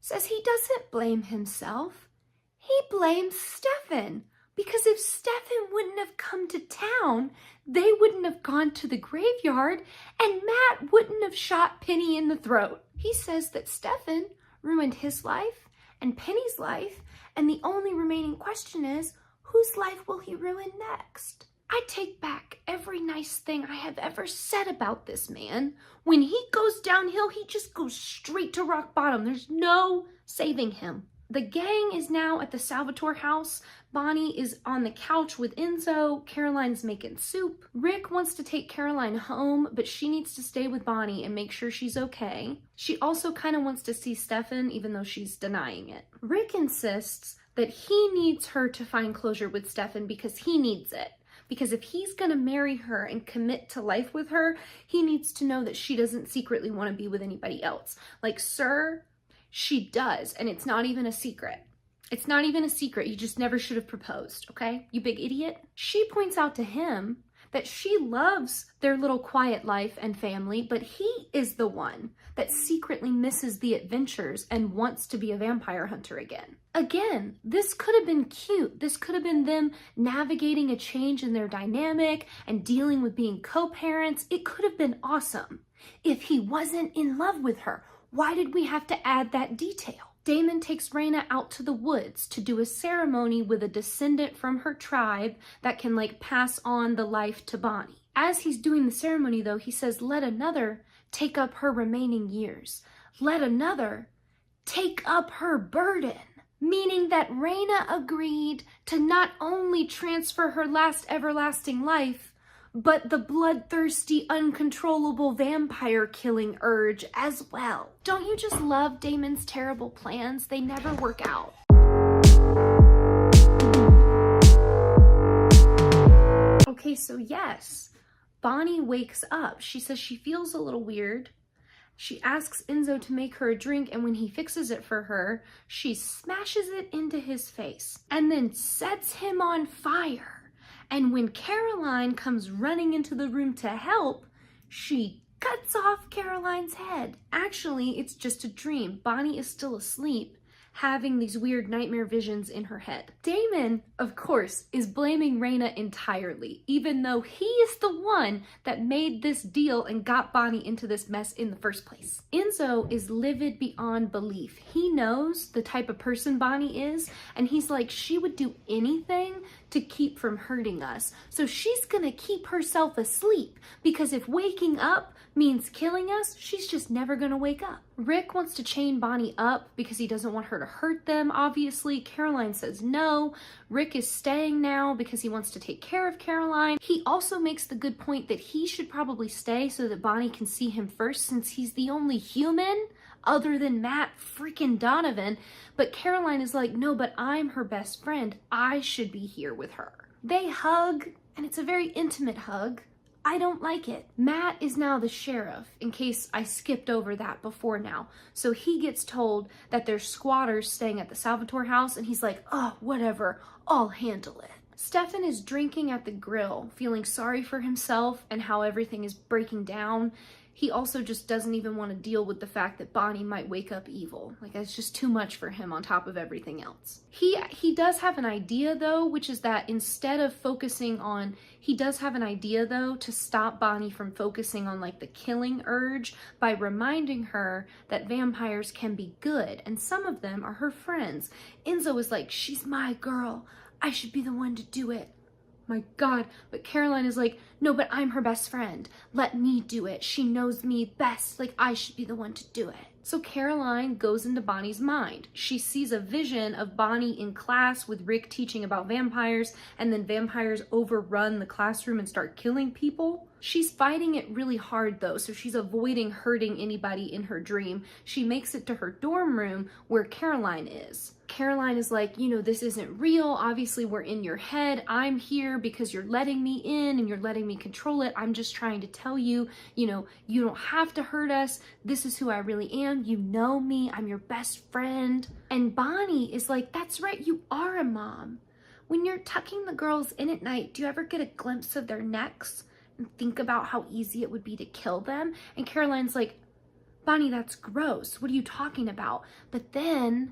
S1: says he doesn't blame himself. He blames Stefan. Because if Stefan wouldn't have come to town, they wouldn't have gone to the graveyard, and Matt wouldn't have shot Penny in the throat. He says that Stefan ruined his life and Penny's life, and the only remaining question is, whose life will he ruin next? I take back every nice thing I have ever said about this man. When he goes downhill, he just goes straight to rock bottom. There's no saving him. The gang is now at the Salvatore house. Bonnie is on the couch with Enzo. Caroline's making soup. Rick wants to take Caroline home, but she needs to stay with Bonnie and make sure she's okay. She also kind of wants to see Stefan, even though she's denying it. Rick insists that he needs her to find closure with Stefan because he needs it. Because if he's gonna marry her and commit to life with her, he needs to know that she doesn't secretly want to be with anybody else. Like, sir, she does, and it's not even a secret. It's not even a secret. You just never should have proposed, okay? You big idiot. She points out to him that she loves their little quiet life and family, but he is the one that secretly misses the adventures and wants to be a vampire hunter again. Again, this could have been cute. This could have been them navigating a change in their dynamic and dealing with being co-parents. It could have been awesome if he wasn't in love with her. Why did we have to add that detail? Damon takes Raina out to the woods to do a ceremony with a descendant from her tribe that can pass on the life to Bonnie. As he's doing the ceremony though, he says, let another take up her remaining years. Let another take up her burden. Meaning that Raina agreed to not only transfer her last everlasting life, but the bloodthirsty, uncontrollable vampire killing urge as well. Don't you just love Damon's terrible plans? They never work out. Okay, so yes, Bonnie wakes up. She says she feels a little weird. She asks Enzo to make her a drink, and when he fixes it for her, she smashes it into his face and then sets him on fire. And when Caroline comes running into the room to help, she cuts off Caroline's head. Actually, it's just a dream. Bonnie is still asleep, having these weird nightmare visions in her head. Damon, of course, is blaming Reina entirely, even though he is the one that made this deal and got Bonnie into this mess in the first place. Enzo is livid beyond belief. He knows the type of person Bonnie is, and he's like, she would do anything to keep from hurting us. So she's gonna keep herself asleep, because if waking up means killing us, she's just never gonna wake up. Rick wants to chain Bonnie up because he doesn't want her to hurt them, obviously. Caroline says no. Rick is staying now because he wants to take care of Caroline. He also makes the good point that he should probably stay so that Bonnie can see him first, since he's the only human other than Matt freaking Donovan. But Caroline is like, no, but I'm her best friend. I should be here with her. They hug, and it's a very intimate hug. I don't like it. Matt is now the sheriff, in case I skipped over that before now. So he gets told that there's squatters staying at the Salvatore house, and he's like, oh, whatever, I'll handle it. Stefan is drinking at the grill, feeling sorry for himself and how everything is breaking down. He also just doesn't even want to deal with the fact that Bonnie might wake up evil. Like, it's just too much for him on top of everything else. He does have an idea though, which is that instead of focusing on, he does have an idea though to stop Bonnie from focusing on like the killing urge by reminding her that vampires can be good and some of them are her friends. Enzo is like, she's my girl. I should be the one to do it. My God, but Caroline is like, no, but I'm her best friend. Let me do it. She knows me best. Like, I should be the one to do it. So Caroline goes into Bonnie's mind. She sees a vision of Bonnie in class with Rick teaching about vampires, and then vampires overrun the classroom and start killing people. She's fighting it really hard though, so she's avoiding hurting anybody in her dream. She makes it to her dorm room where Caroline is. Caroline is like, you know, this isn't real. Obviously, we're in your head. I'm here because you're letting me in and you're letting me control it. I'm just trying to tell you, you know, you don't have to hurt us. This is who I really am. You know me. I'm your best friend. And Bonnie is like, that's right. You are a mom. When you're tucking the girls in at night, do you ever get a glimpse of their necks and think about how easy it would be to kill them? And Caroline's like, Bonnie, that's gross. What are you talking about? But then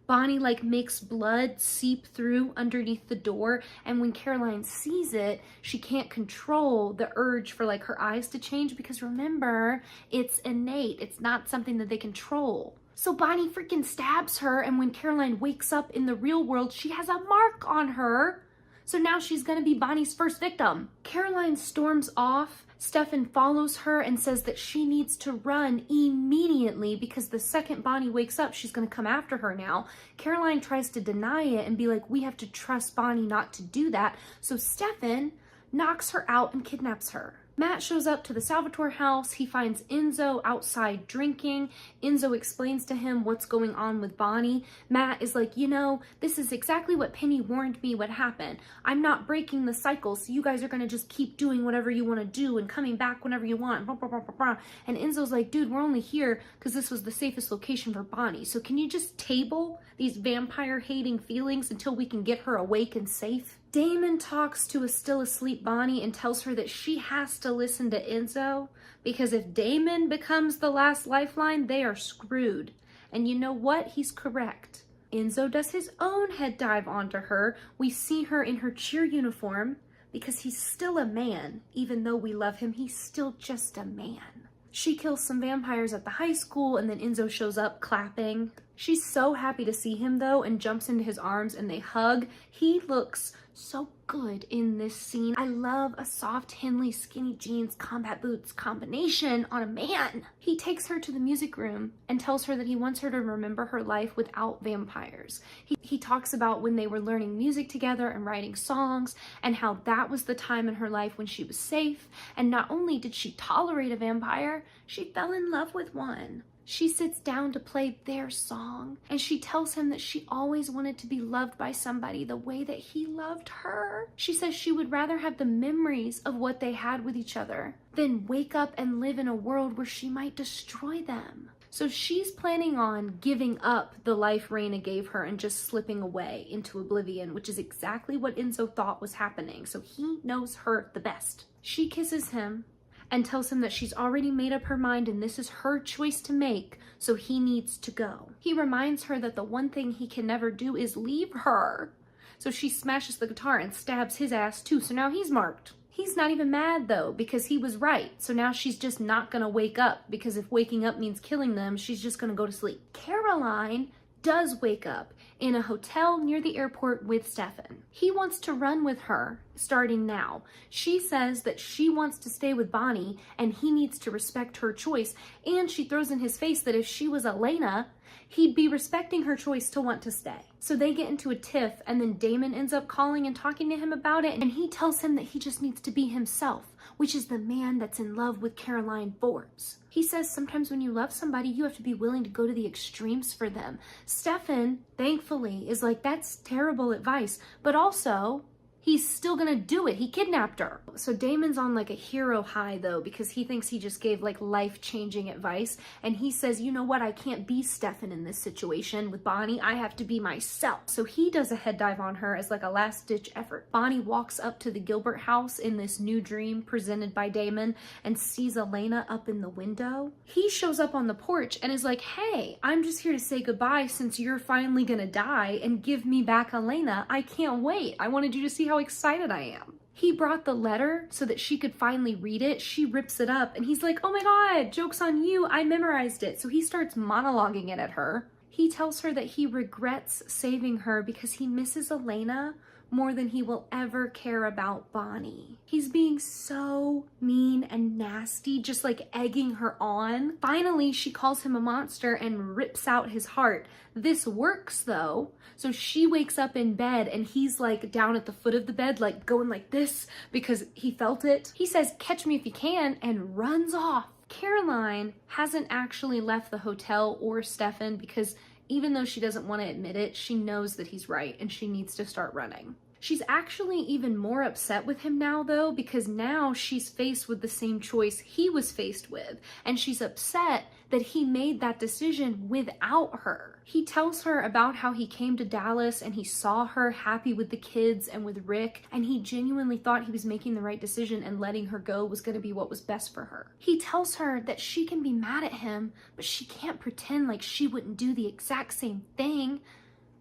S1: Bonnie like makes blood seep through underneath the door, and when Caroline sees it, she can't control the urge for like her eyes to change, because remember, it's innate. It's not something that they control. So Bonnie freaking stabs her, and when Caroline wakes up in the real world, she has a mark on her. So now she's gonna be Bonnie's first victim. Caroline storms off. Stefan follows her and says that she needs to run immediately because the second Bonnie wakes up, she's going to come after her now. Caroline tries to deny it and be like, we have to trust Bonnie not to do that. So Stefan knocks her out and kidnaps her. Matt shows up to the Salvatore house. He finds Enzo outside drinking. Enzo explains to him what's going on with Bonnie. Matt is like, you know, this is exactly what Penny warned me would happen. I'm not breaking the cycle, so you guys are going to just keep doing whatever you want to do and coming back whenever you want. Blah, blah, blah, blah, blah. And Enzo's like, dude, we're only here because this was the safest location for Bonnie. So can you just table these vampire-hating feelings until we can get her awake and safe? Damon talks to a still asleep Bonnie and tells her that she has to listen to Enzo, because if Damon becomes the last lifeline, they are screwed. And you know what? He's correct. Enzo does his own head dive onto her. We see her in her cheer uniform because he's still a man. Even though we love him, he's still just a man. She kills some vampires at the high school, and then Enzo shows up clapping. She's so happy to see him though and jumps into his arms and they hug. He looks so good in this scene. I love a soft Henley skinny jeans combat boots combination on a man. He takes her to the music room and tells her that he wants her to remember her life without vampires. He talks about when they were learning music together and writing songs and how that was the time in her life when she was safe. And not only did she tolerate a vampire, she fell in love with one. She sits down to play their song, and she tells him that she always wanted to be loved by somebody the way that he loved her. She says she would rather have the memories of what they had with each other than wake up and live in a world where she might destroy them. So she's planning on giving up the life Reina gave her and just slipping away into oblivion, which is exactly what Enzo thought was happening. So he knows her the best. She kisses him, and tells him that she's already made up her mind and this is her choice to make, so he needs to go. He reminds her that the one thing he can never do is leave her. So she smashes the guitar and stabs his ass too, so now he's marked. He's not even mad though, because he was right. So now she's just not gonna wake up, because if waking up means killing them, she's just gonna go to sleep. Caroline does wake up in a hotel near the airport with Stefan. He wants to run with her starting now. She says that she wants to stay with Bonnie and he needs to respect her choice. And she throws in his face that if she was Elena, he'd be respecting her choice to want to stay. So they get into a tiff, and then Damon ends up calling and talking to him about it, and he tells him that he just needs to be himself, which is the man that's in love with Caroline Forbes. He says sometimes when you love somebody, you have to be willing to go to the extremes for them. Stefan, thankfully, is like, that's terrible advice, but also he's still gonna do it. He kidnapped her. So Damon's on like a hero high though, because he thinks he just gave like life-changing advice. And he says, you know what? I can't be Stefan in this situation with Bonnie. I have to be myself. So he does a head dive on her as like a last-ditch effort. Bonnie walks up to the Gilbert house in this new dream presented by Damon and sees Elena up in the window. He shows up on the porch and is like, hey, I'm just here to say goodbye since you're finally gonna die and give me back Elena. I can't wait. I wanted you to see how excited I am. He brought the letter so that she could finally read it. She rips it up and he's like, oh my God, joke's on you. I memorized it. So he starts monologuing it at her. He tells her that he regrets saving her because he misses Elena more than he will ever care about Bonnie. He's being so mean and nasty, just like egging her on. Finally, she calls him a monster and rips out his heart. This works though. So she wakes up in bed and he's like down at the foot of the bed, like going like this because he felt it. He says, catch me if you can, and runs off. Caroline hasn't actually left the hotel or Stefan because even though she doesn't want to admit it, she knows that he's right and she needs to start running. She's actually even more upset with him now though, because now she's faced with the same choice he was faced with, and she's upset that he made that decision without her. He tells her about how he came to Dallas and he saw her happy with the kids and with Rick, and he genuinely thought he was making the right decision and letting her go was going to be what was best for her. He tells her that she can be mad at him, but she can't pretend like she wouldn't do the exact same thing.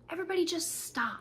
S1: Everybody just stop.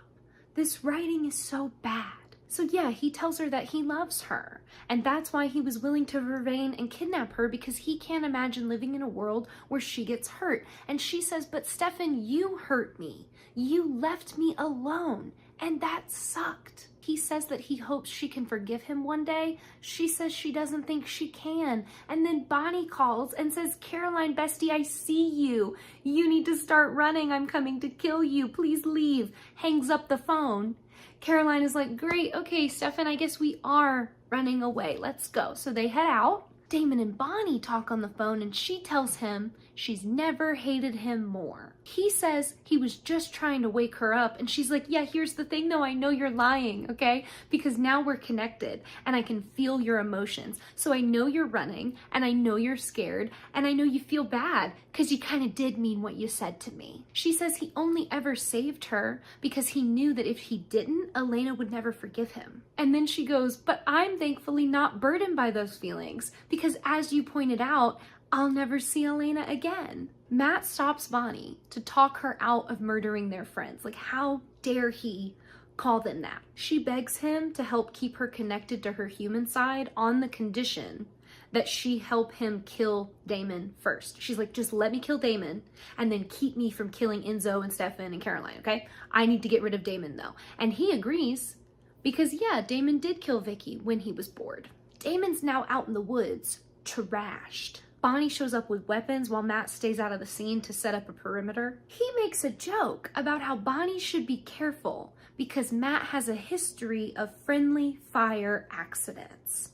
S1: This writing is so bad. So yeah, he tells her that he loves her, and that's why he was willing to Vervain and kidnap her, because he can't imagine living in a world where she gets hurt. And she says, but Stefan, you hurt me. You left me alone, and that sucked. He says that he hopes she can forgive him one day. She says she doesn't think she can. And then Bonnie calls and says, Caroline, bestie, I see you. You need to start running. I'm coming to kill you. Please leave. Hangs up the phone. Caroline is like, great, okay, Stefan, I guess we are running away. Let's go. So they head out. Damon and Bonnie talk on the phone and she tells him she's never hated him more. He says he was just trying to wake her up, and she's like, yeah, here's the thing though, I know you're lying, okay? Because now we're connected and I can feel your emotions. So I know you're running and I know you're scared and I know you feel bad because you kind of did mean what you said to me. She says he only ever saved her because he knew that if he didn't, Elena would never forgive him. And then she goes, but I'm thankfully not burdened by those feelings because, as you pointed out, I'll never see Elena again. Matt stops Bonnie to talk her out of murdering their friends. Like, how dare he call them that? She begs him to help keep her connected to her human side on the condition that she help him kill Damon first. She's like, just let me kill Damon and then keep me from killing Enzo and Stefan and Caroline, okay? I need to get rid of Damon though. And he agrees because yeah, Damon did kill Vicky when he was bored. Damon's now out in the woods, trashed. Bonnie shows up with weapons while Matt stays out of the scene to set up a perimeter. He makes a joke about how Bonnie should be careful because Matt has a history of friendly fire accidents.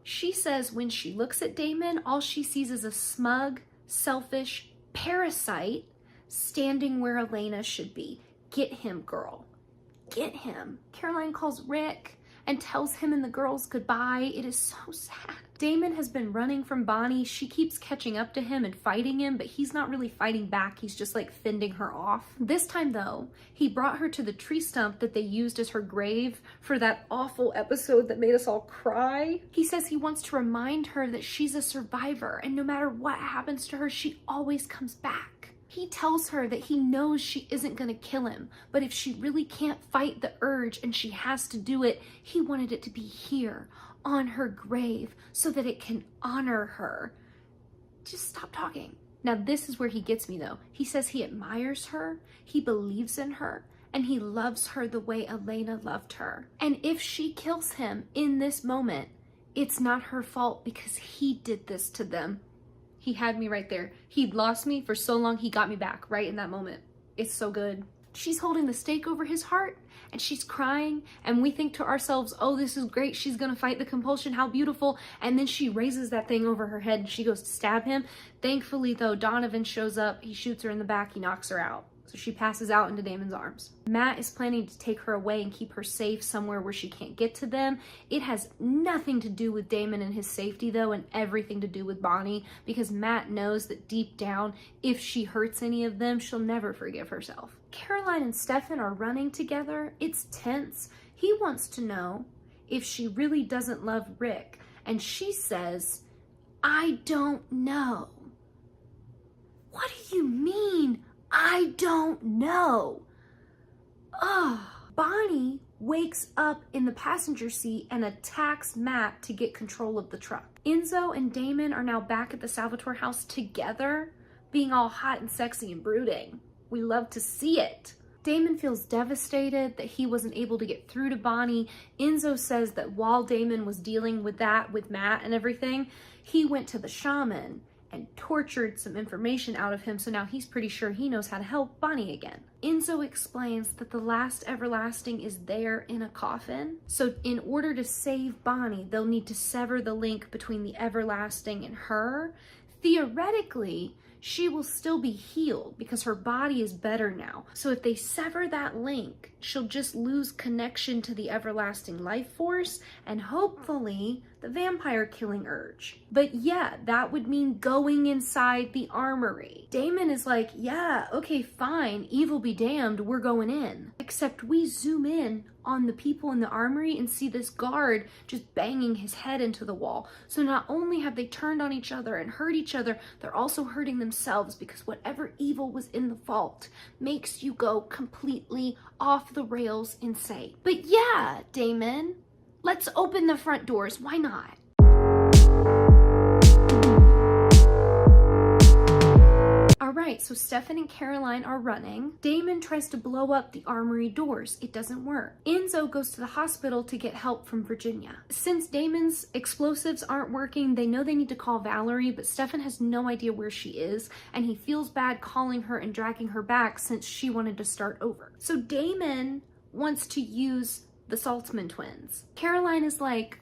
S1: She says when she looks at Damon, all she sees is a smug, selfish parasite standing where Elena should be. Get him, girl. Get him. Caroline calls Rick and tells him and the girls goodbye. It is so sad. Damon has been running from Bonnie. She keeps catching up to him and fighting him, but he's not really fighting back. He's just like fending her off. This time though, he brought her to the tree stump that they used as her grave for that awful episode that made us all cry. He says he wants to remind her that she's a survivor and no matter what happens to her, she always comes back. He tells her that he knows she isn't gonna kill him, but if she really can't fight the urge and she has to do it, he wanted it to be here, on her grave, so that it can honor her. Just stop talking. Now this is where he gets me though. He says he admires her, he believes in her, and he loves her the way Elena loved her. And if she kills him in this moment, it's not her fault because he did this to them. He had me right there. He'd lost me for so long, he got me back right in that moment. It's so good. She's holding the stake over his heart and she's crying and we think to ourselves, oh, this is great. She's gonna fight the compulsion, how beautiful. And then she raises that thing over her head and she goes to stab him. Thankfully though, Donovan shows up, he shoots her in the back, he knocks her out. So she passes out into Damon's arms. Matt is planning to take her away and keep her safe somewhere where she can't get to them. It has nothing to do with Damon and his safety though, and everything to do with Bonnie, because Matt knows that deep down, if she hurts any of them, she'll never forgive herself. Caroline and Stefan are running together. It's tense. He wants to know if she really doesn't love Rick, and she says, I don't know. What do you mean? I don't know. Ugh. Bonnie wakes up in the passenger seat and attacks Matt to get control of the truck. Enzo and Damon are now back at the Salvatore house together, being all hot and sexy and brooding. We love to see it. Damon feels devastated that he wasn't able to get through to Bonnie. Enzo says that while Damon was dealing with that with Matt and everything, he went to the shaman and tortured some information out of him, so now he's pretty sure he knows how to help Bonnie again. Enzo explains that the last everlasting is there in a coffin, so in order to save Bonnie, they'll need to sever the link between the everlasting and her. Theoretically, she will still be healed because her body is better now. So if they sever that link, she'll just lose connection to the everlasting life force and hopefully the vampire killing urge. But yeah, that would mean going inside the armory. Damon is like, yeah, okay, fine, evil be damned, we're going in. Except we zoom in on the people in the armory and see this guard just banging his head into the wall. So not only have they turned on each other and hurt each other, they're also hurting themselves because whatever evil was in the vault makes you go completely off the rails insane. But yeah, Damon, let's open the front doors. Why not? Alright, so Stefan and Caroline are running. Damon tries to blow up the armory doors. It doesn't work. Enzo goes to the hospital to get help from Virginia. Since Damon's explosives aren't working, they know they need to call Valerie, but Stefan has no idea where she is, and he feels bad calling her and dragging her back since she wanted to start over. So Damon wants to use the Saltzman twins. Caroline is like,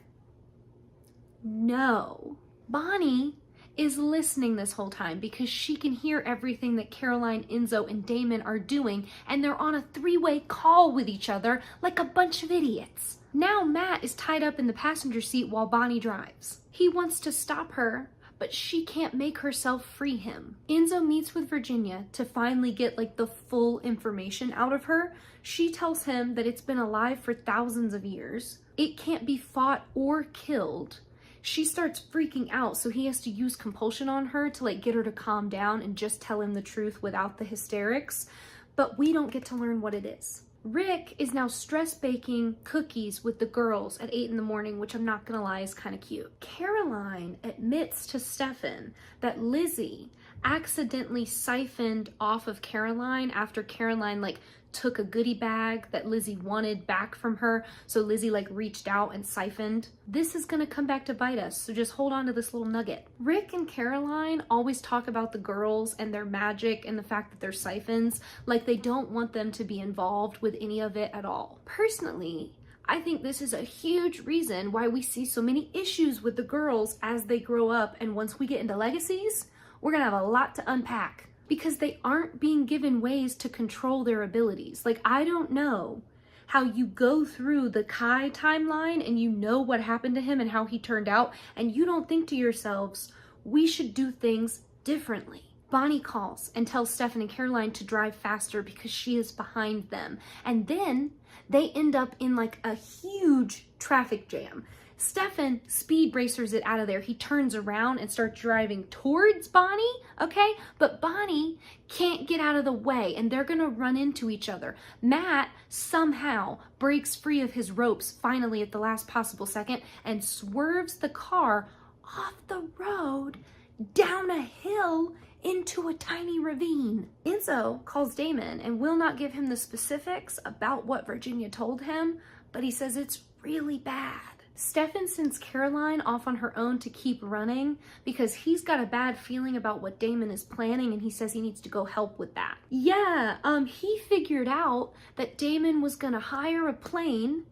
S1: no. Bonnie is listening this whole time because she can hear everything that Caroline, Enzo, and Damon are doing, and they're on a three-way call with each other like a bunch of idiots. Now Matt is tied up in the passenger seat while Bonnie drives. He wants to stop her, but she can't make herself free him. Enzo meets with Virginia to finally get like the full information out of her. She tells him that it's been alive for thousands of years. It can't be fought or killed. She starts freaking out, so he has to use compulsion on her to like get her to calm down and just tell him the truth without the hysterics, but we don't get to learn what it is. Rick is now stress baking cookies with the girls at 8 in the morning, which I'm not gonna lie is kind of cute. Caroline admits to Stefan that Lizzie accidentally siphoned off of Caroline after Caroline like took a goodie bag that Lizzie wanted back from her, so Lizzie like reached out and siphoned. This is gonna come back to bite us, so just hold on to this little nugget. Rick and Caroline always talk about the girls and their magic and the fact that they're siphons, like they don't want them to be involved with any of it at all. Personally, I think this is a huge reason why we see so many issues with the girls as they grow up, and once we get into legacies, we're gonna have a lot to unpack. Because they aren't being given ways to control their abilities. Like, I don't know how you go through the Kai timeline and you know what happened to him and how he turned out, and you don't think to yourselves, we should do things differently. Bonnie calls and tells Stefan and Caroline to drive faster because she is behind them. And then they end up in like a huge traffic jam. Stefan speed racers it out of there. He turns around and starts driving towards Bonnie, okay? But Bonnie can't get out of the way and they're gonna run into each other. Matt somehow breaks free of his ropes finally at the last possible second and swerves the car off the road down a hill into a tiny ravine. Enzo calls Damon and will not give him the specifics about what Virginia told him, but he says it's really bad. Stefan sends Caroline off on her own to keep running because he's got a bad feeling about what Damon is planning and he says he needs to go help with that. Yeah, he figured out that Damon was gonna hire a plane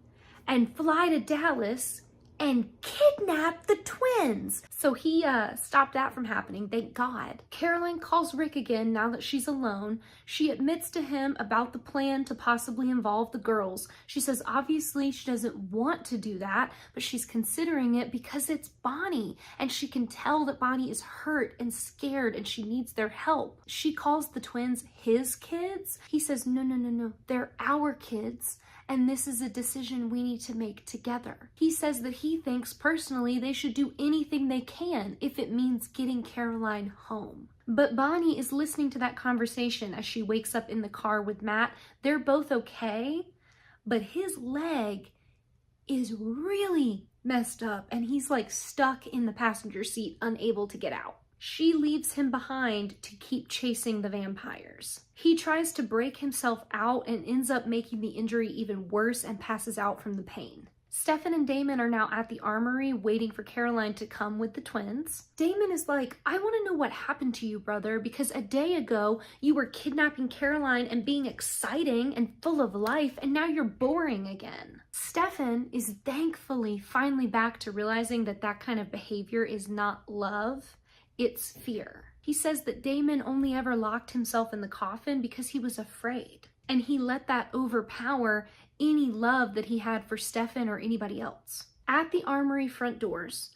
S1: and fly to Dallas and kidnap the twins. So he stopped that from happening, thank God. Caroline calls Rick again now that she's alone. She admits to him about the plan to possibly involve the girls. She says obviously she doesn't want to do that, but she's considering it because it's Bonnie, and she can tell that Bonnie is hurt and scared and she needs their help. She calls the twins his kids. He says, no, they're our kids. And this is a decision we need to make together. He says that he thinks personally they should do anything they can if it means getting Caroline home. But Bonnie is listening to that conversation as she wakes up in the car with Matt. They're both okay, but his leg is really messed up and he's like stuck in the passenger seat, unable to get out. She leaves him behind to keep chasing the vampires. He tries to break himself out and ends up making the injury even worse and passes out from the pain. Stefan and Damon are now at the armory waiting for Caroline to come with the twins. Damon is like, I want to know what happened to you, brother, because a day ago you were kidnapping Caroline and being exciting and full of life, and now you're boring again. Stefan is thankfully finally back to realizing that that kind of behavior is not love. It's fear. He says that Damon only ever locked himself in the coffin because he was afraid. And he let that overpower any love that he had for Stefan or anybody else. At the armory front doors,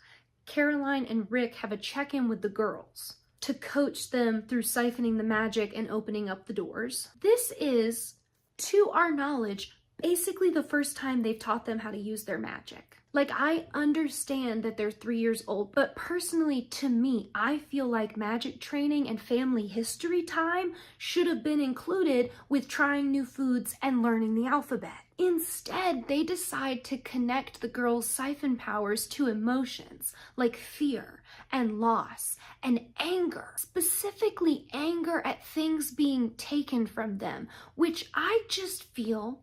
S1: Caroline and Rick have a check-in with the girls to coach them through siphoning the magic and opening up the doors. This is, to our knowledge, basically the first time they've taught them how to use their magic. Like, I understand that they're 3 years old, but personally to me, I feel like magic training and family history time should have been included with trying new foods and learning the alphabet. Instead, they decide to connect the girls' siphon powers to emotions like fear and loss and anger, specifically anger at things being taken from them, which I just feel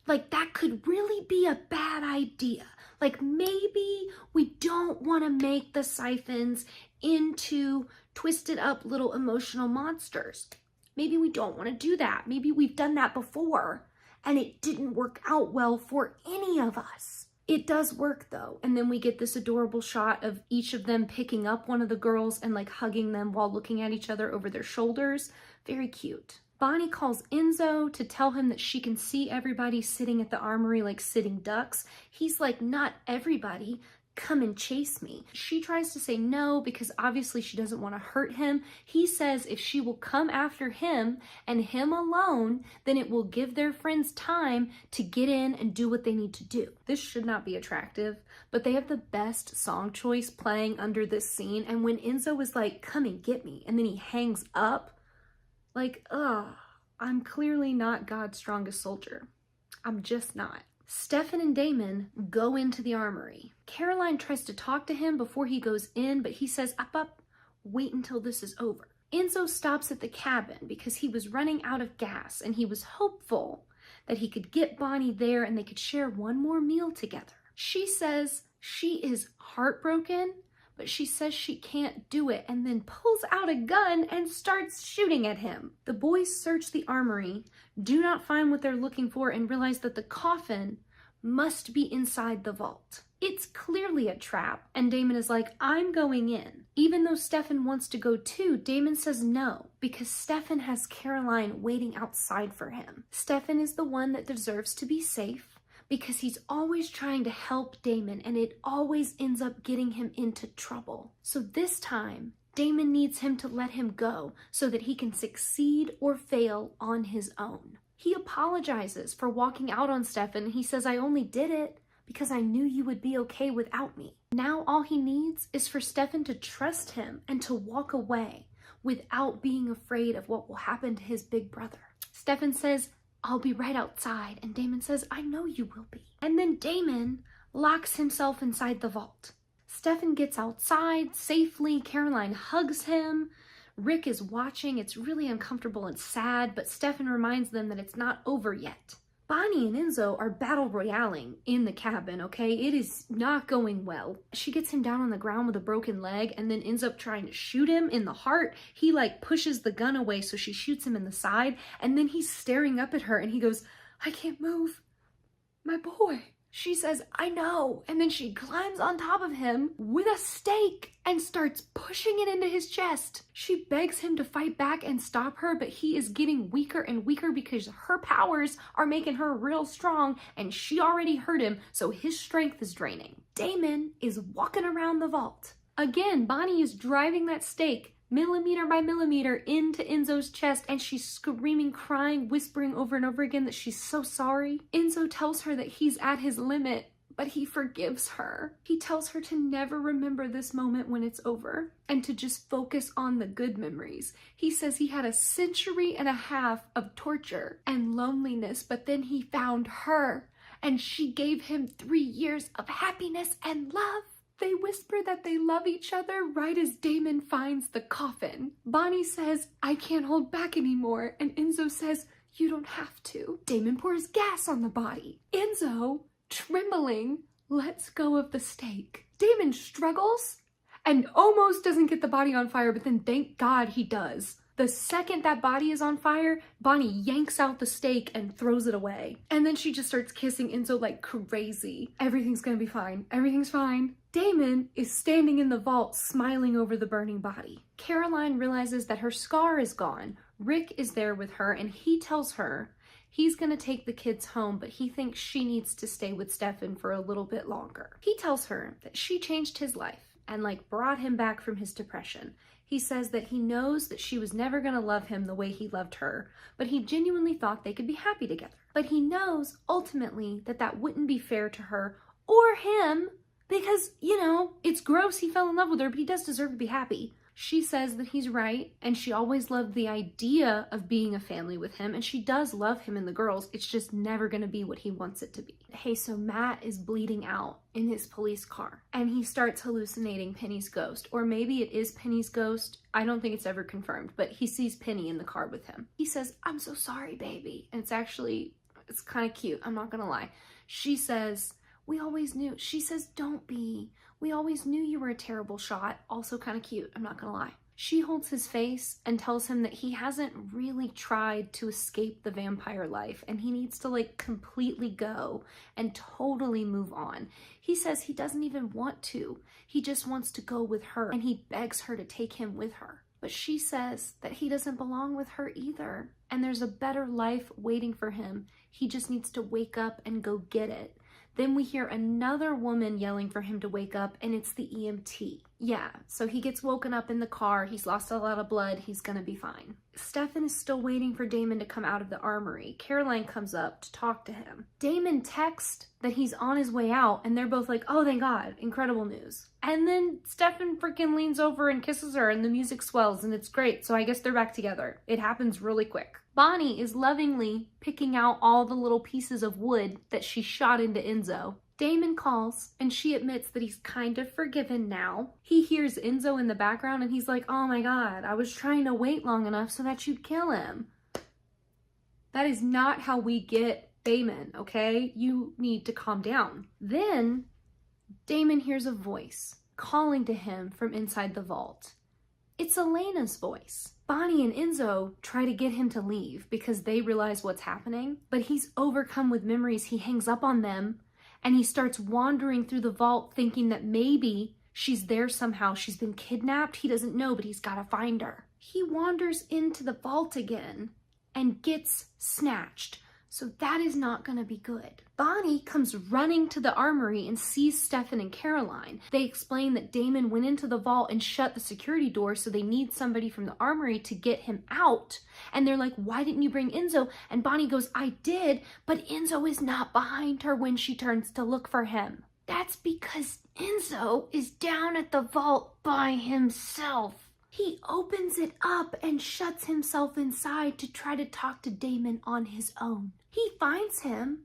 S1: like that could really be a bad idea. Like, maybe we don't want to make the siphons into twisted up little emotional monsters. Maybe we don't want to do that. Maybe we've done that before and it didn't work out well for any of us. It does work though. And then we get this adorable shot of each of them picking up one of the girls and like hugging them while looking at each other over their shoulders. Very cute. Bonnie calls Enzo to tell him that she can see everybody sitting at the armory like sitting ducks. He's like, not everybody, come and chase me. She tries to say no because obviously she doesn't want to hurt him. He says if she will come after him and him alone, then it will give their friends time to get in and do what they need to do. This should not be attractive, but they have the best song choice playing under this scene. And when Enzo is like, come and get me, and then he hangs up, like, I'm clearly not God's strongest soldier. I'm just not. Stefan and Damon go into the armory. Caroline tries to talk to him before he goes in, but he says, up, wait until this is over. Enzo stops at the cabin because he was running out of gas and he was hopeful that he could get Bonnie there and they could share one more meal together. She says she is heartbroken, but she says she can't do it and then pulls out a gun and starts shooting at him. The boys search the armory, do not find what they're looking for, and realize that the coffin must be inside the vault. It's clearly a trap, and Damon is like, I'm going in. Even though Stefan wants to go too, Damon says no, because Stefan has Caroline waiting outside for him. Stefan is the one that deserves to be safe, because he's always trying to help Damon, and it always ends up getting him into trouble. So this time, Damon needs him to let him go so that he can succeed or fail on his own. He apologizes for walking out on Stefan. He says, I only did it because I knew you would be okay without me. Now all he needs is for Stefan to trust him and to walk away without being afraid of what will happen to his big brother. Stefan says, I'll be right outside, and Damon says, I know you will be. And then Damon locks himself inside the vault. Stefan gets outside safely. Caroline hugs him. Rick is watching. It's really uncomfortable and sad, but Stefan reminds them that it's not over yet. Bonnie and Enzo are battle royaling in the cabin, okay? It is not going well. She gets him down on the ground with a broken leg and then ends up trying to shoot him in the heart. He like pushes the gun away, so she shoots him in the side, and then he's staring up at her and he goes, I can't move. My boy. She says, I know, and then she climbs on top of him with a stake and starts pushing it into his chest. She begs him to fight back and stop her, but he is getting weaker and weaker because her powers are making her real strong, and she already hurt him, so his strength is draining. Damon is walking around the vault. Again, Bonnie is driving that stake millimeter by millimeter into Enzo's chest, and she's screaming, crying, whispering over and over again that she's so sorry. Enzo tells her that he's at his limit, but he forgives her. He tells her to never remember this moment when it's over and to just focus on the good memories. He says he had a century and a half of torture and loneliness, but then he found her, and she gave him 3 years of happiness and love. They whisper that they love each other right as Damon finds the coffin. Bonnie says, I can't hold back anymore, and Enzo says, you don't have to. Damon pours gas on the body. Enzo, trembling, lets go of the stake. Damon struggles and almost doesn't get the body on fire, but then thank God he does. The second that body is on fire, Bonnie yanks out the stake and throws it away. And then she just starts kissing Enzo like crazy. Everything's gonna be fine. Everything's fine. Damon is standing in the vault smiling over the burning body. Caroline realizes that her scar is gone. Rick is there with her, and he tells her he's gonna take the kids home, but he thinks she needs to stay with Stefan for a little bit longer. He tells her that she changed his life and like brought him back from his depression. He says that he knows that she was never gonna love him the way he loved her, but he genuinely thought they could be happy together. But he knows ultimately that that wouldn't be fair to her or him, because, you know, it's gross he fell in love with her, but he does deserve to be happy. She says that he's right, and she always loved the idea of being a family with him, and she does love him and the girls. It's just never gonna be what he wants it to be. Hey, so Matt is bleeding out in his police car, and he starts hallucinating Penny's ghost, or maybe it is Penny's ghost. I don't think it's ever confirmed, but he sees Penny in the car with him. He says, I'm so sorry, baby. And it's kind of cute, I'm not gonna lie. She says, we always knew. She says, don't be. We always knew you were a terrible shot. Also kind of cute, I'm not gonna lie. She holds his face and tells him that he hasn't really tried to escape the vampire life, and he needs to like completely go and totally move on. He says he doesn't even want to. He just wants to go with her, and he begs her to take him with her. But she says that he doesn't belong with her either, and there's a better life waiting for him. He just needs to wake up and go get it. Then we hear another woman yelling for him to wake up, and it's the EMT. Yeah, so he gets woken up in the car, he's lost a lot of blood, he's gonna be fine. Stefan is still waiting for Damon to come out of the armory. Caroline comes up to talk to him. Damon texts that he's on his way out, and they're both like, oh thank God, incredible news. And then Stefan freaking leans over and kisses her, and the music swells, and it's great, so I guess they're back together. It happens really quick. Bonnie is lovingly picking out all the little pieces of wood that she shot into Enzo. Damon calls, and she admits that he's kind of forgiven now. He hears Enzo in the background, and he's like, oh my God, I was trying to wait long enough so that you'd kill him. That is not how we get Damon, okay? You need to calm down. Then Damon hears a voice calling to him from inside the vault. It's Elena's voice. Bonnie and Enzo try to get him to leave because they realize what's happening, but he's overcome with memories. He hangs up on them, and he starts wandering through the vault thinking that maybe she's there somehow. She's been kidnapped. He doesn't know, but he's got to find her. He wanders into the vault again and gets snatched. So that is not going to be good. Bonnie comes running to the armory and sees Stefan and Caroline. They explain that Damon went into the vault and shut the security door, so they need somebody from the armory to get him out. And they're like, why didn't you bring Enzo? And Bonnie goes, I did, but Enzo is not behind her when she turns to look for him. That's because Enzo is down at the vault by himself. He opens it up and shuts himself inside to try to talk to Damon on his own. He finds him,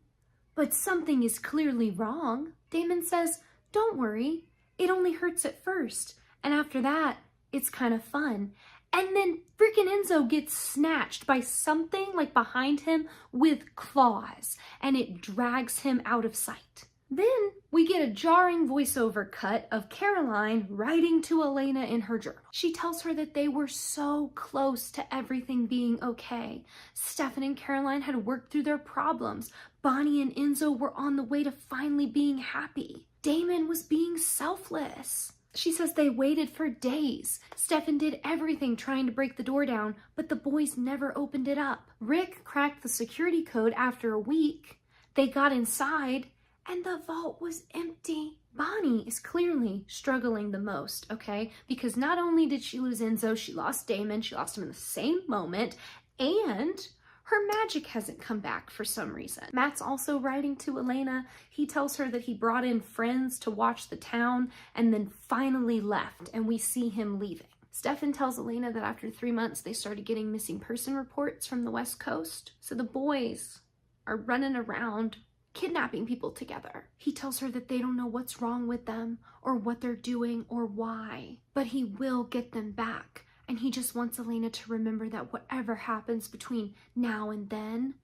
S1: but something is clearly wrong. Damon says, don't worry, it only hurts at first, and after that, it's kind of fun. And then freaking Enzo gets snatched by something like behind him with claws, and it drags him out of sight. Then we get a jarring voiceover cut of Caroline writing to Elena in her journal. She tells her that they were so close to everything being okay. Stefan and Caroline had worked through their problems. Bonnie and Enzo were on the way to finally being happy. Damon was being selfless. She says they waited for days. Stefan did everything trying to break the door down, but the boys never opened it up. Rick cracked the security code after a week. They got inside, and the vault was empty. Bonnie is clearly struggling the most, okay? Because not only did she lose Enzo, she lost Damon, she lost him in the same moment, and her magic hasn't come back for some reason. Matt's also writing to Elena. He tells her that he brought in friends to watch the town and then finally left, and we see him leaving. Stefan tells Elena that after 3 months, they started getting missing person reports from the West Coast. So the boys are running around kidnapping people together. He tells her that they don't know what's wrong with them or what they're doing or why, but he will get them back. And he just wants Elena to remember that whatever happens between now and then,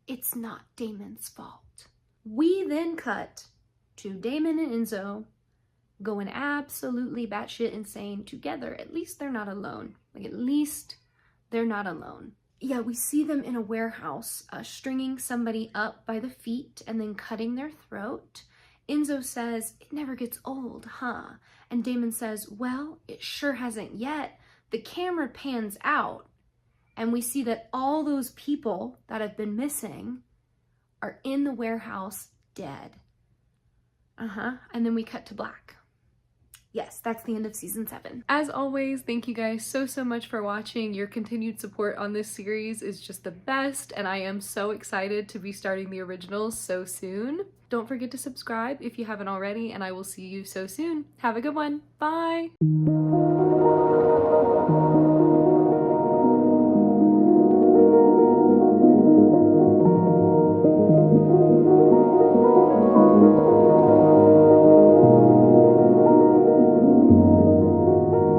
S1: it's not Damon's fault. We then cut to Damon and Enzo going absolutely batshit insane together. At least they're not alone. At least they're not alone. Yeah, we see them in a warehouse, stringing somebody up by the feet and then cutting their throat. Enzo says, it never gets old, huh? And Damon says, well, it sure hasn't yet. The camera pans out, and we see that all those people that have been missing are in the warehouse dead. And then we cut to black. Yes, that's the end of season 7. As always, thank you guys so much for watching. Your continued support on this series is just the best, and I am so excited to be starting the originals so soon. Don't forget to subscribe if you haven't already, and I will see you so soon. Have a good one. Bye!